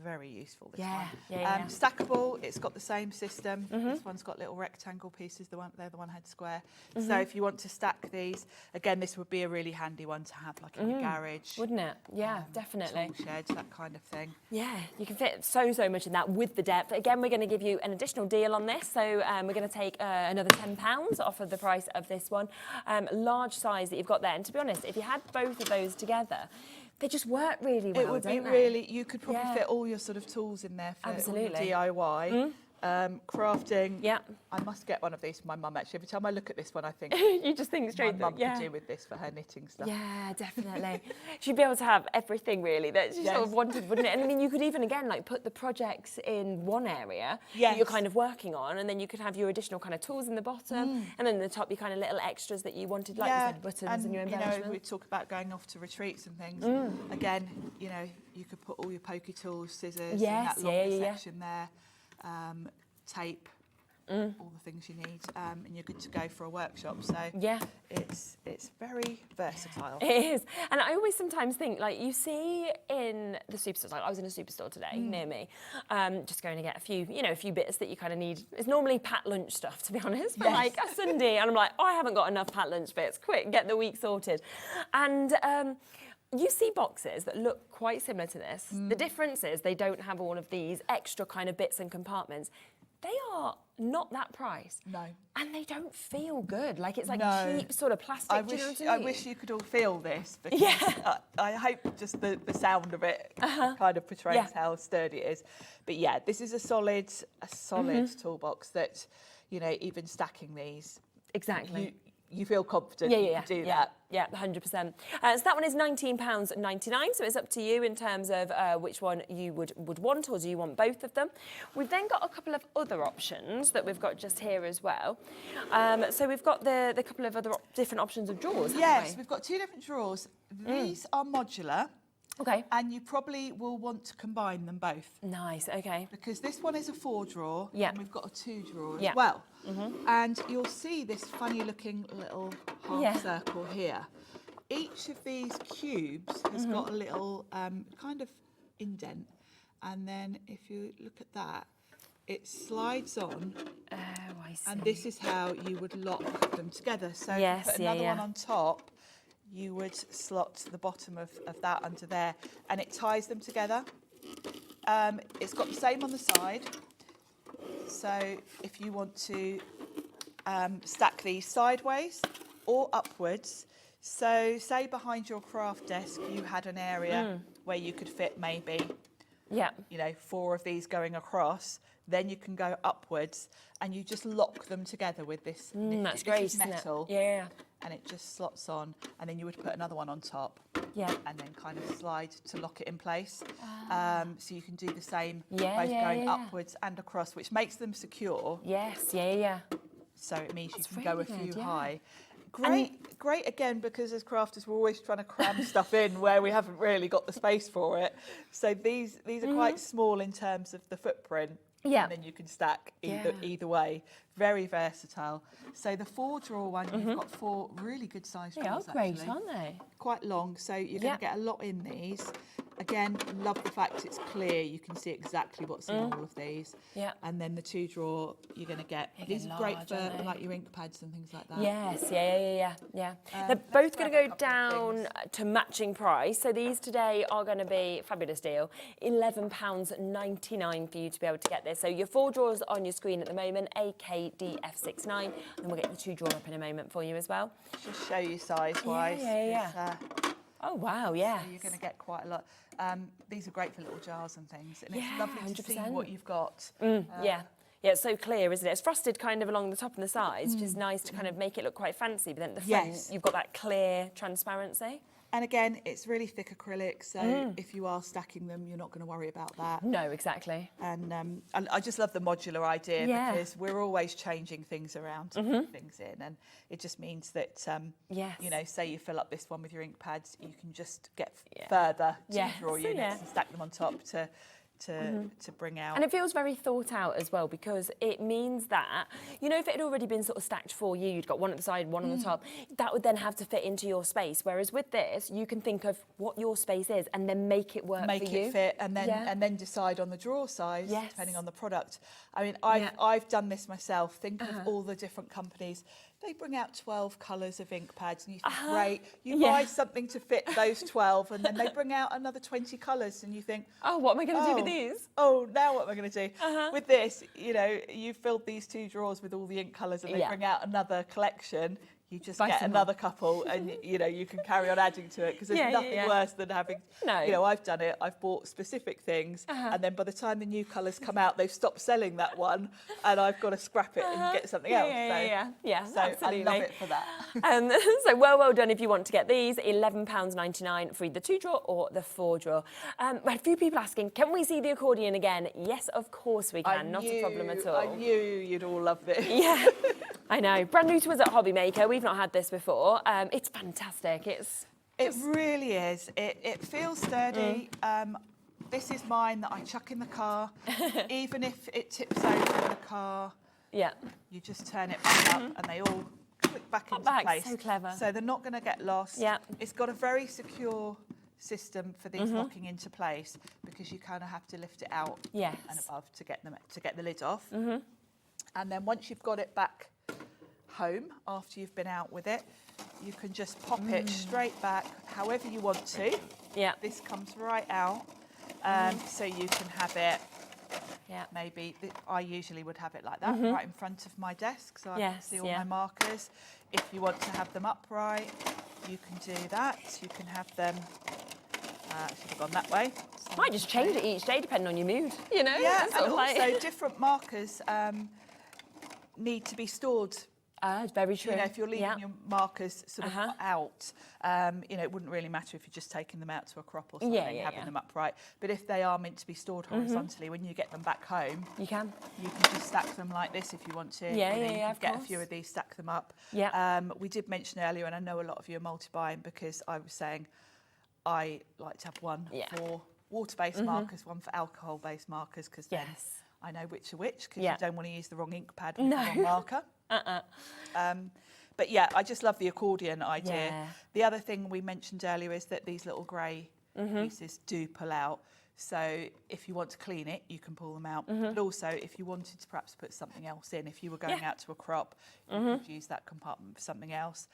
very useful, this one. Yeah. Stackable, it's got the same system. This one's got little rectangle pieces, the one head square. So if you want to stack these, again, this would be a really handy one to have like in your garage. Wouldn't it? Yeah, definitely. Tool sheds, that kind of thing. Yeah, you can fit so much in that with the depth. Again, we're going to give you an additional deal on this. So we're going to take another £10 off of the price of this one. Large size that you've got there. And to be honest, if you had both of those together, they just work really well, It would be really, you could probably fit all your sort of tools in there for all your DIY. Crafting. Yeah. I must get one of these for my mum, actually. Every time I look at this one, I think... You just think straight my mum could do with this for her knitting stuff. Yeah, definitely. She'd be able to have everything, really, that she sort of wanted, wouldn't it? And I mean, you could even, again, like, put the projects in one area that you're kind of working on, and then you could have your additional kind of tools in the bottom, and then in the top, your kind of little extras that you wanted, like you said, buttons and your embellishments. You know, we talk about going off to retreats and things. Again, you know, you could put all your pokey tools, scissors, in that longer section there, tape, all the things you need, and you're good to go for a workshop. So it's very versatile. It is. And I always sometimes think, like, you see in the superstores, like I was in a superstore today near me, just going to get a few bits that you kind of need. It's normally packed lunch stuff, to be honest, but like a Sunday, and I'm like, I haven't got enough packed lunch bits. Quick, get the week sorted. And you see boxes that look quite similar to this. The difference is they don't have all of these extra kind of bits and compartments. They are not that price. No. And they don't feel good. Like, it's like cheap sort of plastic. I Do you know what I I mean? wish you could all feel this. Because I hope just the sound of it kind of portrays how sturdy it is. But yeah, this is a solid toolbox that, you know, even stacking these. Exactly. You feel confident you can do that. Yeah, 100%. So that one is £19.99, so it's up to you in terms of which one you would want, or do you want both of them. We've then got a couple of other options that we've got just here as well. So we've got the couple of other different options of drawers, haven't we? We've got two different drawers. These are modular. Okay. And you probably will want to combine them both. Nice, okay. Because this one is a 4-drawer, and we've got a 2-drawer as well. And you'll see this funny looking little half circle here. each of these cubes has got a little kind of indent, and then if you look at that, it slides on. Oh, I see. And this is how you would lock them together. So Yes, you put another one on top, you would slot the bottom of that under there, and it ties them together. It's got the same on the side. So if you want to stack these sideways or upwards, so say behind your craft desk you had an area where you could fit maybe, you know, 4 of these going across, then you can go upwards and you just lock them together with this. That's great, this is metal. Isn't it? Yeah. And it just slots on, and then you would put another one on top. Yeah. And then kind of slide to lock it in place. So you can do the same, both going upwards and across, which makes them secure. Yes, yeah. So it means That's you can go a really few good, high. Great again, because as crafters we're always trying to cram stuff in where we haven't really got the space for it. So these are quite small in terms of the footprint. Yeah. And then you can stack either way. Very versatile. So the 4-drawer one, you've got 4 really good sized drawers. They are great, actually. aren't they? Quite long, so you're going to get a lot in these. Again, love the fact it's clear. You can see exactly what's in all of these. Yeah. And then the 2-drawer, you're going to get. These are great for like your ink pads and things like that. Yes, yeah. They're both going to go down to matching price. So these today are going to be fabulous deal, £11.99 for you to be able to get this. So your 4 drawers on your screen at the moment, AKDF69, and we'll get the 2-drawer up in a moment for you as well. Just show you size wise. Yeah. Oh wow, yeah. So you're going to get quite a lot. These are great for little jars and things, and it's lovely to see what you've got. Yeah, it's so clear, isn't it? It's frosted kind of along the top and the sides, which is nice to kind of make it look quite fancy, but then at the front, you've got that clear transparency. And again, it's really thick acrylic, so if you are stacking them, you're not going to worry about that. No, exactly. And I just love the modular idea because we're always changing things around to put things in, and it just means that, you know, say you fill up this one with your ink pads, you can just get further to your drawer units and stack them on top to bring out. And it feels very thought out as well, because it means that, you know, if it had already been sort of stacked for you, you'd got one at the side, one on the top, that would then have to fit into your space. Whereas with this, you can think of what your space is and then make it work for you. Make it fit, and then decide on the drawer size depending on the product. I mean, I've done this myself. Think of all the different companies. They bring out 12 colours of ink pads, and you think, great, you buy something to fit those 12, and then they bring out another 20 colours, and you think, oh, what am I going to do with these? Oh, now what am I going to do? With this, you know, you've filled these 2 drawers with all the ink colours, and they bring out another collection. You just get another couple, and you know, you can carry on adding to it, because there's nothing worse than having. You know, I've done it. I've bought specific things, and then by the time the new colours come out, they've stopped selling that one, and I've got to scrap it and get something else. So absolutely. I love it for that. So well done if you want to get these. £11.99 for either 2-drawer or the 4-drawer. We had a few people asking, can we see the accordion again? Yes, of course we can. Not a problem at all. I knew you'd all love this. Yeah, I know. Brand new to us at Hobby Maker. We've not had this before. It's fantastic. It really is. It feels sturdy. This is mine that I chuck in the car. Even if it tips over in the car, you just turn it back up and they all click back into place. So clever. So they're not going to get lost. It's got a very secure system for these locking into place, because you kind of have to lift it out and above to get the lid off. And then once you've got it back home after you've been out with it, you can just pop it straight back however you want to. This comes right out, so you can have it maybe, I usually would have it like that, right in front of my desk, so I can see all my markers. If you want to have them upright, you can do that. You can have them should have gone that way. Might just change it each day depending on your mood, you know? Yeah, and also different markers need to be stored. It's very true. You know, if you're leaving your markers sort of out, you know, it wouldn't really matter if you're just taking them out to a crop or something, having them upright. But if they are meant to be stored horizontally, when you get them back home, you can just stack them like this if you want to. You can get a few of these, stack them up. We did mention earlier, and I know a lot of you are multi-buying, because I was saying I like to have one for water-based markers, one for alcohol-based markers, because then I know which are which, because you don't want to use the wrong ink pad with the wrong marker. But yeah, I just love the accordion idea. Yeah. The other thing we mentioned earlier is that these little grey pieces do pull out. So if you want to clean it, you can pull them out. But also, if you wanted to perhaps put something else in, if you were going out to a crop, you could use that compartment for something else.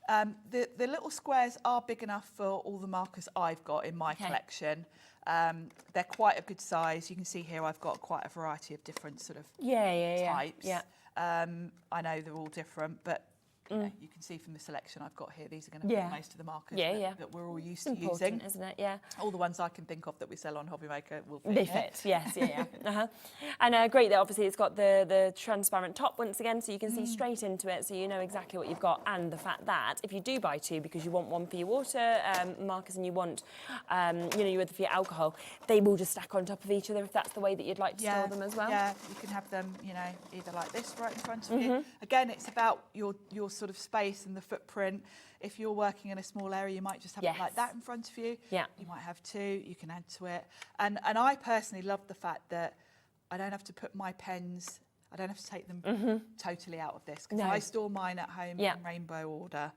The little squares are big enough for all the markers I've got in my collection. They're quite a good size. You can see here I've got quite a variety of different sort of types. Yeah. I know they're all different, but you can see from the selection I've got here, these are going to be most of the markers that we're all used to using. Isn't it? Yeah. All the ones I can think of that we sell on Hobbymaker will fit. They fit, yes, And great that obviously it's got the transparent top once again, so you can see straight into it, so you know exactly what you've got. And the fact that if you do buy two, because you want one for your water markers and you want, your other for your alcohol, they will just stack on top of each other if that's the way that you'd like to store them as well. Yeah, you can have them, either like this right in front of you. Again, it's about your sort of space and the footprint. If you're working in a small area, you might just have it like that in front of you. Yeah. You might have two, you can add to it. And I personally love the fact that I don't have to put my pens, I don't have to take them totally out of this, because I store mine at home in rainbow order.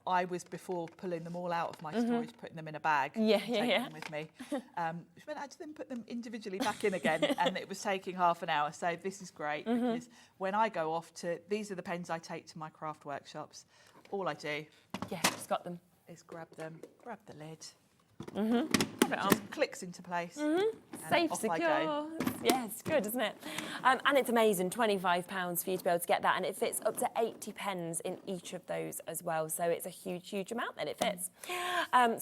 I was, before pulling them all out of my storage, putting them in a bag, taking them with me. Which meant I had to then put them individually back in again, and it was taking half an hour. So this is great, because when I go off to, these are the pens I take to my craft workshops. All I do, just got them, is grab them, grab the lid. Put it on. Just clicks into place. Safe, secure. Yeah, it's good, isn't it? And it's amazing, £25 for you to be able to get that, and it fits up to 80 pens in each of those as well. So it's a huge, huge amount that it fits.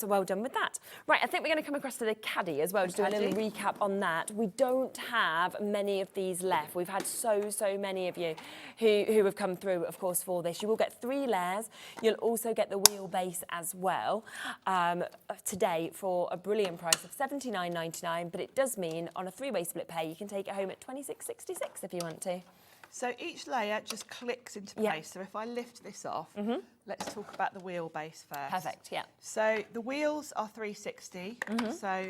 So well done with that. Right, I think we're going to come across to the caddy as well, just do a little recap on that. We don't have many of these left. We've had so many of you who have come through, of course, for this. You will get 3 layers. You'll also get the wheelbase as well today for a brilliant price of $79.99, but it does mean on a 3-way split pay you can take it home at $26.66 if you want to. So each layer just clicks into place. So if I lift this off, let's talk about the wheelbase first. Perfect, yeah. So the wheels are 360, so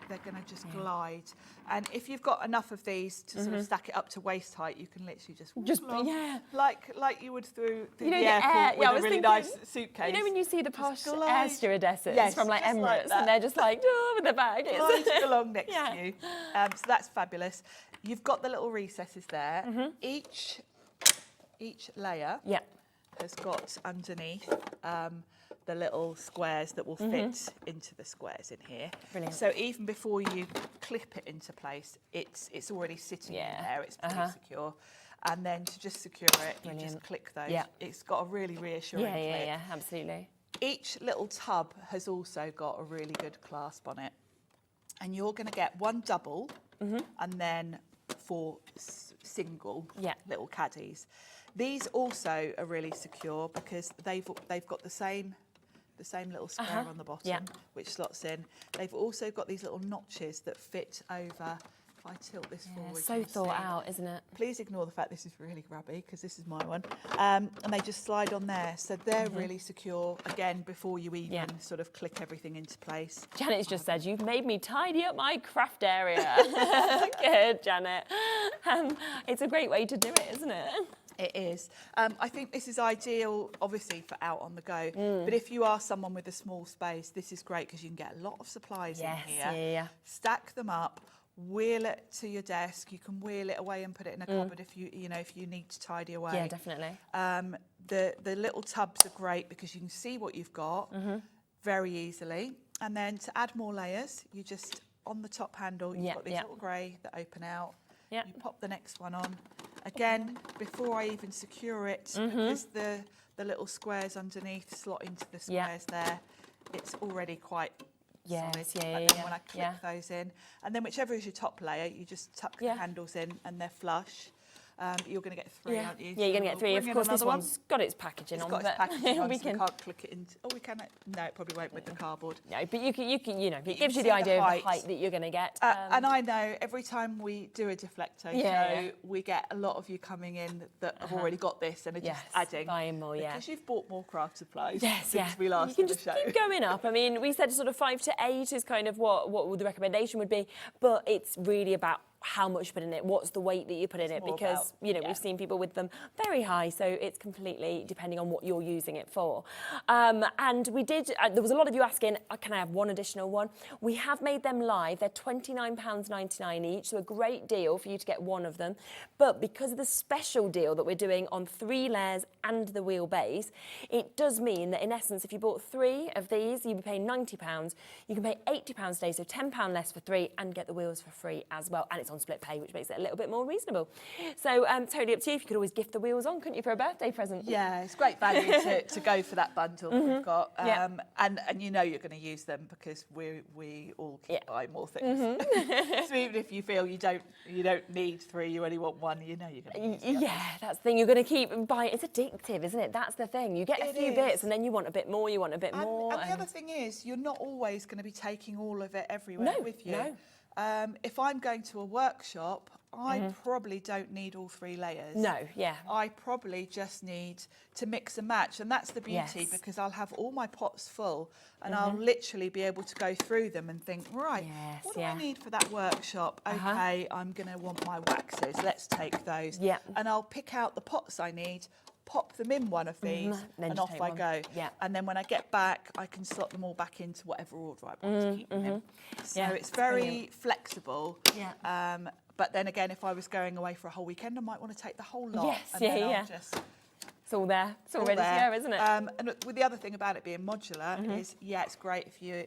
they're going to just glide. And if you've got enough of these to sort of stack it up to waist height, you can literally just walk along, like you would through the airport with a really nice suitcase. You know when you see the posh air stewardesses from like Emirates, and they're just like, with their bag. Gliding along next to you. So that's fabulous. You've got the little recesses there. Each layer has got underneath the little squares that will fit into the squares in here. Brilliant. So even before you clip it into place, it's already sitting in there. It's pretty secure. And then to just secure it, you just click those. It's got a really reassuring clip. Yeah, absolutely. Each little tub has also got a really good clasp on it. And you're going to get 1 double and then 4 single little caddies. These also are really secure because they've got the same little square on the bottom, which slots in. They've also got these little notches that fit over. If I tilt this forward, so thought out, isn't it? Please ignore the fact this is really grabby because this is my one. And they just slide on there, so they're really secure. Again, before you even sort of click everything into place. Janet's just said, "You've made me tidy up my craft area." Good, Janet. It's a great way to do it, isn't it? It is. I think this is ideal, obviously, for out on the go. But if you are someone with a small space, this is great because you can get a lot of supplies in here. Stack them up, wheel it to your desk. You can wheel it away and put it in a cupboard if you need to tidy away. Yeah, definitely. The little tubs are great because you can see what you've got very easily. And then to add more layers, you just on the top handle, you've got these little grey that open out. You pop the next one on. Again, before I even secure it, because the little squares underneath slot into the squares there, it's already quite solid. But then when I click those in, and then whichever is your top layer, you just tuck the handles in and they're flush. You're going to get 3, aren't you? Yeah, you're going to get 3. Of course, this one's got its packaging on. It's got its packaging on, so you can't click it into... Oh, we can... No, it probably won't with the cardboard. No, but you can, it gives you the idea of the height that you're going to get. And I know every time we do a Deflecto show, we get a lot of you coming in that have already got this and are just adding. Buying more, because you've bought more craft supplies since we last did the show. You can just keep going up. I mean, we said sort of 5 to 8 is kind of what the recommendation would be, but it's really about how much you put in it, what's the weight that you put in it, because we've seen people with them very high, so it's completely depending on what you're using it for. And we did, there was a lot of you asking, can I have one additional one? We have made them live. They're £29.99 each, so a great deal for you to get one of them. But because of the special deal that we're doing on 3 layers and the wheelbase, it does mean that in essence, if you bought 3 of these, you'd be paying £90. You can pay £80 today, so £10 less for 3, and get the wheels for free as well. And it's on split pay, which makes it a little bit more reasonable. So totally up to you. If you could always gift the wheels on, couldn't you, for a birthday present? Yeah, it's great value to go for that bundle that we've got. And you know you're going to use them because we all keep buying more things. So even if you feel you don't need 3, you only want 1, you know you're going to use them. Yeah, that's the thing. You're going to keep buying. It's addictive, isn't it? That's the thing. You get a few bits and then you want a bit more, you want a bit more. And the other thing is, you're not always going to be taking all of it everywhere with you. No. If I'm going to a workshop, I probably don't need all 3 layers. No, yeah. I probably just need to mix and match, and that's the beauty, because I'll have all my pots full and I'll literally be able to go through them and think, right, what do I need for that workshop? Okay, I'm going to want my waxes. Let's take those. Yeah. And I'll pick out the pots I need, pop them in one of these, and off I go. Yeah. And then when I get back, I can slot them all back into whatever order I want to keep them in. So it's very flexible. Yeah. But then again, if I was going away for a whole weekend, I might want to take the whole lot. Yes, and then I'll just... It's all there. It's all ready to go, isn't it? And with the other thing about it being modular is, it's great if you're,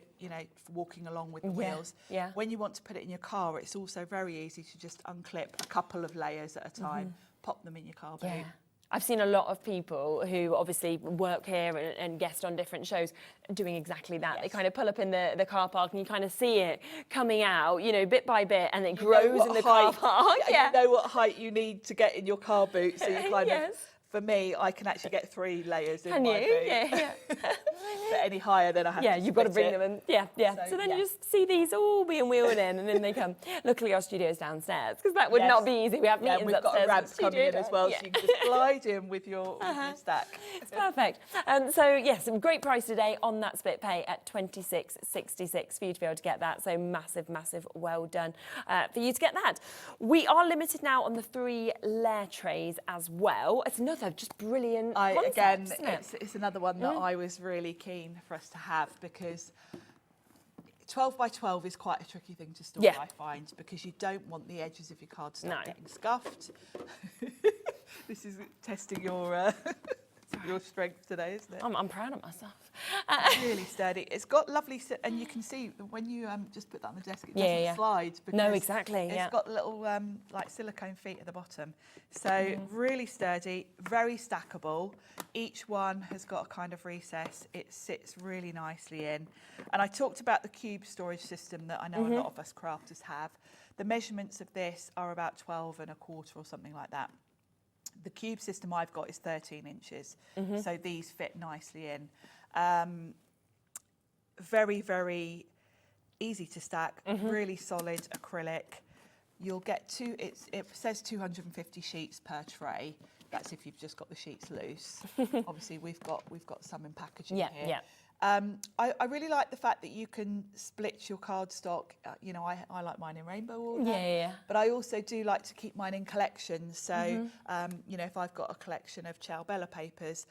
walking along with the wheels. Yeah. When you want to put it in your car, it's also very easy to just unclip a couple of layers at a time, pop them in your car boot. Yeah. I've seen a lot of people who obviously work here and guest on different shows doing exactly that. They kind of pull up in the car park and you kind of see it coming out, bit by bit, and it grows in the car park. Yeah. You know what height you need to get in your car boot, so you kind of... For me, I can actually get 3 layers in my boot. Yeah. But any higher, then I have to you've got to bring them in. Yeah. So then you just see these all being wheeled in, and then they come. Luckily, our studio's downstairs, because that would not be easy. We have meetings we've upstairs. Got a ramp coming in as well, so you can just glide in with your stack. It's perfect. So yes, a great price today on that split pay at $26.66 for you to be able to get that. So massive, massive, well done for you to get that. We are limited now on the 3 layer trays as well. It's another just brilliant concept, isn't it? It's another one that I was really keen for us to have, because 12 by 12 is quite a tricky thing to store, I find, because you don't want the edges of your cardstock getting scuffed. This is testing your strength today, isn't it? I'm proud of myself. Really sturdy. It's got lovely, and you can see when you just put that on the desk, it doesn't slide. No, exactly. It's got little like silicone feet at the bottom. So really sturdy, very stackable. Each one has got a kind of recess. It sits really nicely in. And I talked about the cube storage system that I know a lot of us crafters have. The measurements of this are about 12 1/4 or something like that. The cube system I've got is 13 inches, so these fit nicely in. Very, very easy to stack, really solid acrylic. You'll get it says 250 sheets per tray. That's if you've just got the sheets loose. Obviously, we've got some in packaging here. Yeah. I really like the fact that you can split your cardstock. I like mine in rainbow order. But I also do like to keep mine in collections. So, if I've got a collection of Ciao Bella papers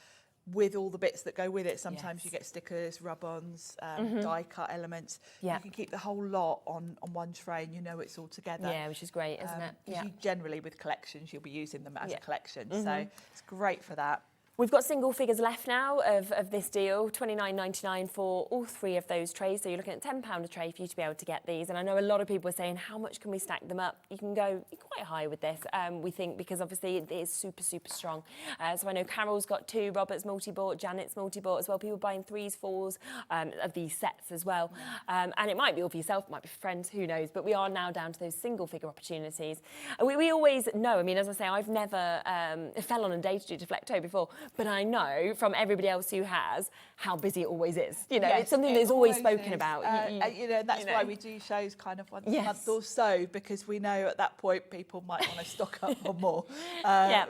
with all the bits that go with it, sometimes you get stickers, rub-ons, die-cut elements. You can keep the whole lot on one tray and you know it's all together. Yeah, which is great, isn't it? Because you generally, with collections, you'll be using them as a collection. So it's great for that. We've got single figures left now of this deal, $29.99 for all 3 of those trays. So you're looking at £10 a tray for you to be able to get these. And I know a lot of people are saying, how much can we stack them up? You can go quite high with this, we think, because obviously it is super, super strong. So I know Carol's got 2, Robert's multi-bought, Janet's multi-bought as well. People buying 3s, 4s of these sets as well. And it might be all for yourself, it might be for friends, who knows. But we are now down to those single figure opportunities. We always know, I mean, as I say, I've never fell on a day to do Deflecto before. but I know from everybody else who has how busy it always is. You know, Yes, it's something that's always spoken about. You know, that's why we do shows kind of once a month or so, because we know at that point people might want to stock up on more.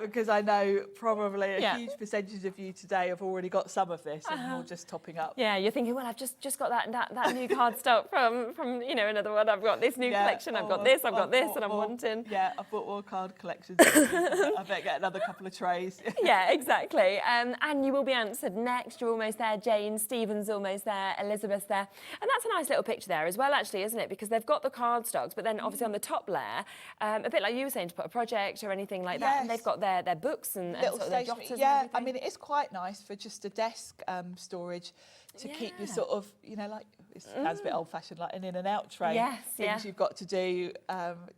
Because I know probably a huge percentage of you today have already got some of this and you're just topping up. Yeah, you're thinking, well, I've just got that new cardstock from you know, another one. I've got this new collection. I've got this, and I'm wanting. Yeah, I've bought more card collections. I better get another couple of trays. Yeah, exactly. And you will be answered next. You're almost there. Jane, Stephen's almost there. Elizabeth's there. And that's a nice little picture there as well, actually, isn't it? Because they've got the cardstocks, but then obviously on the top layer, a bit like you were saying, to put a project or anything like that. And they've got their books and little sort of their jotters. Yeah, I mean, it is quite nice for just a desk storage to keep you sort of, you know, like, it sounds a bit old-fashioned, like an in and out tray. Things you've got to do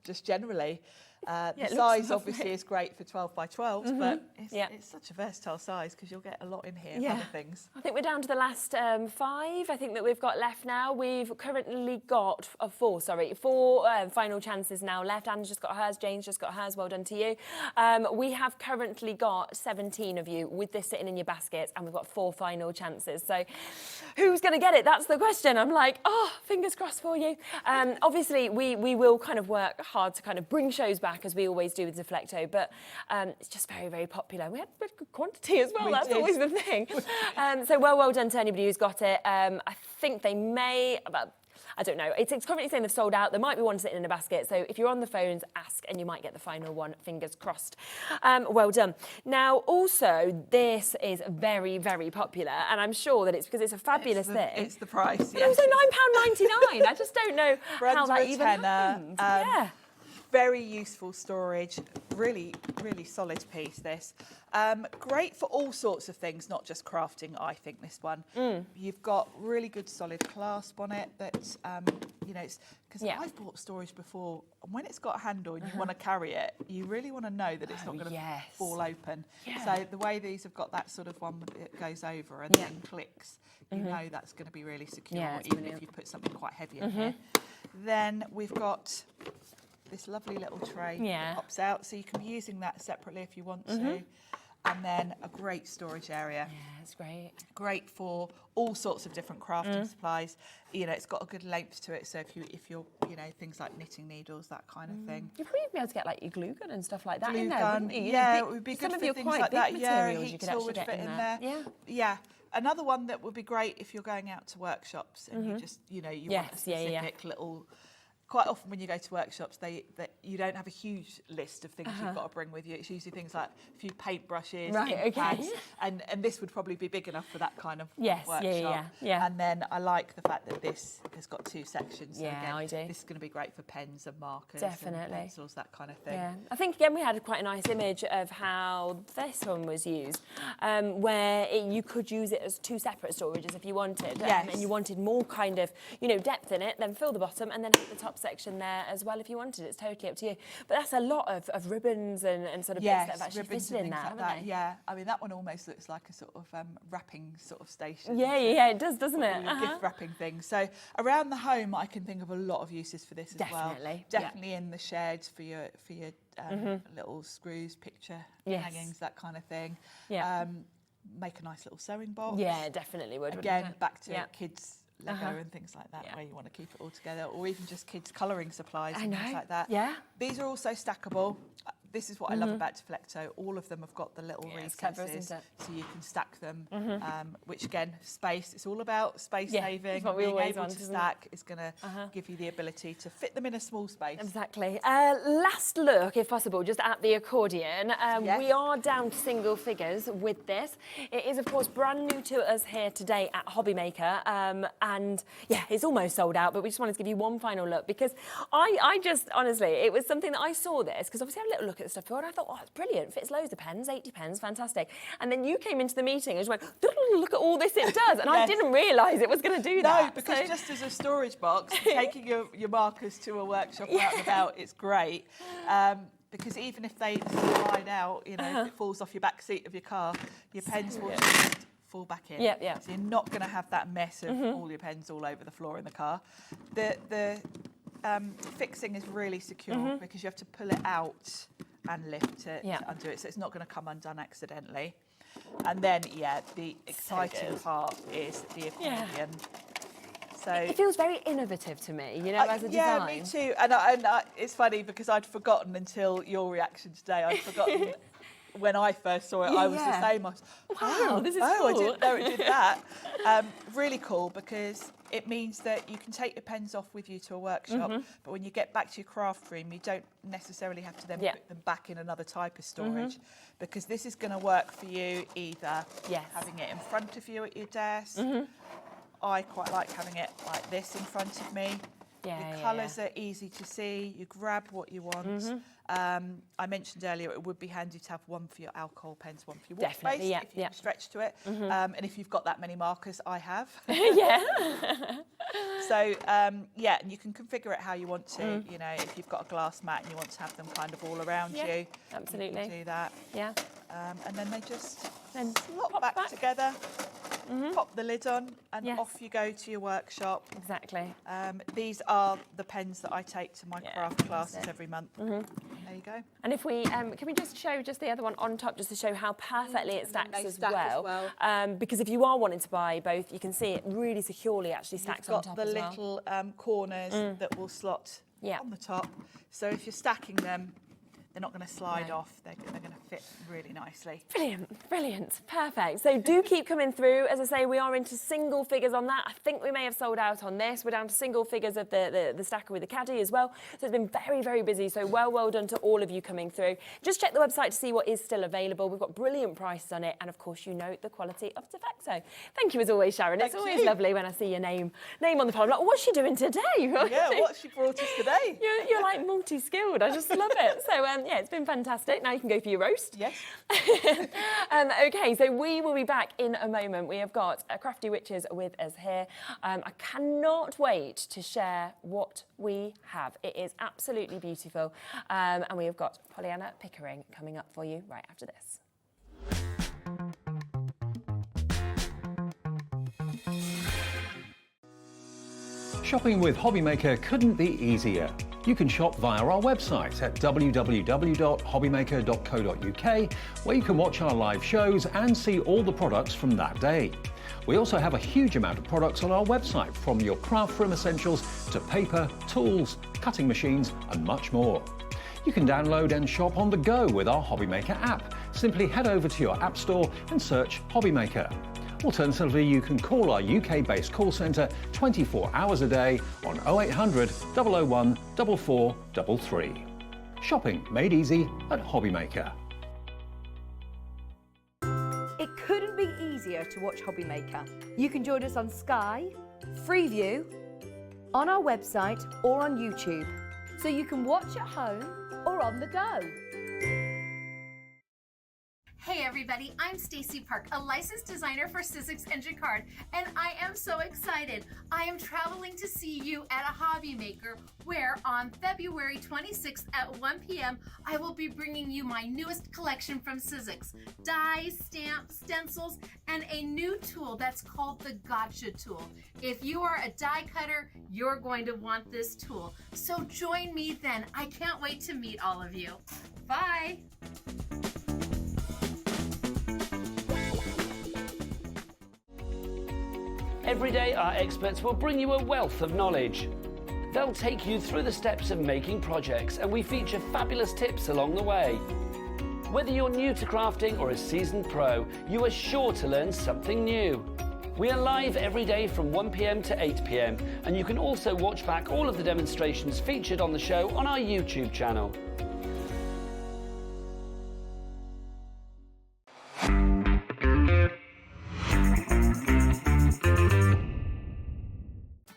just generally. The size obviously is great for 12 by 12s, but it's such a versatile size because you'll get a lot in here of other things. I think we're down to the last 5, I think, that we've got left now. We've currently got 4 final chances now left. Anne's just got hers, Jane's just got hers. Well done to you. We have currently got 17 of you with this sitting in your baskets, and we've got 4 final chances. So who's going to get it? That's the question. I'm like, oh, fingers crossed for you. Obviously, we will kind of work hard to kind of bring shows back, as we always do with Deflecto, but it's just very, very popular. We had a good quantity as well. That's always the thing. So well done to anybody who's got it. I think they may, I don't know. It's currently saying they've sold out. There might be one sitting in a basket. So if you're on the phones, ask and you might get the final one. Fingers crossed. Well done. Now, also, this is very, very popular. And I'm sure that it's because it's a fabulous thing. It's the price, But also £9.99. I just don't know how that even happens. Very useful storage, really, really solid piece, this. Great for all sorts of things, not just crafting, I think, this one. You've got really good solid clasp on it that, you know, it's because I've bought storage before, and when it's got a handle and you want to carry it, you really want to know that it's not going to fall open. So the way these have got that sort of one that goes over and then clicks, you know that's going to be really secure, even if you put something quite heavy in here. Then we've got this lovely little tray that pops out, so you can be using that separately if you want to. And then a great storage area. Yeah, it's great. Great for all sorts of different crafting supplies. You know, it's got a good length to it, so if you're, you know, things like knitting needles, that kind of thing. You'd probably be able to get like your glue gun and stuff like that Glue in there, gun, wouldn't you? yeah, it would be good some for of your things quite like big that. materials Yeah, you could heat tool actually would get fit in in there. there. Yeah. Another one that would be great if you're going out to workshops and you just, you know, you want a specific little. Quite often when you go to workshops, you don't have a huge list of things you've got to bring with you. It's usually things like a few paintbrushes, ink pads, and this would probably be big enough for that kind of workshop. And then I like the fact that this has got 2 sections. So again, I do. This is going to be great for pens and markers, Definitely. and pencils, that kind of thing. Yeah, I think again we had quite a nice image of how this one was used, where you could use it as 2 separate storages if you wanted, and you wanted more kind of, you know, depth in it. Then fill the bottom and then have the top section there as well if you wanted. It's totally up to you. But that's a lot of ribbons and sort of bits that have actually fitted in there, haven't they? Yeah, I mean that one almost looks like a sort of wrapping sort of station. Yeah, it does, doesn't it? Gift wrapping thing. So around the home, I can think of a lot of uses for this as well. Definitely in the sheds for your little screws, picture hangings, that kind of thing. Make a nice little sewing box. Yeah, definitely would. Again, back to kids. Lego and things like that, where you want to keep it all together, or even just kids' colouring supplies and things like that. These are also stackable. This is what I love about Deflecto. All of them have got the little recesses, so you can stack them, which again, space. It's all about space saving. Being able to stack is going to give you the ability to fit them in a small space. Exactly. Last look, if possible, just at the accordion. We are down to single figures with this. It is, of course, brand new to us here today at Hobbymaker. And yeah, it's almost sold out, but we just wanted to give you one final look because I just, honestly, it was something that I saw this, because obviously I had a little look at the stuff before and I thought, oh, it's brilliant, fits loads of pens, 80 pens, fantastic. And then you came into the meeting and just went, look at all this it does. And I didn't realise it was going to do that. No, because just as a storage box, taking your markers to a workshop out and about, it's great. Because even if they slide out, you know, if it falls off your back seat of your car, your pens will just fall back in. So you're not going to have that mess of all your pens all over the floor in the car. The fixing is really secure because you have to pull it out and lift it Yeah. to undo it, so it's not going to come undone accidentally. And then, yeah, the exciting part is the accordion. So It feels very innovative to me, you know, as a design. yeah, me too. And it's funny because I'd forgotten until your reaction today. I'd forgotten when I first saw it. I was the same. I was, Wow, this is I cool. didn't know it did that. Really cool because it means that you can take your pens off with you to a workshop, but when you get back to your craft room, you don't necessarily have to then put them back in another type of storage, because this is going to work for you either having it in front of you at your desk. I quite like having it like this in front of me. Your colours are easy to see. You grab what you want. I mentioned earlier it would be handy to have one for your alcohol pens, one for your water Definitely, base, if you can stretch to it. And if you've got that many markers, I have. So, and you can configure it how you want to. You know, if you've got a glass mat and you want to have them kind of all around you, absolutely. you can do that. Yeah. And then they just slot back together. Pop the lid on and off you go to your workshop. Exactly. These are the pens that I take to my craft classes every month. There you go. And if we, can we just show just the other one on top, just to show how perfectly it stacks as well. Because if you are wanting to buy both, you can see it really securely actually stacks on top as well. You've got the little corners that will slot on the top. So if you're stacking them, they're not going to slide off. They're going to fit really nicely. Brilliant, brilliant, perfect. So do keep coming through. As I say, we are into single figures on that. I think we may have sold out on this. We're down to single figures of the stacker with the caddy as well. So it's been very, very busy. So well done to all of you coming through. Just check the website to see what is still available. We've got brilliant prices on it. And of course, you know the quality of Deflecto. Thank you as always, Sharon. It's always lovely when I see your name on the pile. I'm like, what's she doing today? Yeah, what's she brought us today? You're like multi-skilled. I just love it. So yeah, it's been fantastic. Now you can go for your roast. Yes. Okay, so we will be back in a moment. We have got Crafty Witches with us here. I cannot wait to share what we have. It is absolutely beautiful. And we have got Pollyanna Pickering coming up for you right after this. Shopping with Hobbymaker couldn't be easier. You can shop via our website at www.hobbymaker.co.uk, where you can watch our live shows and see all the products from that day. We also have a huge amount of products on our website, from your craft room essentials to paper, tools, cutting machines and much more. You can download and shop on the go with our Hobbymaker app. Simply head over to your app store and search Hobbymaker. Alternatively, you can call our UK-based call centre 24 hours a day on 0800 001 4433. Shopping made easy at Hobbymaker. It couldn't be easier to watch Hobbymaker. You can join us on Sky, Freeview, on our website or on YouTube. So you can watch at home or on the go. Hey everybody, I'm Stacey Park, a licensed designer for Sizzix and Jacquard, and I am so excited. I am traveling to see you at a Hobby Maker, where on February 26th at 1 p.m. I will be bringing you my newest collection from Sizzix: dies, stamps, stencils, and a new tool that's called the Gotcha tool. If you are a die cutter, you're going to want this tool. So join me then. I can't wait to meet all of you. Bye. Every day, our experts will bring you a wealth of knowledge. They'll take you through the steps of making projects, and we feature fabulous tips along the way. Whether you're new to crafting or a seasoned pro, you are sure to learn something new. We are live every day from 1 p.m. to 8 p.m, and you can also watch back all of the demonstrations featured on the show on our YouTube channel.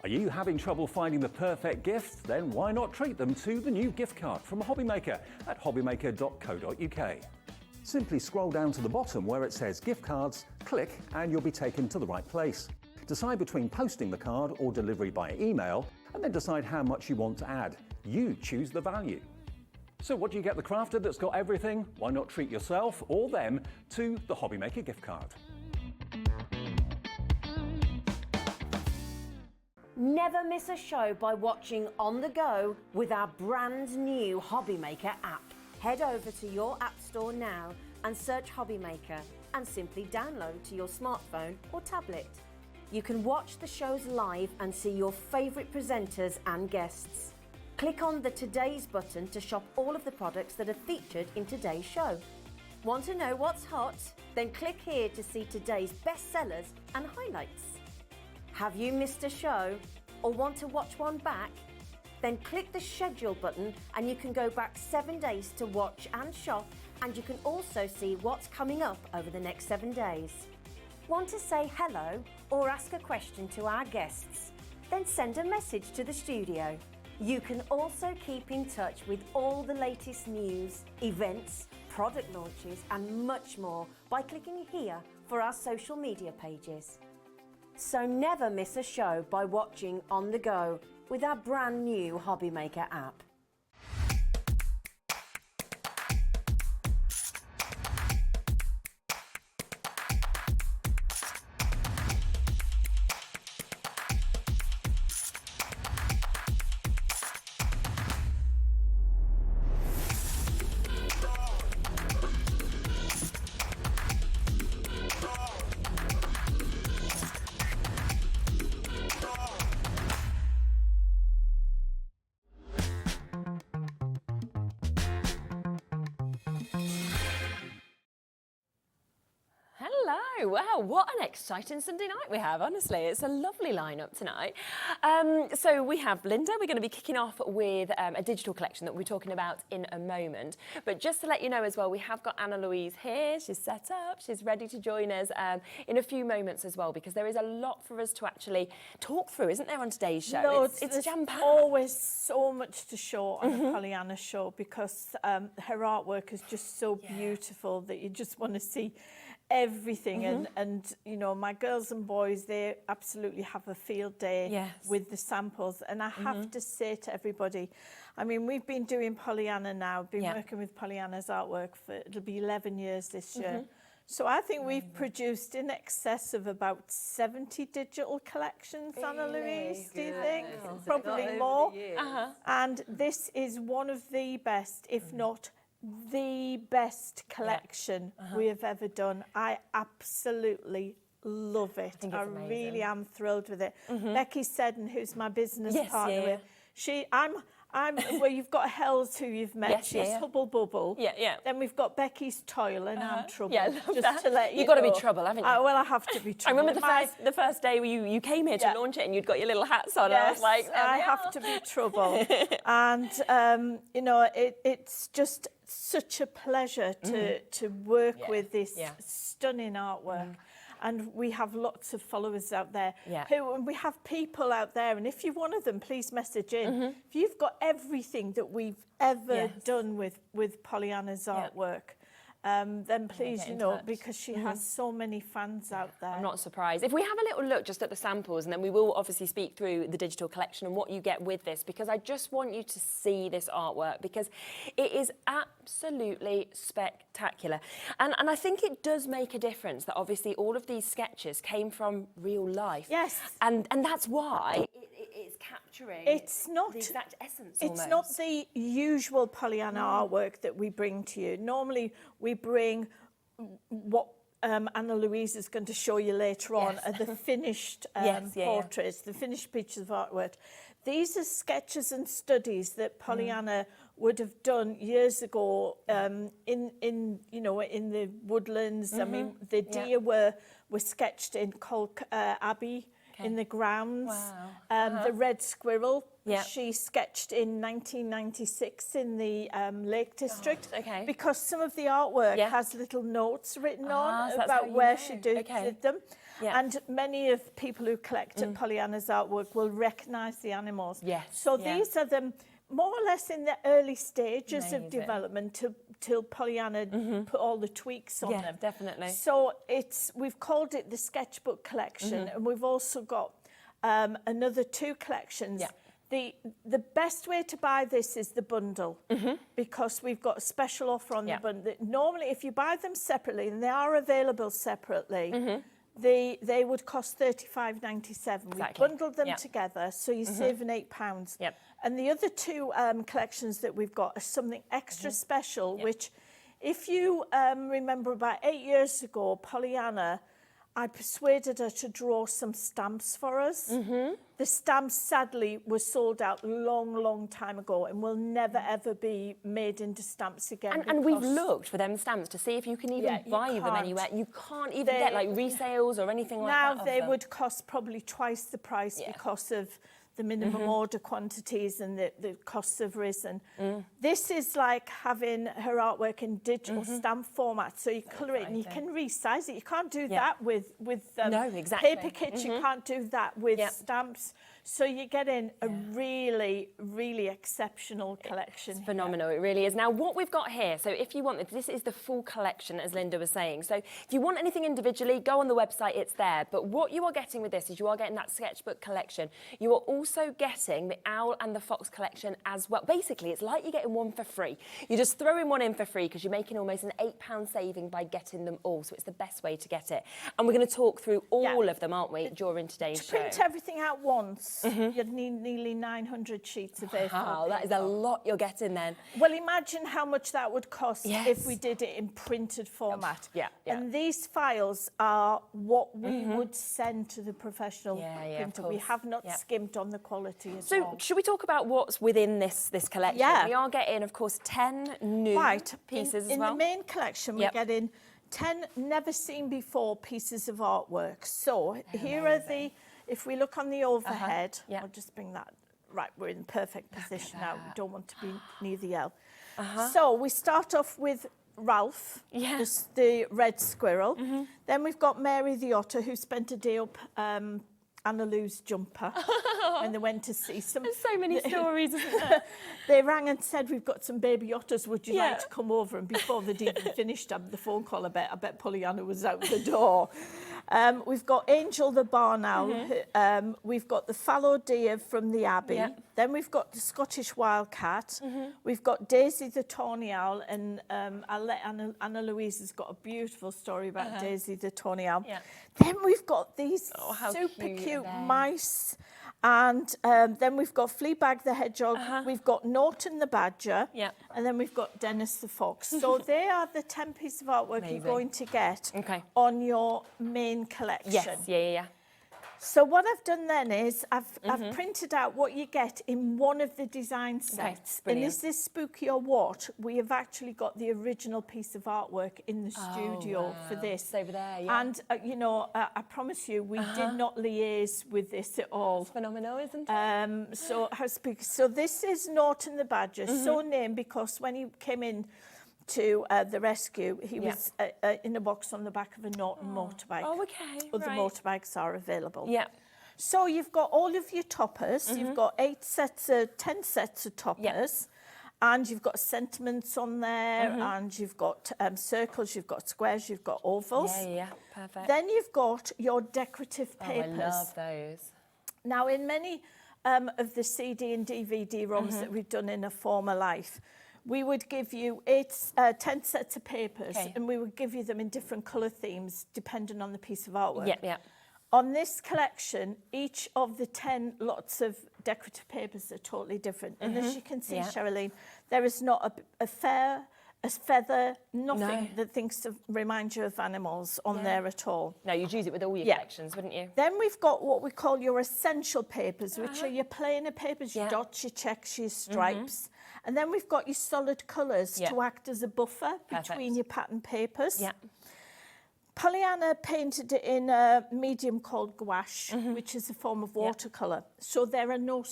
Are you having trouble finding the perfect gift? Then why not treat them to the new gift card from Hobbymaker at hobbymaker.co.uk. Simply scroll down to the bottom where it says gift cards, click and you'll be taken to the right place. Decide between posting the card or delivery by email, and then decide how much you want to add. You choose the value. So what do you get the crafter that's got everything? Why not treat yourself or them to the Hobbymaker gift card? Never miss a show by watching on the go with our brand new Hobbymaker app. Head over to your App Store now and search Hobby Maker and simply download to your smartphone or tablet. You can watch the shows live and see your favourite presenters and guests. Click on the Today's button to shop all of the products that are featured in today's show. Want to know what's hot? Then click here to see today's bestsellers and highlights. Have you missed a show or want to watch one back? Then click the schedule button and you can go back 7 days to watch and shop, and you can also see what's coming up over the next 7 days. Want to say hello or ask a question to our guests? Then send a message to the studio. You can also keep in touch with all the latest news, events, product launches and much more by clicking here for our social media pages. So never miss a show by watching on the go with our brand new Hobby Maker app. Hello, wow, what an exciting Sunday night we have, honestly. It's a lovely lineup tonight. So we have Linda, we're going to be kicking off with a digital collection that we're talking about in a moment. But just to let you know as well, we have got Anna Louise here, she's set up, she's ready to join us in a few moments as well, because there is a lot for us to actually talk through, isn't there, on today's show? No, it's jam-packed. Always so much to show on a Pollyanna show, because her artwork is just so beautiful that you just want to see everything. And you know, my girls and boys, they absolutely have a field day with the samples. And I have to say to everybody, I mean, we've been doing Pollyanna now, been working with Pollyanna's artwork for, it'll be 11 years this year. So I think we've produced in excess of about 70 digital collections, Anna Louise, do you think? Probably more. And this is one of the best, if not the best collection we have ever done. I absolutely love it. I really am thrilled with it. Becky Seddon, who's my business partner with, well, you've got Hells, who you've met. She's Hubble Bubble. Then we've got Becky's Toil, and I'm Trouble. Just to let you know. You've got to be Trouble, haven't you? Well, I have to be Trouble. I remember the first day you came here to launch it, and you'd got your little hats on. I was like, I have to be Trouble. And you know, it's just such a pleasure to work with this stunning artwork. And we have lots of followers out there and we have people out there, and if you're one of them, please message in. If you've got everything that we've ever done with Pollyanna's artwork, then please, you know, because she has so many fans out there. I'm not surprised. If we have a little look just at the samples, and then we will obviously speak through the digital collection and what you get with this, because I just want you to see this artwork, because it is absolutely spectacular. And I think it does make a difference that obviously all of these sketches came from real life. And that's why it's capturing the exact essence almost. It's not the usual Pollyanna artwork that we bring to you. Normally we bring what Anna Louise is going to show you later on, are the finished portraits, the finished pieces of artwork. These are sketches and studies that Pollyanna would have done years ago in you know, in the woodlands. I mean, the deer were sketched in Colk Abbey. In the grounds. The red squirrel, she sketched in 1996 in the Lake District, because some of the artwork has little notes written on about where she did them. And many of people who collect at Pollyanna's artwork will recognise the animals. So these are them more or less in the early stages of development till Pollyanna put all the tweaks on them. Definitely. So we've called it the Sketchbook Collection, and we've also got another 2 collections. The best way to buy this is the bundle, because we've got a special offer on the bundle. Normally, if you buy them separately, and they are available separately, they would cost £35.97. Exactly. We bundled them Yep. together, so you're saving £8. Yep. And the other two collections that we've got are something extra special, which, if you remember about 8 years ago, Pollyanna, I persuaded her to draw some stamps for us. The stamps, sadly, were sold out long time ago and will never, ever be made into stamps again. And we've looked for them stamps to see if you can even buy them anywhere. You can't even get like resales or anything like that. Now they would cost probably twice the price because of the minimum order quantities and the costs have risen. This is like having her artwork in digital stamp format, so you colour it and you can resize it. You can't do that with no, exactly. paper kits. You can't do that with stamps. So you're getting a really exceptional collection. It's phenomenal, it really is. Now, what we've got here, so if you want, this is the full collection, as Linda was saying. So if you want anything individually, go on the website, it's there. But what you are getting with this is you are getting that sketchbook collection. You are also getting the Owl and the Fox collection as well. Basically, it's like you're getting one for free. You're just throwing one in for free because you're making almost an £8 saving by getting them all. So it's the best way to get it. And we're going to talk through all of them, aren't we, during today's show? To print everything out once, you'd need nearly 900 sheets of A4 Wow, that is a lot you're getting then. Well, imagine how much that would cost if we did it in printed format. And these files are what we would send to the professional printer. We have not skimmed on the quality at all. So, should we talk about what's within this collection? We are getting, of course, 10 new pieces as well. In the main collection, we're getting 10 never-seen-before pieces of artwork. So, here are the... If we look on the overhead, I'll just bring that, right, we're in perfect position now. We don't want to be near the L. So we start off with Ralph, the red squirrel. Then we've got Mary the otter, who spent a day up Anna Lou's jumper when they went to see some... There's so many stories, isn't there? They rang and said, we've got some baby otters, would you like to come over? And before they'd even finished the phone call, I bet Pollyanna was out the door. We've got Angel the barn owl. We've got the fallow deer from the Abbey. Then we've got the Scottish wildcat. We've got Daisy the tawny owl. And I'll let Anna Louise has got a beautiful story about Daisy the tawny owl. Then we've got these super cute mice. And then we've got Fleabag the hedgehog, we've got Norton the badger, and then we've got Dennis the fox. So they are the 10 pieces of artwork you're going to get on your main collection. Yes, So what I've done then is I've printed out what you get in one of the design sets. And is this spooky or what? We have actually got the original piece of artwork in the studio for this. It's over there, And, you know, I promise you, we did not liaise with this at all. It's phenomenal, isn't it? So how spooky. So this is Norton the badger, so named because when he came in to the rescue, he was in a box on the back of a Norton motorbike. Oh, okay. Other motorbikes are available. Yeah. So you've got all of your toppers. You've got 10 sets of toppers. And you've got sentiments on there, and you've got circles, you've got squares, you've got ovals. Yeah, perfect. Then you've got your decorative papers. I love those. Now, in many of the CD and DVD ROMs that we've done in a former life, we would give you 10 sets of papers, and we would give you them in different colour themes, depending on the piece of artwork. On this collection, each of the 10 lots of decorative papers are totally different. And as you can see, Sherilyn, there is not a feather, nothing that thinks to remind you of animals on there at all. No, you'd use it with all your collections, wouldn't you? Then we've got what we call your essential papers, which are your plainer papers, your dots, your checks, your stripes. And then we've got your solid colours to act as a buffer between your pattern papers. Pollyanna painted it in a medium called gouache, which is a form of watercolour. So there are no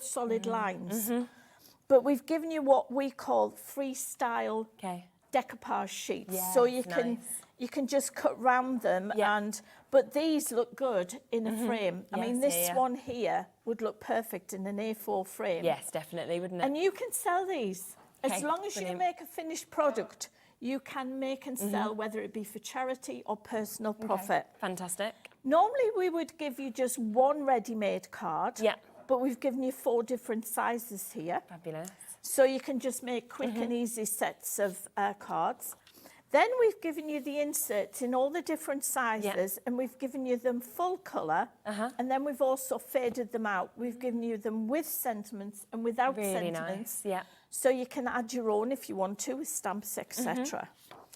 solid lines. But we've given you what we call freestyle decoupage sheets. So you can just cut round them, but these look good in a frame. I mean, this one here would look perfect in an A4 frame. Yes, definitely, wouldn't it? And you can sell these. As long as you make a finished product, you can make and sell, whether it be for charity or personal profit. Fantastic. Normally, we would give you just one ready-made card. But we've given you 4 different sizes here. Fabulous. So you can just make quick and easy sets of cards. Then we've given you the inserts in all the different sizes, and we've given you them full colour, and then we've also faded them out. We've given you them with sentiments and without sentiments. Nice. Yeah. So you can add your own if you want to, with stamps, etc.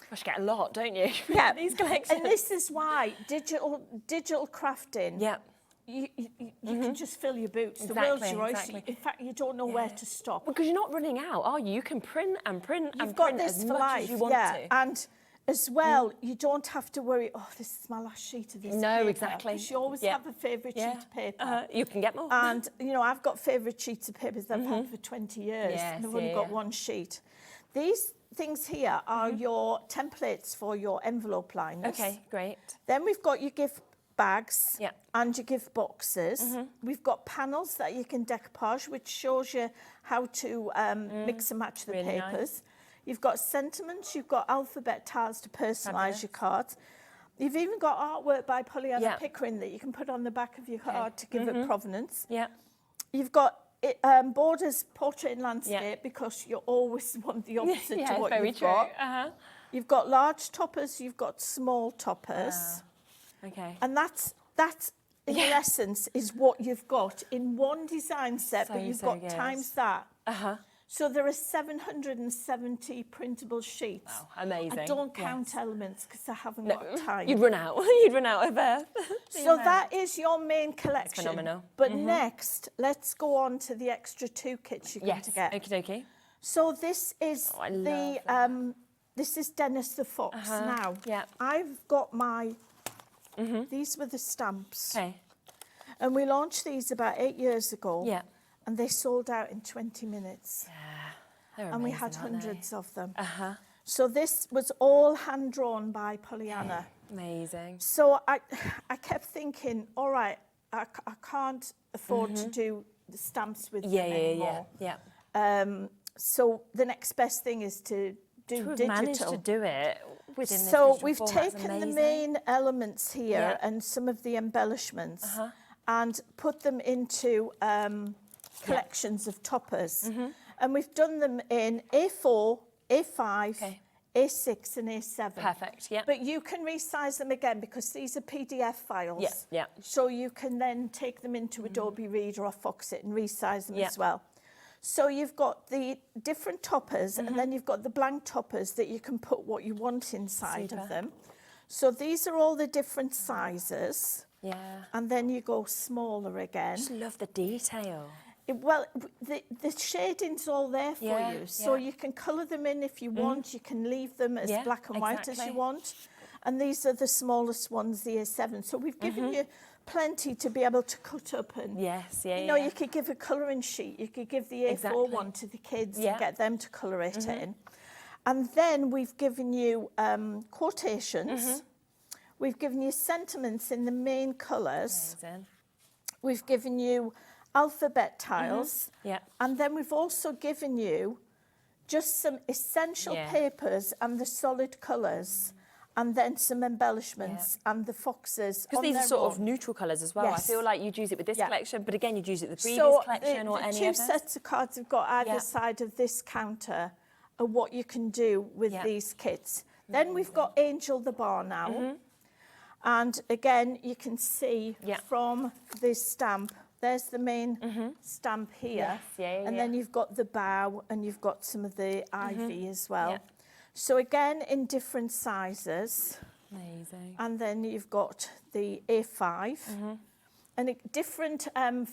Gosh, you get a lot, don't you? Yeah, These collections. and this is why digital crafting. Yeah. You can just fill your boots. Exactly, The world's your oyster. exactly. In fact, you don't know where to stop. Because you're not running out, are you? You can print and print and You've got print this as for much life, as you want to. And as well, you don't have to worry, oh, this is my last sheet of this No, paper. exactly. Because you always have a favourite sheet of paper. You can get more. And, you know, I've got favourite sheets of papers that I've had for 20 years. Yes, and I've only got one sheet. These things here are your templates for your envelope liners. Okay, great. Then we've got your gift bags Yeah. and your gift boxes. We've got panels that you can decoupage, which shows you how to mix and match the Really papers. nice. You've got sentiments, you've got alphabet tiles to personalise your cards. You've even got artwork by Pollyanna Pickering that you can put on the back of your card to give it provenance. Yeah. You've got borders, portrait and landscape, because you always want the opposite to what very you've true. got. You've got large toppers, you've got small toppers. Okay. And that's in essence is what you've got in one design set, but you've got good. times that. So there are 770 printable sheets. Wow, amazing. I don't count elements because I haven't got time. You'd run out. You'd run out of So that is your main collection. That's phenomenal. But next, let's go on to the extra 2 kits you're going to get. Okie dokie. So this is this is Dennis the Fox now. Yeah. I've got my these were the stamps. Okay. And we launched these about 8 years ago. Yeah. And they sold out in 20 minutes. They're And we amazing, had aren't they? hundreds of them. So this was all hand-drawn by Pollyanna. Amazing. So I kept thinking, all right, I can't afford to do the stamps with them anymore. So the next best thing is to do To have digital. managed to do it within this So digital we've format's taken the amazing. main elements here Yeah. and some of the embellishments and put them into collections of toppers. And we've done them in A4, A5, A6 and A7. Perfect, yeah. But you can resize them again because these are PDF files. Yeah. So you can then take them into Adobe Reader or Foxit and resize them as well. So you've got the different toppers and then you've got the blank toppers that you can put what you want inside of them. So these are all the different sizes. Yeah. And then you go smaller again. Just love the detail. Well, the shading's all there for you. So you can colour them in if you want. You can leave them as black and white as you want. And these are the smallest ones, the A7. So we've given you plenty to be able to cut up. And you know, you could give a colouring sheet. You could give the A4 one to the kids and get them to colour it in. And then we've given you quotations. We've given you sentiments in the main colours. Amazing. We've given you alphabet tiles. And then we've also given you just some essential papers and the solid colours. And then some embellishments and the foxes. Because these are sort of neutral colours as well. I feel like you'd use it with this collection, but again, you'd use it with the previous collection or any two other. sets of cards we've got either side of this counter are what you can do with these kits. Then we've got Angel the Barn Owl. And again, you can see from this stamp, there's the main stamp here. And then you've got the bow and you've got some of the ivy as well. So again, in different sizes. Amazing. And then you've got the A5. And different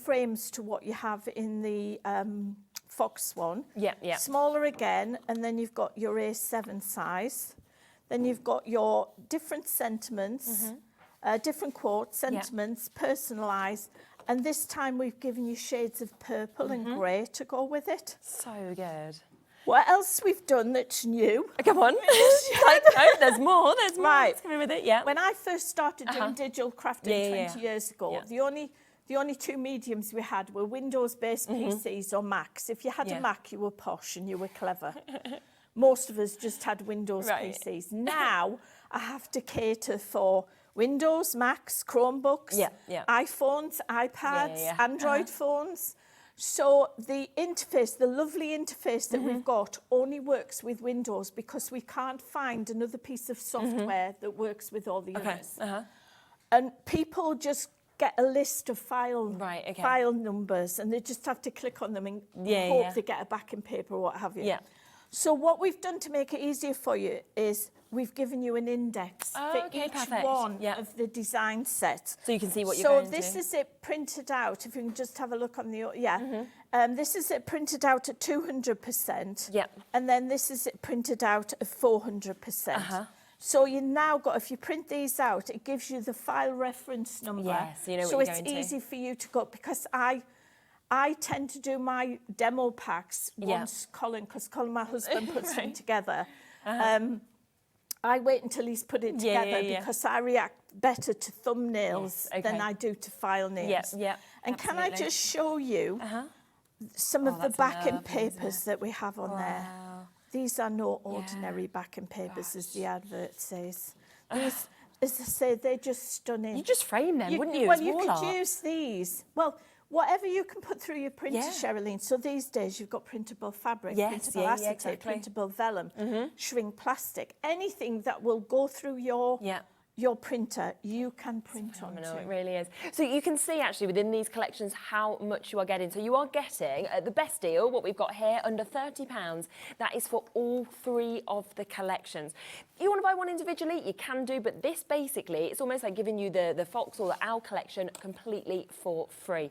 frames to what you have in the Fox one. Smaller again, and then you've got your A7 size. Then you've got your different sentiments, different quotes, sentiments, personalised. And this time we've given you shades of purple and grey to go with it. So good. What else we've done that's new? Come on. No, there's more. There's more. Right. Let's come in with it. Yeah. When I first started doing digital crafting 20 years ago, the only two mediums we had were Windows-based PCs or Macs. If you had a Mac, you were posh and you were clever. Most of us just had Windows PCs. Now I have to cater for Windows, Macs, Chromebooks, iPhones, iPads, Android phones. So the interface, the lovely interface that we've got only works with Windows because we can't find another piece of software that works with all the others. And people just get a list of file numbers and they just have to click on them and hope they get a backing paper or what have you. So what we've done to make it easier for you is we've given you an index for each one of the design sets. So you can see what you're going to. So this is it printed out. If you can just have a look on the, this is it printed out at 200%. And then this is it printed out at 400%. So you now got, if you print these out, it gives you the file reference number. So you know what so you're it's going to. easy for you to go, because I tend to do my demo packs once Colin, because Colin, my husband, puts them together. I wait until he's put it together because I react better to thumbnails than I do to file names. And can I just show you some of the backing papers that we have on there? These are no ordinary backing papers, as the advert says. These, as I say, they're just stunning. You just frame them, wouldn't you? Well, you could use these. Well, whatever you can put through your printer, Sherilyn. So these days you've got printable fabric, printable acetate, printable vellum, shrink plastic, anything that will go through your printer, you can print on. It really is. So you can see actually within these collections how much you are getting. So you are getting the best deal, what we've got here, under £30. That is for all 3 of the collections. If you want to buy one individually, you can do, but this basically, it's almost like giving you the Fox or the Owl collection completely for free.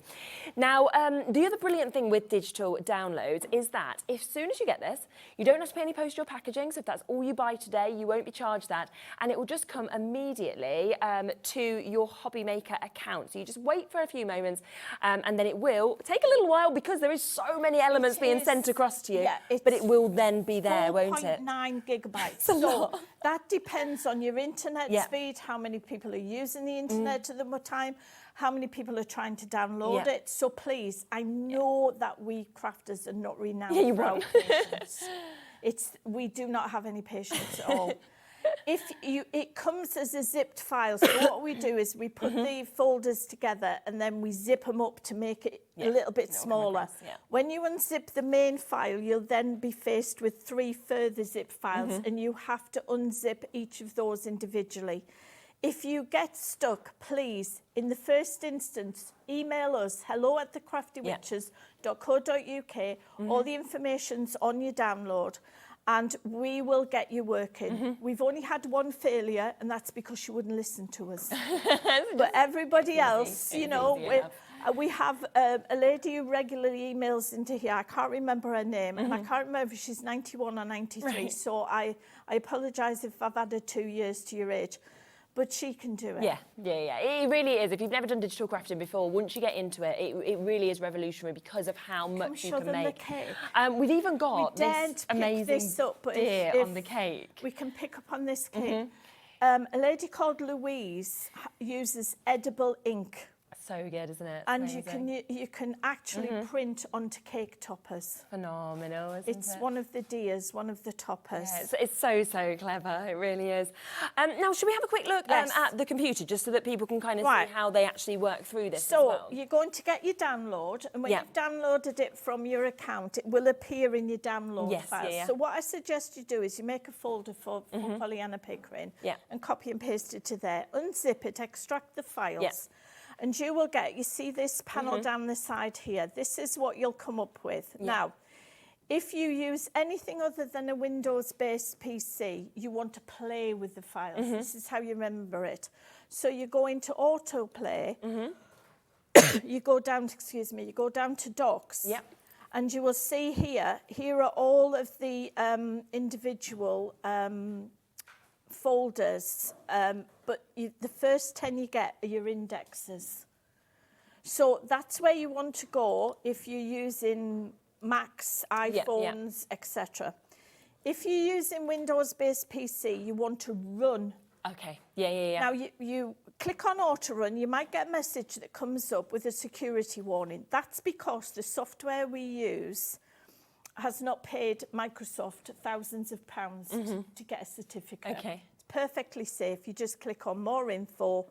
Now, the other brilliant thing with digital downloads is that as soon as you get this, you don't have to pay any postal packaging. So if that's all you buy today, you won't be charged that. And it will just come immediately to your Hobby Maker account. So you just wait for a few moments and then it will take a little while because there is so many elements being sent across to you, but it will then be there, won't it? 4.9 gigabytes. So that depends on your internet speed, how many people are using the internet at the time, how many people are trying to download it. So please, I know that we crafters are not renowned for our patience. We do not have any patience at all. It comes as a zipped file. So what we do is we put the folders together and then we zip them up to make it a little bit smaller. When you unzip the main file, you'll then be faced with 3 further zip files and you have to unzip each of those individually. If you get stuck, please, in the first instance, email us, hello@thecraftywitches.co.uk. All the information's on your download. And we will get you working. We've only had one failure, and that's because she wouldn't listen to us. But everybody else, you know, we have a lady who regularly emails into here. I can't remember her name, and I can't remember if she's 91 or 93. So I apologise if I've added 2 years to your age. But she can do it. It really is. If you've never done digital crafting before, once you get into it, it really is revolutionary because of how much you can make. The cake. We've even got this amazing deer on the cake. We can pick up on this cake. A lady called Louise uses edible ink. So good, isn't it? And you can actually print onto cake toppers. Phenomenal, isn't it? It's one of the deers, one of the toppers. Yeah, it's so clever, it really is. Now, should we have a quick look at the computer just so that people can kind of see how they actually work through this as well? So you're going to get your download, and when you've downloaded it from your account, it will appear in your download file. So what I suggest you do is you make a folder for Pollyanna Pickering and copy and paste it to there, unzip it, extract the files. And you will get, you see this panel down the side here, this is what you'll come up with. Now, if you use anything other than a Windows-based PC, you want to play with the files. This is how you remember it. So you go into autoplay, you go down, you go down to docs, and you will see here are all of the individual folders, but the first 10 you get are your indexes. So that's where you want to go if you're using Macs, iPhones, etc. If you're using Windows-based PC, you want to run. Now you click on auto run, you might get a message that comes up with a security warning. That's because the software we use has not paid Microsoft thousands of pounds to get a certificate. It's perfectly safe. You just click on more info,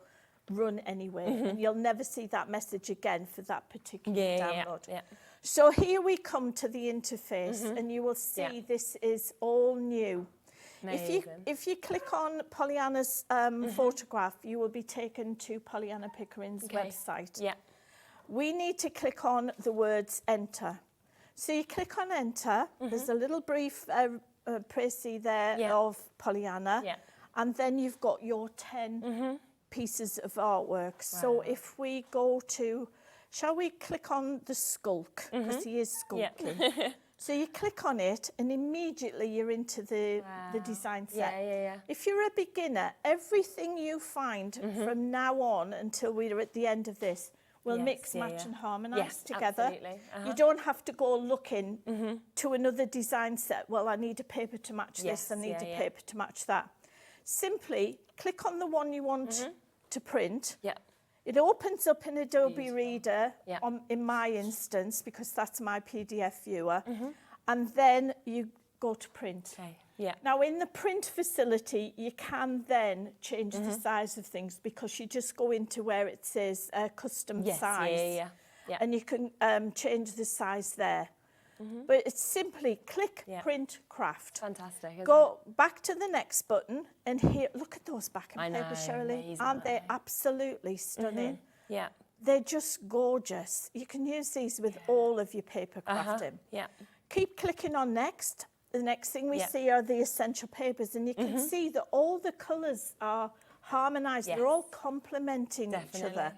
run anyway, and you'll never see that message again for that particular download. So here we come to the interface, and you will see this is all new. If you click on Pollyanna's photograph, you will be taken to Pollyanna Pickering's website. Yeah. We need to click on the words enter. So you click on enter, there's a little brief précis there of Pollyanna, and then you've got your 10 pieces of artwork. So if we go to, shall we click on the skulk, because he is skulking. So you click on it and immediately you're into the design set. If you're a beginner, everything you find from now on until we're at the end of this will mix, match and harmonise together. Absolutely. You don't have to go looking to another design set. Well, I need a paper to match this, I need a paper to match that. Simply click on the one you want to print. It opens up in Adobe Reader, in my instance, because that's my PDF viewer, and then you go to print. Now, in the print facility, you can then change the size of things, because you just go into where it says custom size, and you can change the size there. But it's simply click, print, craft. Fantastic. Go back to the next button, and here, look at those backing papers, Shirley. Aren't they absolutely stunning? They're just gorgeous. You can use these with all of your paper crafting. Keep clicking on next. The next thing we see are the essential papers, and you can see that all the colours are harmonised. They're all complementing each other.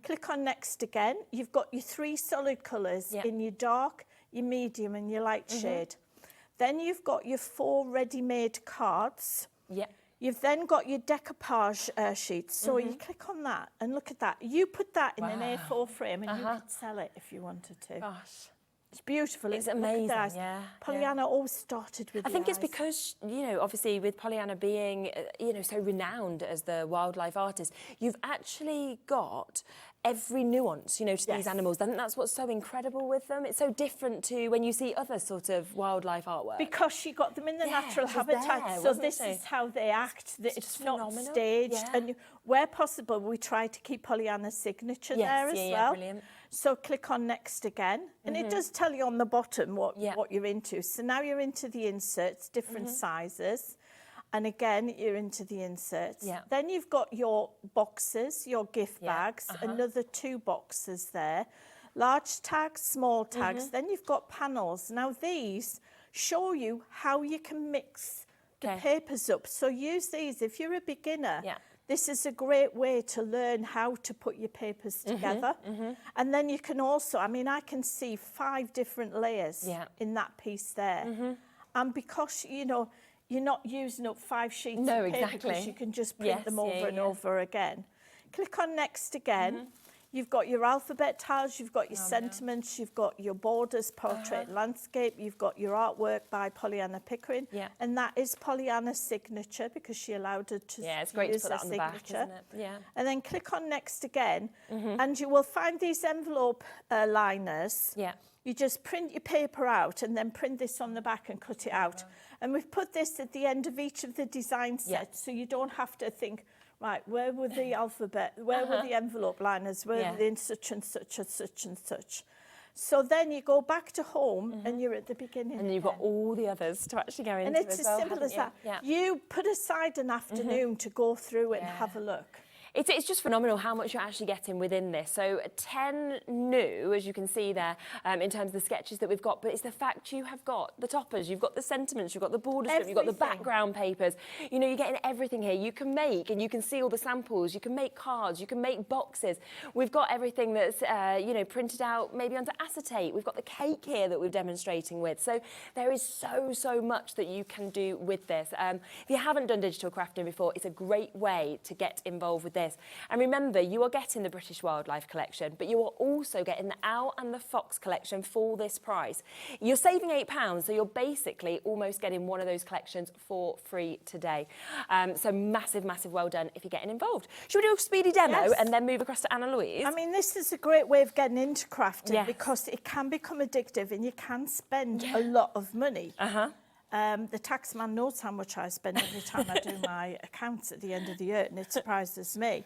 Click on next again. You've got your 3 solid colours in your dark, your medium and your light shade. Then you've got your 4 ready-made cards. You've then got your decoupage sheets. So you click on that and look at that. You put that in an A4 frame and you could sell it if you wanted to. It's beautiful. It's amazing, Pollyanna always started with I think it's because, you know, obviously with Pollyanna being, you know, so renowned as the wildlife artist, you've actually got every nuance, you know, to these animals. I think that's what's so incredible with them. It's so different to when you see other sort of wildlife artwork. Because she got them in the natural habitat, so this is how they act. It's not staged. And where possible, we try to keep Pollyanna's signature there as well. Brilliant. So click on next again, and it does tell you on the bottom what you're into. So now you're into the inserts, different sizes. And again, you're into the inserts. Then you've got your boxes, your gift bags, another 2 boxes there. Large tags, small tags. Then you've got panels. Now these show you how you can mix the papers up. So use these. If you're a beginner, this is a great way to learn how to put your papers together. And then you can also, I mean, I can see 5 different layers in that piece there. And because, you know, you're not using up 5 sheets of paper, because you can just print them over and over again. Click on next again. You've got your alphabet tiles, you've got your sentiments, you've got your borders, portrait, landscape, you've got your artwork by Pollyanna Pickering, and that is Pollyanna's signature, because she allowed her to it's great use to put that her on the back, signature. isn't it? And then click on next again, and you will find these envelope liners. You just print your paper out and then print this on the back and cut it out. And we've put this at the end of each of the design sets, so you don't have to think, right, where were the alphabet, where were the envelope liners, where were they in such and such and such and such. So then you go back to home and you're at the beginning. And you've got all the others to actually go into. And it's as simple as that. You put aside an afternoon to go through it and have a look. It's just phenomenal how much you're actually getting within this. So 10 new, as you can see there, in terms of the sketches that we've got, but it's the fact you have got the toppers, you've got the sentiments, you've got the border strip, you've got the background papers. You know, you're getting everything here. You can make, and you can see all the samples, you can make cards, you can make boxes. We've got everything that's, you know, printed out maybe onto acetate. We've got the cake here that we're demonstrating with. So there is so much that you can do with this. If you haven't done digital crafting before, it's a great way to get involved with this. And remember, you are getting the British Wildlife Collection, but you are also getting the Owl and the Fox collection for this price. You're saving £8, so you're basically almost getting one of those collections for free today. So massive well done if you're getting involved. Should we do a speedy demo and then move across to Anna Louise? I mean, this is a great way of getting into crafting because it can become addictive and you can spend a lot of money. The taxman knows how much I spend every time I do my accounts at the end of the year, and it surprises me.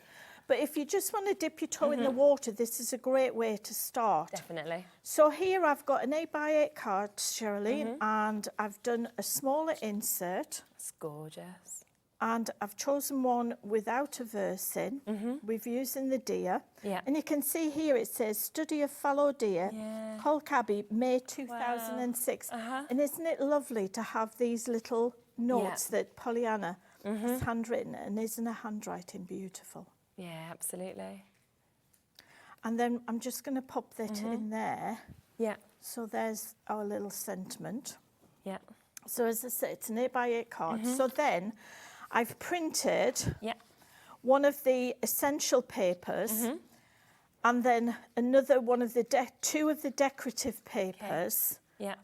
But if you just want to dip your toe in the water, this is a great way to start. Definitely. So here I've got an 8x8 card, Sherilyn, and I've done a smaller insert. It's gorgeous. And I've chosen one without a verse in. We've using the deer. Yeah. And you can see here it says Study of Fallow Deer, Polk Abbey, May 2006. And isn't it lovely to have these little notes that Pollyanna has handwritten, and isn't her handwriting beautiful? Yeah, absolutely. And then I'm just going to pop that in there. Yeah. So there's our little sentiment. Yeah. So as I said, it's an 8x8 card. So then I've printed one of the essential papers and then another one of the two of the decorative papers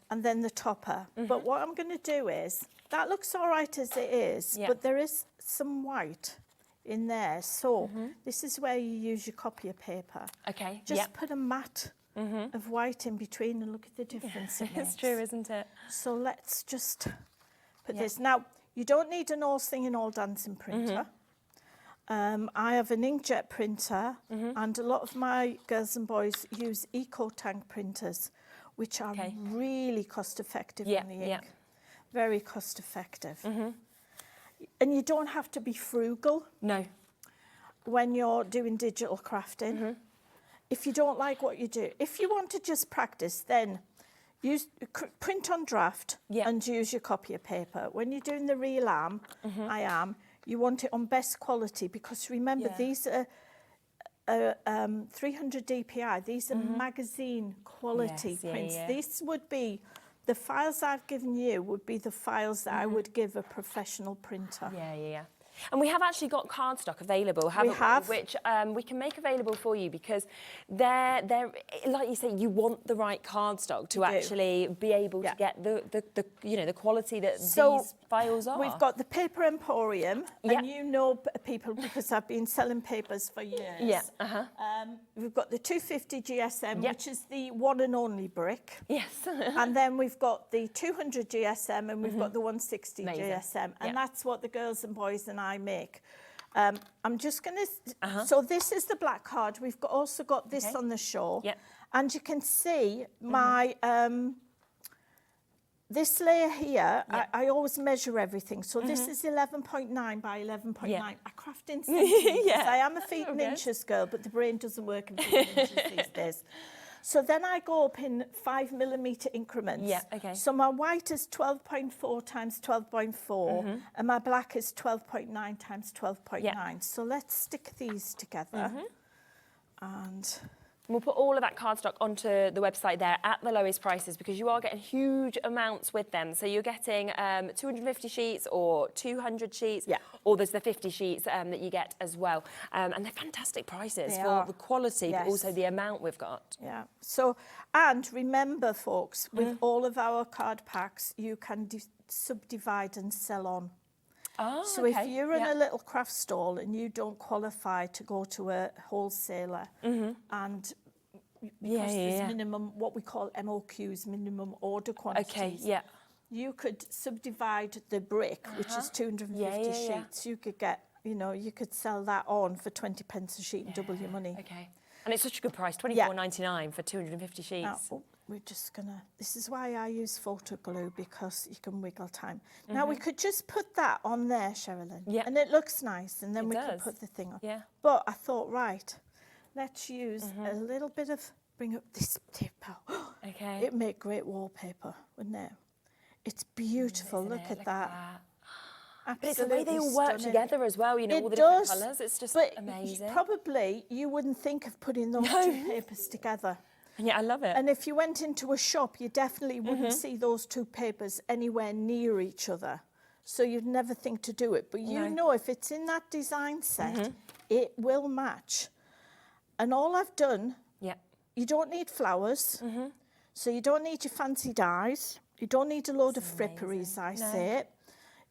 and then the topper. But what I'm going to do is, that looks all right as it is, but there is some white in there. So this is where you use your copier paper. Okay. Just put a mat of white in between and look at the difference it makes. It's true, isn't it? So let's just put this. Now, you don't need an all singing, all dancing printer. I have an inkjet printer and a lot of my girls and boys use eco tank printers, which are really cost effective on the ink. Very cost effective. And you don't have to be frugal. No. When you're doing digital crafting. If you don't like what you do, if you want to just practice, then use print on draft and use your copier paper. When you're doing the real you want it on best quality, because remember these are 300 DPI. These are magazine quality prints. This would be, the files I've given you would be the files that I would give a professional printer. And we have actually got cardstock available, haven't we? Which we can make available for you, because they're like you say, you want the right cardstock to actually be able to get the quality that these files are. We've got the Paper Emporium, and you know people because I've been selling papers for years. We've got the 250 GSM, which is the one and only brick. And then we've got the 200 GSM, and we've got the 160 GSM, and that's what the girls and boys and I make. I'm just going to... So this is the black card. We've also got this on the show. And you can see my... this layer here, I always measure everything. So this is 11.9 by 11.9. I craft in centimetres. I am a feet and inches girl, but the brain doesn't work in feet and inches these days. So then I go up in 5mm increments. So my white is 12.4 times 12.4, and my black is 12.9 times 12.9. So let's stick these together. And we'll put all of that cardstock onto the website there at the lowest prices, because you are getting huge amounts with them. So you're getting 250 sheets or 200 sheets, or there's the 50 sheets that you get as well. And they're fantastic prices for the quality, but also the amount we've got. So, and remember, folks, with all of our card packs, you can subdivide and sell on. So if you're in a little craft stall and you don't qualify to go to a wholesaler, and because there's minimum, what we call MOQs, minimum order quantities, you could subdivide the brick, which is 250 sheets. You could get, you could sell that on for 20 pence a sheet and double your money. And it's such a good price, $24.99 for 250 sheets. Now, we're just gonna, this is why I use photo glue, because you can wiggle time. Now we could just put that on there, Sherilyn, and it looks nice, and then we could put the thing on. But I thought, right, let's use a little bit of, bring up this paper. It'd make great wallpaper, wouldn't it? It's beautiful, look at that. But it's the way they all work together as well, all the different colours, it's just amazing. Probably you wouldn't think of putting those two papers together. Yeah, I love it. And if you went into a shop, you definitely wouldn't see those two papers anywhere near each other. So you'd never think to do it. But you know, if it's in that design set, it will match. And all I've done, you don't need flowers. So you don't need your fancy dyes. You don't need a load of fripperies, I say it.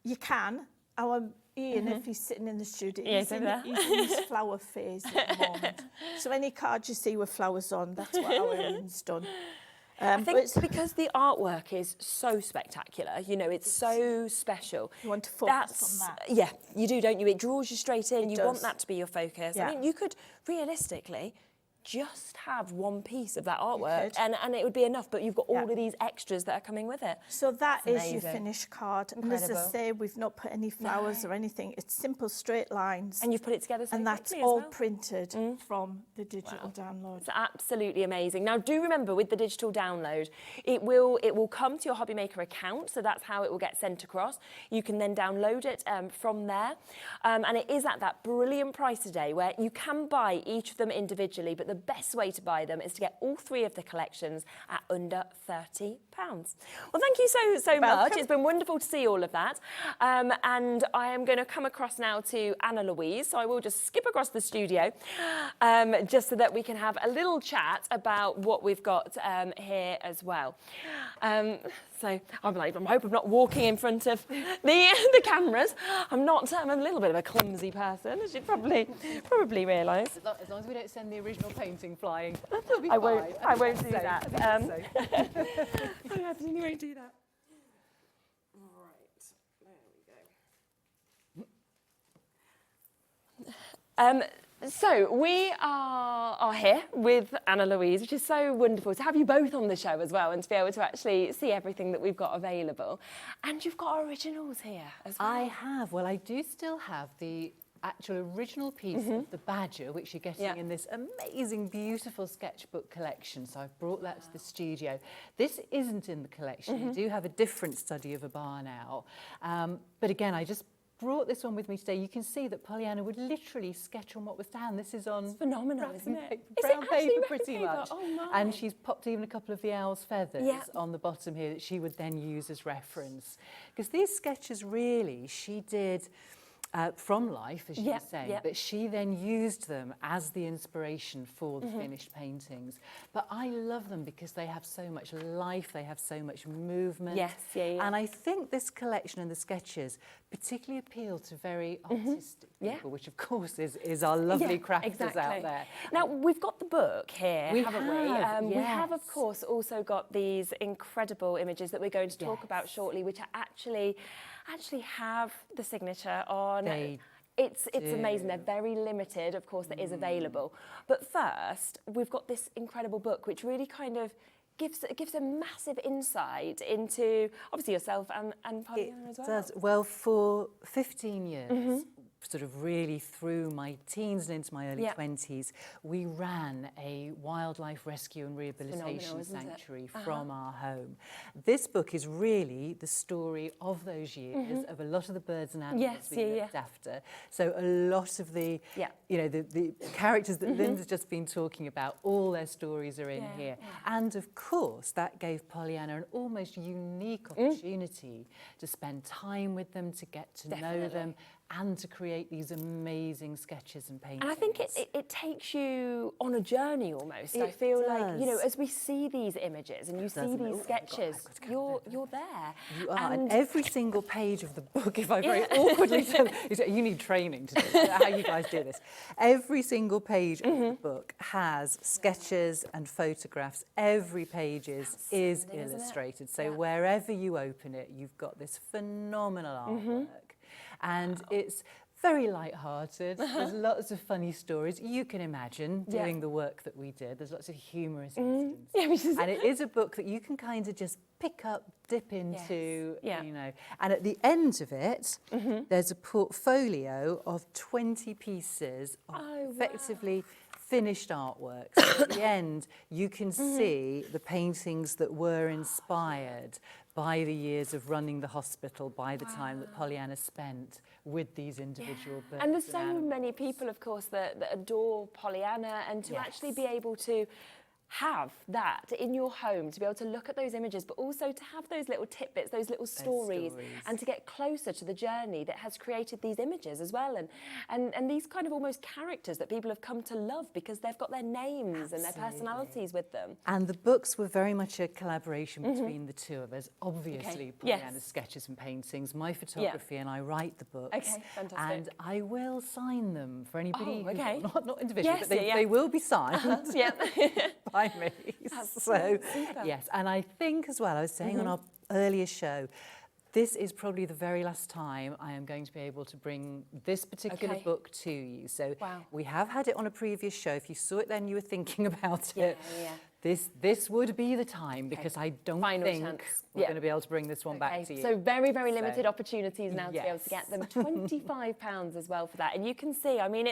You can. Our Ian, if he's sitting in the studio, he's in his flower phase at the moment. So any card you see with flowers on, that's what our Ian's done. I think it's because the artwork is so spectacular, you know, it's so special. You want to focus on that. Yeah, you do, don't you? It draws you straight in. You want does. that to be your focus. Yeah. I mean, you could realistically just have one piece of that artwork and it would be enough, but you've got all of these extras that are coming with it. So that It's is your amazing. finished card. And as I Incredible. say, we've not put any flowers or anything. It's simple straight lines. And you've put it together so and that's quickly as all well. printed from the digital download. It's absolutely amazing. Now, do remember with the digital download, it will come to your Hobbymaker account, so that's how it will get sent across. You can then download it from there, and it is at that brilliant price today where you can buy each of them individually, but the best way to buy them is to get all three of the collections at under £30. Well, thank you so much. It's been wonderful to see all of that, and I am going to come across now to Anna Louise, so I will just skip across the studio just so that we can have a little chat about what we've got here as well. So I'm hoping I'm not walking in front of the cameras. I'm a little bit of a clumsy person, as you'd probably realise. As long as we don't send the original painting flying, we'll be I fine. won't do that. I absolutely won't do that. Right, there we go. So we are here with Anna Louise, which is so wonderful to have you both on the show as well and to be able to actually see everything that we've got available. And you've got originals here as well. I have. Well, I do still have the actual original piece of the Badger, which you're getting in this amazing, beautiful sketchbook collection. So I've brought that to the studio. This isn't in the collection. You do have a different study of a bar now. But again, I just brought this one with me today. You can see that Pollyanna would literally sketch on what was down. This is on phenomenal, isn't it? Brown paper, pretty much. Oh, my. And she's popped even a couple of the owl's feathers on the bottom here that she would then use as reference. Because these sketches really, she did from life, as you were saying, but she then used them as the inspiration for the finished paintings. But I love them because they have so much life, they have so much movement. And I think this collection and the sketches particularly appeal to very artistic people, which of course is our lovely crafters out there. Now, we've got the book here, haven't we? We have, of course, also got these incredible images that we're going to talk about shortly, which are actually have the signature on. It's amazing. They're very limited, of course, that is available. But first, we've got this incredible book, which really kind of gives a massive insight into, obviously, yourself and Pollyanna as well. It does. Well, for 15 years, sort of really through my teens and into my early 20s, we ran a wildlife rescue and rehabilitation sanctuary from our home. This book is really the story of those years, of a lot of the birds and animals we looked after. So a lot of the, you know, the characters that Linda's just been talking about, all their stories are in here. And of course, that gave Pollyanna an almost unique opportunity to spend time with them, to get to know them, and to create these amazing sketches and paintings. And I think it takes you on a journey almost. I feel like, you know, as we see these images and you see these sketches, you're there. You are, and every single page of the book, if I very awkwardly tell you need training to do this, how you guys do this. Every single page of the book has sketches and photographs. Every page is illustrated. So wherever you open it, you've got this phenomenal artwork. And it's very light-hearted. There's lots of funny stories. You can imagine doing the work that we did. There's lots of humorous incidents. And it is a book that you can kind of just pick up, dip into, you know. And at the end of it, there's a portfolio of 20 pieces of effectively finished artwork. So at the end, you can see the paintings that were inspired by the years of running the hospital, by the time that Pollyanna spent with these individual birds. And there's so many people, of course, that adore Pollyanna, and to actually be able to have that in your home, to be able to look at those images, but also to have those little tidbits, those little stories, and to get closer to the journey that has created these images as well, and these kind of almost characters that people have come to love because they've got their names and their personalities with them. And the books were very much a collaboration between the two of us. Obviously, Pollyanna's sketches and paintings, my photography, and I write the books. Okay, fantastic. And I will sign them for anybody, okay. not individually, but they will be signed by me. So, yes, and I think as well, I was saying on our earlier show, this is probably the very last time I am going to be able to bring this particular book to you. So we have had it on a previous show. If you saw it then, you were thinking about it. This would be the time, because I don't think we're going to be able to bring this one back to you. So very, very limited opportunities now to be able to get them. £25 as well for that. And you can see, I mean,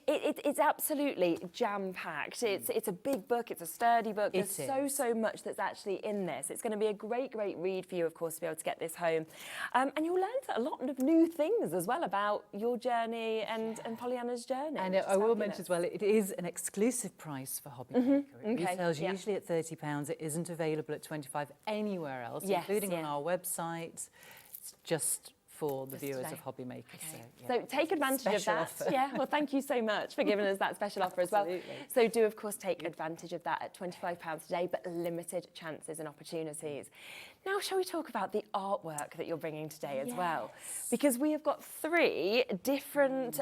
it's absolutely jam-packed. It's a big book. It's a sturdy book. There's so much that's actually in this. It's going to be a great read for you, of course, to be able to get this home. And you'll learn a lot of new things as well about your journey and Pollyanna's journey. And I will mention as well, it is an exclusive price for Hobby Maker. It retails usually at £30. It isn't available at £25 anywhere else, including on our website. It's just for the viewers of Hobby Maker. So take advantage of that. Yeah, well, thank you so much for giving us that special offer as well. So do, of course, take advantage of that at £25 today, but limited chances and opportunities. Now, shall we talk about the artwork that you're bringing today as well? Because we have got 3 different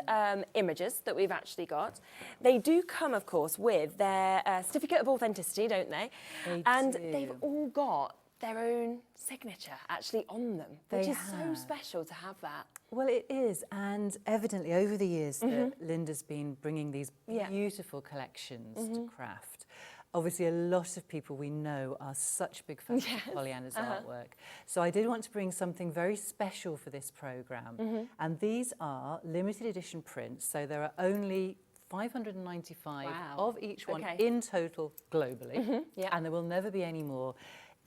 images that we've actually got. They do come, of course, with their certificate of authenticity, don't they? They've all got their own signature actually on them, which is so special to have that. Well, it is, and evidently over the years that Linda's been bringing these beautiful collections to craft. Obviously, a lot of people we know are such big fans of Pollyanna's artwork. So I did want to bring something very special for this programme. And these are limited edition prints, so there are only 595 of each one in total globally, and there will never be any more.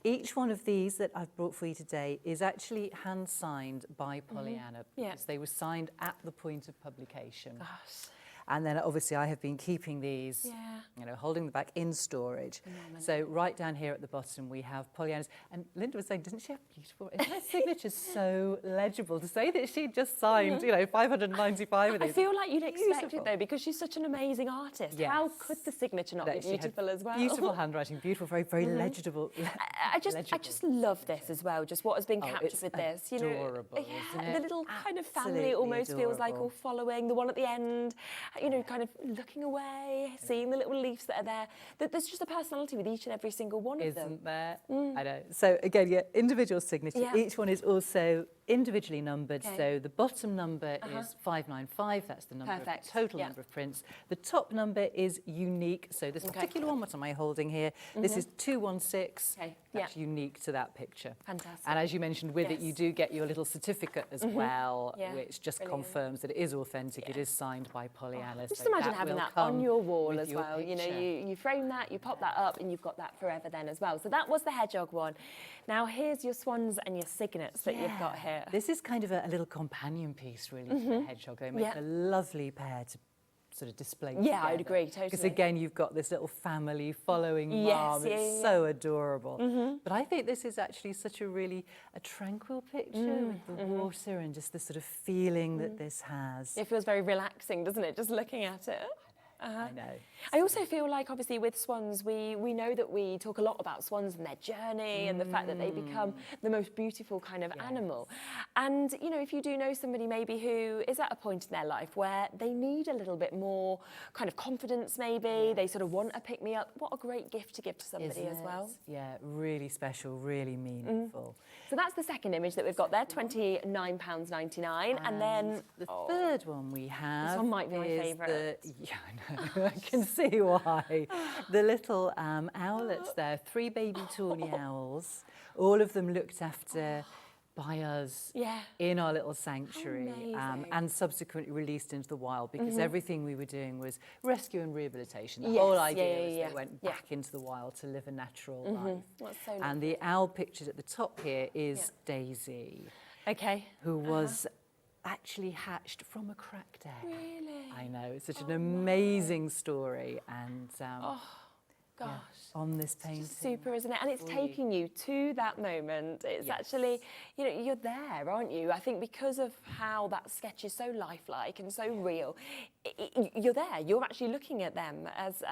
Each one of these that I've brought for you today is actually hand-signed by Pollyanna, because they were signed at the point of publication. And then obviously I have been keeping these, you know, holding them back in storage. So right down here at the bottom we have Pollyanna's, and Linda was saying, didn't she have beautiful, isn't her signature so legible? To say that she just signed, you know, 595 of these. I feel like you'd expect it though, because she's such an amazing artist. How could the signature not be beautiful as well? Beautiful handwriting, beautiful, very legible. I just love this as well, just what has been captured with this. You know, adorable, isn't it? The little kind of family almost feels like all following, the one at the end, you know, kind of looking away, seeing the little leaves that are there. There's just a personality with each and every single one of them. Isn't there? I know. So again, individual signature. Each one is also individually numbered. So the bottom number is 595. That's the number of the total number of prints. The top number is unique. So this particular one, what am I holding here? This is 216. That's unique to that picture. Fantastic. And as you mentioned, with it, you do get your little certificate as well, which just confirms that it is authentic. It is signed by Pollyanna. Just imagine having that on your wall as well. You know, you frame that, you pop that up, and you've got that forever then as well. So that was the hedgehog one. Now here's your swans and your signets that you've got here. This is kind of a little companion piece, really, to the hedgehog. They make a lovely pair to sort of display together. I'd agree, totally. Because again, you've got this little family following mom. It's so adorable. But I think this is actually such a tranquil picture with the water and just the sort of feeling that this has. It feels very relaxing, doesn't it, just looking at it? I know. I also feel like, obviously, with swans, we know that we talk a lot about swans and their journey and the fact that they become the most beautiful kind of animal. And, you know, if you do know somebody maybe who is at a point in their life where they need a little bit more kind of confidence maybe, they sort of want a pick-me-up, what a great gift to give to somebody as well. Yeah, really special, really meaningful. So that's the second image that we've got there, £29.99. And then the third one we have. This one might be my favourite. Yeah, I know. I can see why. The little owlets there, 3 baby tawny owls, all of them looked after by us in our little sanctuary and subsequently released into the wild, because everything we were doing was rescue and rehabilitation. The whole idea was they went back into the wild to live a natural life. That's so and the owl pictured at the top here is Daisy, who was actually hatched from a cracked egg. Really? I know, it's such an amazing story, and gosh. On this painting. It's super, isn't it? And it's taking you to that moment. It's actually, you know, you're there, aren't you? I think because of how that sketch is so lifelike and so real, you're there. You're actually looking at them as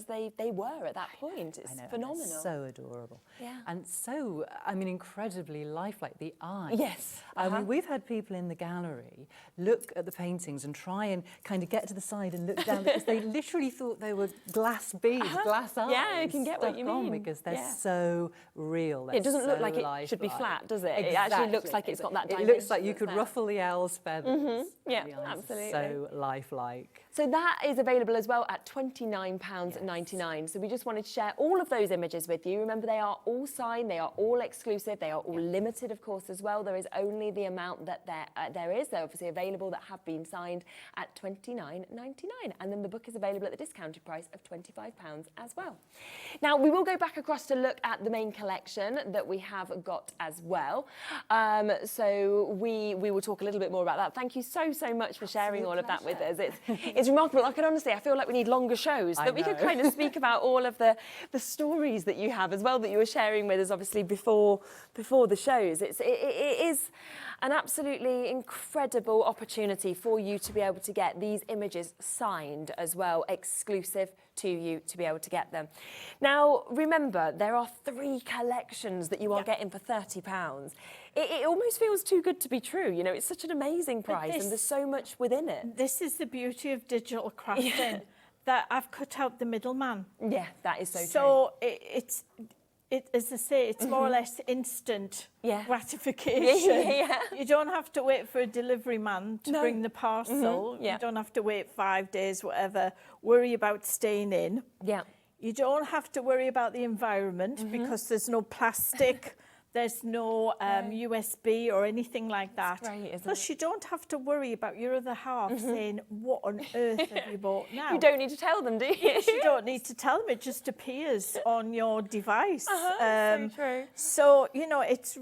they were at that point. It's phenomenal. It's so adorable. Yeah. And so, I mean, incredibly lifelike. The eye. Yes. I mean, we've had people in the gallery look at the paintings and try and kind of get to the side and look down because they literally thought they were glass beads, glass eyes. Yeah, you can get what you mean. Because they're so real. It doesn't look like lifelike. it should be flat, does it? Exactly. It actually looks like it's got that dimension. It looks like you could ruffle the owl's feathers. Yeah, The eyes are absolutely. so lifelike. So that is available as well at £29.99. So we just wanted to share all of those images with you. Remember, they are all signed, they are all exclusive, they are all limited, of course, as well. There is only the amount that there is. They're obviously available that have been signed at £29.99. And then the book is available at the discounted price of £25 as well. Now, we will go back across to look at the main collection that we have got as well. So we will talk a little bit more about that. Thank you so much for sharing all of that with us. It's remarkable. I feel like we need longer shows that we could kind of speak about all of the stories that you have as well, that you were sharing with us, obviously, before the shows. It is an absolutely incredible opportunity for you to be able to get these images signed as well, exclusive to you to be able to get them. Now, remember, there are 3 collections that you are getting for £30. It almost feels too good to be true. You know, it's such an amazing price and there's so much within it. This is the beauty of digital crafting, that I've cut out the middleman. Yeah, that is so true. So it's as I say, it's more or less instant gratification. You don't have to wait for a delivery man to bring the parcel. You don't have to wait 5 days, whatever, worry about staying in. You don't have to worry about the environment because there's no plastic. There's no USB or anything like that. That's great, isn't Plus, it? you don't have to worry about your other half saying, what on earth have you bought now? You don't need to tell them, do you? You don't need to tell them. It just appears on your device. So true. So, you know, as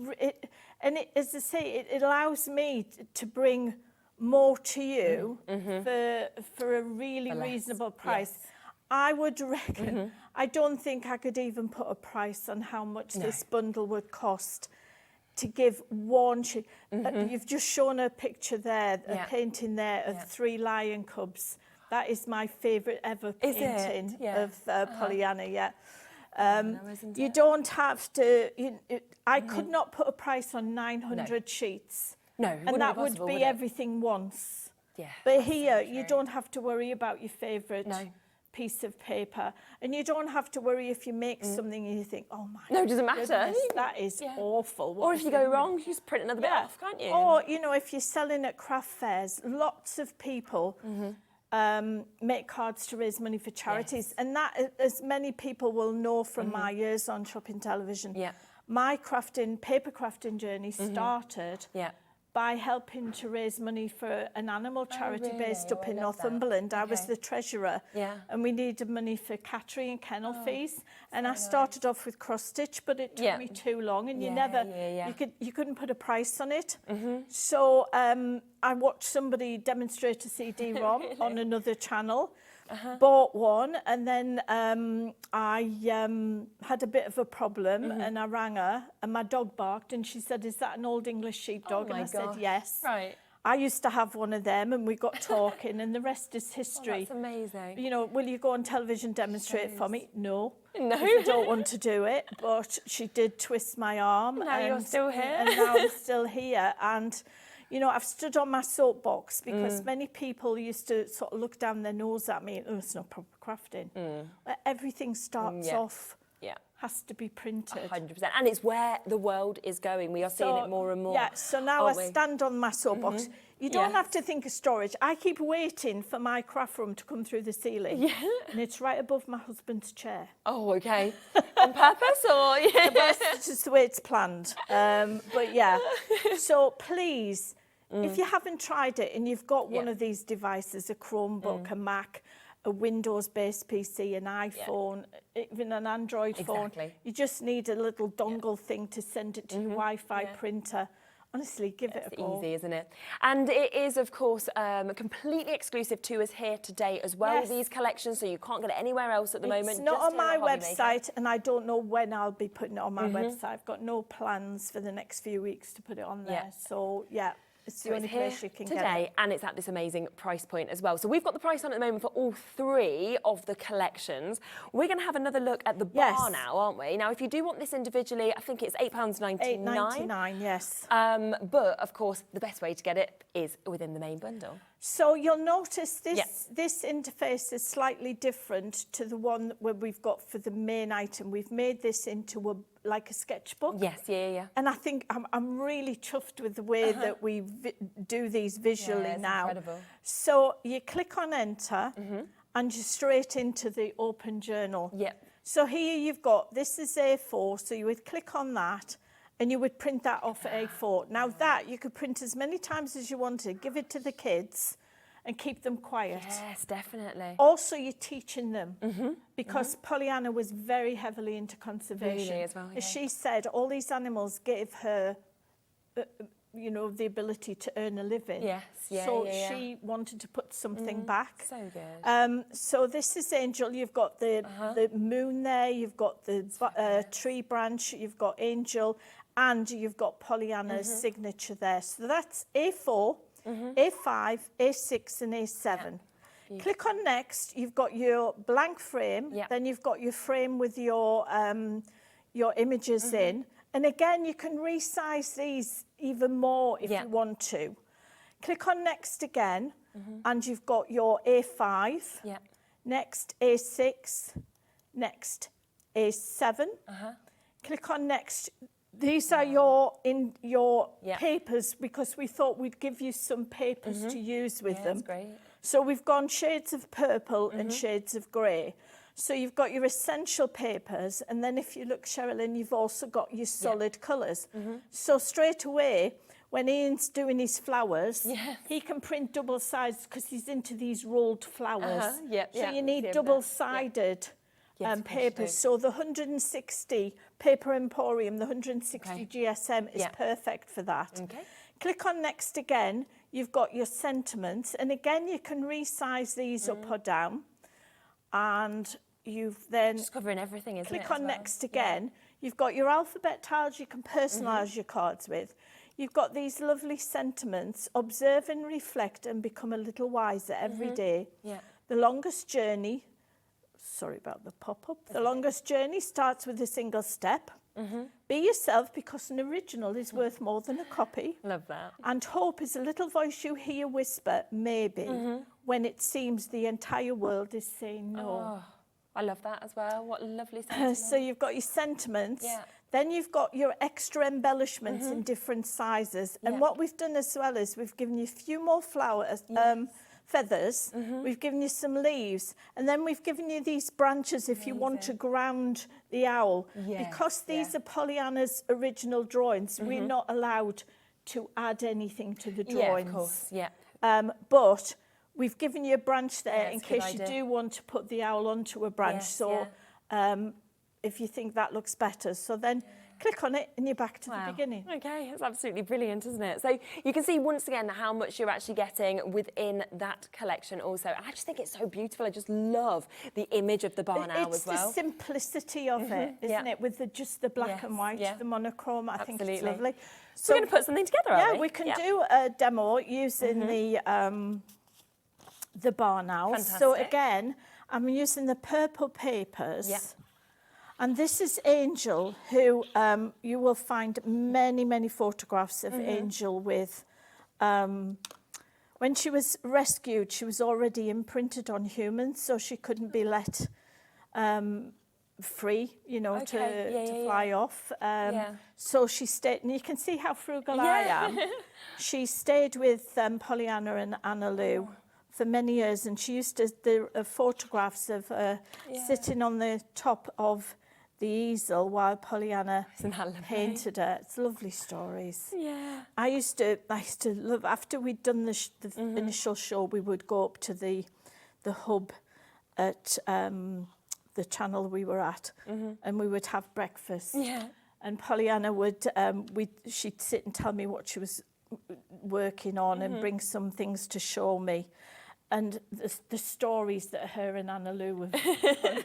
I say, it allows me to bring more to you for a really reasonable price. I would reckon, I don't think I could even put a price on how much this bundle would cost to give one sheet. You've just shown a picture there, a painting there of 3 lion cubs. That is my favourite ever painting of Pollyanna, you don't have to, I could not put a price on 900 sheets. No, and that would be everything once. But here, you don't have to worry about your favourite piece of paper, and you don't have to worry if you make something and you think, oh my it doesn't matter. Goodness, that is awful. Or if you go wrong, you just print another bit off, can't you? Or, you know, if you're selling at craft fairs, lots of people make cards to raise money for charities, and that, as many people will know from my years on Shopping Television, my paper crafting journey started by helping to raise money for an animal charity based up in Northumberland. I was the treasurer, and we needed money for cattery and kennel fees. And I started off with cross stitch, but it took me too long, and you couldn't put a price on it. So I watched somebody demonstrate a CD-ROM on another channel. Bought one, and then I had a bit of a problem, and I rang her, and my dog barked, and she said, "Is that an Old English sheepdog?" And I said, "Yes." Right. I used to have one of them, and we got talking, and the rest is history. That's amazing. You know, will you go on television, demonstrate for me? No. No. I don't want to do it, but she did twist my arm. Now you're still here. And now I'm still here, and you know, I've stood on my soapbox because many people used to sort of look down their nose at me. Oh, it's not proper crafting. Everything starts off, has to be printed. 100%. And it's where the world is going. We are seeing it more and more. Yeah, so now I stand on my soapbox. You don't have to think of storage. I keep waiting for my craft room to come through the ceiling. And it's right above my husband's chair. Oh, okay. On purpose or? It's just the way it's planned. But yeah, so please, if you haven't tried it and you've got one of these devices, a Chromebook, a Mac, a Windows-based PC, an iPhone, even an Android phone, you just need a little dongle thing to send it to your Wi-Fi printer. Honestly, give it a go. It's easy, isn't it? And it is, of course, completely exclusive to us here today as well, these collections, so you can't get it anywhere else at the moment. It's not on my website, and I don't know when I'll be putting it on my website. I've got no plans for the next few weeks to put it on there. So, yeah. It's the only place you can get it today, and it's at this amazing price point as well. So we've got the price on at the moment for all 3 of the collections. We're going to have another look at the bar now, aren't we? Now, if you do want this individually, I think it's £8.99. £8.99, yes. But, of course, the best way to get it is within the main bundle. So you'll notice this interface is slightly different to the one where we've got for the main item. We've made this into like a sketchbook. Yes, yeah. And I think I'm really chuffed with the way that we do these visually now. Incredible. So you click on enter and you're straight into the open journal. Yep. So here you've got, this is A4, so you would click on that and you would print that off at A4. Now that you could print as many times as you wanted, give it to the kids and keep them quiet. Yes, definitely. Also, you're teaching them because Pollyanna was very heavily into conservation. Really as well, As she said, all these animals gave her, you know, the ability to earn a living. Yes, So she wanted to put something back. So good. So this is Angel. You've got the moon there. You've got the tree branch. You've got Angel, and you've got Pollyanna's signature there. So that's A4, A5, A6, and A7. Click on next. You've got your blank frame. Then you've got your frame with your images in. And again, you can resize these even more if you want to. Click on next again, and you've got your A5. Next A6. Next A7. Click on next. These are your papers, because we thought we'd give you some papers to use with them. That's great. So we've gone shades of purple and shades of grey. So you've got your essential papers, and then if you look, Sherilyn, you've also got your solid colours. So straight away, when Ian's doing his flowers, he can print double sides because he's into these rolled flowers. So you need double-sided papers. So the 160 Paper Emporium, the 160 GSM is perfect for that. Click on next again. You've got your sentiments, and again you can resize these up or down. And you've then just covering everything, isn't it? Click on next again. You've got your alphabet tiles you can personalise your cards with. You've got these lovely sentiments: observe and reflect and become a little wiser every day. The longest journey, sorry about the pop-up. The longest journey starts with a single step. Be yourself, because an original is worth more than a copy. Love that. And hope is a little voice you hear whisper, maybe, when it seems the entire world is saying no. Oh, I love that as well. What a lovely sentiment. So you've got your sentiments. Then you've got your extra embellishments in different sizes. And what we've done as well is we've given you a few more flowers, feathers. We've given you some leaves. And then we've given you these branches if you want to ground the owl. Because these are Pollyanna's original drawings, we're not allowed to add anything to the drawings. Of course, but we've given you a branch there in case you do want to put the owl onto a branch. If you think that looks better. So then click on it and you're back to the beginning. Okay, it's absolutely brilliant, isn't it? So you can see once again how much you're actually getting within that collection also. And I just think it's so beautiful. I just love the image of the barn owl as well. It's the simplicity of it, isn't it? With just the black and white, the monochrome. I think it's lovely. So we're going to put something together, aren't we? We can do a demo using the barn owl. Fantastic. So again, I'm using the purple papers. And this is Angel, who you will find many, many photographs of Angel with. When she was rescued, she was already imprinted on humans, so she couldn't be let free, you know, to fly off. So she stayed, and you can see how frugal I am. She stayed with Pollyanna and Anna Lou for many years, and she used to do photographs of sitting on the top of the easel while Pollyanna painted her. It's lovely stories. I used to love, after we'd done the initial show, we would go up to the hub at the channel we were at, and we would have breakfast. And Pollyanna would she'd sit and tell me what she was working on and bring some things to show me. And the stories that her and Anna Lou have done,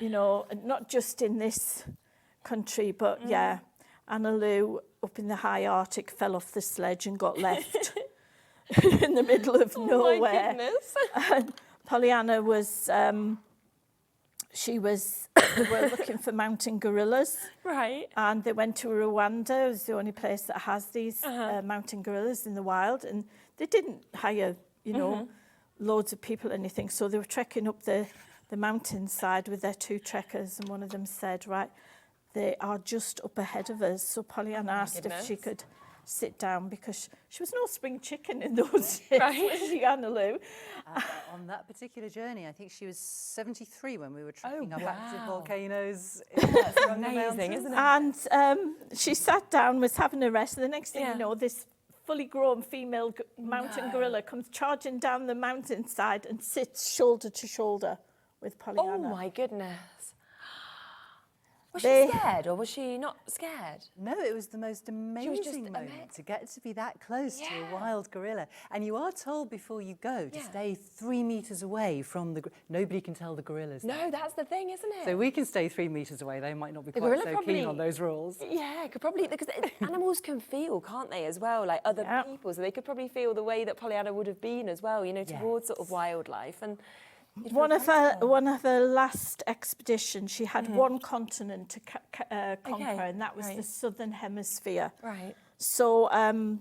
you know, not just in this country, but Anna Lou up in the high Arctic fell off the sledge and got left in the middle of nowhere. My goodness. And Pollyanna was, they were looking for mountain gorillas. Right. And they went to Rwanda. It was the only place that has these mountain gorillas in the wild. And they didn't hire, you know, loads of people or anything. So they were trekking up the mountainside with their 2 trekkers, and one of them said, right, they are just up ahead of us. So Pollyanna asked if she could sit down, because she was no spring chicken in those days, was she, Anna Lou? On that particular journey, I think she was 73 when we were trekking up active volcanoes. That's amazing, isn't it? And she sat down, was having a rest, and the next thing you know, this fully grown female mountain gorilla comes charging down the mountainside and sits shoulder to shoulder with Pollyanna. Oh my goodness. Was she scared, or was she not scared? No, it was the most amazing moment to get to be that close to a wild gorilla. And you are told before you go to stay 3 meters away from the... Nobody can tell the gorillas. No, that's the thing, isn't it? So we can stay 3 meters away. They might not be quite so keen on those rules. Yeah, could probably... Because animals can feel, can't they, as well, like other people. So they could probably feel the way that Pollyanna would have been as well, you know, towards sort of wildlife. And one of her last expeditions, she had one continent to conquer, and that was the southern hemisphere. Right. So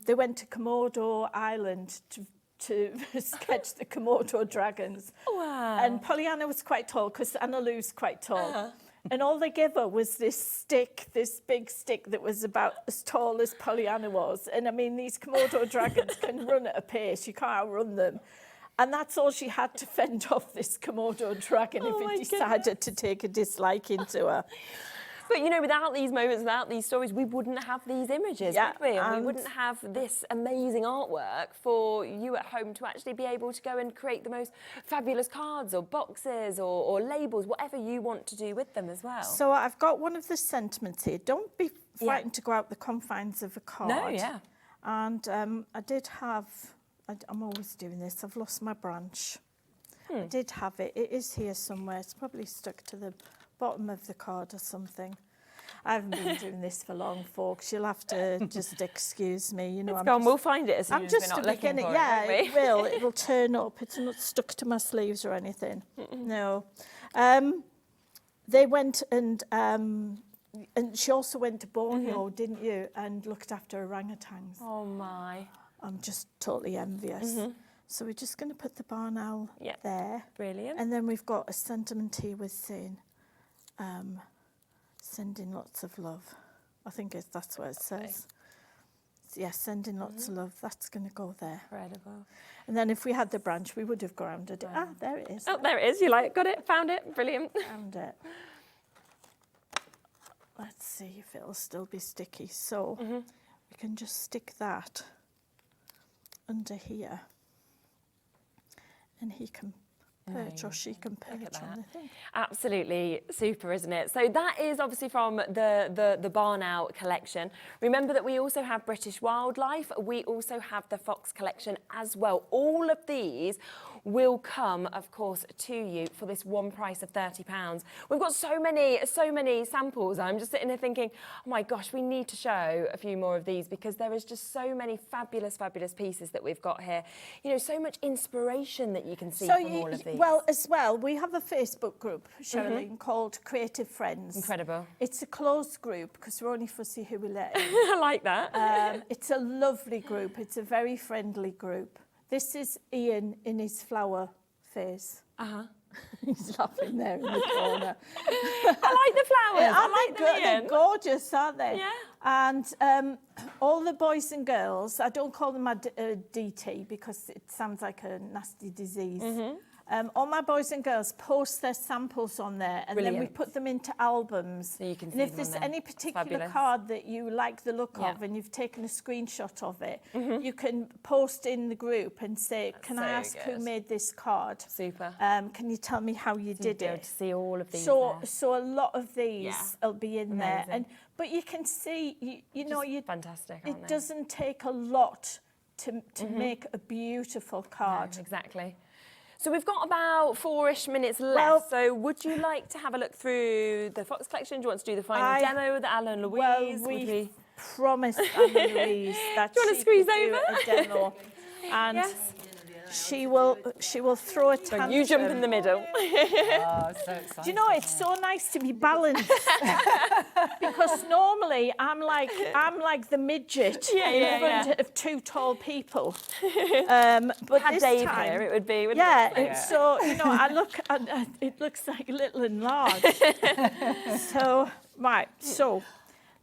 they went to Komodo Island to sketch the Komodo dragons. Wow. And Pollyanna was quite tall, because Anna Lou's quite tall. And all they gave her was this stick, this big stick that was about as tall as Pollyanna was. And I mean, these Komodo dragons can run at a pace, you can't outrun them. And that's all she had to fend off this Komodo dragon if it decided to take a disliking to her. But, you know, without these moments, without these stories, we wouldn't have these images, would we? And we wouldn't have this amazing artwork for you at home to actually be able to go and create the most fabulous cards or boxes or labels, whatever you want to do with them as well. So I've got one of the sentiments here. Don't be frightened to go out the confines of a card. No, yeah. And I did have... I'm always doing this. I've lost my branch. I did have it. It is here somewhere. It's probably stuck to the bottom of the card or something. I haven't been doing this for long, folks. You'll have to just excuse me. You know, we'll find it as soon as we're not looking for it, won't we? It will. It'll turn up. It's not stuck to my sleeves or anything. No. They went and she also went to Borneo, didn't you? And looked after orangutans. Oh my. I'm just totally envious. So we're just going to put the barn owl there. Brilliant. And then we've got a sentiment here with saying, sending lots of love. I think that's what it says. Yeah, sending lots of love. That's going to go there. Incredible. And then if we had the branch, we would have grounded it. Ah, there it is. Oh, there it is. You got it? Found it? Brilliant. Found it. Let's see if it'll still be sticky. So we can just stick that under here, and he can perch or she can perch on the thing. Absolutely super, isn't it? So that is obviously from the Barn Owl collection. Remember that we also have British Wildlife. We also have the Fox collection as well. All of these will come, of course, to you for this one price of £30. We've got so many samples. I'm just sitting here thinking, oh my gosh, we need to show a few more of these, because there is just so many fabulous pieces that we've got here. You know, so much inspiration that you can see from all of these. Well, as well, we have a Facebook group, Sherilyn, called Creative Friends. Incredible. It's a closed group because we're only fussy who we let in. I like that. It's a lovely group. It's a very friendly group. This is Ian in his flower phase. He's laughing there in the corner. I like the flowers. I like them, They're gorgeous, aren't they? Yeah. And all the boys and girls, I don't call them a DT because it sounds like a nasty disease. All my boys and girls post their samples on there, and then we put them into albums. So you can and if there's any particular card that you like the look of and you've taken a screenshot of it, you can post in the group and say, can I ask who made this card? Super. Can you tell me how you did it? To see all of these. So a lot of these will be in there, but you can see, you know, fantastic. It doesn't take a lot to make a beautiful card. No, exactly. So we've got about 4-ish minutes left. So would you like to have a look through the Fox collection? Do you want to do the final demo with Anna and Louise? Well, we promised Anna Louise that do you want to squeeze over a demo. And she will throw a tantrum. You jump in the middle. Oh, so exciting. Do you know, it's so nice to be balanced. Because normally I'm like the midget in front of two tall people. But Had this Dave time, here, it would be. so you know, it looks like little and large. So right, so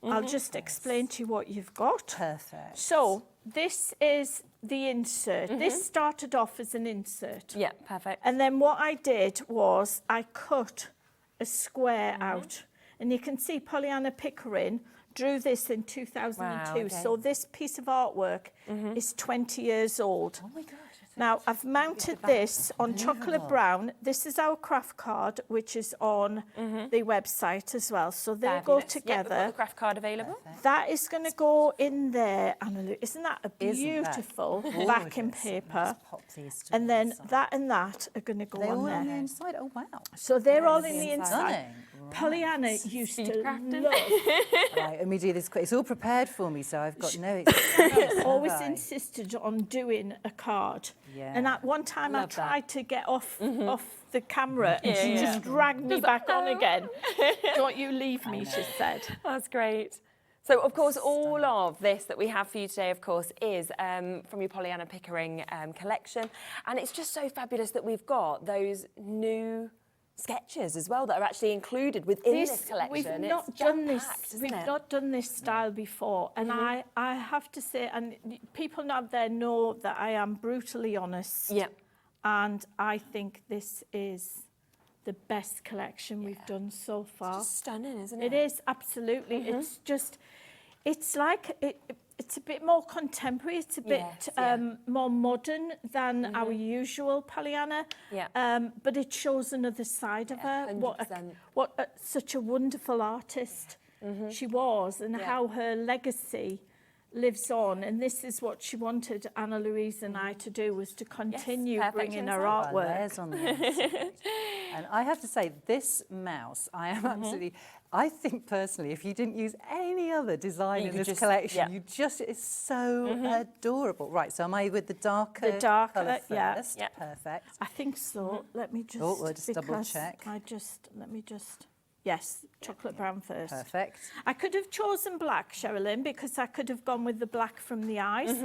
I'll just explain to you what you've got. Perfect. So this is the insert. This started off as an insert. Yeah, perfect. And then what I did was I cut a square out. And you can see Pollyanna Pickering drew this in 2002. Wow, okay. So this piece of artwork is 20 years old. Oh my gosh. Now, I've mounted this on chocolate brown. This is our craft card, which is on the website as well. So they go Fabulous. together. Yeah, we've got the craft card available. That is going to go in there, Annalou. Isn't that a beautiful backing paper? And then that and that are going to go They're on all there. on the inside. Oh wow. So they're all in the inside. Stunning. Pollyanna used to love. Right, let me do this quick. It's all prepared for me, so I've got no excuse. Always insisted on doing a card. Yeah. And at one time I tried to get off the camera and Yeah, she yeah. just dragged me back on again. Don't you leave me, she said. That's great. So, of course, all of this that we have for you today, of course, is from your Pollyanna Pickering collection. And it's just so fabulous that we've got those new sketches as well that are actually included within this collection. We've not It's done this. jam-packed, isn't We've it? not done this style before, and I have to say, and people out there know that I am brutally honest. Yeah. And I think this is the best collection we've done so far. It's just stunning, isn't it? It is, absolutely. It's just, it's like, it's a bit more contemporary. It's a bit more modern than our usual Pollyanna. Yeah. But it shows another side of her. 100%. What such a wonderful artist she was, and how her legacy lives on. And this is what she wanted Anna Louise and I to do, was to continue bringing her artwork. Layers on the inside. And I have to say, this mouse, I am absolutely, I think personally, if you didn't use any other design in this collection, you just, it's so adorable. Right, so am I with the darker colour first? Yeah. Perfect. I think so. Let me just, we'll just double check. Let me just, yes, chocolate brown first. Perfect. I could have chosen black, Sherilyn, because I could have gone with the black from the eyes.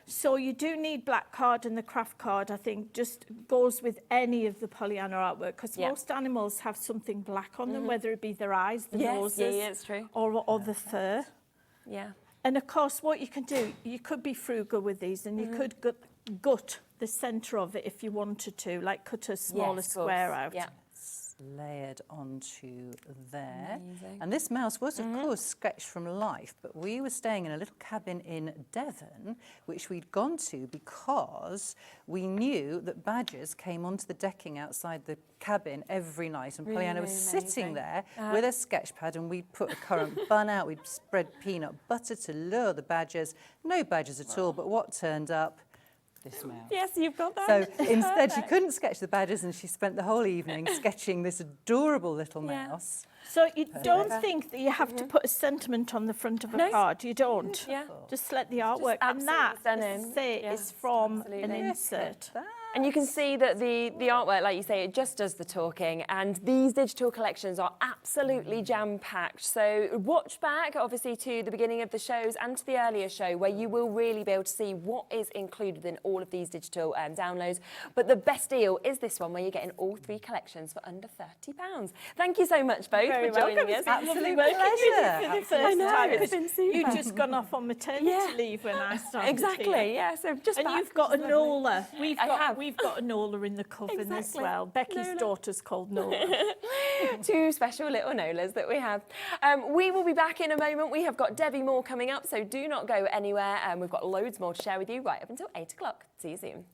So you do need black card, and the craft card, I think, just goes with any of the Pollyanna artwork, because most animals have something black on them, whether it be their eyes, the noses, it's true. or the fur. Yeah. And of course, what you can do, you could be frugal with these, and you could gut the centre of it if you wanted to, like cut a smaller square out. Yeah. Layered onto there. Amazing. And this mouse was, of course, sketched from life, but we were staying in a little cabin in Devon, which we'd gone to because we knew that badgers came onto the decking outside the cabin every night, and Pollyanna was sitting there with a sketch pad, and we'd put a currant bun out, we'd spread peanut butter to lure the badgers. No badgers at all, but what turned up? This mouse. Yes, you've got that. So instead, she couldn't sketch the badgers, and she spent the whole evening sketching this adorable little mouse. So you don't think that you have to put a sentiment on the front of a card? You don't? Yeah. Just let the artwork. And that, as I say, is from an insert. And you can see that the artwork, like you say, it just does the talking. And these digital collections are absolutely jam-packed. So watch back, obviously, to the beginning of the shows and to the earlier show, where you will really be able to see what is included in all of these digital downloads. But the best deal is this one, where you're getting all 3 collections for under £30. Thank you so much, both, for joining us. Absolutely pleasure. For the first time. It's been super. You've just gone off on maternity leave when I started. Exactly, yeah. So just and back, you've got a Nola. We've got a Nola in the coven as well. Becky's daughter's called Nola. 2 special little Nolas that we have. We will be back in a moment. We have got Debbi Moore coming up, so do not go anywhere. We've got loads more to share with you right up until 8 o'clock. See you soon.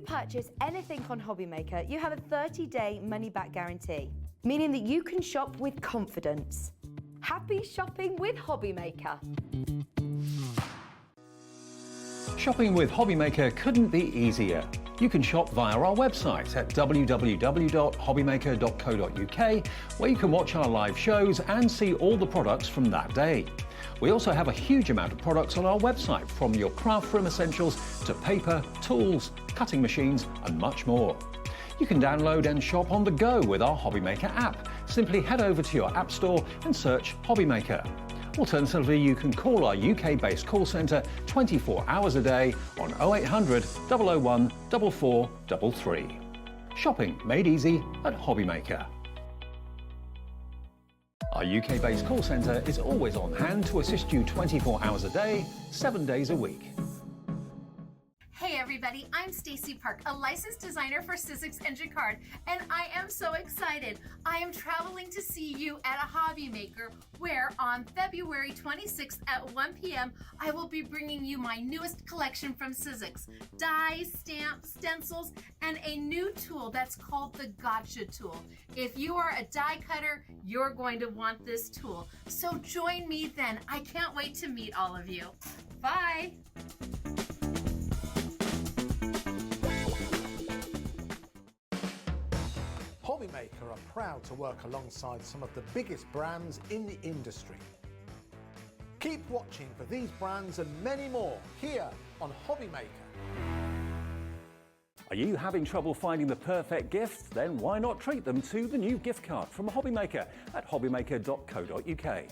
purchase anything on Hobbymaker, you have a 30-day money-back guarantee, meaning that you can shop with confidence. Happy shopping with Hobbymaker. Shopping with Hobbymaker couldn't be easier. You can shop via our website at www.hobbymaker.co.uk, where you can watch our live shows and see all the products from that day. We also have a huge amount of products on our website, from your craft room essentials to paper, tools, cutting machines and much more. You can download and shop on the go with our Hobbymaker app. Simply head over to your app store and search Hobbymaker. Alternatively, you can call our UK-based call centre 24 hours a day on 0800 001 4433. Shopping made easy at Hobbymaker. Our UK-based call centre is always on hand to assist you 24 hours a day, 7 days a week. Hey everybody, I'm Stacey Park, a licensed designer for Sizzix Engine Card, and I am so excited. I am traveling to see you at a Hobby Maker, where on February 26th at 1 p.m. I will be bringing you my newest collection from Sizzix: dies, stamps, stencils, and a new tool that's called the Gotcha tool. If you are a die cutter, you're going to want this tool. So join me then. I can't wait to meet all of you. Bye. Hobbymaker are proud to work alongside some of the biggest brands in the industry. Keep watching for these brands and many more here on Hobbymaker. Are you having trouble finding the perfect gift? Then why not treat them to the new gift card from Hobbymaker at hobbymaker.co.uk.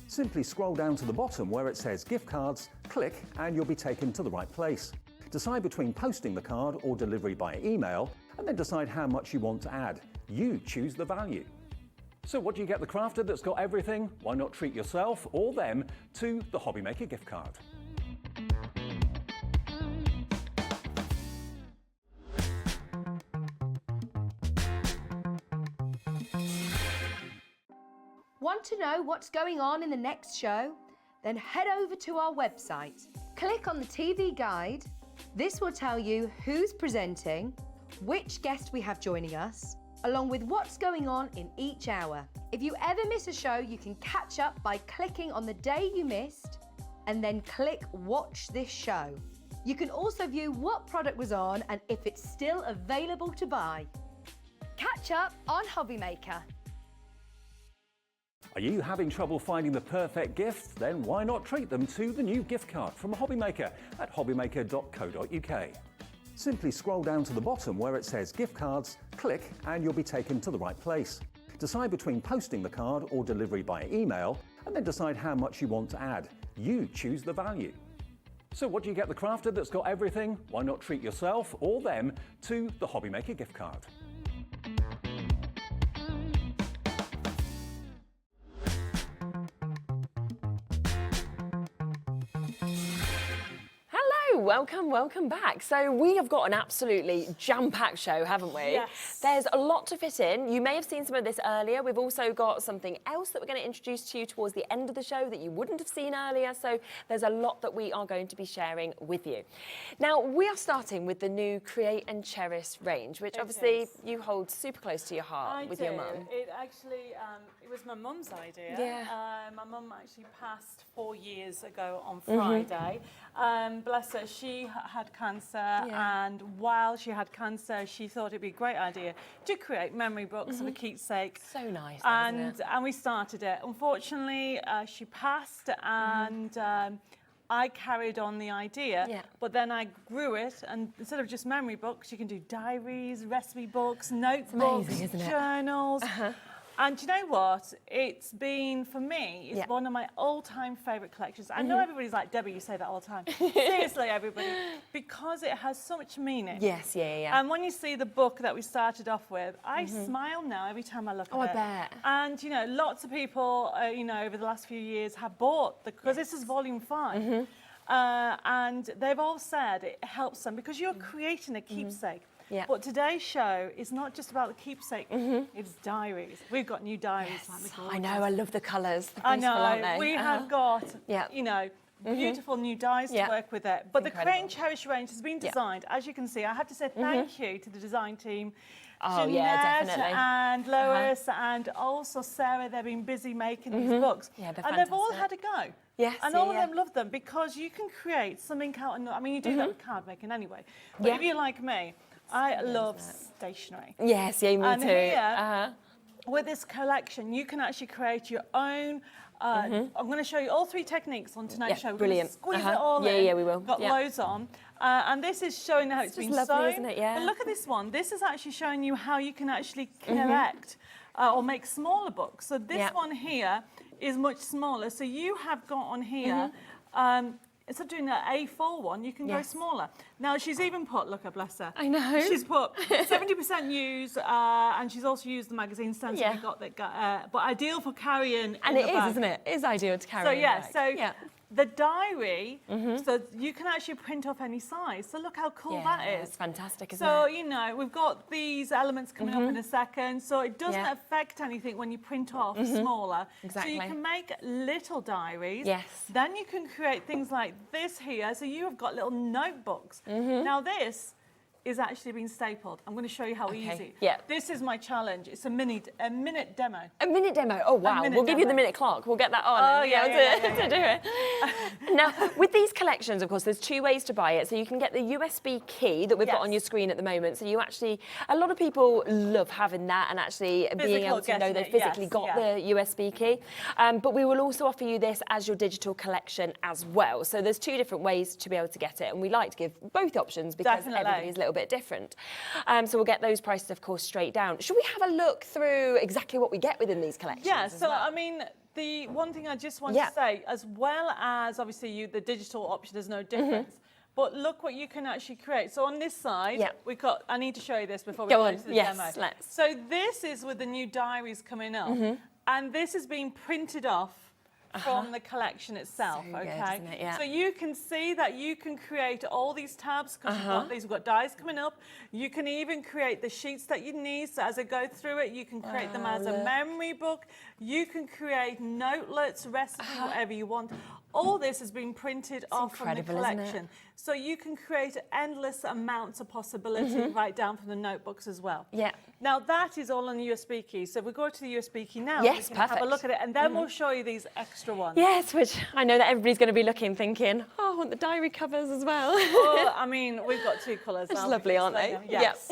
Simply scroll down to the bottom where it says gift cards, click and you'll be taken to the right place. Decide between posting the card or delivery by email, and then decide how much you want to add. You choose the value. So what do you get the crafter that's got everything? Why not treat yourself or them to the Hobbymaker gift card? Want to know what's going on in the next show? Then head over to our website. Click on the TV guide. This will tell you who's presenting, which guest we have joining us, along with what's going on in each hour. If you ever miss a show, you can catch up by clicking on the day you missed and then click Watch This Show. You can also view what product was on and if it's still available to buy. Catch up on Hobbymaker. Are you having trouble finding the perfect gift? Then why not treat them to the new gift card from Hobbymaker at hobbymaker.co.uk. Simply scroll down to the bottom where it says gift cards, click and you'll be taken to the right place. Decide between posting the card or delivery by email, and then decide how much you want to add. You choose the value. So what do you get the crafter that's got everything? Why not treat yourself or them to the Hobbymaker gift card? Welcome back. So we have got an absolutely jam-packed show, haven't we? Yes. There's a lot to fit in. You may have seen some of this earlier. We've also got something else that we're going to introduce to you towards the end of the show that you wouldn't have seen earlier. So there's a lot that we are going to be sharing with you. Now, we are starting with the new Create and Cherish range, which obviously you hold super close to your heart with your mum. It actually, it was my mum's idea. Yeah. My mum actually passed 4 years ago on Friday. Bless her, she had cancer, and while she had cancer, she thought it'd be a great idea to create memory books of a keepsake. So nice, and we started it. Unfortunately, she passed, and I carried on the idea, but then I grew it, and instead of just memory books, you can do diaries, recipe books, notebooks, amazing, isn't it? journals. And do you know what? It's been, for me, it's one of my all-time favourite collections. I know everybody's like, Debbie, you say that all the time. Seriously, everybody, because it has so much meaning. Yes, yeah. And when you see the book that we started off with, I smile now every time I look at it. Oh, I bet. And, you know, lots of people, you know, over the last few years have bought, because this is volume 5. And they've all said it helps them, because you're creating a keepsake. Yeah. But today's show is not just about the keepsake, it's diaries. We've got new diaries. I know, I love the colours. I know, we have got, you know, beautiful new dies to work with it. But the Create and Cherish range has been designed, as you can see. I have to say thank you to the design team. Oh, Jeanette definitely. and Lois and also Sarah, they've been busy making these books. Yeah, they're and they've all fantastic. had a go. Yes, and all of them love them because you can create something out of, I mean, you do that with card making anyway. But if you're like me, I love stationery. Yes, yeah, me and too. Here, with this collection, you can actually create your own. I'm going to show you all 3 techniques on tonight's show. We're Brilliant. Squeeze it all in. Yeah, we will. Got loads on. And this is showing how it's been lovely, sewn. isn't it? Yeah. But look at this one. This is actually showing you how you can actually collect or make smaller books. So this one here is much smaller. So you have got on here, instead of doing that A4 one, you can go smaller. Now, she's even put, look, bless her. I know. She's put 70% use, and she's also used the magazine stand. So we got that, but ideal for carrying. And in it the is, bag. isn't it? It is ideal to carry. So in the bag. the diary, so you can actually print off any size. So look how cool that is. It's fantastic, isn't So, it? you know, we've got these elements coming up in a second. So it doesn't affect anything when you print off smaller. Exactly. So you can make little diaries. Yes. Then you can create things like this here. So you have got little notebooks. Now this is actually being stapled. I'm going to show you how easy. Yeah. This is my challenge. It's a minute demo. A minute demo. Oh wow! We'll give you the minute clock. We'll get that on. To do it. Now, with these collections, of course, there's 2 ways to buy it. So you can get the USB key that we've got on your screen at the moment. So you actually, a lot of people love having that and actually being able to know they've physically got the USB key. But we will also offer you this as your digital collection as well. So there's 2 different ways to be able to get it, and we like to give both options because everybody is a little bit different. So we'll get those prices, of course, straight down. Should we have a look through exactly what we get within these collections? Yeah, so I mean, the one thing I just want to say, as well as obviously the digital option, there's no difference. But look what you can actually create. So on this side, we've got, I need to show you this before we go into the demo. Let's. So this is with the new diaries coming up. And this is being printed off from the collection itself, So good, okay? isn't it? Yeah. So you can see that you can create all these tabs because you've got these, we've got dies coming up. You can even create the sheets that you need. So as I go through it, you can create them as a memory book. You can create notelets, recipes, whatever you want. All this has been printed off from the collection. So you can create endless amounts of possibility right down from the notebooks as well. Yeah. Now that is all on the USB key. So if we go to the USB key now, Yes, we can have a perfect. look at it, and then we'll show you these extra ones. Yes, which I know that everybody's going to be looking, thinking, oh, I want the diary covers as well. Well, I mean, we've got 2 colours. It's lovely, aren't they? Yes.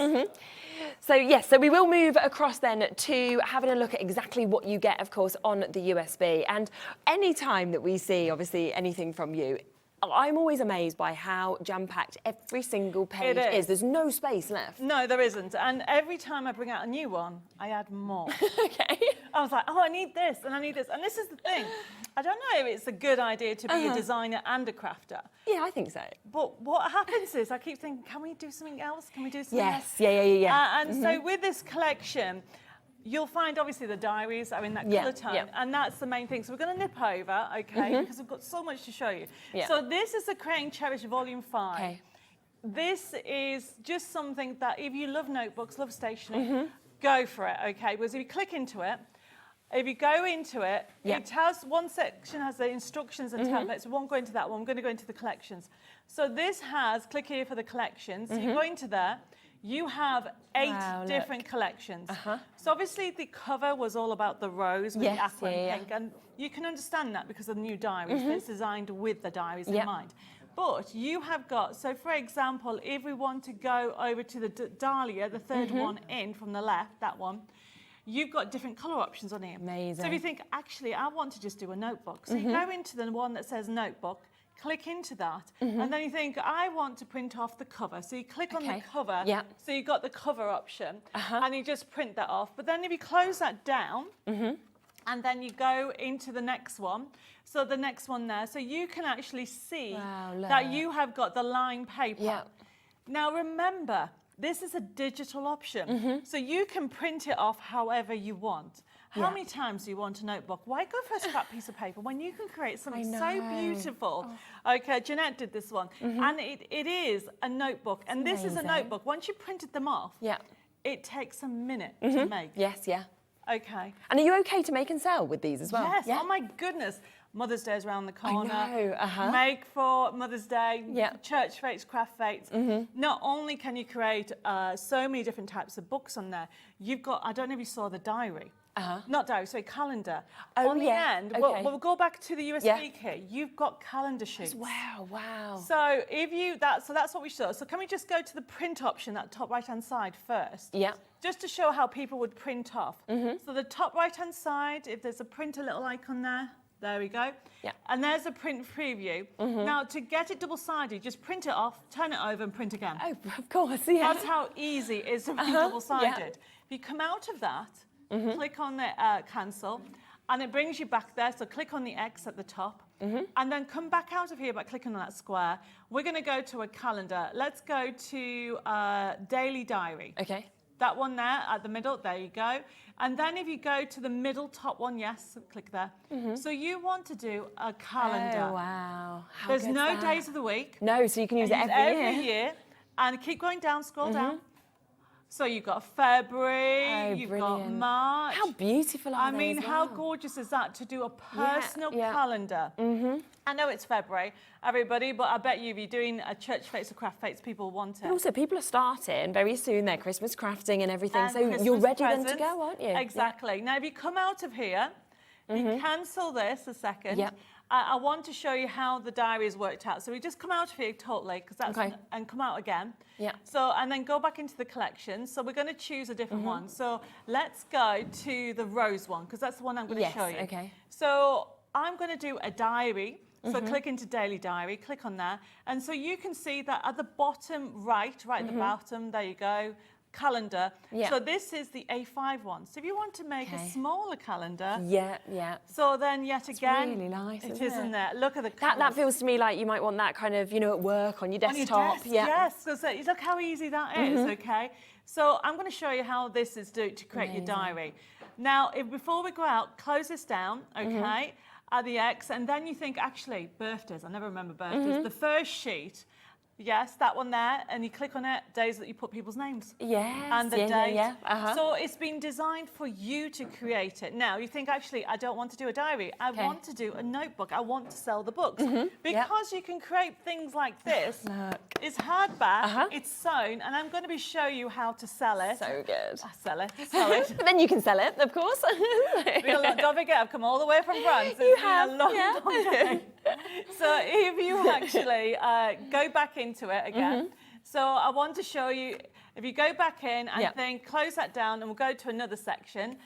So yes, so we will move across then to having a look at exactly what you get, of course, on the USB. And any time that we see, obviously, anything from you, I'm always amazed by how jam-packed every single page is. There's no space left. No, there isn't. And every time I bring out a new one, I add more. Okay. I was like, oh, I need this and I need this. And this is the thing. I don't know if it's a good idea to be a designer and a crafter. Yeah, I think so. But what happens is I keep thinking, can we do something else? Can we do something else? Yes, yeah. And so with this collection, you'll find obviously the diaries are in that colour tone, and that's the main thing. So we're going to nip over, okay, because we've got so much to show you. Yeah. So this is the Create and Cherish Volume 5. Okay. This is just something that if you love notebooks, love stationery, go for it, okay? Because if you click into it, if you go into it, it has, one section has the instructions and templates. We won't go into that one. We're going to go into the collections. So this has, click here for the collections. So you go into there. You have 8 different collections. So obviously the cover was all about the rose with the aqua and pink. And you can understand that because of the new diaries. It's designed with the diaries in mind. But you have got, so for example, if we want to go over to the Dahlia, the third one in from the left, that one, you've got different colour options on here. Amazing. So if you think, actually, I want to just do a notebook. So you go into the one that says notebook, click into that, and then you think, I want to print off the cover. So you click on the cover, so you've got the cover option, and you just print that off. But then if you close that down, and then you go into the next one, so the next one there, so you can actually see that you have got the lined paper. Now remember, this is a digital option, so you can print it off however you want. How many times do you want a notebook? Why go for a scrap piece of paper when you can create something so beautiful? Okay, Jeanette did this one, and it is a notebook, and this is a notebook. Once you printed them off, it takes a minute to make. Yes, yeah. Okay. And are you okay to make and sell with these as well? Yes, oh my goodness. Mother's Day is around the corner. I know, Make for Mother's Day, Yeah. church fates, craft fates. Not only can you create so many different types of books on there, you've got, I don't know if you saw the diary. Not diary, sorry, calendar. On the end, we'll go back to the USB kit. You've got calendar sheets. Wow. So if you, so that's what we saw. So can we just go to the print option, that top right-hand side first? Yeah. Just to show how people would print off. So the top right-hand side, if there's a printer little icon there we go. Yeah. And there's a print preview. Now, to get it double-sided, just print it off, turn it over and print again. Oh, of course, yeah. That's how easy it is to print double-sided. If you come out of that, click on the cancel, and it brings you back there. So click on the X at the top, and then come back out of here by clicking on that square. We're going to go to a calendar. Let's go to daily diary. Okay. That one there at the middle, there you go. And then if you go to the middle top one, yes, click there. So you want to do a calendar. Oh, wow. How There's good's no that? days of the week. No, so you can use it every year. And keep going down, scroll down. So you've got February, you've got March. How beautiful are I they mean, as how well? gorgeous is that to do a personal calendar? Mm-hmm. I know it's February, everybody, but I bet you if you're doing a church fates or craft fates, people want it. But also, people are starting very soon their Christmas crafting and everything, And so Christmas you're ready then to presents. go, aren't you? Exactly. Now, if you come out of here, you cancel this a second. Yep. I want to show you how the diary is worked out. So we just come out of here totally, because that's and come out again. Yeah. So and then go back into the collection. So we're going to choose a different one. So let's go to the rose one, because that's the one I'm going to show you. Okay. So I'm going to do a diary. So click into daily diary, click on there. And so you can see that at the bottom right at the bottom, there you go, calendar. Yeah. So this is the A5 one. So if you want to make a smaller calendar. Yeah. So then yet again. It's really nice, It isn't is, isn't it? it? Look at the That feels to me like you might want that kind of, at work, on your desktop. On your desk, yes. So look how easy that is, okay? So I'm going to show you how this is to create your diary. Now, before we go out, close this down, okay? At the X, and then you think, actually, birthdays. I never remember birthdays. The first sheet, yes, that one there, and you click on it, days that you put people's names. Yes, And the date. yeah. So it's been designed for you to create it. Now, you think, actually, I don't want to do a diary. I want to do a notebook. I want to sell the books. Because you can create things like this. Look. It's hardback, it's sewn, and I'm going to be show you how to sell it. So good. I sell it. But then you can sell it, of course. Don't forget, I've come all the way from France. You It's been a long yeah. So if you actually go back into it again, so I want to show you, if you go back in and then close that down, and we'll go to another section.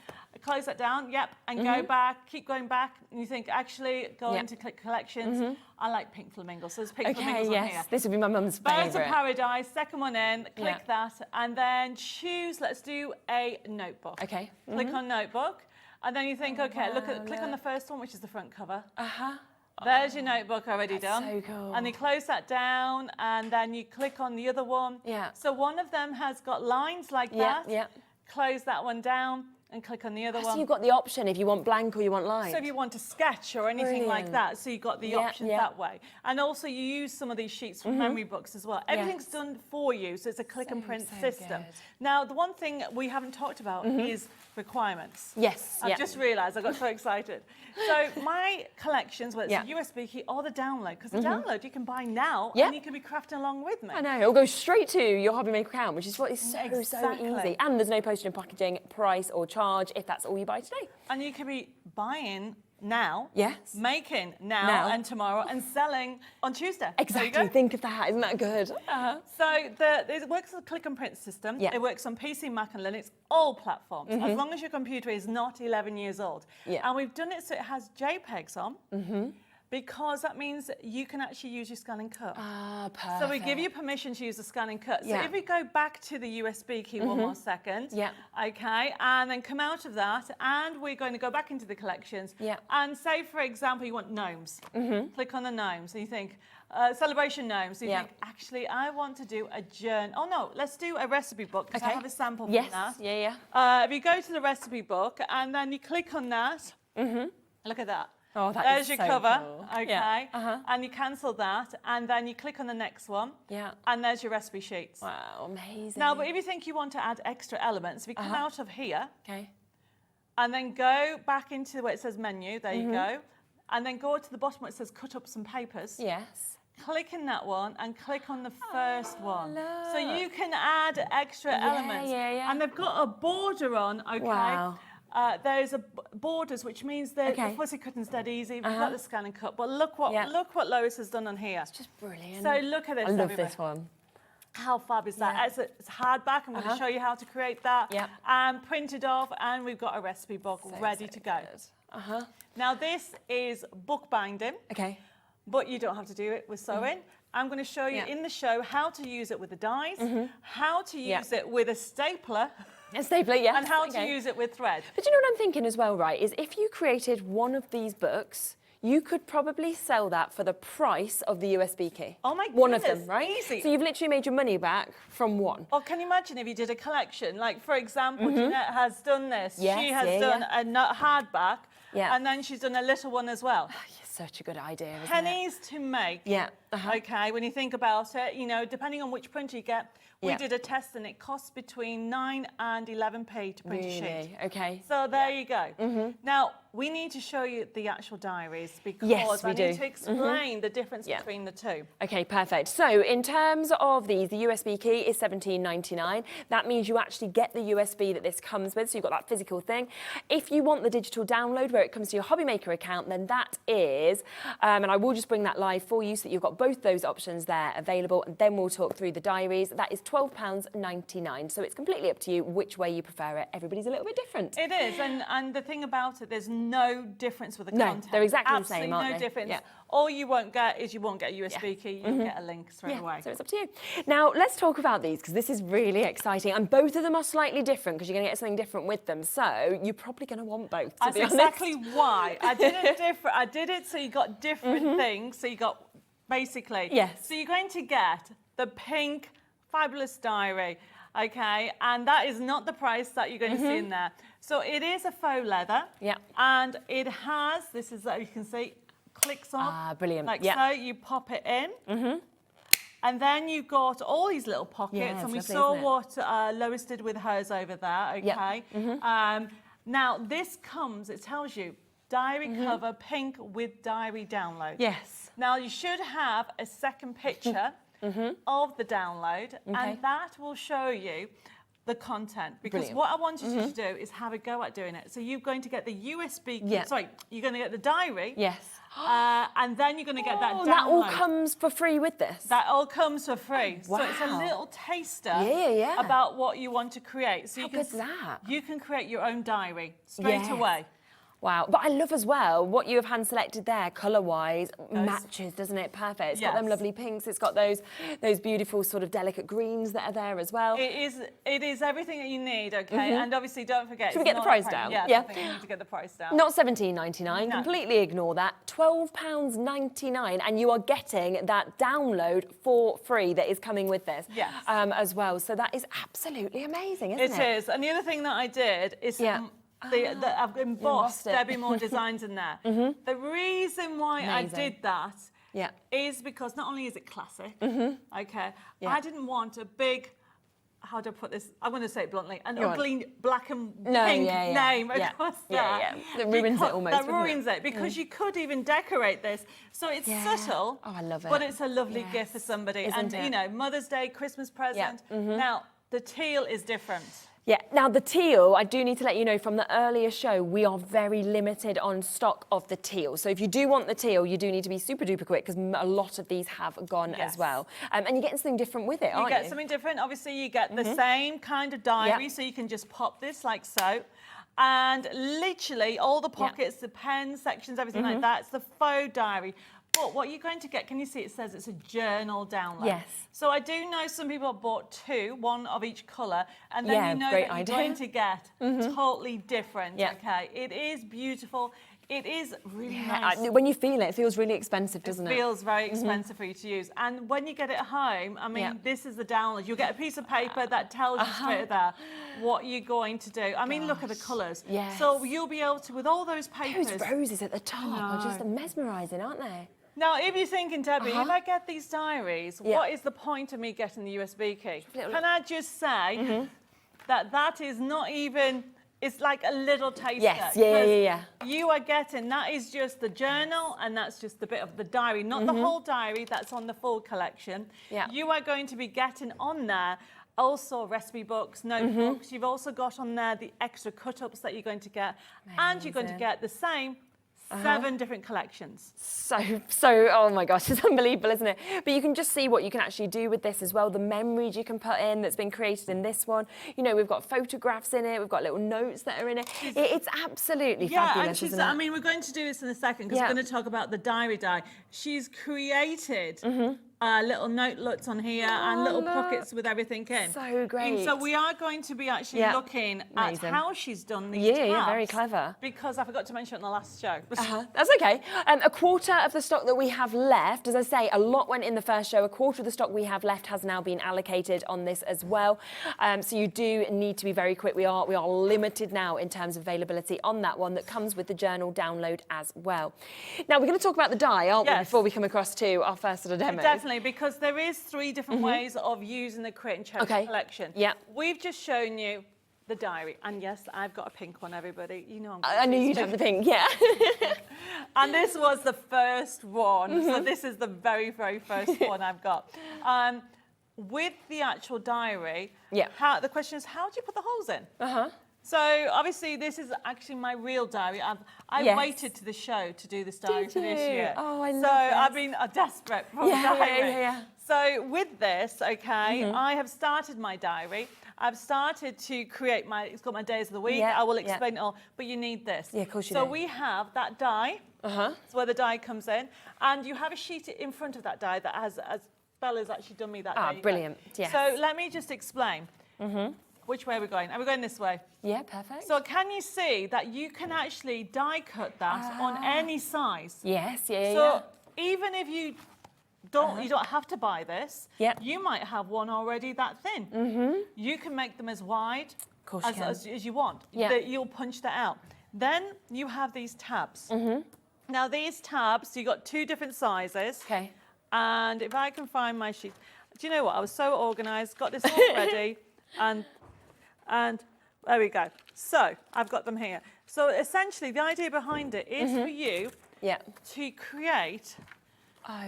Close that down, and go back, keep going back, and you think, actually, go into click collections. I like pink flamingos, so there's pink flamingos on here. This would be my mum's favourite. Birds of Paradise, second one in, click that, and then choose, let's do a notebook. Okay. Click on notebook, and then you think, okay, click on the first one, which is the front cover. Uh-huh. There's your notebook already done. So cool. And you close that down, and then you click on the other one. Yeah. So one of them has got lines like that. Yeah. Close that one down and click on the other one. So you've got the option if you want blank or you want lines. So if you want to sketch or anything like Brilliant. that, so you've got the options that way. And also you use some of these sheets from memory books as well. Everything's done for you, so it's a click and print system. good. Now, the one thing we haven't talked about is requirements. Yes. I've just realised, I got so excited. So my collections, whether it's a USB key or the download, because the download you can buy now and you can be crafting along with me. I know, it'll go straight to your Hobby Maker account, which is what is so Exactly. easy. And there's no postage and packaging price or charge if that's all you buy today. And you can be buying now, Yes. making now and tomorrow, and selling on Tuesday. Exactly, think of that, isn't that good? So it works as a click and print system. Yeah. It works on PC, Mac and Linux, all platforms, as long as your computer is not 11 years old. Yeah. And we've done it so it has JPEGs on, because that means you can actually use your scan and cut. Ah, perfect. So we give you permission to use the scan and cut. So Yeah. if we go back to the USB key one more second, okay, and then come out of that, and we're going to go back into the collections, and say, for example, you want gnomes. Click on the gnomes, and you think, celebration gnomes. So you think, actually, I want to do a journal. Oh, no, let's do a recipe book, because I have a sample from that. If you go to the recipe book, and then you click on that, look at that. Oh, that There's is your so cover, cool. okay, and you cancel that, and then you click on the next one, and there's your recipe sheets. Wow, amazing. Now, but if you think you want to add extra elements, if you come out of here, and then go back into where it says menu, there you go, and then go to the bottom where it says cut up some papers. Yes. Click in that one and click on the first one. So you can add extra elements. And they've got a border on, okay? Wow. There's borders, which means the fussy cutting's dead easy. We've got the scan and cut. But look what Lois has done on here. It's just brilliant. So look at this. I love this one. How fab is that? It's hardback. I'm going to show you how to create that. And printed off, and we've got a recipe book ready to go. Now this is bookbinding. Okay. But you don't have to do it with sewing. I'm going to show you in the show how to use it with the dies, how to use it with a stapler. A stapler, yes. And how to use it with thread. But you know what I'm thinking as well, right, is if you created one of these books, you could probably sell that for the price of the USB key. Oh my goodness. One of them, right? Easy. So you've literally made your money back from one. Or can you imagine if you did a collection? Like, for example, Jeanette has done this. Yes, she has done a hardback, and then she's done a little one as well. Such a good idea, isn't Pennies to make. Yeah. Okay, when you think about it, you know, depending on which printer you get, we did a test and it costs between 9 and 11p to print a sheet. Okay. So there you go. Now, we need to show you the actual diaries because I need to explain the difference between the two. Okay, perfect. So in terms of these, the USB key is $17.99. That means you actually get the USB that this comes with, so you've got that physical thing. If you want the digital download where it comes to your Hobbymaker account, then that is, and I will just bring that live for you so that you've got both those options there available, and then we'll talk through the diaries. That is £12.99. So it's completely up to you which way you prefer it. Everybody's a little bit different. It is, and the thing about it, there's no difference with the content. They're exactly the same, aren't no they? difference. Yeah. All you won't get is you won't get a USB key, you'll get a link straight away. So it's up to you. Now, let's talk about these because this is really exciting, and both of them are slightly different because you're going to get something different with them. So you're probably going to want both, to That's be honest. exactly why. I did it different. I did it so you got different things. So you got, basically. Yes. So you're going to get the pink fabulous diary. Okay, and that is not the price that you're going to see in there. So it is a faux leather. Yeah. And it has, this is, you can see, clicks on. Ah, brilliant. Like so, you pop it in. And then you've got all these little pockets, Yeah, and we it's saw lovely, what Lois did with hers over there, okay? Now, this comes, it tells you, diary cover pink with diary download. Yes. Now, you should have a second picture of the download, and that will show you the content, because what I wanted you to do is have a go at doing it. So you're going to get the USB, sorry, you're going to get the diary. Yes. And then you're going to get that download. That all comes for free with this? That all comes for free. Wow. So it's a little taster Yeah. about what you want to create. So How you can, good's that? You can create your own diary straight away. Wow, but I love as well what you have hand selected there, colour-wise, matches, doesn't it? Perfect. It's got them lovely pinks. It's got those beautiful sort of delicate greens that are there as well. It is everything that you need, okay? And obviously, don't forget. Should we get the price down? Yeah, I think you need to get the price down. Not $17.99. No. Completely ignore that. £12.99, and you are getting that download for free that is coming with this. Yes. As well. So that is absolutely amazing, isn't it? It is. And the other thing that I did is. I've embossed Debbi Moore Designs in there. The reason why I did that is because not only is it classic, okay, I didn't want a big, how do I put this? I'm going to say it bluntly, an ugly black and pink name across there. That ruins it almost. That ruins it because you could even decorate this. So it's subtle. Oh, I love it. But it's a lovely gift for somebody. Isn't and, it? you know, Mother's Day, Christmas present. Now, the teal is different. Yeah, now the teal, I do need to let you know from the earlier show, we are very limited on stock of the teal. So if you do want the teal, you do need to be super duper quick because a lot of these have gone as well. And you're getting something different with it, aren't you? You get something different. Obviously, you get the same kind of diary, so you can just pop this like so. And literally all the pockets, the pen sections, everything like that, it's the faux diary. But what you're going to get, can you see it says it's a journal download? Yes. So I do know some people have bought two, one of each colour, and then you know that you're going to get totally different, okay? It is beautiful. It is really nice. When you feel it, it feels really expensive, doesn't it? It feels very expensive for you to use. And when you get it home, I mean, this is the download. You'll get a piece of paper that tells you straight there what you're going to do. I mean, look at the colours. Yes. So you'll be able to, with all those papers... Those roses at the top are just mesmerising, aren't they? Now, if you're thinking, Debbie, if I get these diaries, what is the point of me getting the USB key? Can I just say that that is not even it's like a little taster. Yes, yeah. You are getting, that is just the journal and that's just a bit of the diary, not the whole diary, that's on the full collection. Yeah. You are going to be getting on there also recipe books, notebooks. You've also got on there the extra cut-ups that you're going to get. And you're going to get the same 7 different collections. So, oh my gosh, it's unbelievable, isn't it? But you can just see what you can actually do with this as well. The memories you can put in that's been created in this one. You know, we've got photographs in it. We've got little notes that are in it. It's absolutely fabulous, isn't it? I mean, we're going to do this in a second because we're going to talk about the diary die. She's created little notelets on here and little pockets with everything in. So great. And so we are going to be actually looking at how she's done these tabs. Yeah, very clever. Because I forgot to mention it in the last show. That's okay. A quarter of the stock that we have left, as I say, a lot went in the first show. A quarter of the stock we have left has now been allocated on this as well. So you do need to be very quick. We are limited now in terms of availability on that one that comes with the journal download as well. Now we're going to talk about the die, aren't we, before we come across to our first sort of demo? Definitely, because there is 3 different ways of using the Create and Cherish collection. Yeah. We've just shown you the diary, and yes, I've got a pink one, everybody. You know, I knew you'd have the pink, yeah. And this was the first one, so this is the very, very first one I've got. With the actual diary, the question is, how do you put the holes in? So obviously this is actually my real diary. I waited to the show to do this diary for this year. Oh, I love So this. I've been desperate for a diary. Yeah. So with this, I have started my diary. I've started to create it's got my days of the week. I will explain it all, but you need this. Yeah, of course you do. So we have that die. That's where the die comes in. And you have a sheet in front of that die that has, as Bella's actually done me that day. Brilliant, yes. So let me just explain. Which way are we going? Are we going this way? Yeah, perfect. So can you see that you can actually die cut that on any size? Yes, So even if you don't, you don't have to buy this. You might have one already that thin. You can make them as wide as you want. You'll punch that out. Then you have these tabs. Now these tabs, you got 2 different sizes. Okay. And if I can find my sheet, do you know what? I was so organised, got this all ready, and there we go. So I've got them here. So essentially, the idea behind it is for you to create.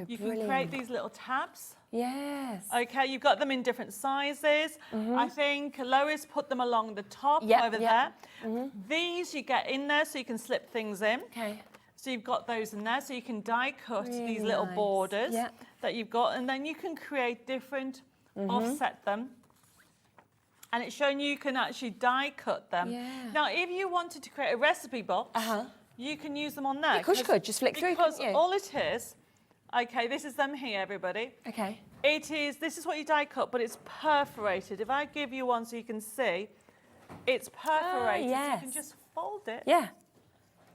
You can create these little tabs. Yes. Okay, you've got them in different sizes. I think Lois put them along the top over there. These you get in there so you can slip things in. Okay. So you've got those in there, so you can die cut these little borders that you've got, and then you can create different, offset them. And it's showing you can actually die cut them. Now, if you wanted to create a recipe box, you can use them on there. Yeah, of course you could, just flick through. Because all it is, okay, this is them here, everybody. Okay. This is what you die cut, but it's perforated. If I give you one so you can see, it's perforated. So you can just fold it. Yeah.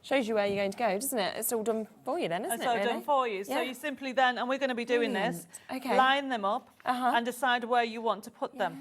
Shows you where you're going to go, doesn't it? It's all done for you then, isn't it? It's all done for you. So you simply then, and we're going to be doing this, line them up and decide where you want to put them.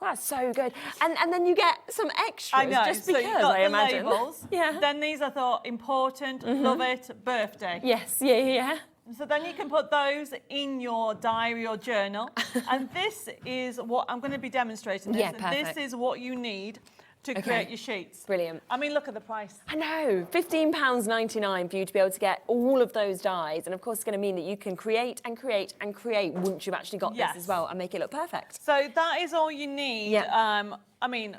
Well, that's so good. And then you get some extras. I know. Just so because, you've got I the imagine. labels. Then these I thought important, love it, birthday. Yes, yeah. So then you can put those in your diary or journal. And this is what I'm going to be demonstrating. Yeah, perfect. This is what you need to create your sheets. Brilliant. I mean, look at the price. I know, £15.99 for you to be able to get all of those dies. And of course, it's going to mean that you can create and create and create once you've actually got this as well and make it look perfect. So that is all you need. I mean,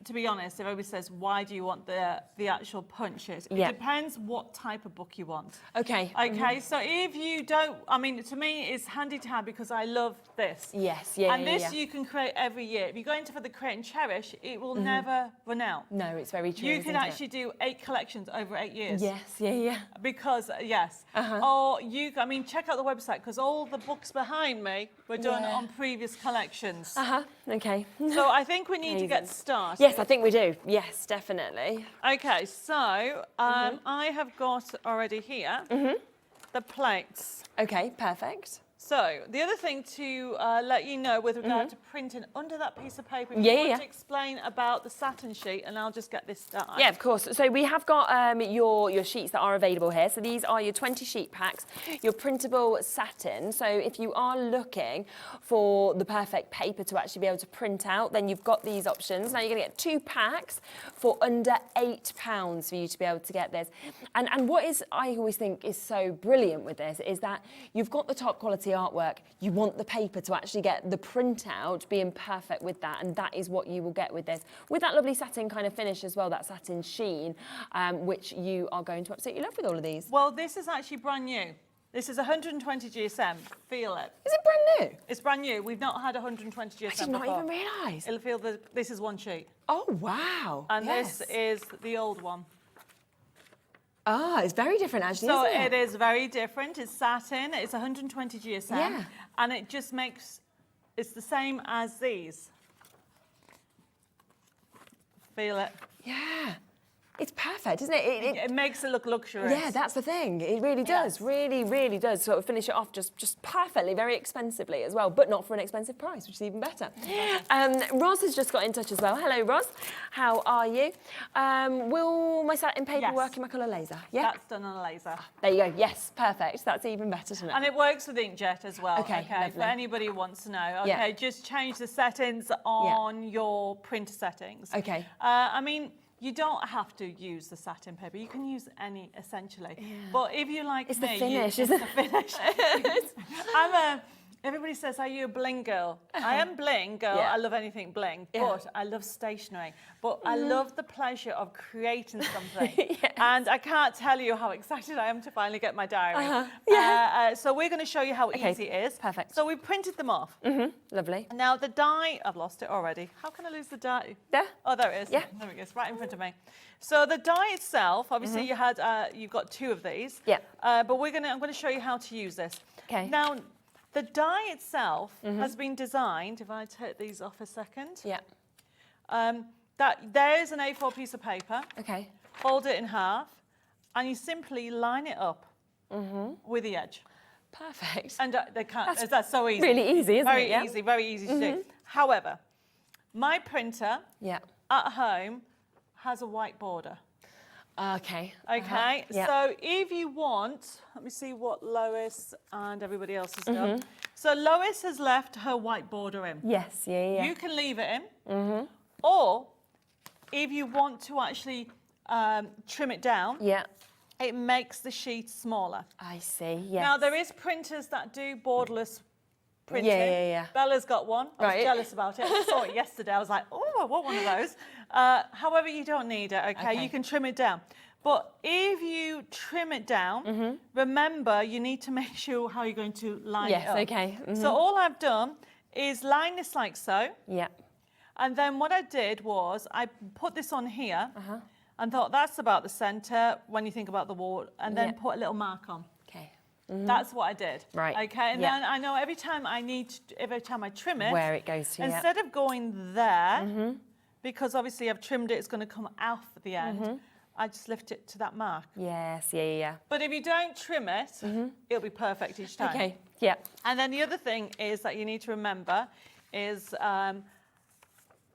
to be honest, if everybody says, why do you want the actual punches? It depends what type of book you want. Okay. Okay, so if you don't, I mean, to me, it's handy to have because I love this. Yes, And this you can create every year. If you go into for the Create and Cherish, it will never run out. No, it's very true. You can actually do 8 collections over 8 years. Yes, Because, or you, I mean, check out the website because all the books behind me were done on previous collections. Okay. So I think we need to get started. Yes, I think we do. Yes, definitely. Okay, so I have got already here the plates. Okay, perfect. So the other thing to let you know with regard to printing under that piece of paper, if Yeah, you want yeah. to explain about the satin sheet, and I'll just get this started. Yeah, of course. So we have got your sheets that are available here. So these are your 20 sheet packs, your printable satin. So if you are looking for the perfect paper to actually be able to print out, then you've got these options. Now you're going to get 2 packs for under £8 for you to be able to get this. And what is, I always think is so brilliant with this is that you've got the top quality artwork. You want the paper to actually get the printout being perfect with that, and that is what you will get with this. With that lovely satin kind of finish as well, that satin sheen, which you are going to absolutely love with all of these. Well, this is actually brand new. This is 120 GSM. Feel it. Is it brand new? It's brand new. We've not had 120 GSM I did not before. even realise. It'll feel that this is one sheet. Oh, wow. And yes. this is the old one. Ah, it's very different actually, So isn't it is very different. It's satin. It's 120 GSM. Yeah. And it just makes, it's the same as these. Feel it. Yeah. It's perfect, isn't it? It makes it look luxurious. Yeah, that's the thing. It really does. Yes. Really, really does. Sort of finish it off just perfectly, very expensively as well, but not for an expensive price, which is even better. Roz has just got in touch as well. Hello, Roz. How are you? Will my satin paper work in my colour laser? Yeah. That's done on a laser. There you go. Yes, perfect. That's even better to know. And it works with inkjet as well. Okay, For lovely. anybody who wants to know. Okay, Yeah. just change the settings on your printer settings. Okay. I mean, you don't have to use the satin paper. You can use any, essentially. Yeah. But if you like It's me, the finish, it's isn't the finish. Everybody says, are you a bling girl? I am bling girl. Yeah. I love anything bling, but I love stationery. But I love the pleasure of creating something. Yes. And I can't tell you how excited I am to finally get my diary. So we're going to show you how easy it is. Perfect. So we printed them off. Lovely. Now the die, I've lost it already. How can I lose the die? There. Oh, there it is. Yeah. There it is, right in front of me. So the die itself, obviously you've got 2 of these. Yeah. But I'm going to show you how to use this. Okay. Now, the die itself has been designed, if I take these off a second. Yeah. There's an A4 piece of paper. Okay. Fold it in half, and you simply line it up with the edge. Perfect. And they can't. That's so easy. Really easy, isn't very it? Yeah. easy, very easy to do. However, my printer at home has a white border. Okay. Okay. Yeah. So if you want, let me see what Lois and everybody else has done. So Lois has left her white border in. Yes. Yeah. You can leave it in. Or if you want to actually trim it down, it makes the sheet smaller. I see. Yes. Now there is printers that do borderless printing. Yeah. Bella's got one. I was Right. jealous about it. I saw it yesterday. I was like, oh, I want one of those. However, you don't need it. Okay, you can trim it down. But if you trim it down, remember you need to make sure how you're going to line it up. Yes. Okay. So all I've done is line this like so. Yeah. And then what I did was I put this on here and thought that's about the centre when you think about the wall, and then put a little mark on. Okay. That's what I did. Right. Okay. And then I know every time I trim it, Where it goes to. instead of going there, because obviously I've trimmed it, it's going to come off at the end. I just lift it to that mark. Yes. Yeah. But if you don't trim it, it'll be perfect each time. Okay. Yeah. And then the other thing is that you need to remember is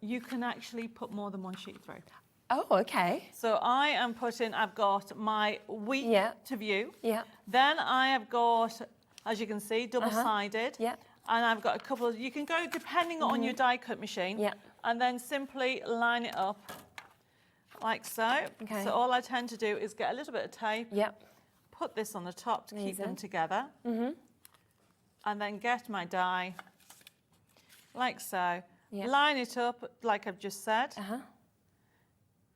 you can actually put more than one sheet through. Oh, okay. So I've got my week to view. Yeah. Then I have got, as you can see, double-sided. Yeah. And I've got a couple of, you can go depending on your die cut machine. Yeah. And then simply line it up like so. Okay. So all I tend to do is get a little bit of tape. Yeah. Put this on the top to keep them together. And then get my die like so. Yeah. Line it up like I've just said.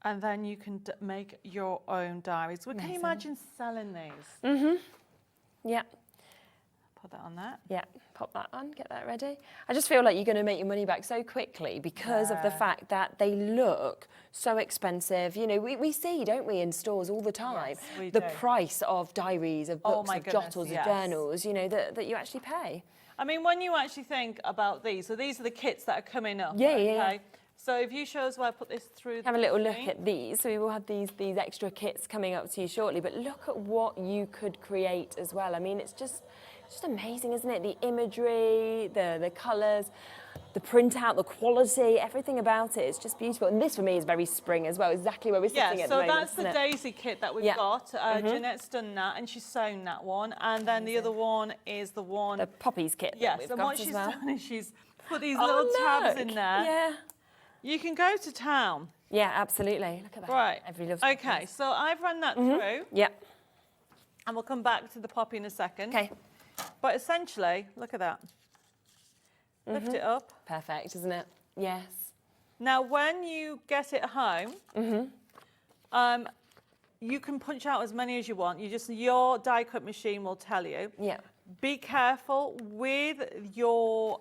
And then you can make your own diaries. Well, can you imagine selling these? Yeah. Put that on there. Yeah, pop that on, get that ready. I just feel like you're going to make your money back so quickly because of the fact that they look so expensive. You know, we see, don't we, in stores all the time, the price of diaries, of books, my of goodness, jottles, yes. of journals, you know, that you actually pay. I mean, when you actually think about these, so these are the kits that are coming up. Yeah. So if you show us where I put this through. Have a little look at these. So we will have these extra kits coming up to you shortly, but look at what you could create as well. I mean, it's just amazing, isn't it? The imagery, the colours, the printout, the quality, everything about it. It's just beautiful. And this for me is very spring as well, exactly where we're sitting at the moment. Yeah, so that's the daisy kit that we've got. Jeanette's done that and she's sewn that one. And then the other one is the one... The poppies kit that we've got as well. Yes, and what she's done is she's put these little tabs in there. Yeah. You can go to town. Yeah, absolutely. Look at that. Right. Everybody loves okay, poppies. so I've run that through. Yep. And we'll come back to the poppy in a second. Okay. But essentially, look at that. Lift it up. Perfect, isn't it? Yes. Now, when you get it home, you can punch out as many as you want. Your die cut machine will tell you. Yeah. Be careful with your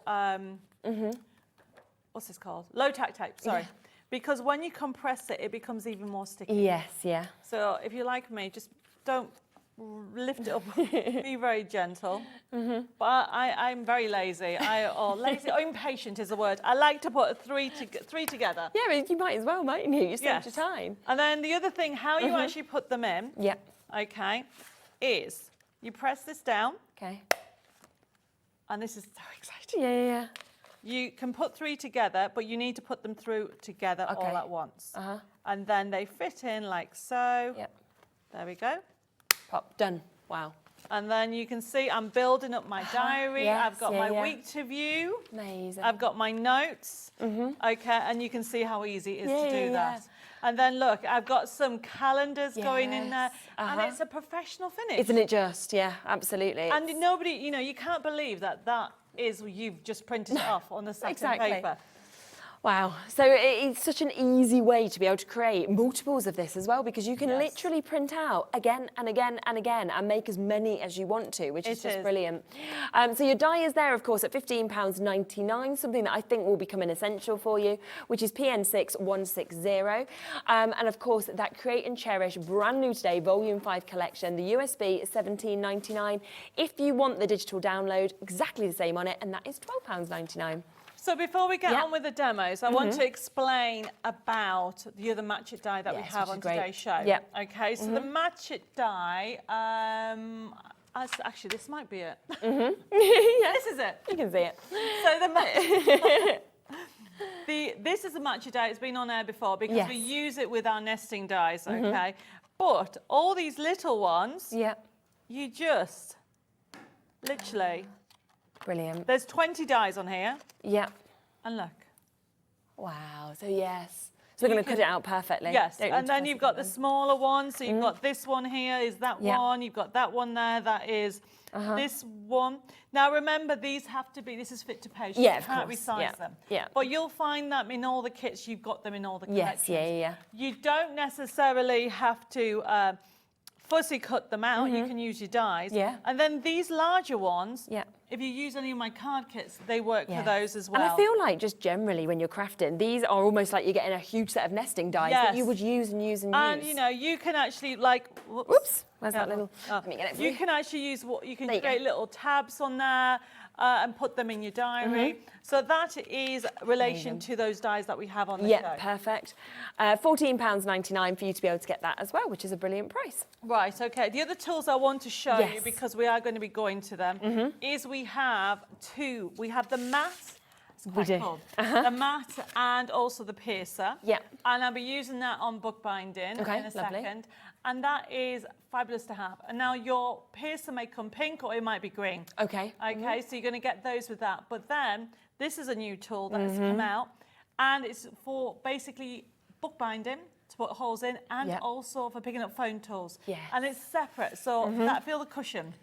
what's this called? Low tack tape. Sorry. Yeah. Because when you compress it, it becomes even more sticky. Yes, yeah. So if you're like me, just don't lift it up. Be very gentle. But I'm very lazy. Lazy or impatient is the word. I like to put three together. Yeah, but you might as well, mightn't you? You saved your time. And then the other thing, how you actually put them in, okay, is you press this down. Okay. And this is so exciting. Yeah. You can put 3 together, but you need to put them through together all at once. And then they fit in like so. Yep. There we go. Pop, done. Wow. And then you can see I'm building up my diary. Yes, I've got my week to view. Amazing. I've got my notes. Okay, and you can see how easy it is to do that. And then look, I've got some calendars going in there. And it's a professional finish. Isn't it just? Yeah, absolutely. And nobody, you can't believe that is you've just printed it off on the satin paper. Wow. So it's such an easy way to be able to create multiples of this as well, because you can literally print out again and again and again and make as many as you want to, which is just brilliant. So your die is there, of course, at £15.99, something that I think will become an essential for you, which is PN6160. And of course, that Create and Cherish brand new today, Volume 5 collection, the USB is £17.99. If you want the digital download, exactly the same on it, and that is £12.99. So before we get on with the demos, I want to explain about the other match it die that we have on today's show. Yeah. Okay, so the match it die, actually this might be it. This is it. You can see it. So the match this is a match it die. It's been on air before because we use it with our nesting dies, okay? But all these little ones, you just literally... Brilliant. There's 20 dies on here. Yeah. And look. Wow. So yes. So we're going to cut it out perfectly. Yes. And then you've got the smaller one. So you've got this one here is that one. You've got that one there. That is this one. Now remember, these have to be, this is fit to page. So you can't resize them. Yeah. But you'll find them in all the kits. You've got them in all the collections. Yeah. You don't necessarily have to fussy cut them out. You can use your dies. Yeah. And then these larger ones, if you use any of my card kits, they work for those as well. And I feel like just generally when you're crafting, these are almost like you're getting a huge set of nesting dies that you would use and use and use. And you can actually whoops, where's that little? Let me get it for you can actually use you can create little tabs on there and put them in your diary. So that is relation to those dies that we have on the show. Yeah, perfect. £14.99 for you to be able to get that as well, which is a brilliant price. Right, okay. The other tools I want to show you, because we are going to be going to them, is we have two. We have the mat. It's quite cool. The mat and also the piercer. Yeah. And I'll be using that on bookbinding in a second. And that is fabulous to have. And now your piercer may come pink or it might be green. Okay. Okay, so you're going to get those with that. But then this is a new tool that has come out, and it's for basically bookbinding to put holes in, and also for picking up phone tools. Yes. And it's separate, so feel the cushion.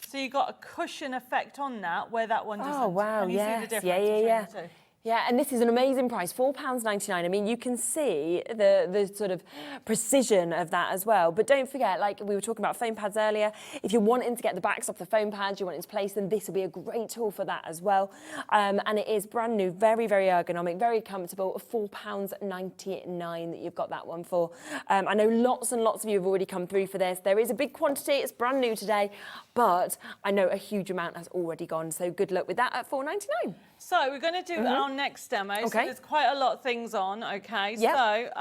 So you've got a cushion effect on that where that one doesn't. Oh wow, and you see the difference between the two. Yeah, and this is an amazing price, £4.99. I mean, you can see the sort of precision of that as well. But don't forget, like we were talking about foam pads earlier, if you're wanting to get the backs off the foam pads, you're wanting to place them, this will be a great tool for that as well. And it is brand new, very, very ergonomic, very comfortable, £4.99 that you've got that one for. I know lots and lots of you have already come through for this. There is a big quantity, it's brand new today, but I know a huge amount has already gone. So good luck with that at £4.99. So we're going to do our next demo. So there's quite a lot of things on, okay? Yep. So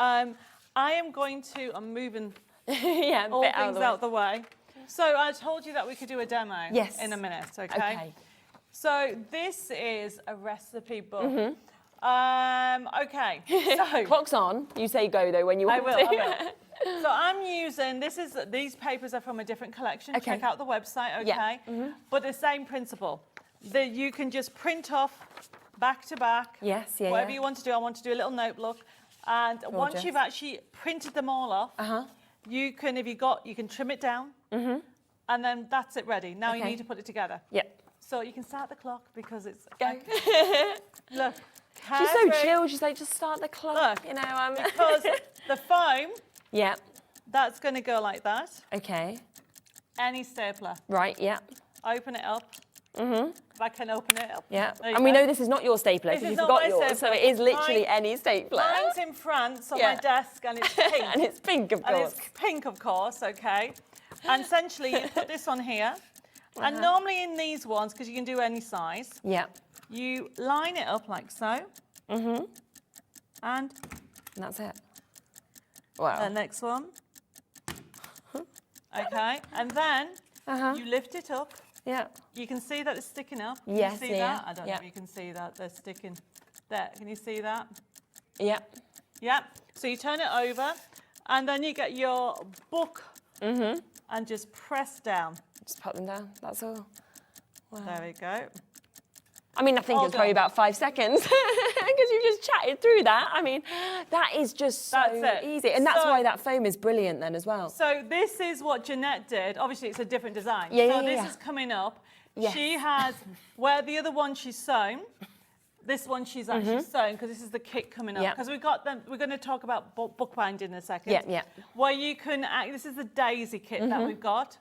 I am going to, I'm moving all things out the way. So I told you that we could do a demo in a minute, okay? So this is a recipe book. Okay, so... Clock's on. You say go, though, when you want to. I will. So I'm using, these papers are from a different collection. Check out the website, okay? But the same principle. That you can just print off back to back. Whatever you want to do. I want to do a little notebook. And once you've actually printed them all off, you can, you can trim it down. And then that's it ready. Now you need to put it together. So you can start the clock because it's... Go. Look. She's so chill. She's like, just start the clock. Look, you know, because the foam, yeah, that's going to go like that. Okay. Any stapler. Right, yeah. Open it up. If I can open it up. Yeah. And we know this is not your stapler because you forgot yours, so it is literally any stapler. Mine's in France on my desk and it's pink. And it's pink, of course. And it's pink, of course, okay. And essentially, you put this on here. And normally in these ones, because you can do any size, you line it up like so. And that's it. Wow. The next one. Okay. And then you lift it up. Yeah. You can see that it's sticking up. Can yes, you see that? I don't know if you can see that. They're sticking. There. Can you see that? Yeah. Yeah. So you turn it over and then you get your book and just press down. Just put them down. That's all. Wow. There we go. I mean, I think it's probably about 5 seconds because you've just chatted through that. I mean, that is just so easy. And that's why that foam is brilliant then as well. So this is what Jeanette did. Obviously, it's a different design. So this is coming up. Yes. She has, where the other one she's sewn, this one she's actually sewn because this is the kit coming up. Because we've got them, we're going to talk about bookbinding in a second. Where you can, this is the daisy kit that we've got.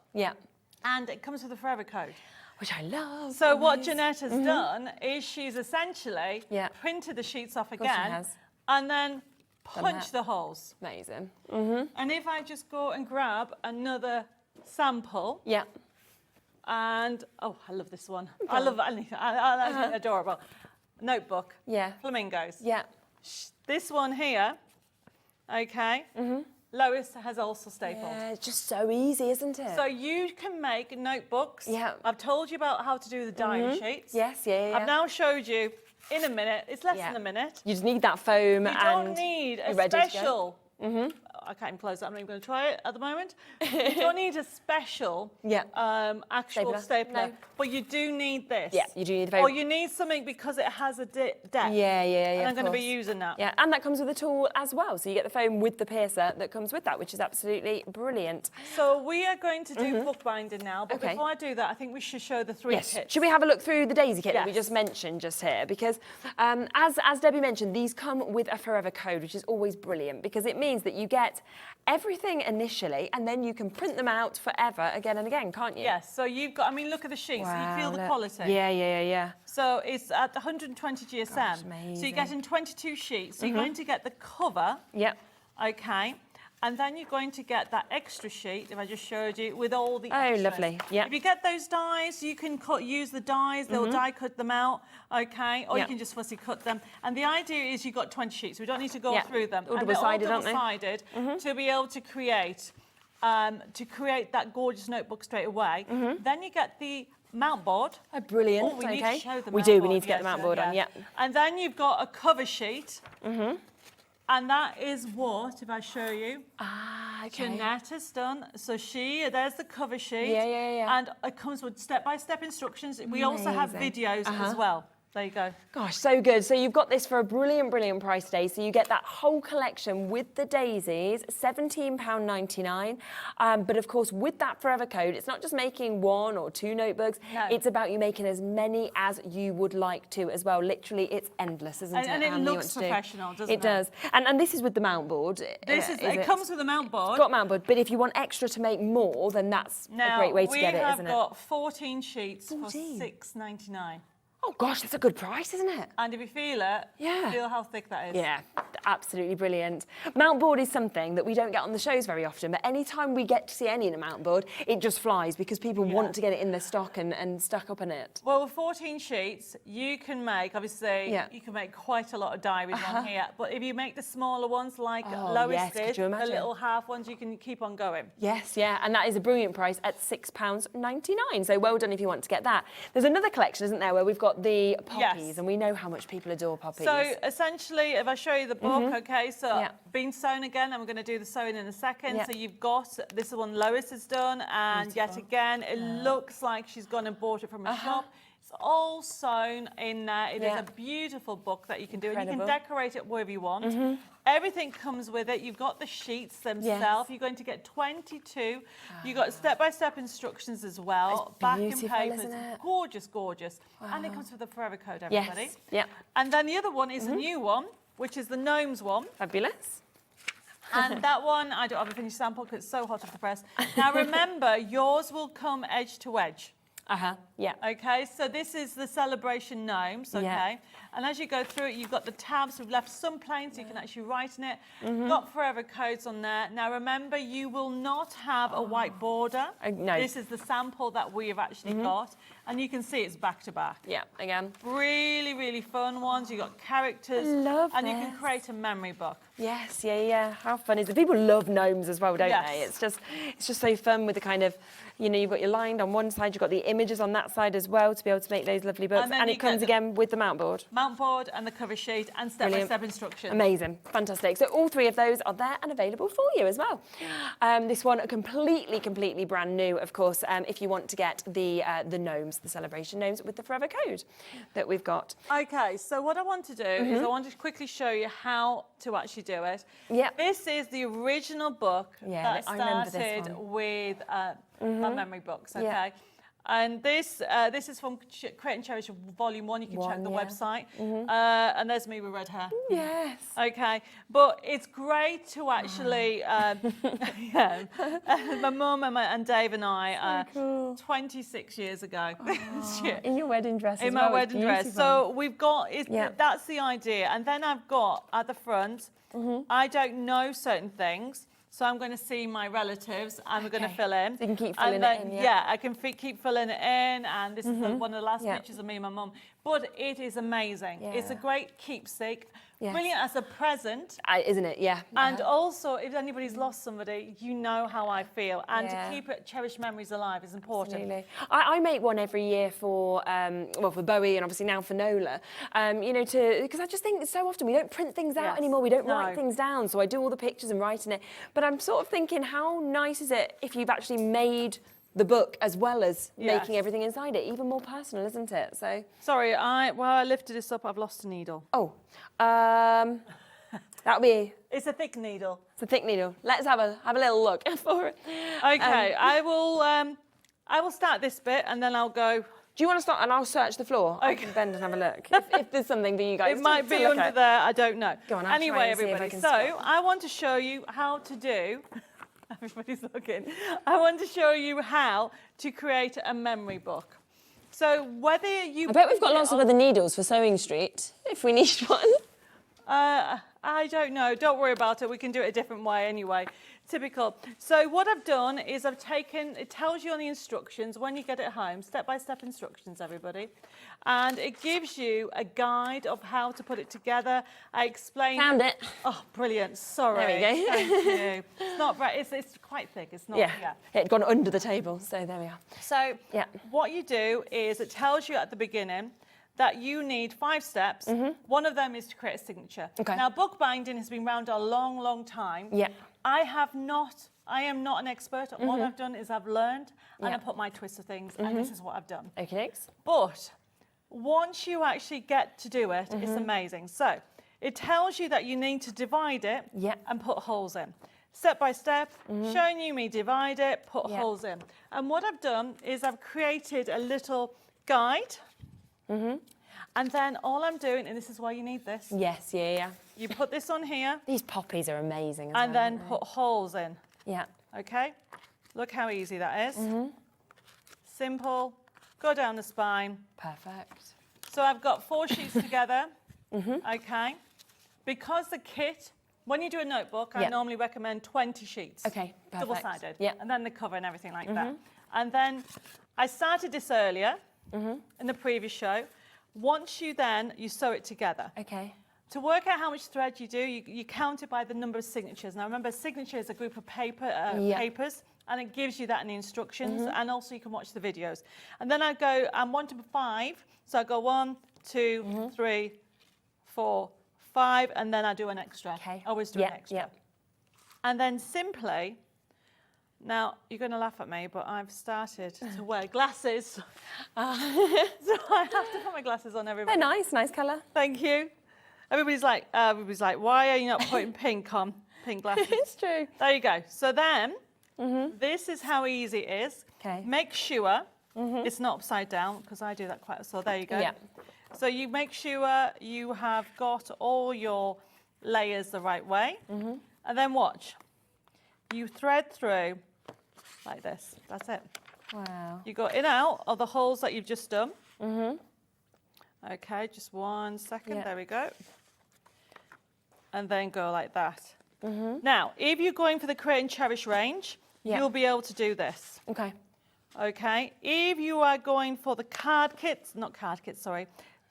And it comes with a forever code. Which I love. So what Jeanette has done is she's essentially printed the sheets off again and then punched the holes. Amazing. And if I just go and grab another sample. And, oh, I love this one. I love it. I adorable. Notebook. Flamingos. This one here, okay. Lois has also stapled. Yeah, it's just so easy, isn't it? So you can make notebooks. I've told you about how to do the diary sheets. I've now showed you in a minute. It's less than a minute. You just need that foam You don't need a special... I can't even close that. I'm not even going to try it at the moment. You don't need a special actual stapler. But you do need this. Yeah, you do need the foam. Or you need something because it has a depth. And I'm going to be using that. Yeah, and that comes with a tool as well. So you get the foam with the piercer that comes with that, which is absolutely brilliant. So we are going to do bookbinding now. But before I do that, I think we should show the 3 kits. Should we have a look through the daisy kit that we just mentioned just here? Because as Debbie mentioned, these come with a forever code, which is always brilliant because it means that you get everything initially and then you can print them out forever again and again, can't you? Yes, so you've got, I mean, look at the sheets. Wow, you feel the quality. Yeah. So it's at the 120 GSM. Gosh, amazing. So you're getting 22 sheets. So you're going to get the cover. Okay. And then you're going to get that extra sheet, if I just showed you, with all the extras. Lovely, If you get those dies, you can use the dies, they'll die cut them out, okay? Or you can just fussy cut them. And the idea is you've got 20 sheets, so we don't need to go through them. All double-sided, aren't they? Double-sided, to be able to create that gorgeous notebook straight away. Then you get the mount board. Brilliant, we need to show the we mount do, board. we need to get the mount board on, And then you've got a cover sheet. And that is what, if I show you, Jeanette has done. So there's the cover sheet. And it comes with step-by-step instructions. We also have videos as well. There you go. Gosh, so good. So you've got this for a brilliant, brilliant price today. So you get that whole collection with the daisies, £17.99. But of course, with that forever code, it's not just making 1 or 2 notebooks. No. It's about you making as many as you would like to as well. Literally, it's endless, isn't it? And it looks professional, doesn't it? It does. And this is with the mount board. It comes with a mount board. It's got mount board. But if you want extra to make more, then that's a great way to get it, isn't it? Now, we have got 14 sheets for £6.99. Oh gosh, that's a good price, isn't it? And if you feel it, Yeah. feel how thick that is. Yeah, absolutely brilliant. Mount board is something that we don't get on the shows very often, but anytime we get to see any in a mount board, it just flies because people want to get it in their stock and stuck up in it. Well, with 14 sheets, you can make, obviously, you can make quite a lot of diaries on here. But if you make the smaller ones, like Lois yes, did, could you the imagine? little half ones, you can keep on going. Yes, yeah, and that is a brilliant price at £6.99. So well done if you want to get that. There's another collection, isn't there, where we've got the poppies, and we know how much people adore poppies. So essentially, if I show you the book, okay, so being sewn again, and we're going to do the sewing in a second. Yeah. So you've got, this is one Lois has done, and yet again, it looks like she's gone and bought it from a shop. It's all sewn in there. It is a beautiful book that you can do. And you can decorate it wherever you want. Everything comes with it. You've got the sheets themselves. You're going to get 22. You've got step-by-step instructions as well. Backing papers. Gorgeous, gorgeous. And it comes with a forever code, everybody. Yes, yeah. And then the other one is a new one, which is the Gnomes one. Fabulous. And that one, I don't have a finished sample because it's so hot off the press. Now remember, yours will come edge to edge. Yeah. Okay, so this is the Celebration Gnomes, okay? And as you go through it, you've got the tabs. We've left some plain so you can actually write in it. Got forever codes on there. Now remember, you will not have a white border. No. This is the sample that we have actually got. And you can see it's back to back. Yeah, again. Really, really fun ones. You've got characters. Love and you this. can create a memory book. Yes, yeah. How fun is it? People love gnomes as well, don't Yes. they? It's just so fun with the kind of, you know, you've got your lined on one side, you've got the images on that side as well to be able to make those lovely books. And then And you it comes get again with the mount board. Mount board and the cover sheet and step-by-step instructions. Amazing, fantastic. So all three of those are there and available for you as well. This one completely brand new, of course, if you want to get the gnomes, the Celebration Gnomes with the forever code that we've got. Okay, so what I want to do is I want to quickly show you how to actually do it. Yeah. This is the original book that I remember this started one. with my memory books, okay? Yeah. And this is from Create and Cherish Volume 1. You can check the website. And there's me with red hair. Yes. Okay, but it's great to actually, my mum and Dave and I, 26 years ago. In your wedding dress as In well. my wedding dress. So we've got, that's the idea. And then I've got at the front, I don't know certain things. So I'm going to see my relatives and we're going to fill in. So you can keep filling it in, yeah. I can keep filling it in. And this is one of the last pictures of me and my mum. But it is amazing. Yeah. It's a great keepsake. Yes. Brilliant as a present. Isn't it? Yeah. And also, if anybody's lost somebody, you know how I feel. And to keep it, cherished memories alive is important. Absolutely. I make one every year for, for Bowie and obviously now for Nola, you know, because I just think so often we don't print things out anymore, we don't write things down, so I do all the pictures and writing it. But I'm sort of thinking, how nice is it if you've actually made the book as well as making everything inside it, even more personal, isn't it? So. Sorry, while I lifted this up, I've lost a needle. Oh, that'll be. It's a thick needle. It's a thick needle. Let's have a little look for it. Okay, I will start this bit and then I'll go. Do you want to start and I'll search the floor? Okay. I can bend and have a look if there's something for you guys. It might be under there. I don't know. Go on, I'll anyway, try and see if everybody. I can So stop. I want to show you how to do. Everybody's looking. I want to show you how to create a memory book. So whether you... I bet we've got lots of other needles for Sewing Street, if we need one. I don't know. Don't worry about it. We can do it a different way anyway. Typical. So what I've done is I've taken, it tells you on the instructions when you get it home, step-by-step instructions, everybody. And it gives you a guide of how to put it together. I explain... Found it. Oh, brilliant. Sorry. There we go. Thank you. It's not right. It's quite thick. It's not... Yeah. It'd gone under the table, so there we are. So what you do is it tells you at the beginning that you need 5 steps. One of them is to create a signature. Okay. Now, bookbinding has been around a long, long time. Yeah. I am not an expert. All I've done is I've learned and I put my twist of things, and this is what I've done. Okay, thanks. But once you actually get to do it, it's amazing. So it tells you that you need to divide it and put holes in. Step by step, showing you me divide it, put holes in. And what I've done is I've created a little guide. And then all I'm doing, and this is why you need this. Yes, yeah. You put this on here. These poppies are amazing as and well, then aren't they? put holes in. Yeah. Okay? Look how easy that is. Simple. Go down the spine. Perfect. So I've got 4 sheets together, okay? Because the kit, when you do a notebook, I normally recommend 20 sheets. Okay, perfect. Double-sided. Yeah. And then the cover and everything like that. And then I started this earlier in the previous show. Once you sew it together. Okay. To work out how much thread you do, you count it by the number of signatures. Now remember, a signature is a group of papers, and it gives you that in the instructions, and also you can watch the videos. And then I go, I'm 1 to 5, so I go 1, 2, 3, 4, 5, and then I do an extra. Okay. Always do an extra. And then simply, now you're going to laugh at me, but I've started to wear glasses. So I have to put my glasses on, everybody. They're nice colour. Thank you. Everybody's like, why are you not putting pink on? Pink glasses. It's true. There you go. So then, this is how easy it is. Okay. Make sure it's not upside down, because I do that quite. So there you go. Yeah. So you make sure you have got all your layers the right way, and then watch. You thread through like this. That's it. Wow. You go in and out of the holes that you've just done. Okay, just 1 second. Yeah. There we go. And then go like that. Now, if you're going for the Create and Cherish range, you'll be able to do this. Okay. Okay. If you are going for the card kits, not card kits, sorry,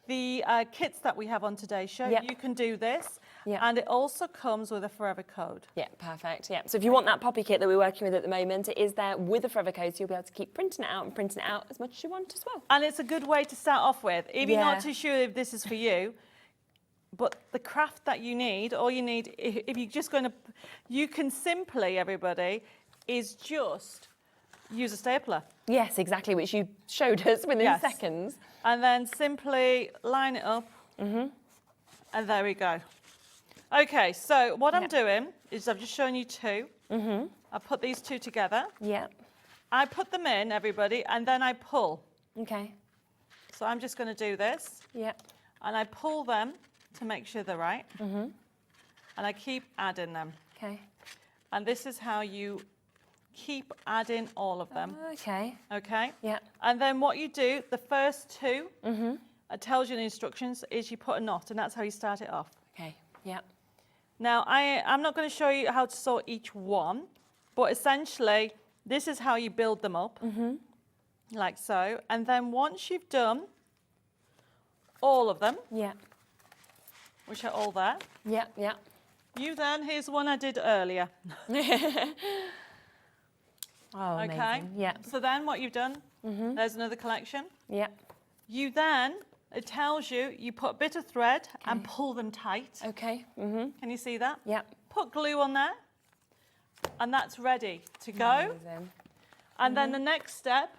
the kits that we have on today's show, you can do this. And it also comes with a forever code. Yeah, perfect. Yeah. So if you want that poppy kit that we're working with at the moment, it is there with a forever code, so you'll be able to keep printing it out and printing it out as much as you want as well. And it's a good way to start off with. If you're not too sure if this is for you, but the craft that you need, all you need, if you're just going to, you can simply, everybody, is just use a stapler. Yes, exactly, which you showed us within seconds. And then simply line it up, and there we go. Okay, so what I'm doing is I've just shown you 2. I put these 2 together. Yeah. I put them in, everybody, and then I pull. Okay. So I'm just going to do this. Yeah. And I pull them to make sure they're right. And I keep adding them. Okay. And this is how you keep adding all of them. Okay. Okay? Yeah. And then what you do, the first 2, it tells you in the instructions, is you put a knot, and that's how you start it off. Okay. Yeah. Now, I'm not going to show you how to sew each one, but essentially, this is how you build them up, like so. And then once you've done all of them, which are all there, you then, here's the one I did earlier. Oh, okay. amazing. Yeah. So then what you've done, there's another collection. Yeah. You then, it tells you, you put a bit of thread and pull them tight. Okay. Can you see that? Yeah. Put glue on there, and that's ready to go. Amazing. And then the next step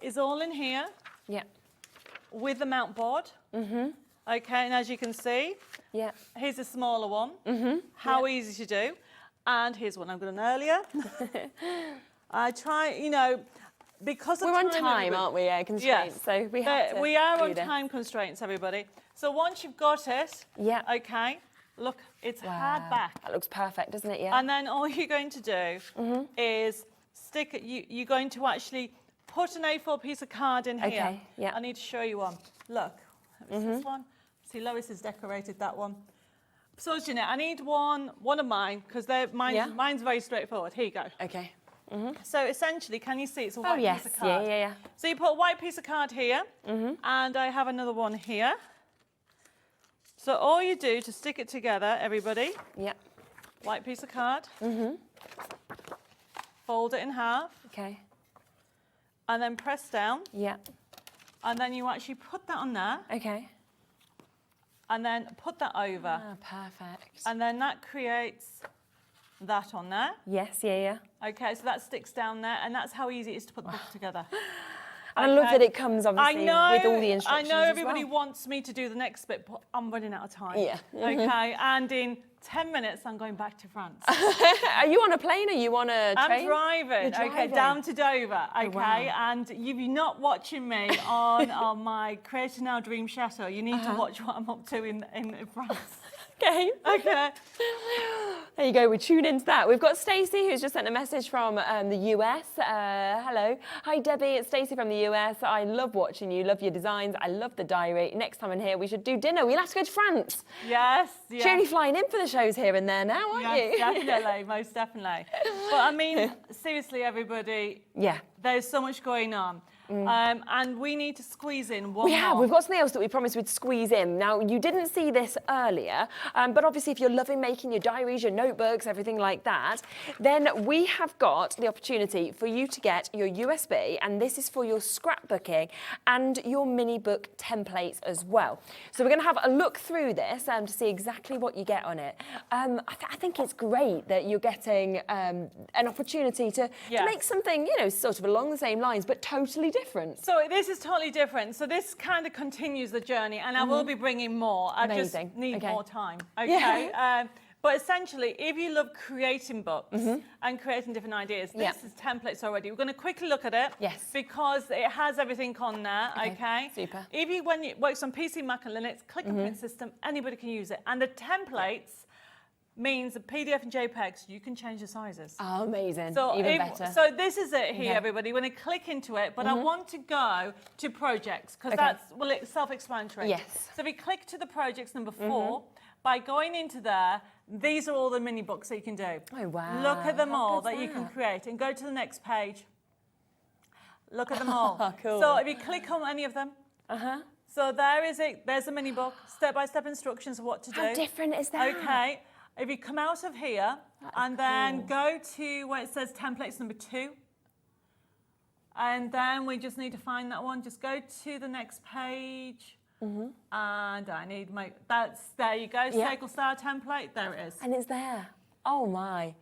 is all in here. Yeah. With the mount board. Okay, and as you can see, here's a smaller one. How easy to do. And here's one I've done earlier. I try, you know, because of we're on time, aren't we? Yeah, constraints. Yes. So we have to we are do on this. time constraints, everybody. So once you've got it, okay, look, it's hard back. That looks perfect, doesn't it? Yeah. And then all you're going to do is stick it. You're going to actually put an A4 piece of card in here. Okay. Yeah. I need to show you one. Look, it's this one. See, Lois has decorated that one. So, Jeanette, I need one of mine, because mine's very straightforward. Here you go. Okay. So essentially, can you see it's a white piece of card? Yeah. So you put a white piece of card here, and I have another one here. So all you do to stick it together, everybody, white piece of card, fold it in half, and then press down, and then you actually put that on there, and then put that over. Ah, perfect. And then that creates that on there. Yes, yeah. Okay, so that sticks down there, and that's how easy it is to put the book together. And I love that it comes, obviously, with all the instructions. I know everybody wants me to do the next bit, but I'm running out of time. Yeah. Okay, and in 10 minutes, I'm going back to France. Are you on a plane? Are you on a train? I'm driving, okay, down to Dover, okay? And if you're not watching me on my Create Now Dream Chateau, you need to watch what I'm up to in France. Okay. Okay. There you go, we tune into that. We've got Stacey who's just sent a message from the US. Hello. Hi Debbie, it's Stacey from the US. I love watching you, love your designs, I love the diary. Next time I'm here we should do dinner. We'll have to go to France. Yes. You're only flying in for the shows here and there now, aren't you? Yes, definitely, most definitely. But I mean, seriously everybody, there's so much going on. And we need to squeeze in one more. We've got something else that we promised we'd squeeze in. Now, you didn't see this earlier, but obviously if you're loving making your diaries, your notebooks, everything like that, then we have got the opportunity for you to get your USB, and this is for your scrapbooking and your mini book templates as well. So we're going to have a look through this to see exactly what you get on it. I think it's great that you're getting an opportunity to make something, you know, sort of along the same lines, but totally different. So this is totally different. So this kind of continues the journey, and I will be bringing more. I just need more time. Okay. But essentially, if you love creating books and creating different ideas, this is templates already. We're going to quickly look at it because it has everything on there. Okay. Super. If you when it works on PC, Mac, and Linux, click and print system. Anybody can use it, and the templates means the PDF and JPEGs, you can change the sizes. Oh, amazing. So even better. So this is it here, everybody. When I click into it, but I want to go to projects because that's, well, it's self-explanatory. Yes. So we click to the projects number 4. By going into there, these are all the mini books that you can do. Oh, wow. Look at them all that you can create and go to the next page. Look at them all. Cool. So if you click on any of them, so there is it. There's a mini book, step-by-step instructions of what to do. How different is that? Okay. If you come out of here and then go to where it says templates number 2, and then we just need to find that one. Just go to the next page, and I need my. There you go. Circle star template. There it is. And it's there. Oh my.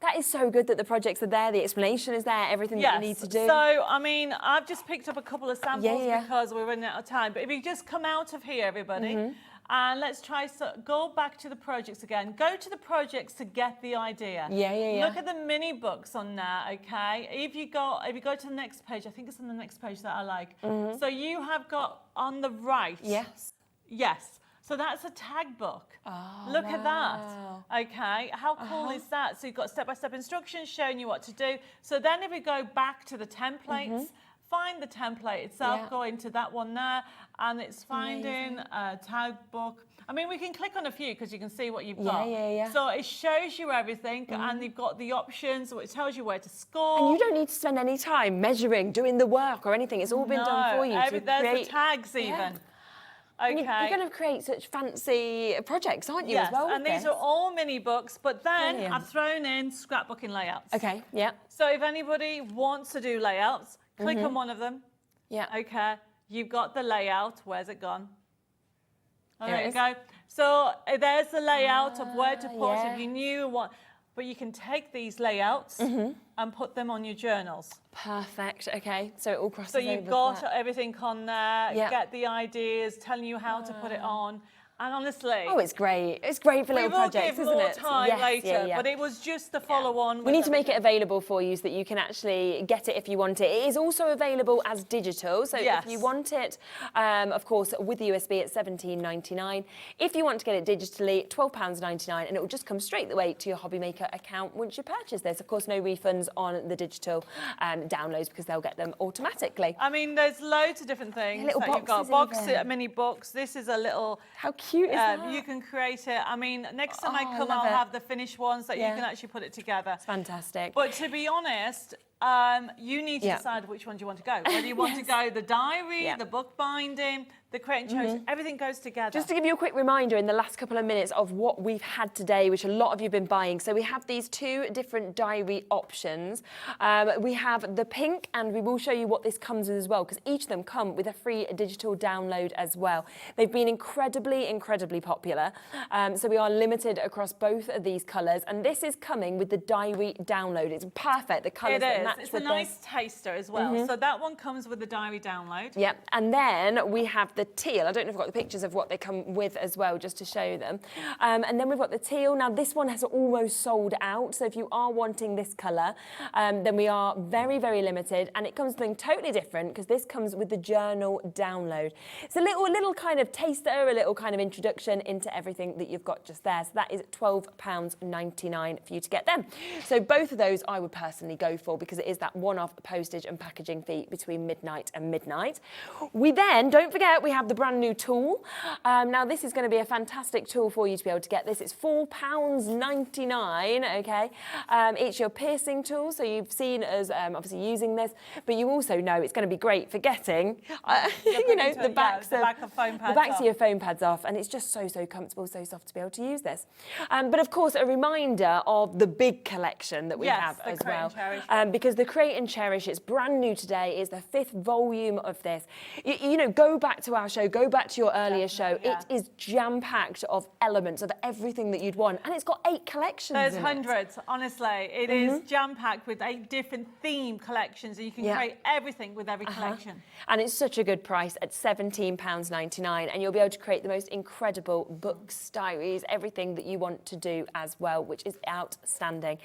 That is so good that the projects are there, the explanation is there, everything that you need to do. So, I mean, I've just picked up a couple of samples because we're running out of time. But if you just come out of here, everybody, and let's try go back to the projects again. Go to the projects to get the idea. Look at the mini books on there, okay? If you go to the next page, I think it's on the next page that I like. So you have got on the right. Yes. So that's a tag book. Oh, Look at that. Okay, how cool is that? So you've got step-by-step instructions showing you what to do. So then if we go back to the templates, find the template itself, go into that one there, and it's finding a tag book. I mean, we can click on a few because you can see what you've got. So it shows you everything, and you've got the options, so it tells you where to score. And you don't need to spend any time measuring, doing the work or anything. It's all been done for you. There's the tags even. Okay. You're going to create such fancy projects, aren't you, as well? And these are all mini books, but then I've thrown in scrapbooking layouts. Okay, So if anybody wants to do layouts, click on one of them. Okay, you've got the layout. Where's it gone? Oh, there you go. So there's the layout of where to put if you knew what. But you can take these layouts and put them on your journals. Perfect. Okay, so it all crosses So over. you've got everything on there, get the ideas, telling you how to put it on. And honestly... Oh, it's great. It's great for little projects, isn't it? We will give more time later, but it was just the follow-on. We need to make it available for you so that you can actually get it if you want it. It is also available as digital, so if you want it, of course, with the USB, it's $17.99. If you want to get it digitally, £12.99, and it will just come straight away to your Hobbymaker account once you purchase this. Of course, no refunds on the digital downloads because they'll get them automatically. I mean, there's loads of different things. Little you've got boxes, mini books. This is a little... How cute is that? You can create it. I mean, next time I come, I'll have the finished ones that you can actually put it together. It's fantastic. But to be honest, you need to decide which ones you want to go. Whether you want to go the diary, the book binding, the create and chose, everything goes together. Just to give you a quick reminder in the last couple of minutes of what we've had today, which a lot of you have been buying. So we have these 2 different diary options. We have the pink, and we will show you what this comes with as well, because each of them come with a free digital download as well. They've been incredibly, incredibly popular. So we are limited across both of these colours, and this is coming with the diary download. It's perfect, the colours that match match it's with a nice this. taster as well. So that one comes with the diary download. Yep, and then we have the teal. I don't know if I've got the pictures of what they come with as well, just to show them. And then we've got the teal. Now, this one has almost sold out, so if you are wanting this colour, then we are very, very limited, and it comes with something totally different, because this comes with the journal download. It's a little kind of taster, a little kind of introduction into everything that you've got just there. So that is £12.99 for you to get them. So both of those I would personally go for, because it is that one-off postage and packaging fee between midnight and midnight. We then, don't forget, we have the brand new tool. Now this is going to be a fantastic tool for you to be able to get this. It's £4.99, okay? It's your piercing tool, so you've seen us obviously using this, but you also know it's going to be great for getting, you know, the backs of your phone pads off, and it's just so comfortable, so soft to be able to use this. But of course, a reminder of the big collection that we have as well, because the Create and Cherish, it's brand new today. It's the 5th volume of this. You know, go back to our show, go back to your earlier show. It is jam-packed of elements of everything that you'd want, and it's got 8 collections. There's hundreds, honestly. It is jam-packed with 8 different theme collections, and you can create everything with every collection. And it's such a good price at £17.99, and you'll be able to create the most incredible books, diaries, everything that you want to do as well, which is outstanding.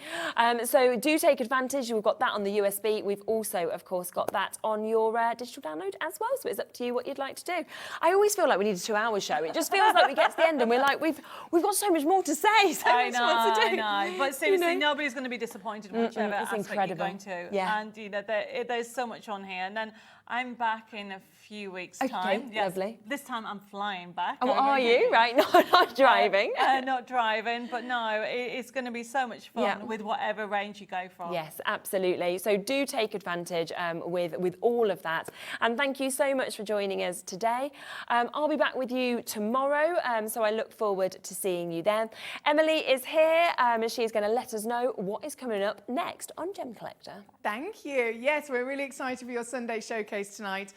So do take advantage. We've got that on the USB. We've also, of course, got that on your digital download as well, so it's up to you what you'd like to do. I always feel like we need a 2-hour show. It just feels like we get to the end and we're like, we've got so much more to say, so much more to do. I know, but seriously, nobody's going to be disappointed whichever aspect you're going to. Yeah. And you know, there's so much on here. And then I'm back in a few weeks' time. Okay, lovely. This time I'm flying back. Oh, are you? Right, not driving. Not driving, but no, it's going to be so much fun with whatever range you go for. Yes, absolutely. So do take advantage with all of that. And thank you so much for joining us today. I'll be back with you tomorrow, so I look forward to seeing you then. Emily is here. She's going to let us know what is coming up next on Gem Collector. Thank you. Yes, we're really excited for your Sunday showcase tonight.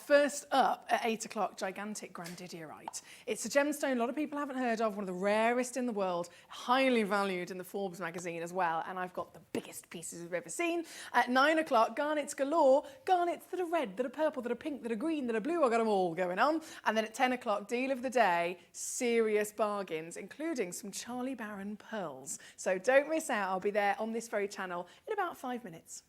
First up at 8 o'clock, gigantic grandidierite. It's a gemstone a lot of people haven't heard of, one of the rarest in the world, highly valued in the Forbes magazine as well, and I've got the biggest pieces we've ever seen. At 9 o'clock, garnets galore, garnets that are red, that are purple, that are pink, that are green, that are blue, I've got them all going on. And then at 10 o'clock, deal of the day, serious bargains, including some Charlie Barron pearls. So don't miss out, I'll be there on this very channel in about 5 minutes.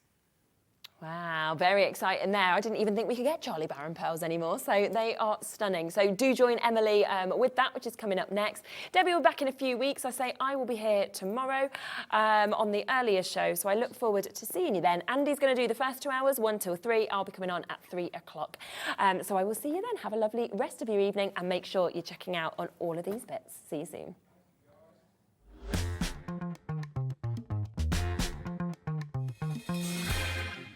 Wow, very exciting there. I didn't even think we could get Charlie Barron pearls anymore, so they are stunning. So do join Emily with that, which is coming up next. Debbie will be back in a few weeks. I will be here tomorrow on the earlier show, so I look forward to seeing you then. Andy's going to do the first 2 hours, 1 till 3. I'll be coming on at 3 o'clock. So I will see you then. Have a lovely rest of your evening, and make sure you're checking out on all of these bits. See you soon.